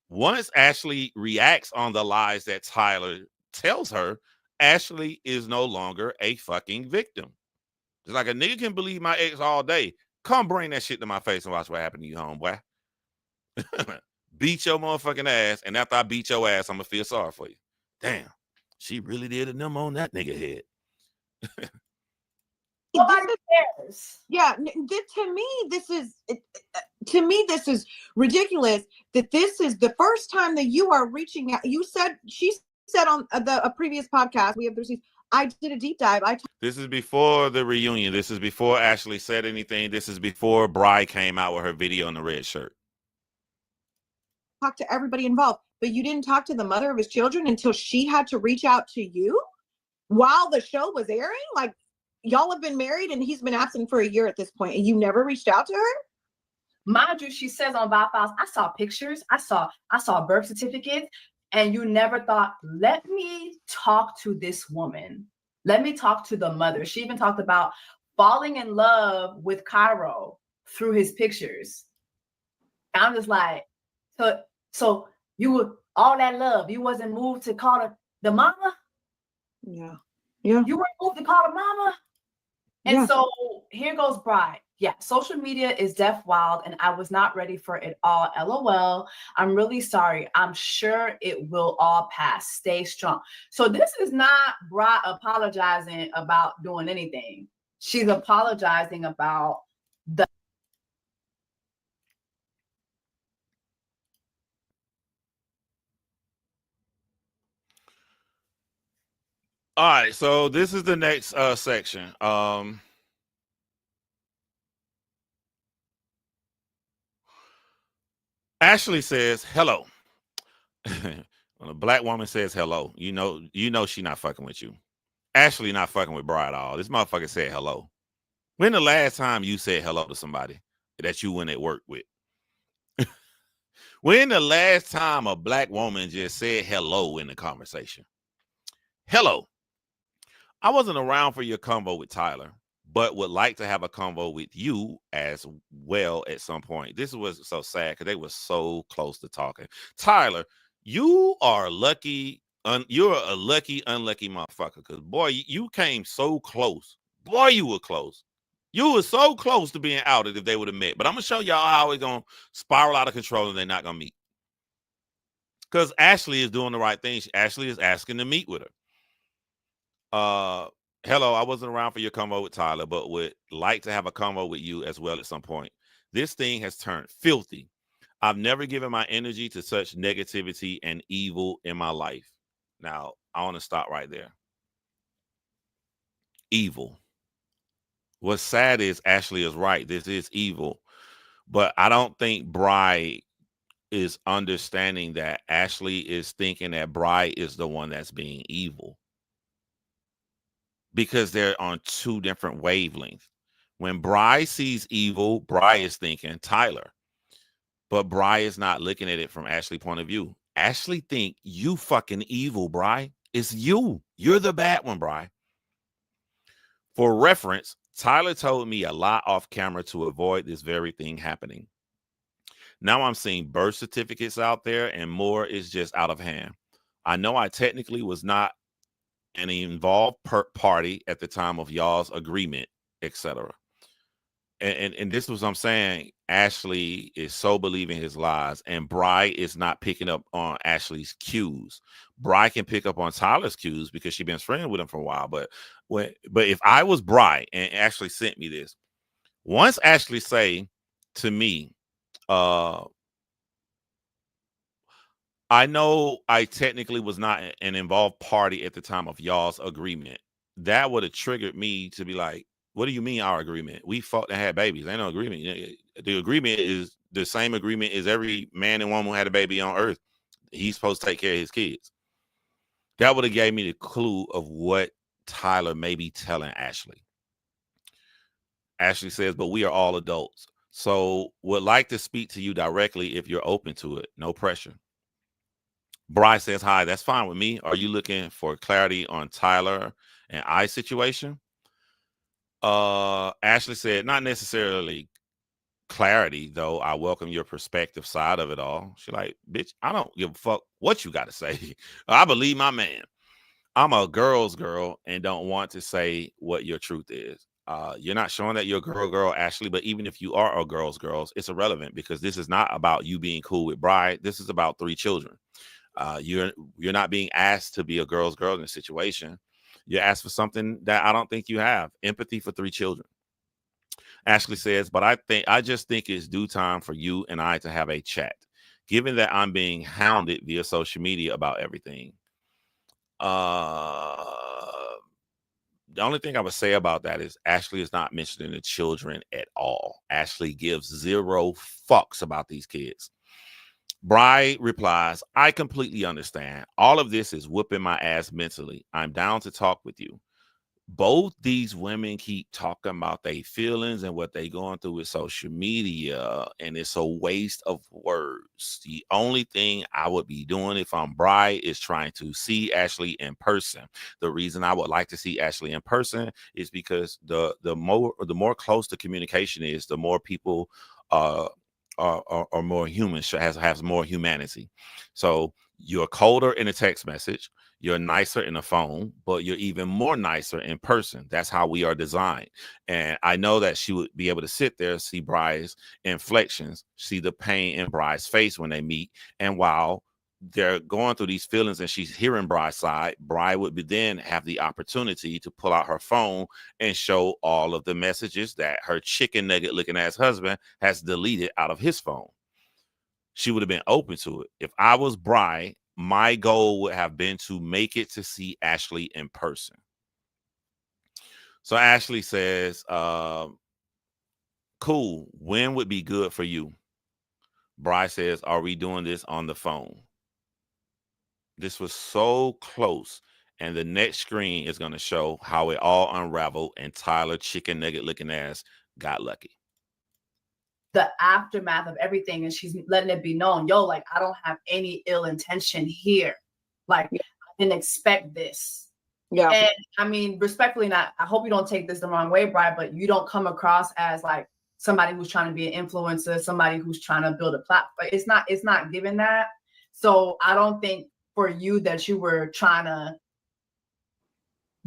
Once Ashley reacts on the lies that Tyler tells her, Ashley is no longer a fucking victim. It's like a nigga can believe my ex all day. Come bring that shit to my face and watch what happened to you, homeboy. Beat your motherfucking ass, and after I beat your ass, I'm gonna feel sorry for you. Damn, she really did a number on that nigga head. nobody cares. yeah, to me, this is ridiculous that this is the first time that you are reaching out. She said on a previous podcast, we have the receipts, I did a deep dive. This is before the reunion. This is before Ashley said anything. This is before Bri came out with her video in the red shirt. Talked to everybody involved, but you didn't talk to the mother of his children until she had to reach out to you while the show was airing. Like, y'all have been married and he's been absent for a year at this point, and you never reached out to her? Mind you, she says on Vibe Files, I saw pictures, I saw birth certificates, And you never thought, let me talk to this woman. Let me talk to the mother. She even talked about falling in love with Cairo through his pictures. And I'm just like, so you were all that love. You wasn't moved to call her the mama? Yeah. Yeah. You weren't moved to call her mama? And Yeah. so here goes Bride. Yeah, social media is deaf wild, and I was not ready for it all. LOL. I'm really sorry. I'm sure it will all pass. Stay strong. So this is not Bride apologizing about doing anything. She's apologizing about the. All right, so this is the next section. Ashley says hello. When a black woman says hello, you know she not fucking with you. Ashley not fucking with Bride at all. This motherfucker said hello. When the last time you said hello to somebody that you went at work with? When the last time a black woman just said hello in the conversation? Hello. I wasn't around for your convo with Tyler, but would like to have a convo with you as well at some point. This was so sad because they were so close to talking. Tyler, you are lucky. You're a lucky, unlucky motherfucker. Because boy, you came so close. Boy, you were close. You were so close to being outed if they would have met. But I'm gonna show y'all how it's gonna spiral out of control and they're not gonna meet. Because Ashley is doing the right thing. Ashley is asking to meet with her. Hello, I wasn't around for your convo with Tyler, but would like to have a convo with you as well at some point. This thing has turned filthy. I've never given my energy to such negativity and evil in my life. Now, I want to stop right there. Evil. What's sad is Ashley is right. This is evil. But I don't think Bride is understanding that Ashley is thinking that Bride is the one that's being evil. Because they're on two different wavelengths. When Bride sees evil, Bride is thinking Tyler. But Bride is not looking at it from Ashley's point of view. Ashley think you fucking evil, Bride. It's you. You're the bad one, Bride. For reference, Tyler told me a lot off camera to avoid this very thing happening. Now I'm seeing birth certificates out there and more is just out of hand. I know I technically was not an involved party at the time of y'all's agreement, etc. And this was what I'm saying. Ashley is so believing his lies, and Bride is not picking up on Ashley's cues. Bride can pick up on Tyler's cues because she's been friends with him for a while. But if I was Bride and Ashley sent me this, once Ashley say to me, I know I technically was not an involved party at the time of y'all's agreement. That would have triggered me to be like, what do you mean our agreement? We fought and had babies. Ain't no agreement. The agreement is the same agreement as every man and woman who had a baby on earth. He's supposed to take care of his kids. That would have gave me the clue of what Tyler may be telling Ashley. Ashley says, but we are all adults. So would like to speak to you directly if you're open to it. No pressure. Bride says, hi, that's fine with me. Are you looking for clarity on Tyler and I situation? Ashley said, not necessarily clarity, though. I welcome your perspective side of it all. She's like, bitch, I don't give a fuck what you got to say. I believe my man. I'm a girl's girl and don't want to say what your truth is. You're not showing that you're a girl, Ashley, but even if you are a girl's it's irrelevant because this is not about you being cool with Bride. This is about 3 children. You're not being asked to be a girl's girl in this situation. You're asked for something that I don't think you have. Empathy for 3 children. Ashley says, but I just think it's due time for you and I to have a chat, given that I'm being hounded via social media about everything. The only thing I would say about that is Ashley is not mentioning the children at all. Ashley gives 0 fucks about these kids. Bride replies, I completely understand. All of this is whooping my ass mentally. I'm down to talk with you. both these women keep talking about their feelings and what they going through with social media, and it's a waste of words. The only thing I would be doing if I'm Bri is trying to see Ashley in person. The reason I would like to see Ashley in person is because the more close the communication is, the more people are more human, has more humanity. So you're colder in a text message, you're nicer in a phone, but you're even more nicer in person. That's how we are designed. And I know that she would be able to sit there, see Bri's inflections, see the pain in Bri's face when they meet. And while they're going through these feelings and she's hearing Bri's side, Bri would then have the opportunity to pull out her phone and show all of the messages that her chicken nugget looking ass husband has deleted out of his phone. She would have been open to it. If I was Bri, my goal would have been to make it to see Ashley in person. So Ashley says, cool, when would be good for you? Bri says, are we doing this on the phone? This was so close. And the next screen is going to show how it all unraveled and Tyler chicken nugget looking ass got lucky. The aftermath of everything, and she's letting it be known, yo, like, I don't have any ill intention here. Like, I didn't expect this. Yeah. And I mean, respectfully, not, I hope you don't take this the wrong way, Bri, but you don't come across as like somebody who's trying to be an influencer, somebody who's trying to build a platform. It's not given that. So I don't think for you that you were trying to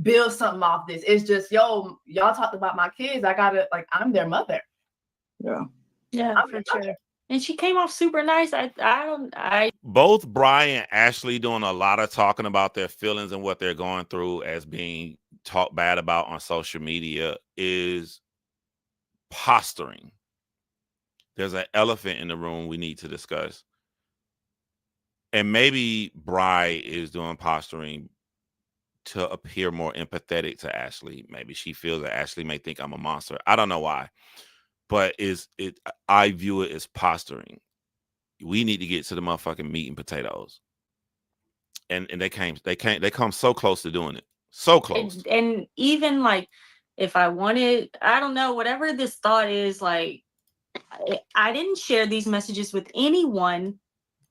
build something off this. It's just, yo, y'all talked about my kids. I gotta, like, I'm their mother. Yeah. Yeah, for sure. And she came off super nice. Both Bri and Ashley doing a lot of talking about their feelings and what they're going through as being talked bad about on social media is posturing. There's an elephant in the room we need to discuss. And maybe Bri is doing posturing to appear more empathetic to Ashley. Maybe she feels that Ashley may think I'm a monster. I don't know why. But I view it as posturing. We need to get to the motherfucking meat and potatoes. And they come so close to doing it. So close. And even like if I wanted, I don't know, whatever this thought is, like I didn't share these messages with anyone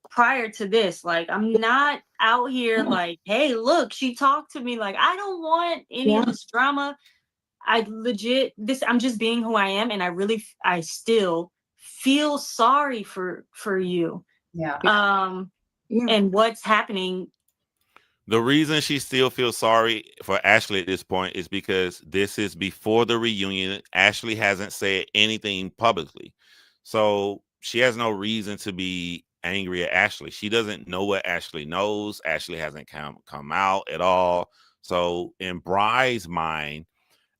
prior to this. Like, I'm not out here like, hey, look, she talked to me. Like, I don't want any of this drama. I'm just being who I am, and I still feel sorry for you. Yeah. And what's happening. The reason she still feels sorry for Ashley at this point is because this is before the reunion. Ashley hasn't said anything publicly, so she has no reason to be angry at Ashley. She doesn't know what Ashley knows. Ashley hasn't come out at all. So in Bri's mind,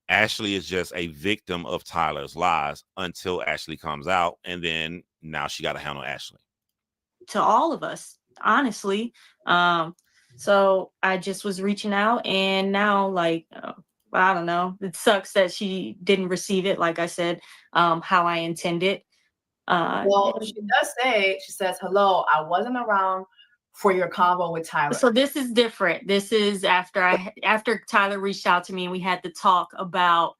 Ashley is just a victim of Tyler's lies until Ashley comes out, and then now she got to handle Ashley. To all of us, honestly. So I just was reaching out, and now, like, I don't know. It sucks that she didn't receive it, like I said, how I intended. Well, she does say, she says, hello, I wasn't around for your convo with Tyler. So this is different. This is after Tyler reached out to me and we had to talk about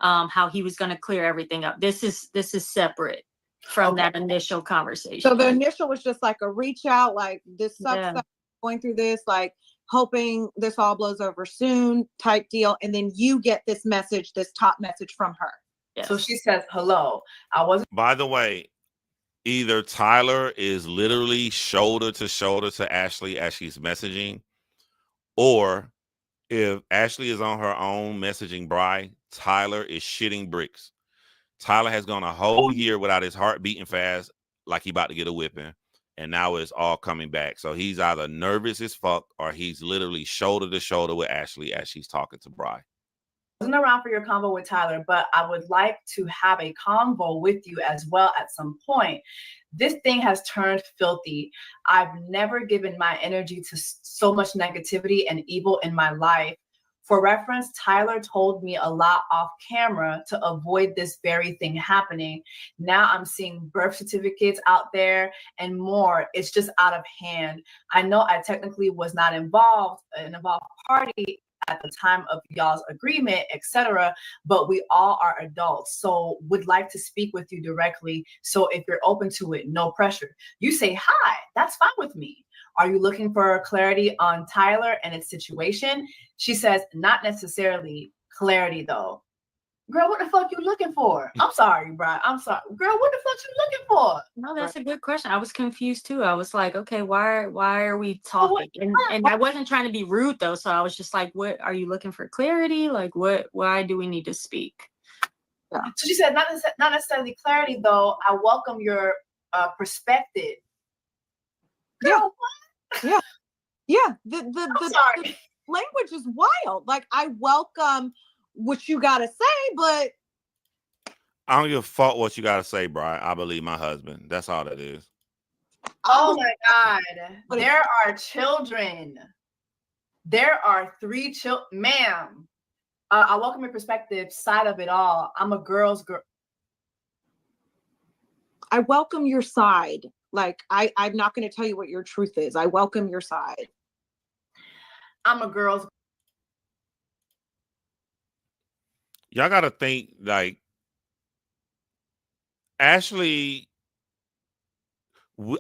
how he was going to clear everything up. This is separate from that initial conversation. So the initial was just like a reach out, like, this sucks, going through this, like hoping this all blows over soon type deal. And then you get this message, this top message from her. Yes. So she says, hello, I wasn't. By the way, either Tyler is literally shoulder to shoulder to Ashley as she's messaging, or if Ashley is on her own messaging Bri, Tyler is shitting bricks. Tyler has gone a whole year without his heart beating fast, like he about to get a whipping, and now it's all coming back. So he's either nervous as fuck or he's literally shoulder to shoulder with Ashley as she's talking to Bri. Wasn't around for your convo with Tyler, but I would like to have a convo with you as well at some point. This thing has turned filthy. I've never given my energy to so much negativity and evil in my life. For reference, Tyler told me a lot off camera to avoid this very thing happening. Now I'm seeing birth certificates out there and more. It's just out of hand. I know I technically was not involved, an involved party at the time of y'all's agreement, etc. But we all are adults, so would like to speak with you directly. So if you're open to it, no pressure. You say hi, that's fine with me. Are you looking for clarity on Tyler and its situation? She says, not necessarily clarity though. Girl, what the fuck you looking for? I'm sorry, bro. I'm sorry. Girl, what the fuck you looking for? No, that's a good question. I was confused too. I was like, okay, why are we talking? And I wasn't trying to be rude though, so I was just like, what are you looking for clarity? Like why do we need to speak? Yeah. So she said, not necessarily clarity though. I welcome your perspective. Girl, yeah. what? Yeah. The language is wild. Like, I welcome what you gotta say, but I don't give a fuck what you gotta say, Brian. I believe my husband. That's all that is. Oh my God. There are children. There are 3 children. Ma'am, I welcome your perspective side of it all. I'm a girl's girl. I welcome your side. Like, I'm not going to tell you what your truth is. I welcome your side. I'm a girl's. Y'all got to think, like, Ashley,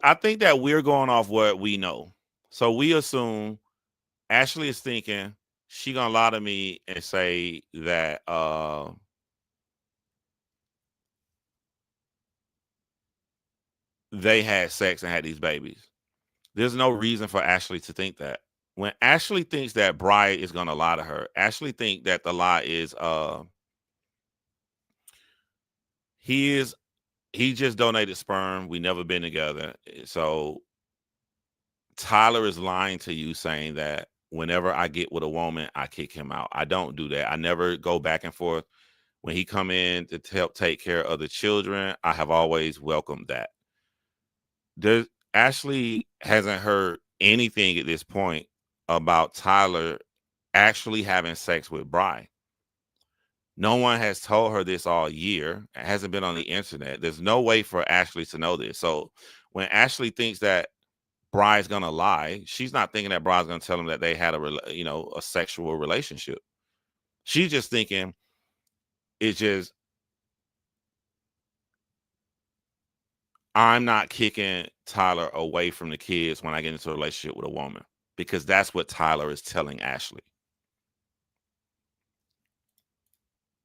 I think that we're going off what we know. So we assume Ashley is thinking she going to lie to me and say that they had sex and had these babies. There's no reason for Ashley to think that. When Ashley thinks that Bri is going to lie to her, Ashley think that the lie is he just donated sperm. We never been together. So Tyler is lying to you, saying that whenever I get with a woman, I kick him out. I don't do that. I never go back and forth. When he come in to help take care of the children, I have always welcomed that. Ashley hasn't heard anything at this point about Tyler actually having sex with Bri. No one has told her this all year. It hasn't been on the internet. There's no way for Ashley to know this. So when Ashley thinks that Bri's gonna lie, she's not thinking that Bri's gonna tell him that they had a sexual relationship. She's just thinking it's just I'm not kicking Tyler away from the kids when I get into a relationship with a woman, because that's what Tyler is telling Ashley.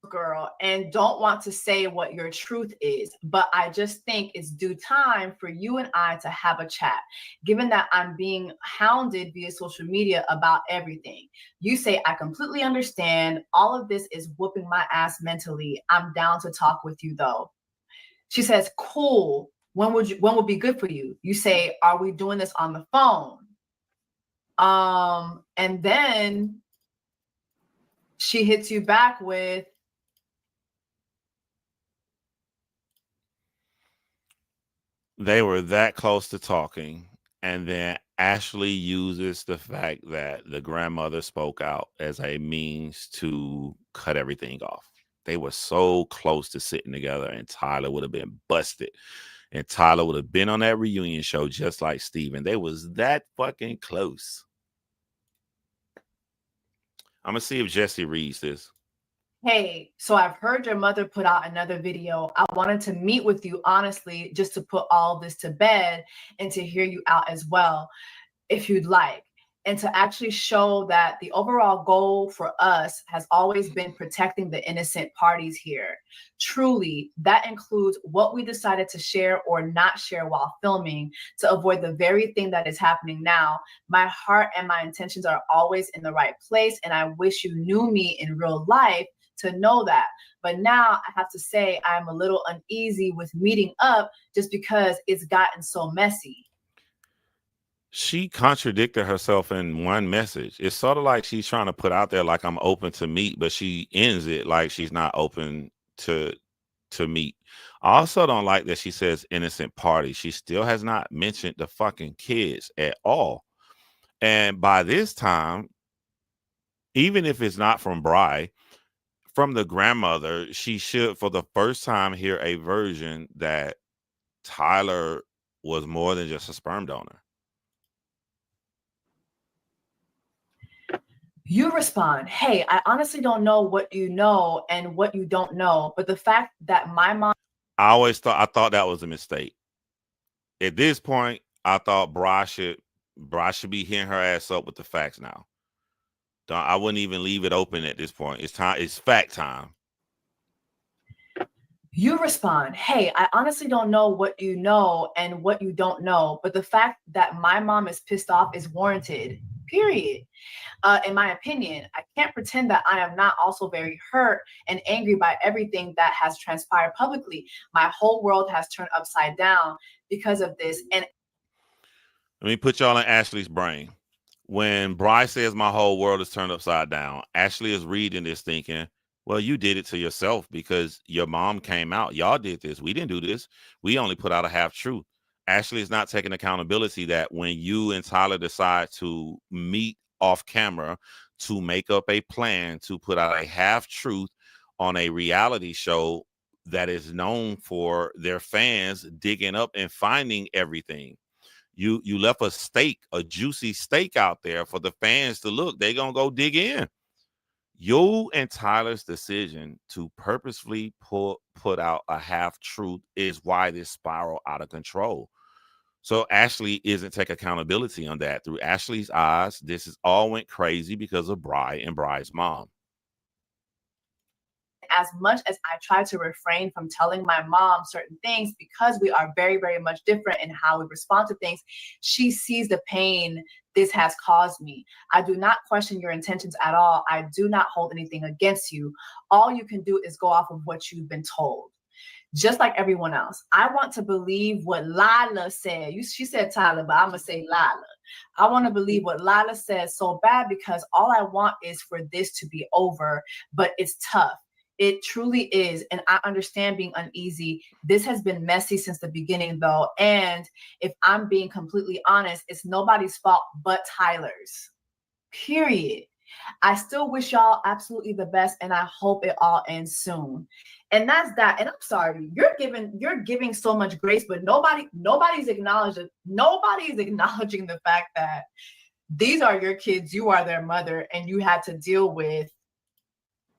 Girl, and don't want to say what your truth is, but I just think it's due time for you and I to have a chat, given that I'm being hounded via social media about everything. You say, I completely understand. All of this is whooping my ass mentally. I'm down to talk with you though. She says, cool. When would be good for you? You say, are we doing this on the phone? And then she hits you back with, they were that close to talking, and then Ashley uses the fact that the grandmother spoke out as a means to cut everything off. They were so close to sitting together, and Tyler would have been busted. And Tyler would have been on that reunion show just like Steven. They was that fucking close. I'm going to see if Jessie reads this. Hey, so I've heard your mother put out another video. I wanted to meet with you, honestly, just to put all this to bed and to hear you out as well, if you'd like. And to actually show that the overall goal for us has always been protecting the innocent parties here. Truly, that includes what we decided to share or not share while filming to avoid the very thing that is happening now. My heart and my intentions are always in the right place, and I wish you knew me in real life to know that. But now I have to say I'm a little uneasy with meeting up just because it's gotten so messy. She contradicted herself in one message. It's sort of like she's trying to put out there like I'm open to meet, but she ends it like she's not open to meet. I also don't like that she says innocent party. She still has not mentioned the fucking kids at all. And by this time, even if it's not from Bri, from the grandmother, she should for the first time hear a version that Tyler was more than just a sperm donor. You respond, hey, I honestly don't know what you know and what you don't know, but the fact that my mom. I thought that was a mistake. At this point, I thought Bri should be hitting her ass up with the facts now. I wouldn't even leave it open at this point. It's time. It's fact time. You respond, hey, I honestly don't know what you know and what you don't know, but the fact that my mom is pissed off is warranted, period. In my opinion, I can't pretend that I am not also very hurt and angry by everything that has transpired publicly. My whole world has turned upside down because of this. And let me put y'all in Ashley's brain. When Bryce says my whole world is turned upside down, Ashley is reading this thinking, well, you did it to yourself because your mom came out. Y'all did this. We didn't do this. We only put out a half truth. Ashley is not taking accountability that when you and Tyler decide to meet off camera to make up a plan to put out a half truth on a reality show that is known for their fans digging up and finding everything. You left a juicy steak out there for the fans to look. They're going to go dig in. You and Tyler's decision to purposefully put out a half truth is why this spiral out of control. So Ashley isn't taking accountability on that. Through Ashley's eyes, this is all went crazy because of Bri and Bri's mom. As much as I try to refrain from telling my mom certain things because we are very, very much different in how we respond to things, she sees the pain this has caused me. I do not question your intentions at all. I do not hold anything against you. All you can do is go off of what you've been told. Just like everyone else, I want to believe what Lila said. She said Tyler, but I'm going to say Lila. I want to believe what Lila said so bad because all I want is for this to be over, but it's tough. It truly is. And I understand being uneasy. This has been messy since the beginning, though. And if I'm being completely honest, it's nobody's fault but Tyler's. Period. I still wish y'all absolutely the best, and I hope it all ends soon. And that's that. And I'm sorry, you're giving so much grace, but nobody's acknowledging the fact that these are your kids, you are their mother, and you had to deal with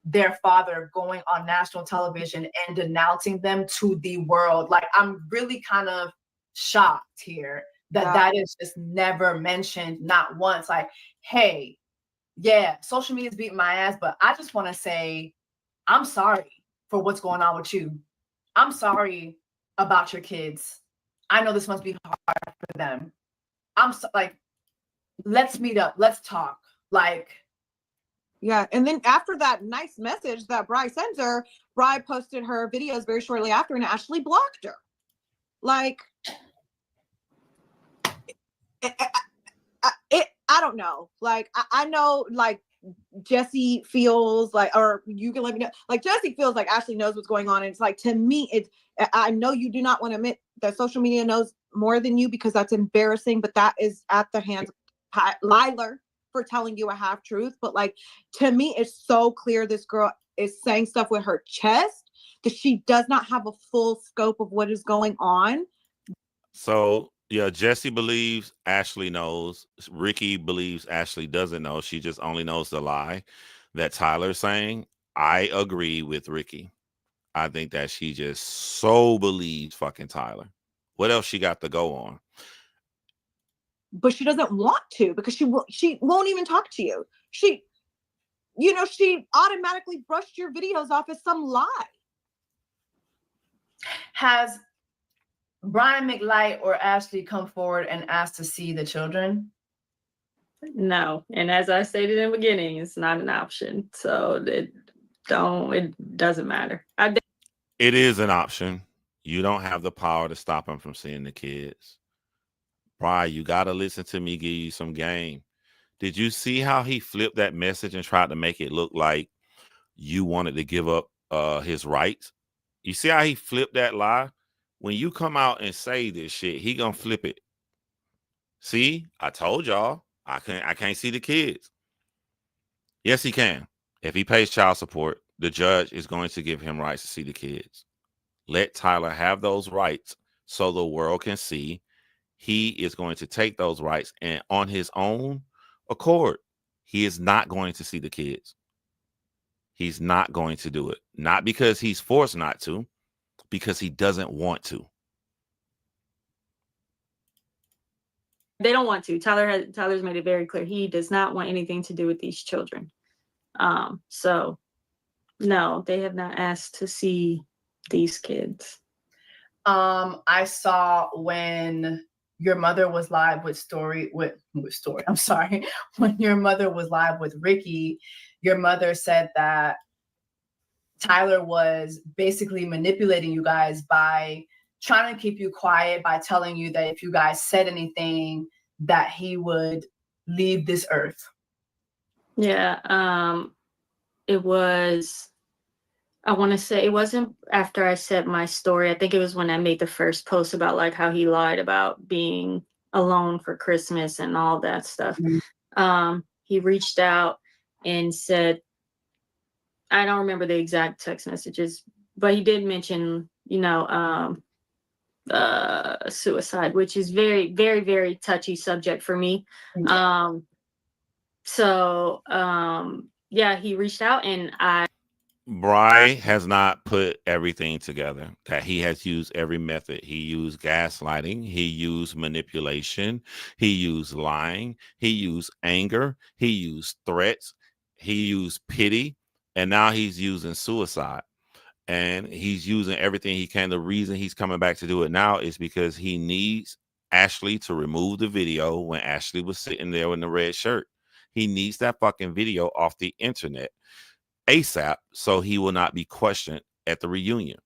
their father going on national television and denouncing them to the world. Like, I'm really kind of shocked here that is just never mentioned, not once. Like, hey, yeah, social media is beating my ass, but I just want to say, I'm sorry for what's going on with you. I'm sorry about your kids. I know this must be hard for them. Let's meet up. Let's talk. Yeah, and then after that nice message that Bri sends her, Bri posted her videos very shortly after, and Ashley blocked her. I don't know. I know, Jessie feels like, or you can let me know, Jessie feels like Ashley knows what's going on. And it's to me, I know you do not want to admit that social media knows more than you because that's embarrassing, but that is at the hands of Lila for telling you a half truth. But to me, it's so clear this girl is saying stuff with her chest that she does not have a full scope of what is going on. So yeah, Jessie believes Ashley knows. Rikki believes Ashley doesn't know. She just only knows the lie that Tyler's saying. I agree with Rikki. I think that she just so believes fucking Tyler. What else she got to go on? But she doesn't want to because she won't even talk to you. She automatically brushed your videos off as some lie. Has Brian McLight or Ashley come forward and asked to see the children? No. And as I stated in the beginning, it's not an option. So it doesn't matter. It is an option. You don't have the power to stop them from seeing the kids. Bri, you got to listen to me give you some game. Did you see how he flipped that message and tried to make it look like you wanted to give up his rights? You see how he flipped that lie? When you come out and say this shit, he gonna flip it. See, I told y'all I can't see the kids. Yes, he can. If he pays child support, the judge is going to give him rights to see the kids. Let Tyler have those rights so the world can see. He is going to take those rights and on his own accord, He is not going to see the kids. He's not going to do it. Not because he's forced not to, because he doesn't want to. They don't want to. Tyler's made it very clear. He does not want anything to do with these children. So no, they have not asked to see these kids. I saw when your mother was live with I'm sorry. When your mother was live with Rikki, your mother said that Tyler was basically manipulating you guys by trying to keep you quiet, by telling you that if you guys said anything, that he would leave this earth. Yeah. It was, I want to say it wasn't after I said my story. I think it was when I made the first post about like how he lied about being alone for Christmas and all that stuff. He reached out and said, I don't remember the exact text messages, but he did mention, suicide, which is very, very, very touchy subject for me. Yeah, he reached out and Bry has not put everything together, that he has used every method. He used gaslighting. He used manipulation. He used lying. He used anger. He used threats. He used pity. And now he's using suicide. And he's using everything he can. The reason he's coming back to do it now is because he needs Ashley to remove the video when Ashley was sitting there in the red shirt. He needs that fucking video off the internet ASAP, so he will not be questioned at the reunion.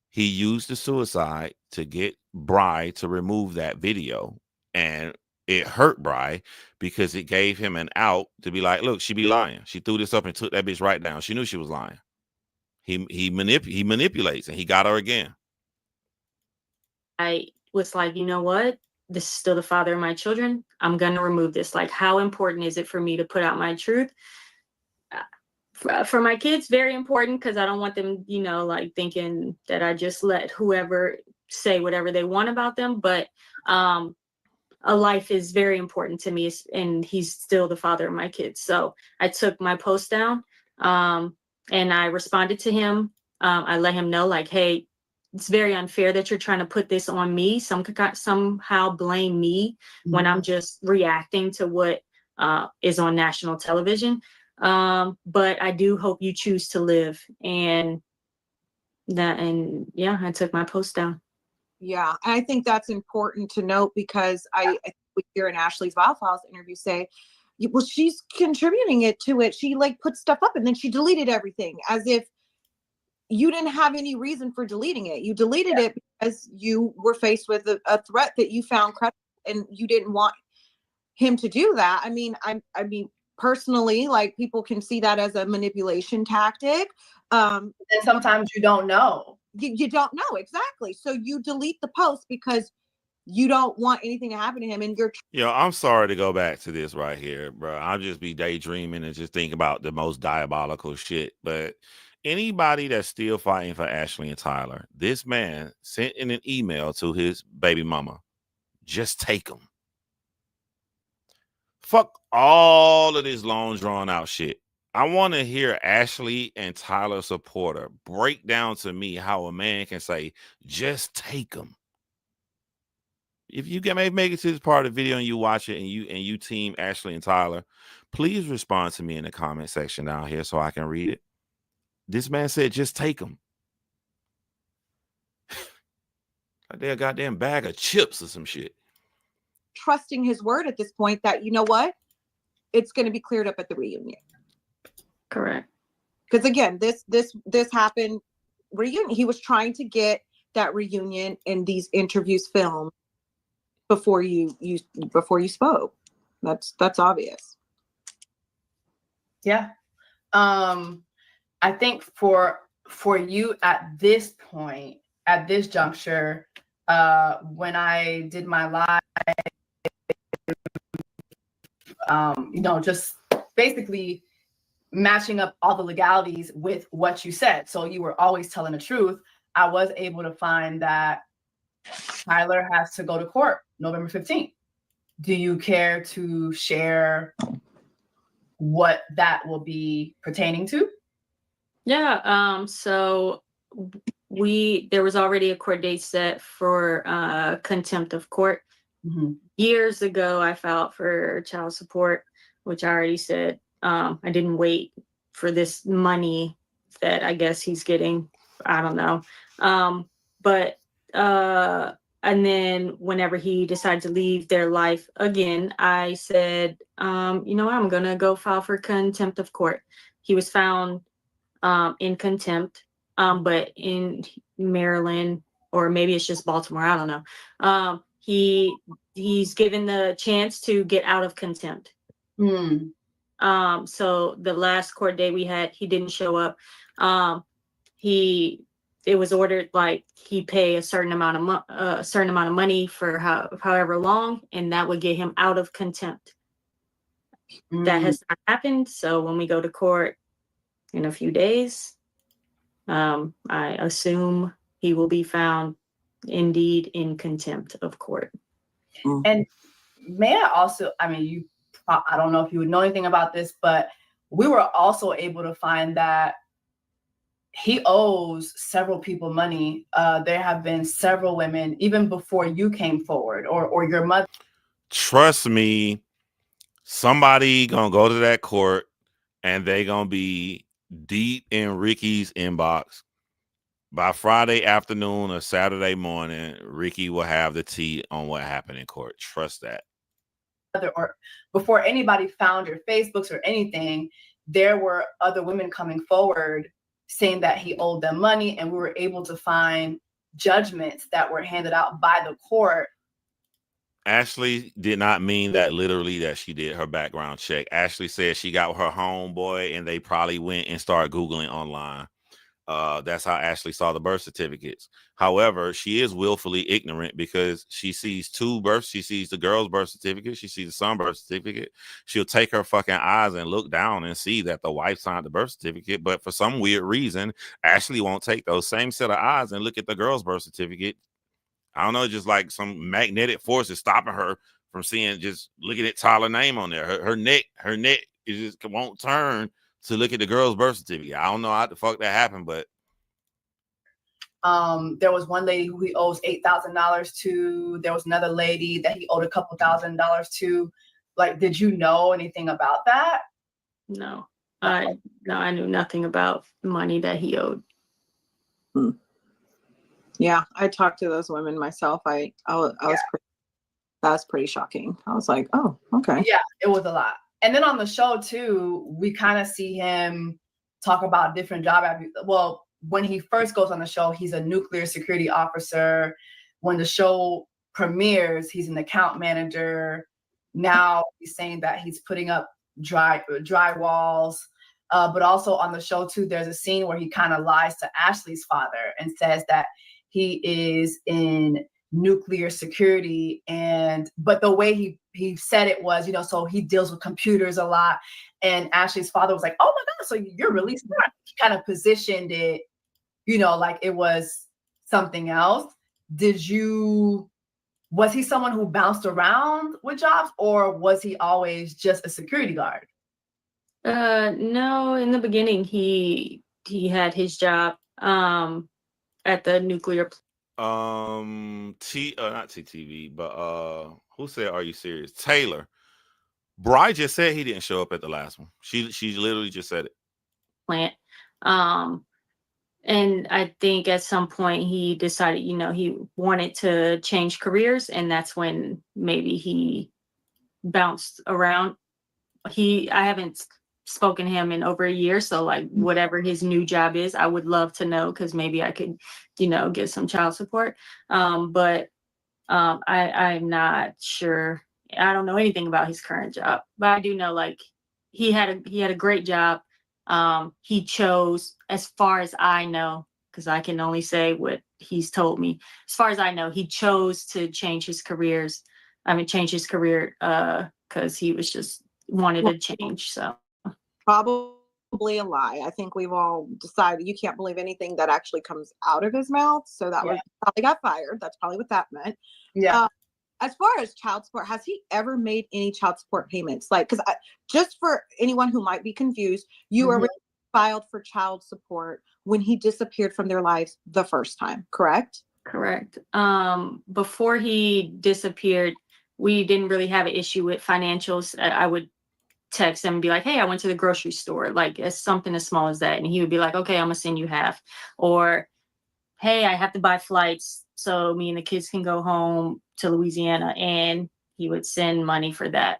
He used the suicide to get Bry to remove that video, and it hurt Bry because it gave him an out to be like, look, she be lying. She threw this up and took that bitch right down. She knew she was lying. He manipulates, and he got her again. I was like, you know what? This is still the father of my children. I'm going to remove this. Like, how important is it for me to put out my truth? For my kids, very important, because I don't want them, like thinking that I just let whoever say whatever they want about them. But a life is very important to me, and he's still the father of my kids. So I took my post down, and I responded to him. I let him know, like, hey, it's very unfair that you're trying to put this on me. Somehow blame me when I'm just reacting to what is on national television. But I do hope you choose to live. And I took my post down. Yeah, I think that's important to note, because I hear in Ashley's Wild Files interview say, well, she's contributing to it. She like put stuff up and then she deleted everything, as if you didn't have any reason for deleting it. You deleted it because you were faced with a threat that you found credible, and you didn't want him to do that. I mean, personally, like, people can see that as a manipulation tactic. And sometimes you don't know. You don't know, exactly. So you delete the post because you don't want anything to happen to him, and I'm sorry to go back to this right here, bro. I'll just be daydreaming and just think about the most diabolical shit. But anybody that's still fighting for Ashley and Tyler, this man sent in an email to his baby mama, just take them. Fuck all of this long drawn out shit. I want to hear Ashley and Tyler supporter break down to me how a man can say, just take them. If you can make it to this part of the video and you watch it and you team Ashley and Tyler, please respond to me in the comment section down here so I can read it. This man said, just take them. Like they're a goddamn bag of chips or some shit. trusting his word at this point that, you know what, it's going to be cleared up at the reunion. Correct. Because again, this happened. Reunion. He was trying to get that reunion and these interviews filmed before you spoke. That's obvious. Yeah. I think for you at this point, at this juncture, when I did my live, just basically matching up all the legalities with what you said. So you were always telling the truth. I was able to find that Tyler has to go to court November 15th. Do you care to share what that will be pertaining to? Yeah. So there was already a court date set for contempt of court. Mm-hmm. Years ago, I filed for child support, which I already said I didn't wait for this money that I guess he's getting. I don't know. But and then whenever he decided to leave their life again, I said, you know what, I'm gonna go file for contempt of court. He was found in contempt, but in Maryland, or maybe it's just Baltimore, I don't know. He's given the chance to get out of contempt. So the last court day we had, he didn't show up. It was ordered like he pay a certain amount of money for however long, and that would get him out of contempt. That has not happened. So when we go to court in a few days, I assume he will be found indeed in contempt of court. And may I also, I mean, I don't know if you would know anything about this, but we were also able to find that he owes several people money. There have been several women, even before you came forward, or your mother. Trust me, somebody gonna go to that court and they gonna be deep in Rikki's inbox. By Friday afternoon or Saturday morning, Rikki will have the tea on what happened in court. Trust that. Or before anybody found your Facebooks or anything, there were other women coming forward saying that he owed them money, and we were able to find judgments that were handed out by the court. Ashley did not mean that literally, that she did her background check. Ashley said she got her homeboy and they probably went and started Googling online. That's how Ashley saw the birth certificates. However, she is willfully ignorant because she sees two births. She sees the girl's birth certificate. She sees the son's birth certificate. She'll take her fucking eyes and look down and see that the wife signed the birth certificate. But for some weird reason, Ashley won't take those same set of eyes and look at the girl's birth certificate. I don't know, just like some magnetic force is stopping her from seeing, just looking at Tyler's name on there. Her neck is just won't turn to look at the girl's birth certificate. I don't know how the fuck that happened, but there was one lady who he owes $8,000 to. There was another lady that he owed a couple $1,000s to. Like, did you know anything about that? No, I knew nothing about money that he owed. Yeah, I talked to those women myself. I was that was pretty shocking. I was like, oh, okay. Yeah, it was a lot. And then on the show too, we kind of see him talk about different job. Well, when he first goes on the show, he's a nuclear security officer. When the show premieres, he's an account manager. Now he's saying that he's putting up dry walls. But also on the show too, there's a scene where he kind of lies to Ashley's father and says that he is in nuclear security, but the way he said it was, so he deals with computers a lot. And Ashley's father was like, oh my God, so you're really smart. He kind of positioned it, like it was something else. Was he someone who bounced around with jobs, or was he always just a security guard? No, in the beginning he had his job at the nuclear not TTV, but who said are you serious? Taylor. Bri just said he didn't show up at the last one. She literally just said it. Plant. And I think at some point he decided, he wanted to change careers, and that's when maybe he bounced around. I haven't spoken to him in over a year, so like whatever his new job is, I would love to know, because maybe I could, get some child support. But I'm not sure. I don't know anything about his current job, but I do know like he had a great job. He chose, as far as I know, because I can only say what he's told me. As far as I know, he chose to change his career because he was just wanted to change. So probably a lie. I think we've all decided you can't believe anything that actually comes out of his mouth. So that was probably got fired. That's probably what that meant. Yeah. as far as child support, has he ever made any child support payments? Like, because just for anyone who might be confused, you already filed for child support when he disappeared from their lives the first time, correct? Correct. Before he disappeared, we didn't really have an issue with financials. I would text him and be like, hey, I went to the grocery store. Like, it's something as small as that. And he would be like, okay, I'm gonna send you half. Or, hey, I have to buy flights so me and the kids can go home to Louisiana. And he would send money for that.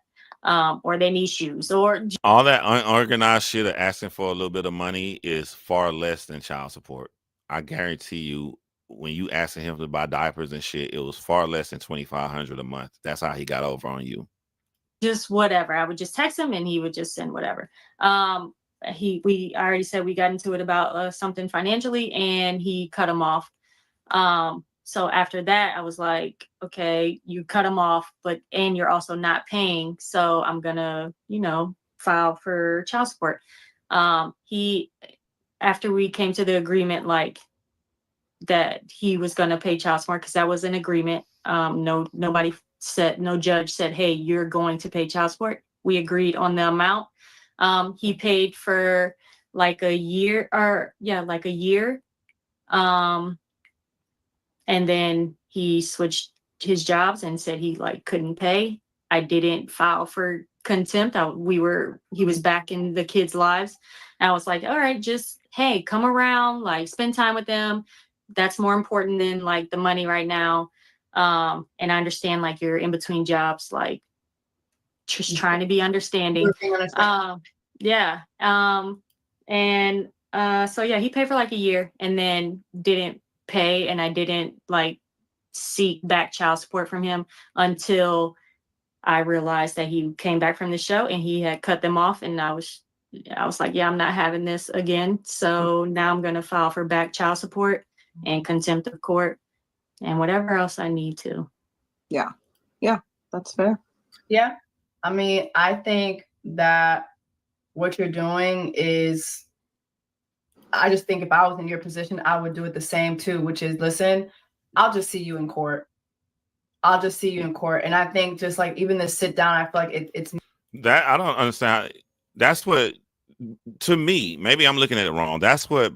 Or they need shoes. Or all that unorganized shit of asking for a little bit of money is far less than child support. I guarantee you, when you asking him to buy diapers and shit, it was far less than $2,500 a month. That's how he got over on you. Just whatever. I would just text him and he would just send whatever. I already said we got into it about something financially, and he cut him off. So after that, I was like, okay, you cut him off, and you're also not paying. So I'm gonna, file for child support. After we came to the agreement, like, that he was gonna pay child support, because that was an agreement. No judge said, hey, you're going to pay child support. We agreed on the amount. He paid for like a year. And then he switched his jobs and said he couldn't pay. I didn't file for contempt. He was back in the kids' lives. And I was like, all right, just, hey, come around, spend time with them. That's more important than the money right now. And I understand you're in between jobs, just trying to be understanding. Yeah. So yeah, he paid for a year and then didn't pay, and I didn't seek back child support from him until I realized that he came back from the show and he had cut them off, and I was like, yeah, I'm not having this again. So now I'm going to file for back child support and contempt of court and whatever else I need to. Yeah, that's fair. Yeah, I mean, I think that what you're doing is, I just think if I was in your position, I would do it the same too, which is, listen, I'll just see you in court. And I think just even this sit down, I feel like it's that I don't understand. That's what, to me, maybe I'm looking at it wrong. That's what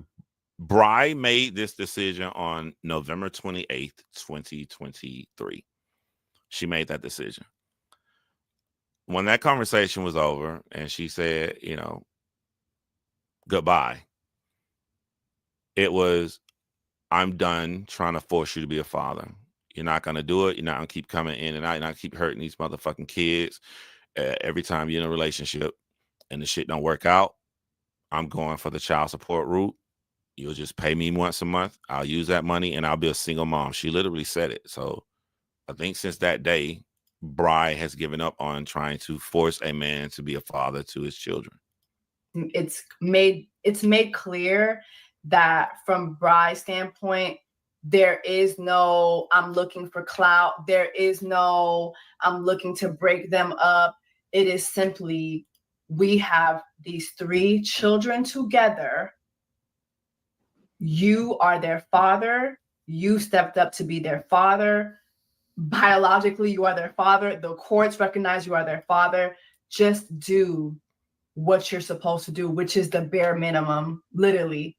Bri made this decision on November 28th, 2023. She made that decision. When that conversation was over and she said, goodbye, it was, I'm done trying to force you to be a father. You're not going to do it. You're not going to keep coming in and out. You're not going to keep hurting these motherfucking kids. Every time you're in a relationship and the shit don't work out, I'm going for the child support route. You'll just pay me once a month. I'll use that money and I'll be a single mom. She literally said it. So I think since that day, Bri has given up on trying to force a man to be a father to his children. It's made clear that from Bri's standpoint, there is no, I'm looking for clout. There is no, I'm looking to break them up. It is simply, we have these 3 children together. You are their father. You stepped up to be their father. Biologically, you are their father. The courts recognize you are their father. Just do what you're supposed to do, which is the bare minimum, literally.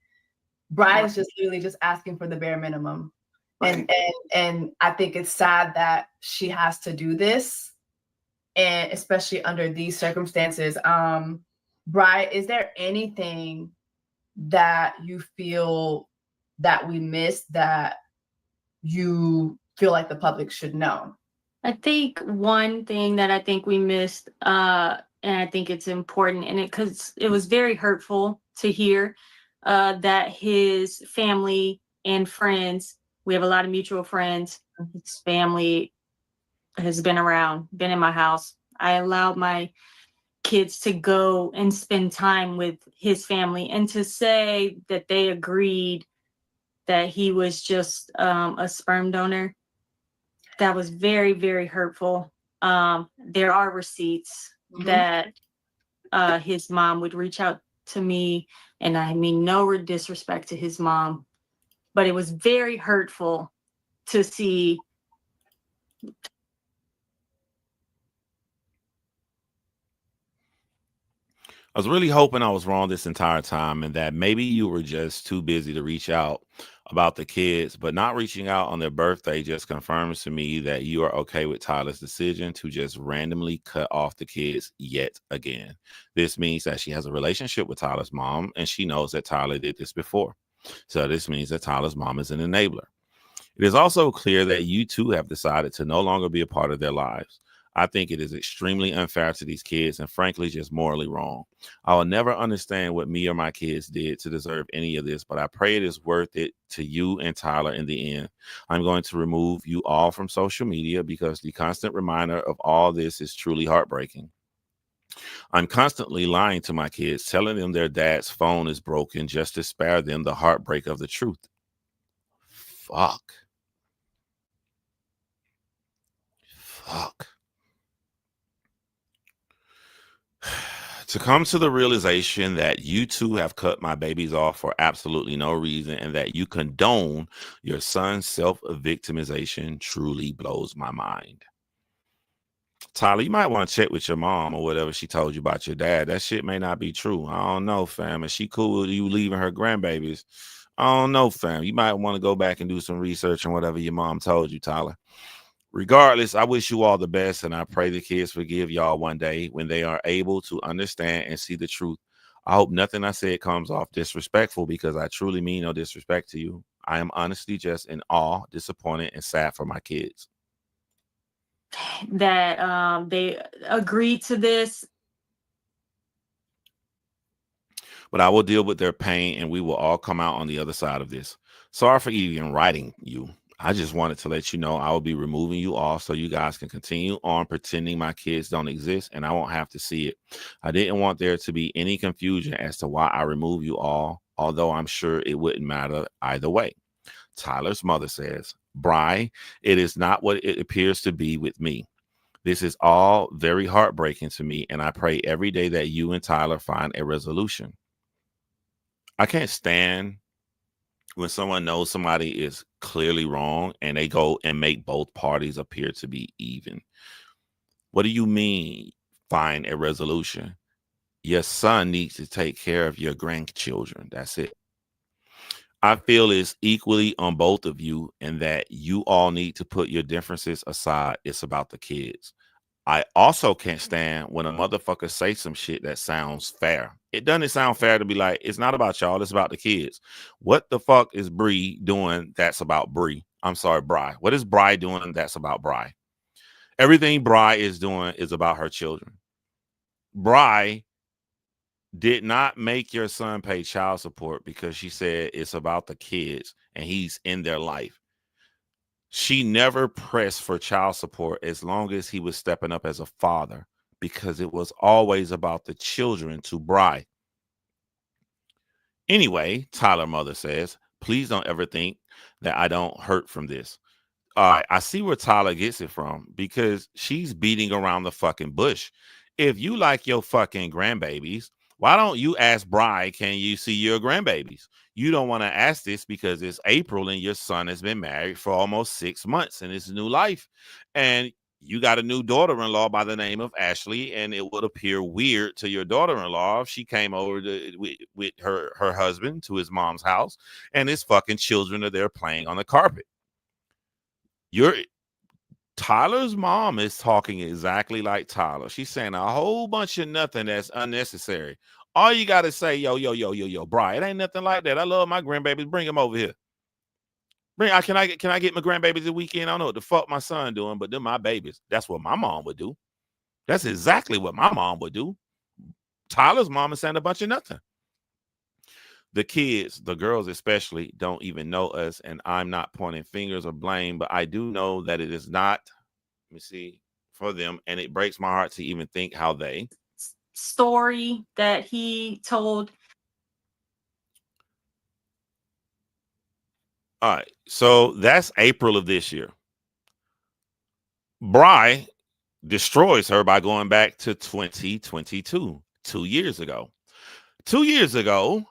Bri is just literally just asking for the bare minimum. Right. And I think it's sad that she has to do this, and especially under these circumstances. Bri, is there anything that you feel that we missed that you feel like the public should know? I think one thing that I think we missed, and I think it's important, and because it was very hurtful to hear that his family and friends, we have a lot of mutual friends, his family has been in my house. I allowed my kids to go and spend time with his family, and to say that they agreed that he was just a sperm donor, that was very, very hurtful. There are receipts that his mom would reach out to me, and I mean no disrespect to his mom, but it was very hurtful to see I was really hoping I was wrong this entire time and that maybe you were just too busy to reach out about the kids, but not reaching out on their birthday just confirms to me that you are okay with Tyler's decision to just randomly cut off the kids yet again. This means that she has a relationship with Tyler's mom and she knows that Tyler did this before. So this means that Tyler's mom is an enabler. It is also clear that you too have decided to no longer be a part of their lives. I think it is extremely unfair to these kids and frankly just morally wrong. I will never understand what me or my kids did to deserve any of this, but I pray it is worth it to you and Tyler in the end. I'm going to remove you all from social media because the constant reminder of all this is truly heartbreaking. I'm constantly lying to my kids, telling them their dad's phone is broken just to spare them the heartbreak of the truth. Fuck. Fuck. To come to the realization that you two have cut my babies off for absolutely no reason and that you condone your son's self-victimization truly blows my mind. Tyler, you might want to check with your mom or whatever she told you about your dad. That shit may not be true. I don't know, fam. Is she cool with you leaving her grandbabies? I don't know, fam. You might want to go back and do some research on whatever your mom told you, Tyler. Regardless, I wish you all the best, and I pray the kids forgive y'all one day when they are able to understand and see the truth. I hope nothing I said comes off disrespectful because I truly mean no disrespect to you. I am honestly just in awe, disappointed, and sad for my kids. That they agreed to this. But I will deal with their pain, and we will all come out on the other side of this. Sorry for even writing you. I just wanted to let you know I will be removing you all so you guys can continue on pretending my kids don't exist and I won't have to see it. I didn't want there to be any confusion as to why I remove you all, although I'm sure it wouldn't matter either way. Tyler's mother says, Bri, it is not what it appears to be with me. This is all very heartbreaking to me, and I pray every day that you and Tyler find a resolution. I can't stand when someone knows somebody is clearly wrong and they go and make both parties appear to be even. What do you mean find a resolution? Your son needs to take care of your grandchildren. That's it. I feel it's equally on both of you and that you all need to put your differences aside. It's about the kids. I also can't stand when a motherfucker say some shit that sounds fair. It doesn't sound fair to be like, it's not about y'all, it's about the kids. What the fuck is Bree doing that's about Bree? I'm sorry, Bri. What is Bri doing that's about Bri? Everything Bri is doing is about her children. Bri did not make your son pay child support because she said it's about the kids and he's in their life. She never pressed for child support as long as he was stepping up as a father because it was always about the children to Bri. Anyway, Tyler mother says, please don't ever think that I don't hurt from this. I see where Tyler gets it from because she's beating around the fucking bush. If you like your fucking grandbabies, why don't you ask Bri, can you see your grandbabies? You don't want to ask this because it's April and your son has been married for almost 6 months in his new life. And you got a new daughter-in-law by the name of Ashley, and it would appear weird to your daughter-in-law if she came over with her husband to his mom's house and his fucking children are there playing on the carpet. Tyler's mom is talking exactly like Tyler. She's saying a whole bunch of nothing that's unnecessary. All you got to say, yo, Bri, it ain't nothing like that. I love my grandbabies. Bring them over here. Can I get my grandbabies this weekend? I don't know what the fuck my son doing, but they're my babies. That's what my mom would do. That's exactly what my mom would do. Tyler's mom is saying a bunch of nothing. The kids, the girls especially, don't even know us, and I'm not pointing fingers or blame, but I do know that it is not, let me see, for them, and it breaks my heart to even think how they. Story that he told. All right, so that's April of this year. Bri destroys her by going back to 2022, 2 years ago. 2 years ago,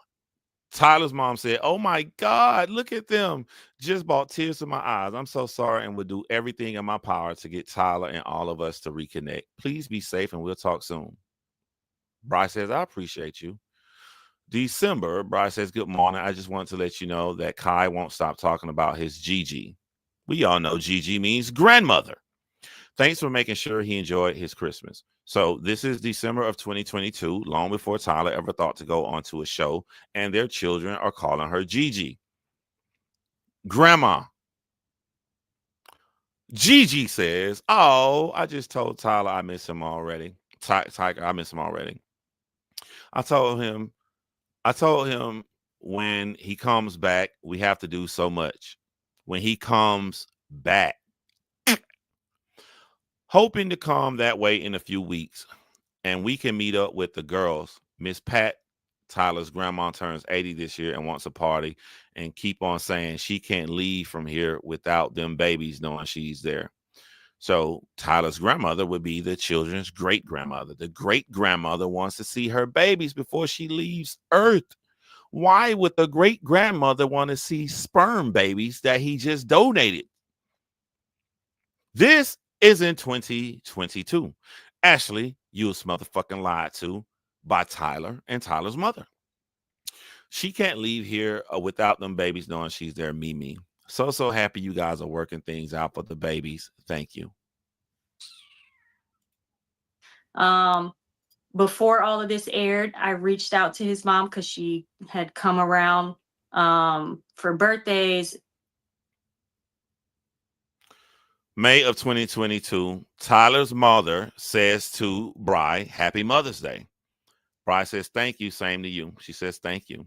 Tyler's mom said, oh my God, look at them. Just brought tears to my eyes. I'm so sorry and would do everything in my power to get Tyler and all of us to reconnect. Please be safe and we'll talk soon. Bri says, I appreciate you. December, Bri says, good morning. I just wanted to let you know that Kai won't stop talking about his Gigi. We all know Gigi means grandmother. Thanks for making sure he enjoyed his Christmas. So this is December of 2022, long before Tyler ever thought to go onto a show, and their children are calling her Gigi. Grandma. Gigi says, oh, I just told Tyler I miss him already. Tiger, I miss him already. I told him when he comes back, we have to do so much. When he comes back. Hoping to come that way in a few weeks, and we can meet up with the girls. Miss Pat, Tyler's grandma, turns 80 this year and wants a party, and keep on saying she can't leave from here without them babies knowing she's there. So Tyler's grandmother would be the children's great-grandmother. The great-grandmother wants to see her babies before she leaves Earth. Why would the great-grandmother want to see sperm babies that he just donated? This is in 2022. Ashley, you was motherfucking lied to by Tyler and Tyler's mother. She can't leave here without them babies knowing she's there, Mimi. So happy you guys are working things out for the babies. Thank you. Before all of this aired, I reached out to his mom because she had come around for birthdays. May of 2022, Tyler's mother says to Bri, Happy Mother's Day. Bri says, thank you, same to you. She says, thank you.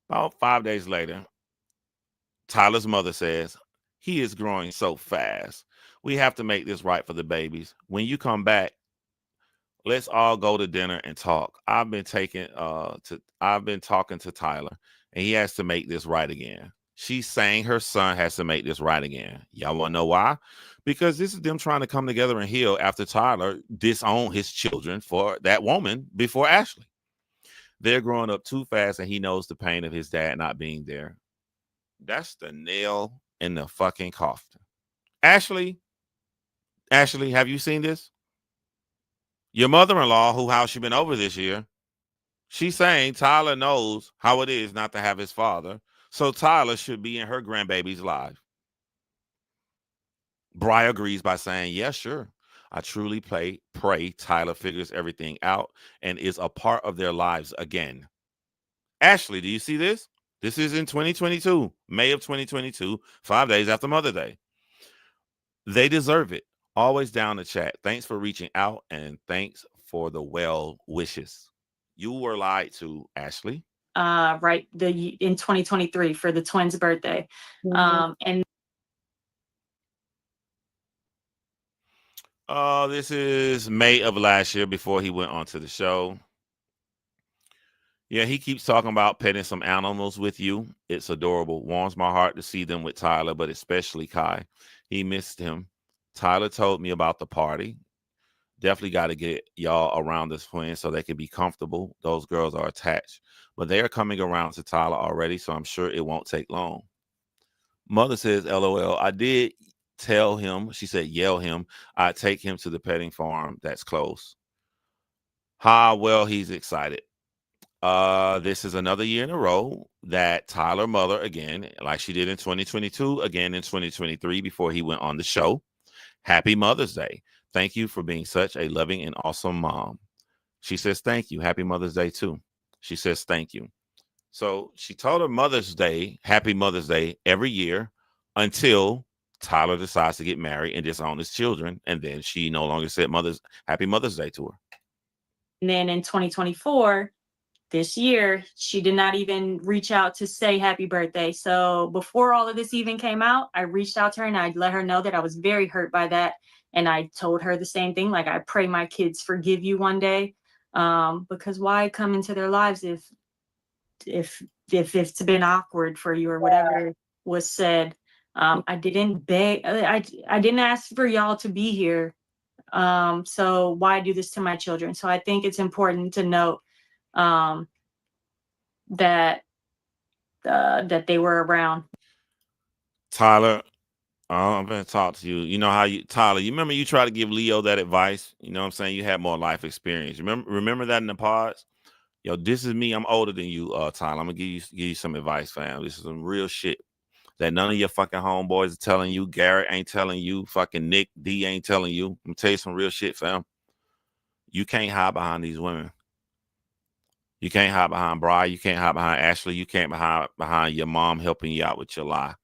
About 5 days later, Tyler's mother says, he is growing so fast. We have to make this right for the babies. When you come back, let's all go to dinner and talk. I've been talking to Tyler, and he has to make this right again. She's saying her son has to make this right again. Y'all want to know why? Because this is them trying to come together and heal after Tyler disowned his children for that woman before Ashley. They're growing up too fast, and he knows the pain of his dad not being there. That's the nail in the fucking coffin. Ashley, have you seen this? Your mother-in-law, who house you been over this year, she's saying Tyler knows how it is not to have his father. So Tyler should be in her grandbaby's life. Bri agrees by saying, yeah, sure. I truly pray Tyler figures everything out and is a part of their lives again. Ashley, do you see this? This is in 2022, May of 2022, 5 days after Mother's Day. They deserve it. Always down to chat. Thanks for reaching out, and thanks for the well wishes. You were lied to, Ashley. Right, in 2023 for the twins' birthday. And this is May of last year before he went on to the show. Yeah, he keeps talking about petting some animals with you. It's adorable. Warms my heart to see them with Tyler, but especially Kai. He missed him. Tyler told me about the party. Definitely got to get y'all around this twin so they can be comfortable. Those girls are attached. But they are coming around to Tyler already, so I'm sure it won't take long. Mother says, LOL, I did tell him, she said, yell him, I'd take him to the petting farm that's close. Well, he's excited. This is another year in a row that Tyler mother, again, like she did in 2022, again in 2023 before he went on the show. Happy Mother's Day. Thank you for being such a loving and awesome mom. She says, thank you. Happy Mother's Day, too. She says, thank you. So she told her Mother's Day, Happy Mother's Day, every year until Tyler decides to get married and disown his children. And then she no longer said Happy Mother's Day to her. And then in 2024, this year, she did not even reach out to say happy birthday. So before all of this even came out, I reached out to her and I let her know that I was very hurt by that. And I told her the same thing, like, I pray my kids forgive you one day. Because why come into their lives if it's been awkward for you or whatever was said. I didn't beg. I didn't ask for y'all to be here. So why do this to my children? So I think it's important to note that they were around. Tyler, I'm gonna talk to you. You know how you, Tyler, you remember you tried to give Leo that advice? You know what I'm saying? You had more life experience. Remember that in the pods? Yo, this is me. I'm older than you, Tyler. I'm gonna give you some advice, fam. This is some real shit that none of your fucking homeboys are telling you. Garrett ain't telling you. Fucking Nick D ain't telling you. I'm gonna tell you some real shit, fam. You can't hide behind these women. You can't hide behind Bri. You can't hide behind Ashley. You can't hide behind your mom helping you out with your lie.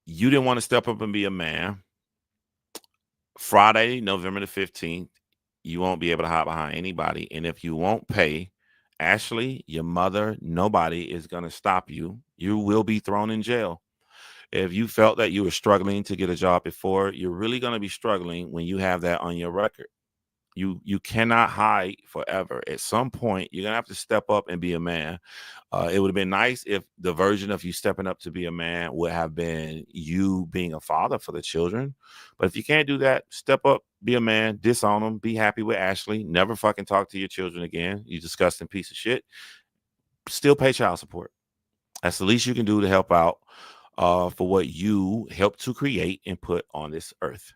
You didn't want to step up and be a man. Friday, November the 15th, you won't be able to hide behind anybody. And if you won't pay, Ashley, your mother, nobody is going to stop you. You will be thrown in jail. If you felt that you were struggling to get a job before, you're really going to be struggling when you have that on your record. You cannot hide forever. At some point, you're going to have to step up and be a man. It would have been nice if the version of you stepping up to be a man would have been you being a father for the children. But if you can't do that, step up, be a man, disown them, be happy with Ashley, never fucking talk to your children again, you disgusting piece of shit. Still pay child support. That's the least you can do to help out for what you helped to create and put on this earth.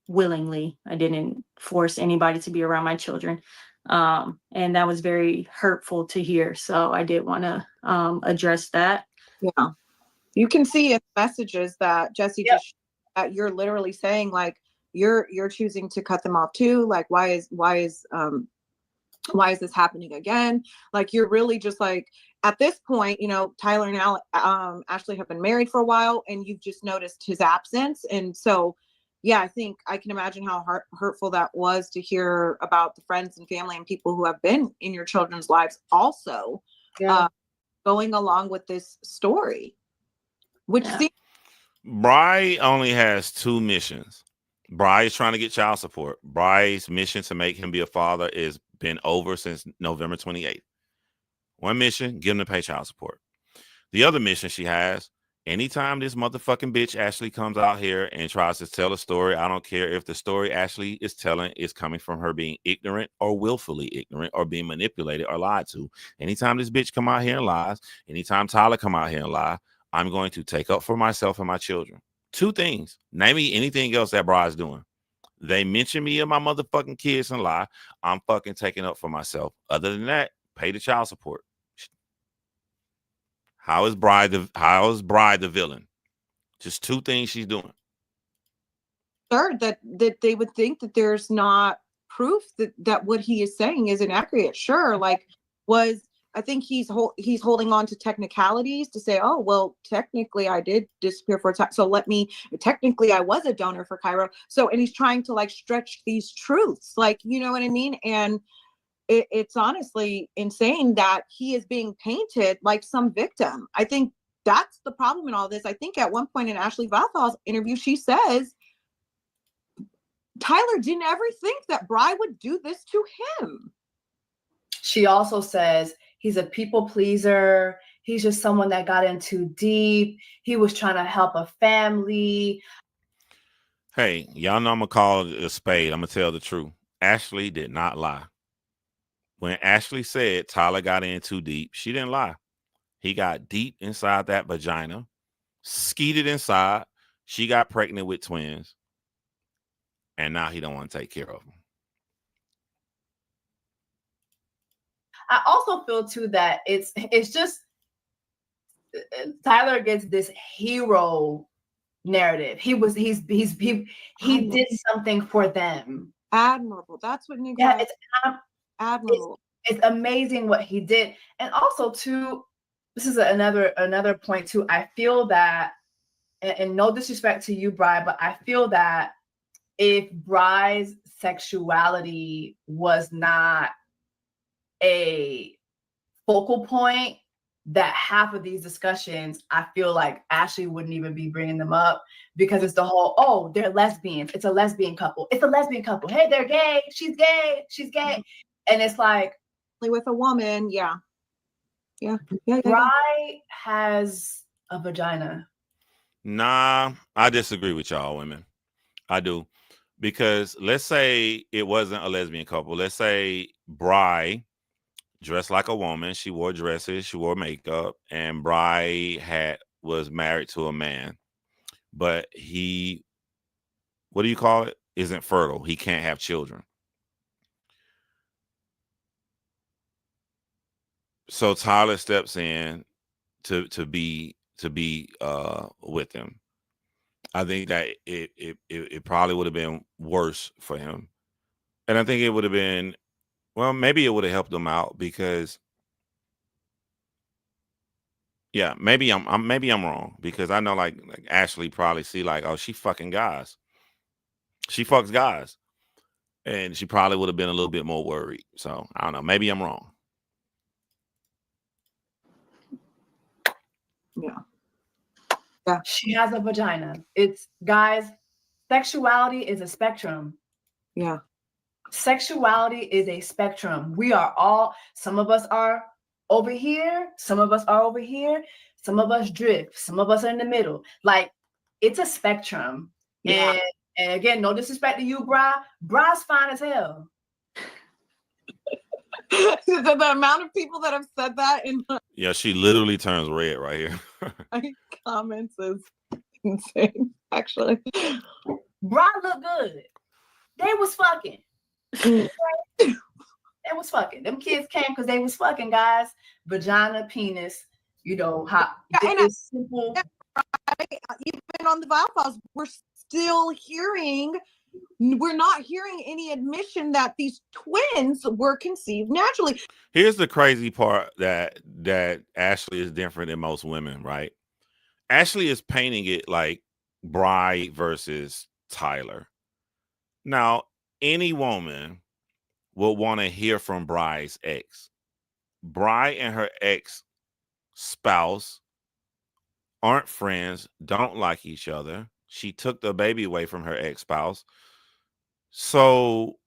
Willingly. I didn't force anybody to be around my children. And that was very hurtful to hear. So I did want to address that. Yeah. You can see in messages that Jessie Yep. just that you're literally saying like you're choosing to cut them off too. Like why is this happening again? Like you're really just like at this point, you know, Tyler and Ashley have been married for a while and you've just noticed his absence. And so yeah, I think I can imagine how hurtful that was to hear about the friends and family and people who have been in your children's lives also going along with this story, which seems. Bri only has two missions. Bri is trying to get child support. Bri's mission to make him be a father has been over since November 28th. One mission, get him to pay child support. The other mission she has, anytime this motherfucking bitch Ashley comes out here and tries to tell a story, I don't care if the story Ashley is telling is coming from her being ignorant or willfully ignorant or being manipulated or lied to. Anytime this bitch come out here and lies, anytime Tyler come out here and lie, I'm going to take up for myself and my children. Two things. Name me anything else that Bri's doing. They mention me and my motherfucking kids and lie. I'm fucking taking up for myself. Other than that, pay the child support. How is Bri the villain? Just two things she's doing. Third, that they would think that there's not proof that what he is saying is inaccurate. Sure, like I think he's holding on to technicalities to say, oh well, technically I did disappear for a time, so technically I was a donor for Cairo. So and he's trying to like stretch these truths, like you know what I mean, and. It's honestly insane that he is being painted like some victim. I think that's the problem in all this. I think at one point in Ashley Valthal's interview, she says, Tyler didn't ever think that Bri would do this to him. She also says he's a people pleaser. He's just someone that got in too deep. He was trying to help a family. Hey, y'all know I'm going to call it a spade. I'm going to tell the truth. Ashley did not lie. When Ashley said Tyler got in too deep, she didn't lie. He got deep inside that vagina, skeeted inside. She got pregnant with twins. And now he don't want to take care of them. I also feel too that it's just Tyler gets this hero narrative. He did something for them. Admirable. That's what Nick. Yeah, it's admirable. It's amazing what he did. And also too, this is another point too. I feel that, and no disrespect to you, Bri, but I feel that if Bri's sexuality was not a focal point, that half of these discussions, I feel like Ashley wouldn't even be bringing them up because it's the whole, oh, they're lesbians. It's a lesbian couple. It's a lesbian couple. Hey, they're gay. She's gay. She's gay. And it's like, with a woman, yeah. Bri has a vagina. Nah, I disagree with y'all women. I do. Because let's say it wasn't a lesbian couple. Let's say Bri dressed like a woman. She wore dresses, she wore makeup, and Bri was married to a man, but he, what do you call it? Isn't fertile. He can't have children. So Tyler steps in to be with him. I think that it probably would have been worse for him. And I think it would have been, well, maybe it would have helped him out because, yeah, maybe I'm wrong because I know like Ashley probably see like, oh, she fucking guys. She fucks guys. And she probably would have been a little bit more worried. So I don't know. Maybe I'm wrong. Yeah. She has a vagina. It's, guys, sexuality is a spectrum. Yeah. Sexuality is a spectrum. We are all, some of us are over here, some of us are over here, some of us drift, some of us are in the middle. Like, it's a spectrum. Yeah. And again, no disrespect to you, Bri. Bri's fine as hell. The amount of people that have said that in Yeah, she literally turns red right here. my comments is insane, actually. Bri look good. They was fucking. They was fucking. Them kids came because they was fucking, guys. Vagina, penis, you know, how it's simple. Even on the Vial Files, we're still hearing, we're not hearing any admission that these twins were conceived naturally. Here's the crazy part that Ashley is different than most women, right? Ashley is painting it like Bri versus Tyler. Now, any woman will want to hear from Bri's ex. Bri and her ex spouse aren't friends, don't like each other. She took the baby away from her ex-spouse. So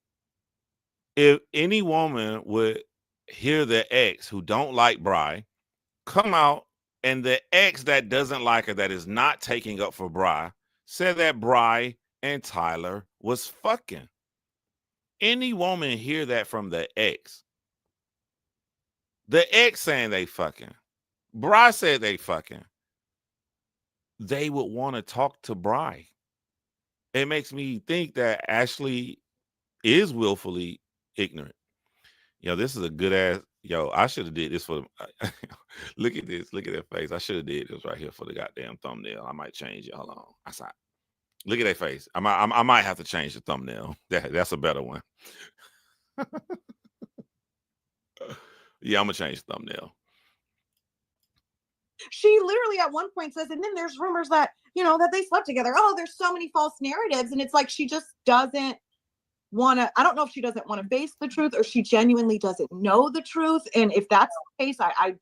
if any woman would hear the ex who don't like Bri come out, and the ex that doesn't like her, that is not taking up for Bri, said that Bri and Tyler was fucking. Any woman hear that from the ex. The ex saying they fucking. Bri said they fucking. They would want to talk to Bri. It makes me think that Ashley is willfully ignorant. Yo, this is a good ass. Yo, I should have did this for. Look at this. Look at that face. I should have did this right here for the goddamn thumbnail. I might change it. Hold on. I saw. Look at that face. I might have to change the thumbnail. That's a better one. Yeah, I'm gonna change the thumbnail. She literally at one point says, and then there's rumors that, you know, that they slept together. Oh, there's so many false narratives. And it's like, she just doesn't want to, I don't know if she doesn't want to face the truth or she genuinely doesn't know the truth. And if that's the case, I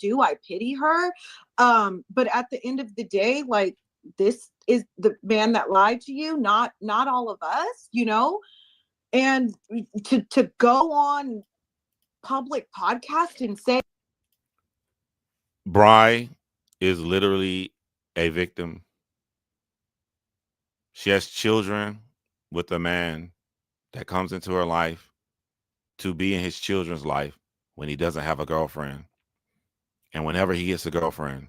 pity her. But at the end of the day, like, this is the man that lied to you, not all of us, you know, and to go on public podcast and say Bri is literally a victim. She has children with a man that comes into her life to be in his children's life when he doesn't have a girlfriend. And whenever he gets a girlfriend,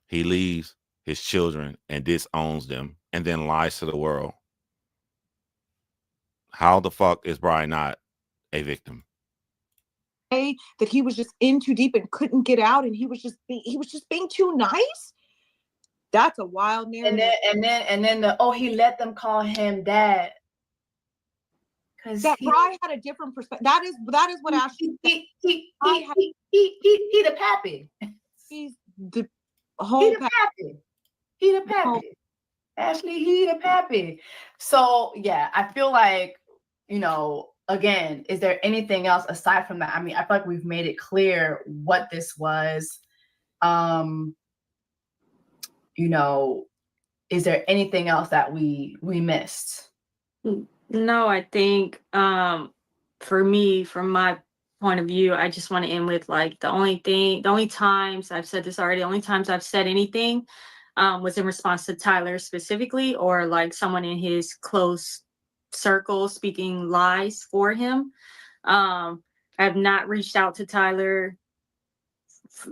he leaves his children and disowns them and then lies to the world. How the fuck is Bri not a victim? That he was just in too deep and couldn't get out, and he was just being too nice. That's a wild narrative. And then he let them call him dad. Because Bri had a different perspective. That is what Ashley. He the pappy. He's the whole pappy. He the pappy. Ashley, he the pappy. So yeah, I feel like, you know, again, is there anything else aside from that? I mean, I feel like we've made it clear what this was. You know, is there anything else that we missed? No, I think for me, from my point of view, I just want to end with like the only times I've said this already, the only times I've said anything was in response to Tyler specifically, or like someone in his close circle speaking lies for him. I have not reached out to Tyler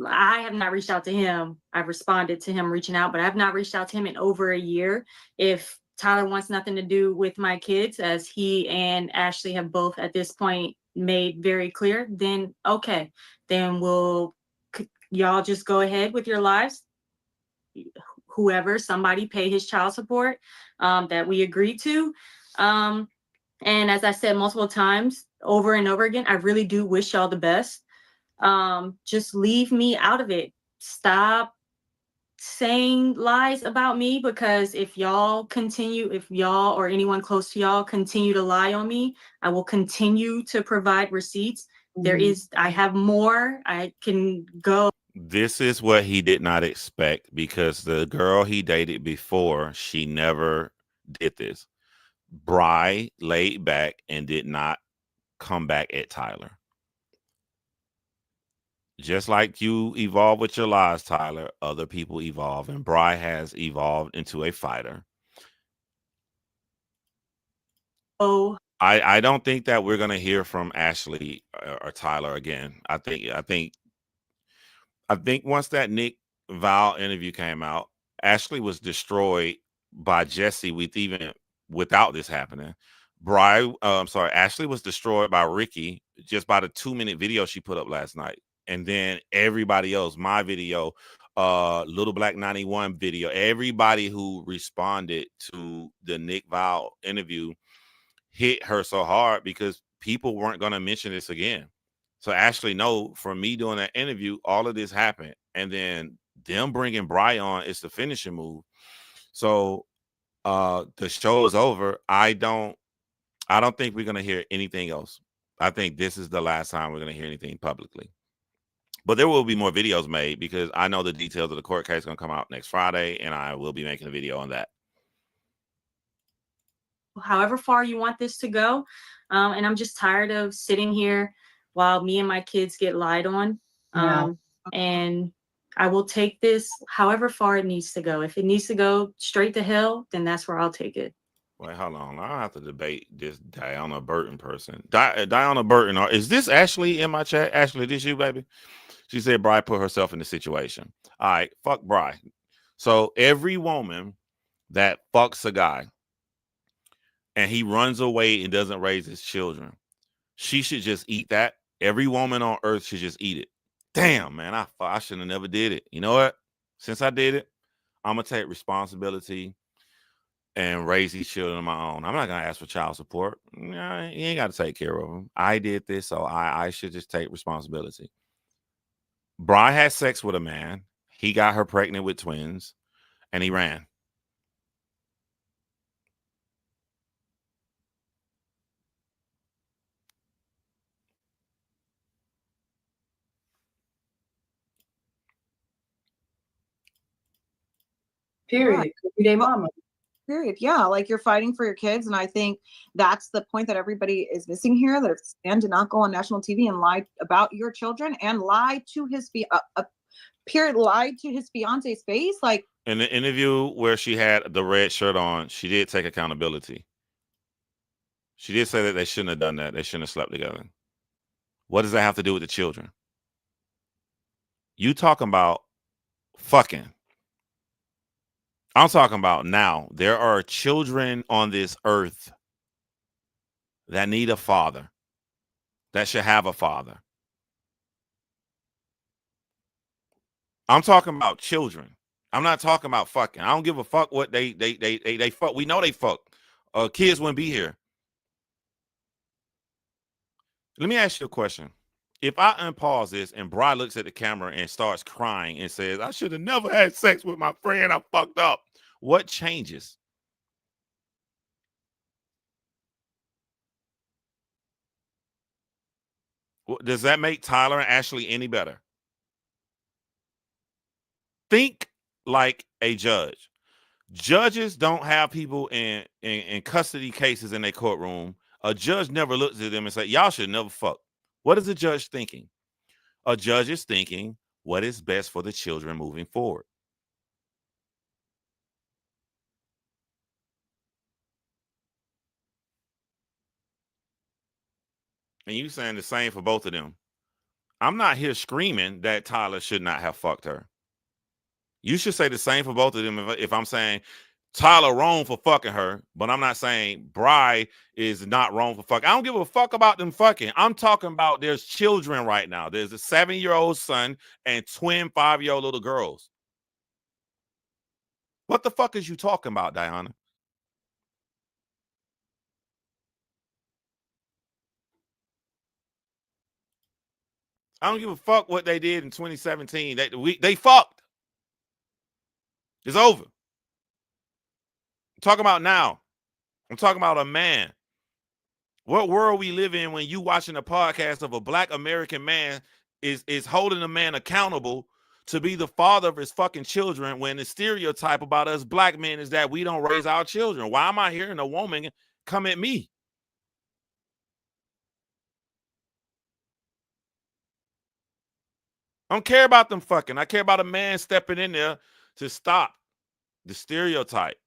I have not reached out to him. I've responded to him reaching out, but I've not reached out to him in over a year. If Tyler wants nothing to do with my kids, as he and Ashley have both at this point made very clear, then okay, then y'all just go ahead with your lives. Whoever, somebody pay his child support that we agreed to. And as I said multiple times over and over again, I really do wish y'all the best. Just leave me out of it. Stop saying lies about me, because if y'all or anyone close to y'all continue to lie on me, I will continue to provide receipts. I have more. I can go. This is what he did not expect, because the girl he dated before, she never did this. Bri laid back and did not come back at Tyler. Just like you evolve with your lies, Tyler, other people evolve, and Bri has evolved into a fighter. Oh, I don't think that we're gonna hear from Ashley or Tyler again. I think once that Nick Val interview came out, Ashley was destroyed by Jessie without this happening. Ashley was destroyed by Rikki just by the 2-minute video she put up last night. And then everybody else, my video, Little Black 91 video, everybody who responded to the Nick Val interview hit her so hard because people weren't going to mention this again. So Ashley, no, from me doing that interview, all of this happened. And then them bringing Bri on is the finishing move. So the show is over. I don't think we're going to hear anything else. I think this is the last time we're going to hear anything publicly. But there will be more videos made, because I know the details of the court case going to come out next Friday, and I will be making a video on that. However far you want this to go. And I'm just tired of sitting here while me and my kids get lied on. And I will take this however far it needs to go. If it needs to go straight to hell, then that's where I'll take it. Wait, hold on. I don't have to debate this Diana Burton person. Diana Burton, is this Ashley in my chat? Ashley, this you, baby? She said Bri put herself in the situation. All right, fuck Bri. So every woman that fucks a guy and he runs away and doesn't raise his children, she should just eat that. Every woman on earth should just eat it. Damn, man, I should have never did it. You know what? Since I did it, I'm going to take responsibility and raise these children on my own. I'm not going to ask for child support. Nah, you ain't got to take care of them. I did this, so I should just take responsibility. Bri had sex with a man. He got her pregnant with twins, and he ran. Period. Everyday mama. Period. Yeah, like you're fighting for your kids, and I think that's the point that everybody is missing here. That if Stan did not go on national TV and lie about your children and lie to his lied to his fiance's face, like in the interview where she had the red shirt on, she did take accountability. She did say that they shouldn't have done that. They shouldn't have slept together. What does that have to do with the children? You talking about fucking. I'm talking about now. There are children on this earth that need a father, that should have a father. I'm talking about children. I'm not talking about fucking. I don't give a fuck what they fuck. We know they fuck. Kids wouldn't be here. Let me ask you a question. If I unpause this and Bri looks at the camera and starts crying and says, I should have never had sex with my friend, I fucked up, what changes? Does that make Tyler and Ashley any better? Think like a judge. Judges don't have people in custody cases in their courtroom. A judge never looks at them and say, y'all should never fuck. What is a judge thinking? A judge is thinking what is best for the children moving forward. And you saying the same for both of them. I'm not here screaming that Tyler should not have fucked her. You should say the same for both of them. If I'm saying Tyler wrong for fucking her, but I'm not saying Bri is not wrong for fucking. I don't give a fuck about them fucking. I'm talking about there's children right now. There's a 7-year-old son and twin 5-year-old little girls. What the fuck is you talking about, Diana? I don't give a fuck what they did in 2017. They fucked. It's over. I'm talking about now. I'm talking about a man. What world we live in when you watching a podcast of a Black American man is holding a man accountable to be the father of his fucking children, when the stereotype about us Black men is that we don't raise our children? Why am I hearing a woman come at me? I don't care about them fucking. I care about a man stepping in there to stop the stereotype.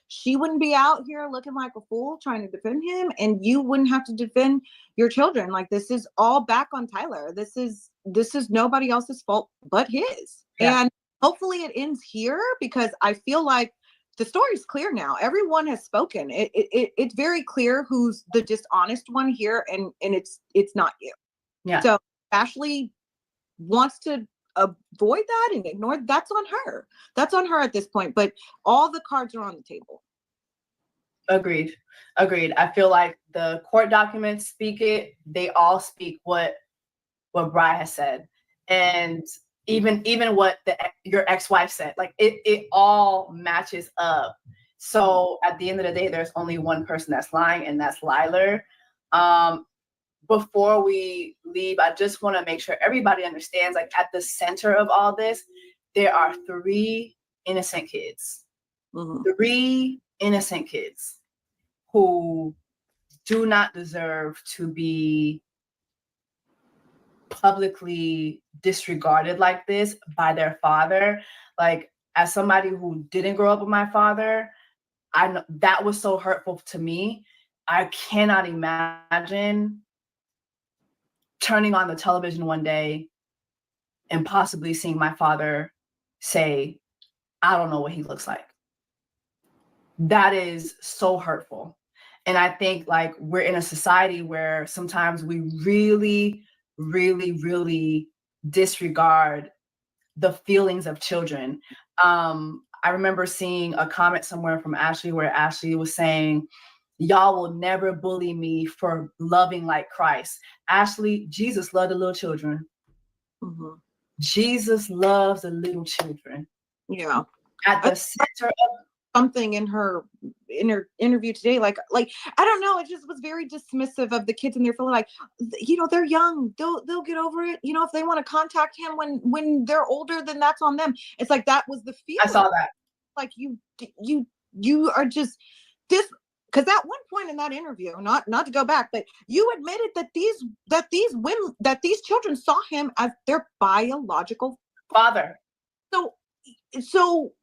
She wouldn't be out here looking like a fool trying to defend him, and you wouldn't have to defend your children. Like, this is all back on Tyler. This is nobody else's fault but his. Yeah. And hopefully it ends here, because I feel like the story's clear now. Everyone has spoken. It's very clear who's the dishonest one here, and it's not you. Yeah. So Ashley wants to avoid that and ignore. That's on her. That's on her at this point. But all the cards are on the table. Agreed. I feel like the court documents speak it. They all speak what Bri has said, and even what your ex-wife said. Like, it all matches up. So at the end of the day, there's only one person that's lying, and that's Liler. Before we leave, I just want to make sure everybody understands, like, at the center of all this, there are 3 innocent kids. Mm-hmm. 3 innocent kids who do not deserve to be publicly disregarded like this by their father. Like, as somebody who didn't grow up with my father, I know that was so hurtful to me. I cannot imagine turning on the television one day and possibly seeing my father say, I don't know what he looks like. That is so hurtful. And I think, like, we're in a society where sometimes we really, really, really disregard the feelings of children. I remember seeing a comment somewhere from Ashley where Ashley was saying, y'all will never bully me for loving like Christ. Ashley, Jesus loved the little children. Mm-hmm. Jesus loves the little children. Yeah. At the center of something in her interview today, like I don't know, it just was very dismissive of the kids, and they're feeling like, they're young, they'll get over it. If they want to contact him when they're older, then that's on them. It's like, that was the feeling. I saw that. Like, you are just this. Because at one point in that interview, not to go back, but you admitted that these children saw him as their biological father. So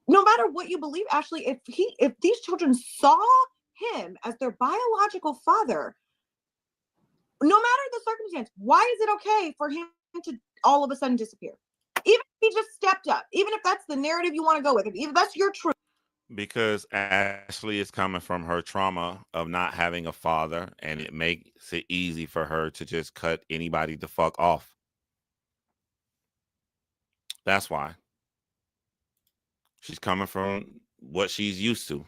no matter what you believe, Ashley, if these children saw him as their biological father, no matter the circumstance, why is it okay for him to all of a sudden disappear? Even if he just stepped up, even if that's the narrative you want to go with, even if that's your truth. Because Ashley is coming from her trauma of not having a father, and it makes it easy for her to just cut anybody the fuck off. That's why. She's coming from what she's used to.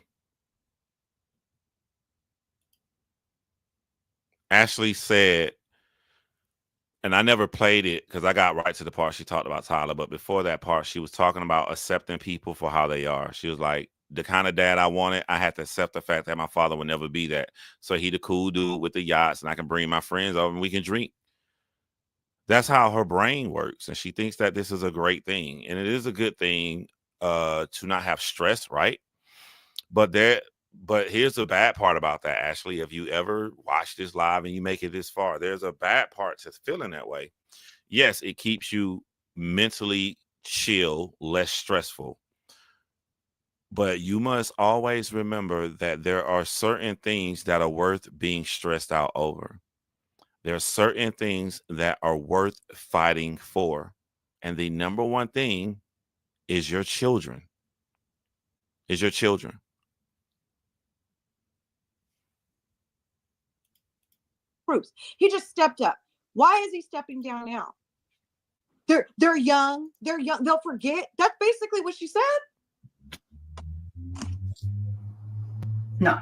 Ashley said, and I never played it because I got right to the part she talked about Tyler, but before that part, she was talking about accepting people for how they are. She was like, the kind of dad I wanted, I had to accept the fact that my father would never be that. So he the cool dude with the yachts, and I can bring my friends over and we can drink. That's how her brain works. And she thinks that this is a great thing. And it is a good thing to not have stress, right? But here's the bad part about that, Ashley. If you ever watch this live and you make it this far, there's a bad part to feeling that way. Yes, it keeps you mentally chill, less stressful. But you must always remember that there are certain things that are worth being stressed out over. There are certain things that are worth fighting for. And the number one thing is your children. Is your children. Bruce, he just stepped up. Why is he stepping down now? They're young. They're young. They'll forget. That's basically what she said. No,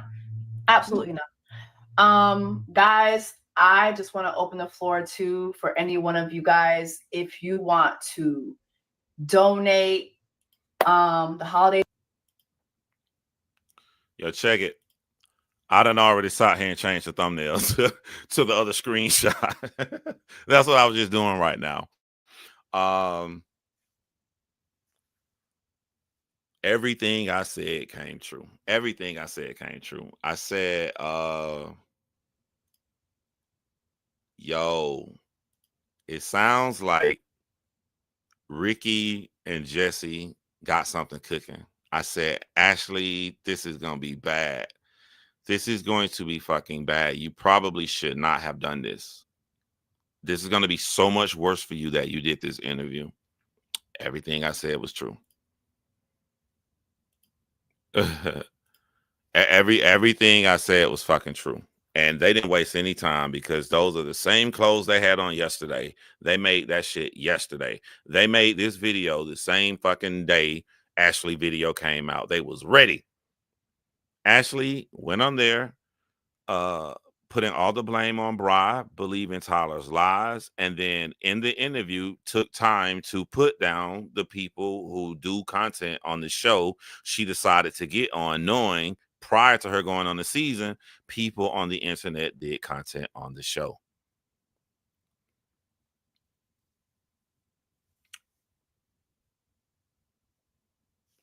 absolutely not. Guys, I just want to open the floor to for any one of you guys, if you want to donate the holiday. Yo, check it. I done already sat here and changed the thumbnail to the other screenshot. That's what I was just doing right now. Everything I said came true. Everything I said came true. I said, yo, it sounds like Rikki and Jessie got something cooking. I said, Ashley, this is going to be bad. This is going to be fucking bad. You probably should not have done this. This is going to be so much worse for you that you did this interview. Everything I said was true. Everything I said was fucking true. And they didn't waste any time because those are the same clothes they had on yesterday. They made that shit yesterday. They made this video the same fucking day Ashley video came out. They was ready. Ashley went on there, putting all the blame on Bri, believing Tyler's lies, and then in the interview took time to put down the people who do content on the show she decided to get on, knowing prior to her going on the season, people on the internet did content on the show.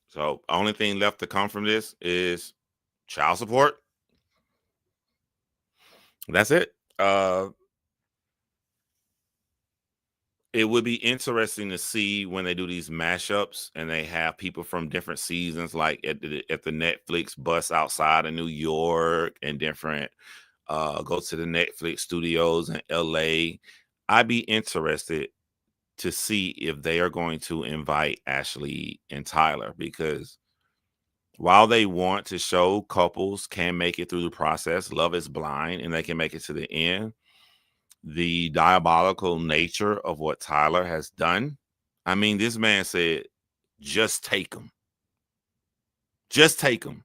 So only thing left to come from this is child support. That's it. It would be interesting to see when they do these mashups and they have people from different seasons, like at the Netflix bus outside of New York and different go to the Netflix studios in LA. I'd be interested to see if they are going to invite Ashley and Tyler, because while they want to show couples can make it through the process, Love is Blind, and they can make it to the end, the diabolical nature of what Tyler has done. I mean, this man said, just take them. Just take them.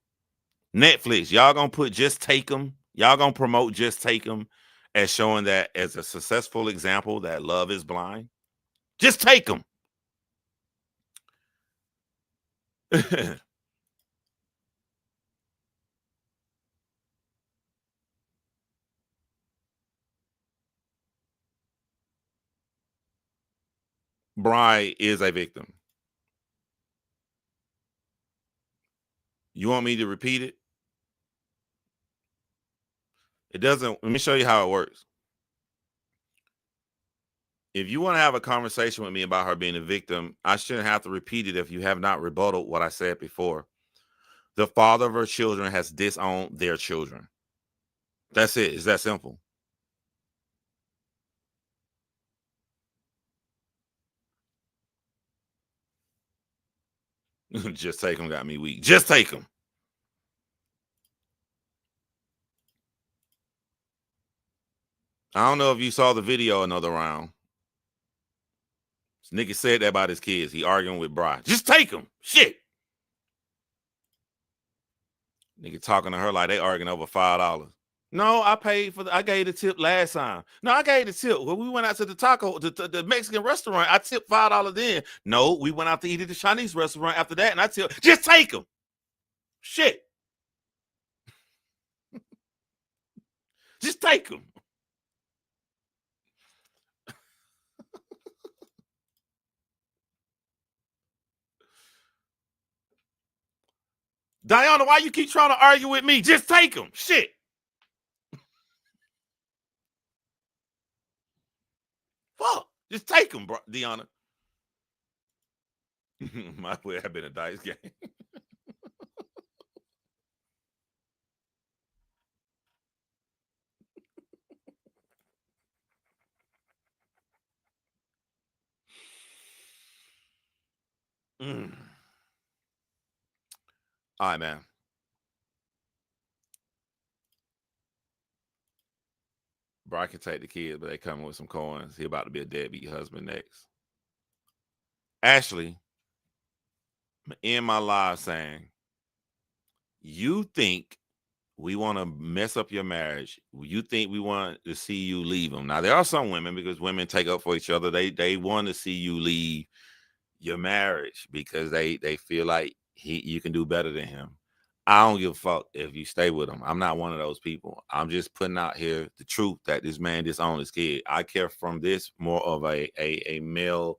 Netflix, y'all gonna put Just Take them. Y'all gonna promote Just Take them as showing that as a successful example that Love is Blind. Just take them. Bri is a victim. You want me to repeat it? It doesn't. Let me show you how it works. If you want to have a conversation with me about her being a victim, I shouldn't have to repeat it if you have not rebutted what I said before. The father of her children has disowned their children. That's it. It's that simple. Just take them got me weak. Just take them. I don't know if you saw the video another round. This nigga said that about his kids. He arguing with Bri. Just take them. Shit. Nigga talking to her like they arguing over $5. No, I paid for I gave the tip last time. No, I gave the tip. When we went out to the the Mexican restaurant, I tipped $5 then. No, we went out to eat at the Chinese restaurant after that, and I tipped. Just take them. Shit. Just take them. Diana, why you keep trying to argue with me? Just take them. Shit. Fuck. Just take them, bro, Deanna. Might well have been a dice game. All right, man. Bro, can take the kids, but they coming with some coins. He about to be a deadbeat husband next. Ashley, in my live saying, you think we want to mess up your marriage? You think we want to see you leave him? Now, there are some women, because women take up for each other. They want to see you leave your marriage because they feel like you can do better than him. I don't give a fuck if you stay with him. I'm not one of those people. I'm just putting out here the truth that this man disowned his kid. I care from this more of a male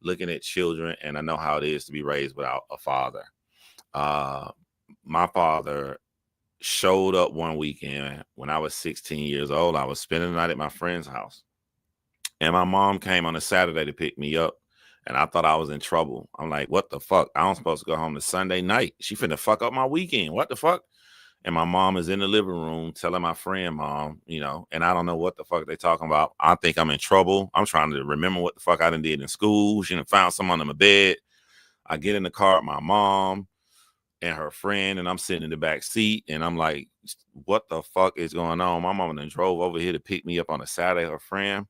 looking at children, and I know how it is to be raised without a father. My father showed up one weekend when I was 16 years old. I was spending the night at my friend's house, and my mom came on a Saturday to pick me up. And I thought I was in trouble. I'm like, what the fuck? I'm supposed to go home to Sunday night. She finna fuck up my weekend. What the fuck? And my mom is in the living room telling my friend, mom, and I don't know what the fuck they talking about. I think I'm in trouble. I'm trying to remember what the fuck I done did in school. She done found someone under my bed. I get in the car with my mom and her friend, and I'm sitting in the back seat, and I'm like, what the fuck is going on? My mom done drove over here to pick me up on a Saturday, her friend.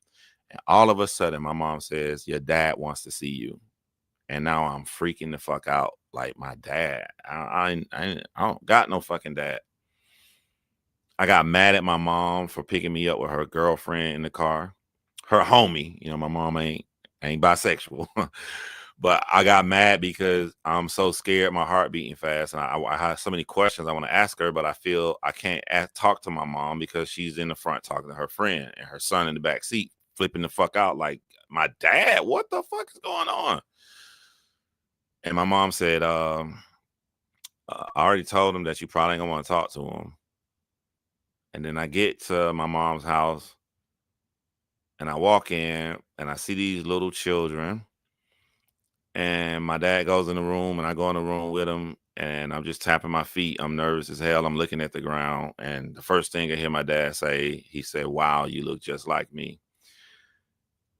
And all of a sudden, my mom says, your dad wants to see you. And now I'm freaking the fuck out. Like, my dad. I don't got no fucking dad. I got mad at my mom for picking me up with her girlfriend in the car. Her homie. My mom ain't bisexual. But I got mad because I'm so scared, my heart beating fast. And I have so many questions I want to ask her, but I feel I can't talk to my mom because she's in the front talking to her friend and her son in the back seat, flipping the fuck out like, my dad, what the fuck is going on? And my mom said, I already told him that you probably ain't gonna want to talk to him. And then I get to my mom's house and I walk in and I see these little children, and my dad goes in the room and I go in the room with him, and I'm just tapping my feet. I'm nervous as hell. I'm looking at the ground, and the first thing I hear my dad say, he said, wow, you look just like me.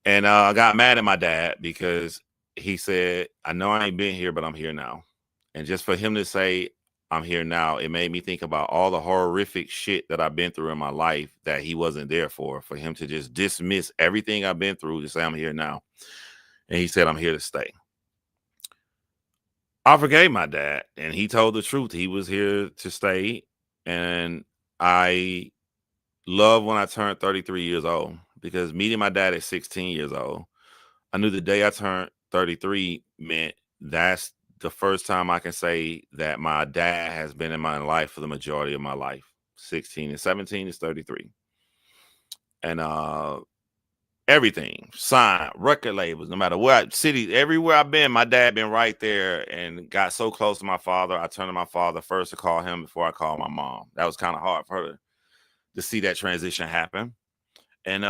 And I got mad at my dad because he said, I know I ain't been here, but I'm here now. And just for him to say, I'm here now, it made me think about all the horrific shit that I've been through in my life that he wasn't there for him to just dismiss everything I've been through to say, I'm here now. And he said, I'm here to stay. I forgave my dad, and he told the truth. He was here to stay. And I love when I turned 33 years old, because meeting my dad at 16 years old, I knew the day I turned 33 meant that's the first time I can say that my dad has been in my life for the majority of my life. 16 and 17 is 33. And everything, sign, record labels, no matter what city, everywhere I've been, my dad been right there, and got so close to my father. I turned to my father first to call him before I called my mom. That was kind of hard for her to see that transition happen. And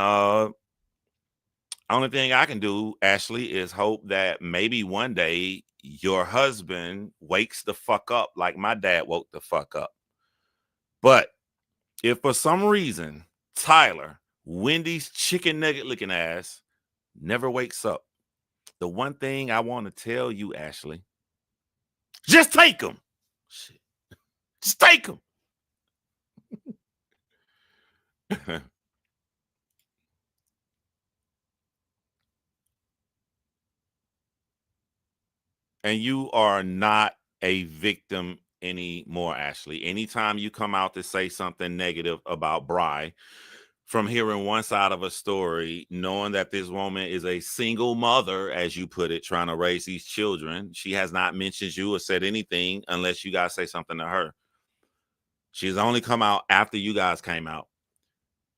only thing I can do, Ashley, is hope that maybe one day your husband wakes the fuck up like my dad woke the fuck up. But if for some reason Tyler, Wendy's chicken nugget looking ass, never wakes up, the one thing I want to tell you, Ashley, just take him. Shit. Just take him. And you are not a victim anymore, Ashley. Anytime you come out to say something negative about Bri, from hearing one side of a story, knowing that this woman is a single mother, as you put it, trying to raise these children, she has not mentioned you or said anything unless you guys say something to her. She's only come out after you guys came out.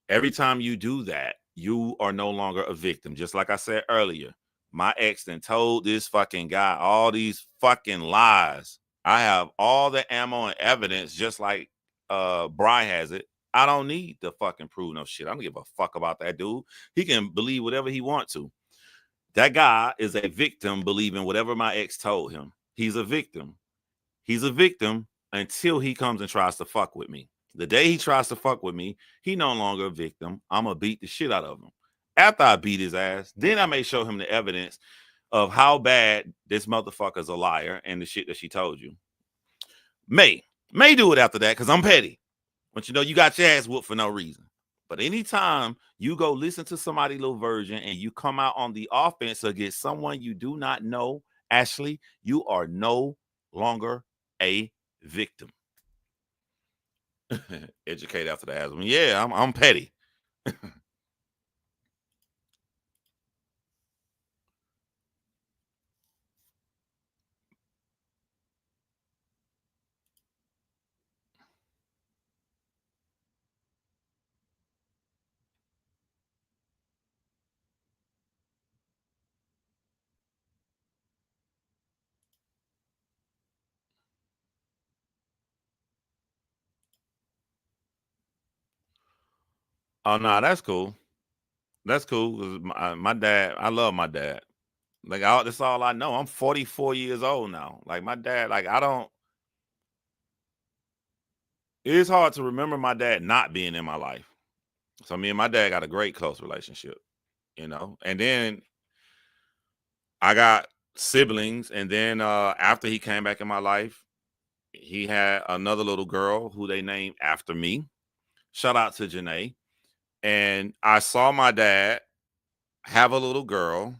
Every time you do that, you are no longer a victim. Just like I said earlier, my ex then told this fucking guy all these fucking lies. I have all the ammo and evidence, just like Bri has it. I don't need to fucking prove no shit. I don't give a fuck about that dude. He can believe whatever he wants to. That guy is a victim believing whatever my ex told him. He's a victim. He's a victim until he comes and tries to fuck with me. The day he tries to fuck with me, he no longer a victim. I'm going to beat the shit out of him. After I beat his ass, then I may show him the evidence of how bad this motherfucker's a liar and the shit that she told you. May do it after that because I'm petty. But you know, you got your ass whooped for no reason. But anytime you go listen to somebody's little version and you come out on the offense against someone you do not know, Ashley, you are no longer a victim. Educate after the asthma. Yeah, I'm petty. Oh no, that's cool. That's cool. 'Cause my dad, I love my dad. Like that's all I know. I'm 44 years old now. Like my dad, like I don't. It is hard to remember my dad not being in my life. So me and my dad got a great close relationship, you know. And then I got siblings, and then after he came back in my life, he had another little girl who they named after me. Shout out to Janae. And I saw my dad have a little girl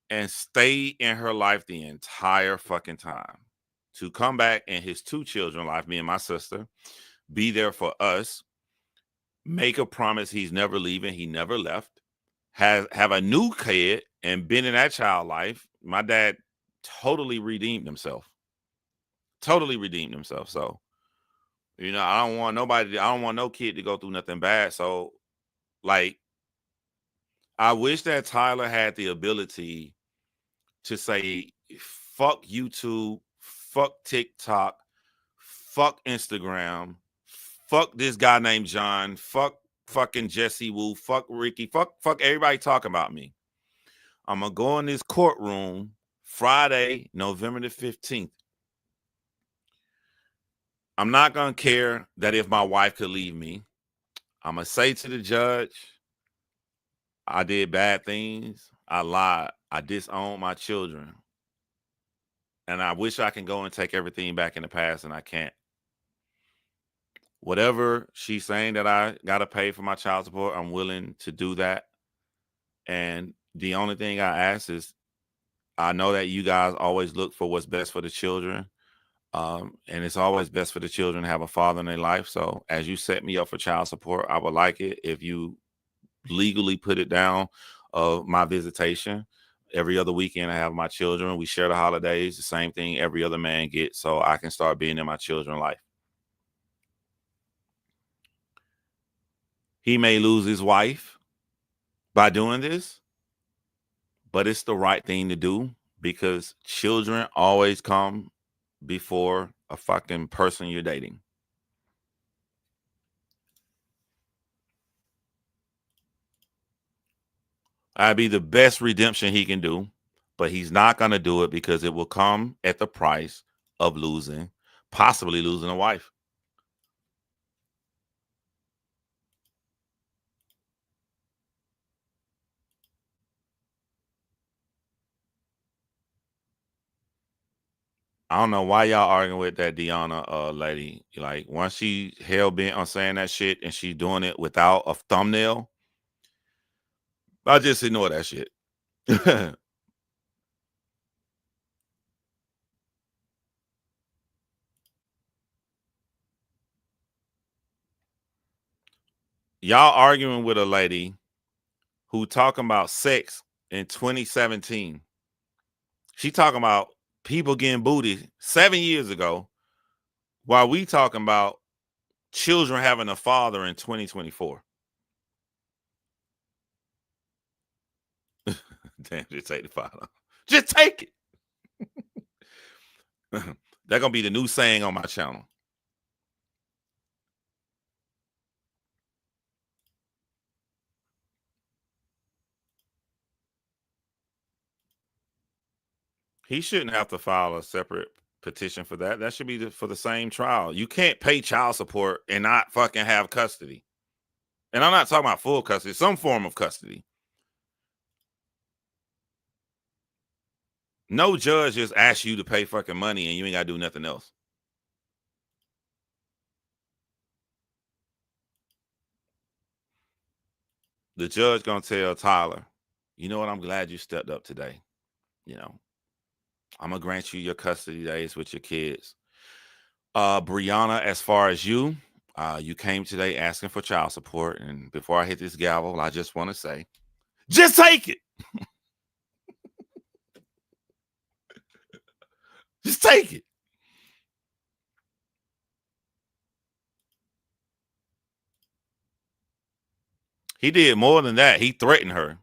and stay in her life the entire fucking time. To come back in his two children life, me and my sister, be there for us, make a promise he's never leaving, he never left, have a new kid and been in that child life. My dad totally redeemed himself. Totally redeemed himself. So, you know, I don't want no kid to go through nothing bad. So, like, I wish that Tyler had the ability to say, fuck YouTube, fuck TikTok, fuck Instagram, fuck this guy named John, fuck fucking Jessie Woo, fuck Rikki, fuck everybody talking about me. I'm gonna go in this courtroom Friday, November the 15th. I'm not gonna care that if my wife could leave me. I'm gonna say to the judge, I did bad things. I lied. I disowned my children. And I wish I can go and take everything back in the past, and I can't. Whatever she's saying that I got to pay for my child support, I'm willing to do that. And the only thing I ask is, I know that you guys always look for what's best for the children. And it's always best for the children to have a father in their life. So as you set me up for child support, I would like it if you legally put it down of my visitation. Every other weekend I have my children. We share the holidays, the same thing every other man gets, so I can start being in my children's life. He may lose his wife by doing this, but it's the right thing to do because children always come before a fucking person you're dating. That'd be the best redemption he can do, but he's not going to do it because it will come at the price of possibly losing a wife. I don't know why y'all arguing with that Deanna lady. Like, once she hell bent on saying that shit and she's doing it without a thumbnail, I just ignore that shit. Y'all arguing with a lady who talking about sex in 2017. She talking about people getting booty 7 years ago, while we talking about children having a father in 2024. Damn, just take the father. Just take it. That's gonna be the new saying on my channel. He shouldn't have to file a separate petition for that. That should be for the same trial. You can't pay child support and not fucking have custody. And I'm not talking about full custody, some form of custody. No judge just asks you to pay fucking money and you ain't got to do nothing else. The judge gonna tell Tyler, you know what? I'm glad you stepped up today. You know, I'm gonna grant you your custody days with your kids. Brianna, as far as you came today asking for child support, and before I hit this gavel, I just want to say, just take it. Just take it. He did more than that. He threatened her.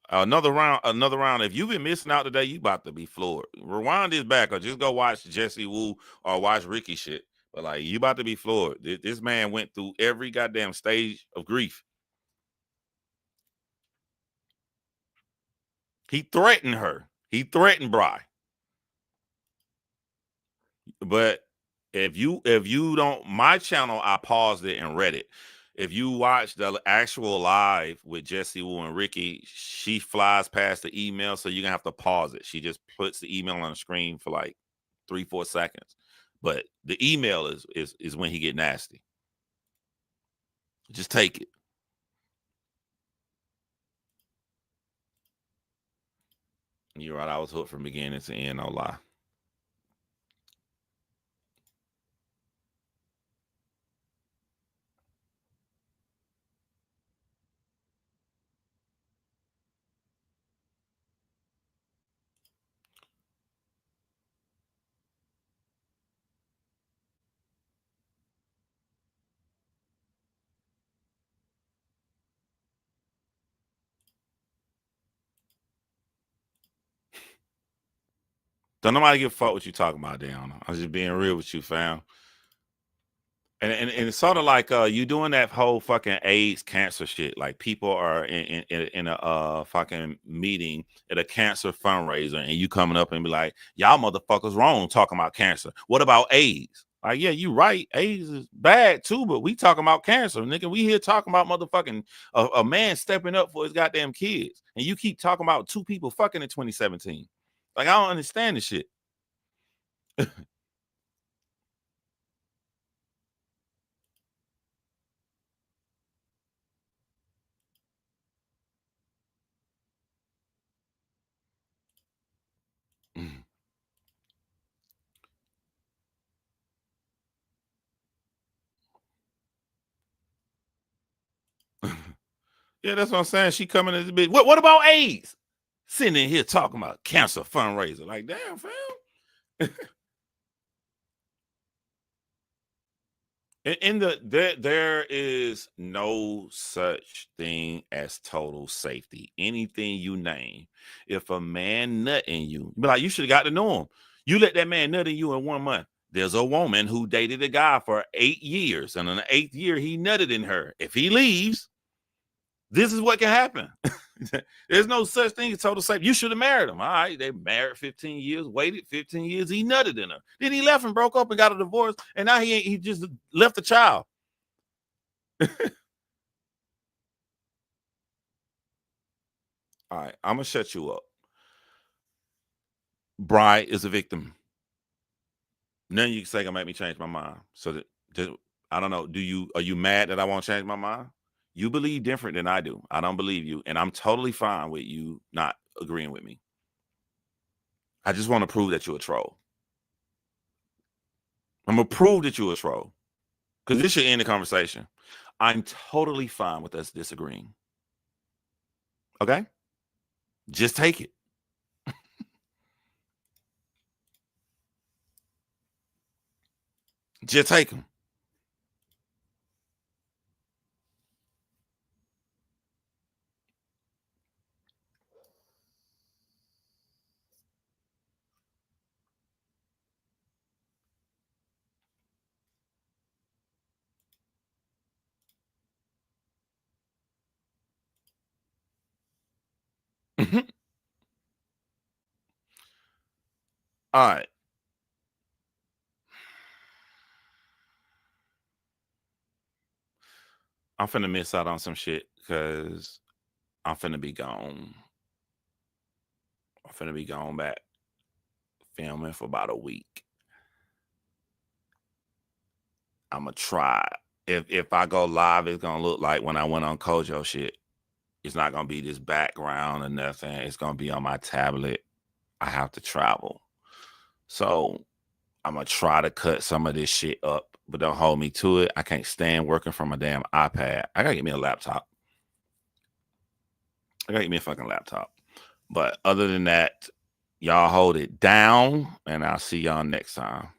Another round. If you've been missing out today, you about to be floored. Rewind this back or just go watch Jessie Woo or watch Rikki shit. But like, you about to be floored. This man went through every goddamn stage of grief. He threatened her. He threatened Bri. But if you don't, my channel, I paused it and read it. If you watch the actual live with Jessie Woo and Rikki, she flies past the email, so you're gonna have to pause it. She just puts the email on the screen for like 3-4 seconds. But the email is when he get nasty. Just take it. You're right. I was hooked from beginning to end. No lie. Don't nobody give a fuck what you talking about, Deanna. I'm just being real with you, fam. And it's sort of like you doing that whole fucking AIDS cancer shit. Like people are in a fucking meeting at a cancer fundraiser, and you coming up and be like, y'all motherfuckers wrong talking about cancer. What about AIDS? Like, yeah, you right. AIDS is bad too, but we talking about cancer, nigga. We here talking about motherfucking a man stepping up for his goddamn kids, and you keep talking about two people fucking in 2017. Like, I don't understand this shit. Yeah, that's what I'm saying. She coming as a bitch. What about AIDS? Sitting in here talking about cancer fundraiser. Like, damn, fam. There is no such thing as total safety. Anything you name, if a man nut in you, be like, you should have got to know him. You let that man nut in you in 1 month. There's a woman who dated a guy for 8 years, and in the 8th year, he nutted in her. If he leaves, this is what can happen. There's no such thing as total safety. You should have married him. All right, they married 15 years, waited 15 years. He nutted in her. Then he left and broke up and got a divorce. And now he just left a child. All right, I'm gonna shut you up. Bri is a victim. Nothing you can say gonna make me change my mind. So that I don't know. Are you mad that I won't change my mind? You believe different than I do. I don't believe you, and I'm totally fine with you not agreeing with me. I just want to prove that you're a troll. I'm gonna prove that you're a troll, because this should end the conversation. I'm totally fine with us disagreeing. Okay? Just take it. Just take them. All right. I'm finna miss out on some shit because I'm finna be gone. I'm finna be gone back filming for about a week. I'm gonna try. If I go live, it's gonna look like when I went on Kojo shit. It's not gonna be this background or nothing. It's gonna be on my tablet. I have to travel. So I'm gonna try to cut some of this shit up, but don't hold me to it. I can't stand working from a damn iPad. I gotta get me a laptop. I gotta get me a fucking laptop. But other than that, y'all hold it down, and I'll see y'all next time.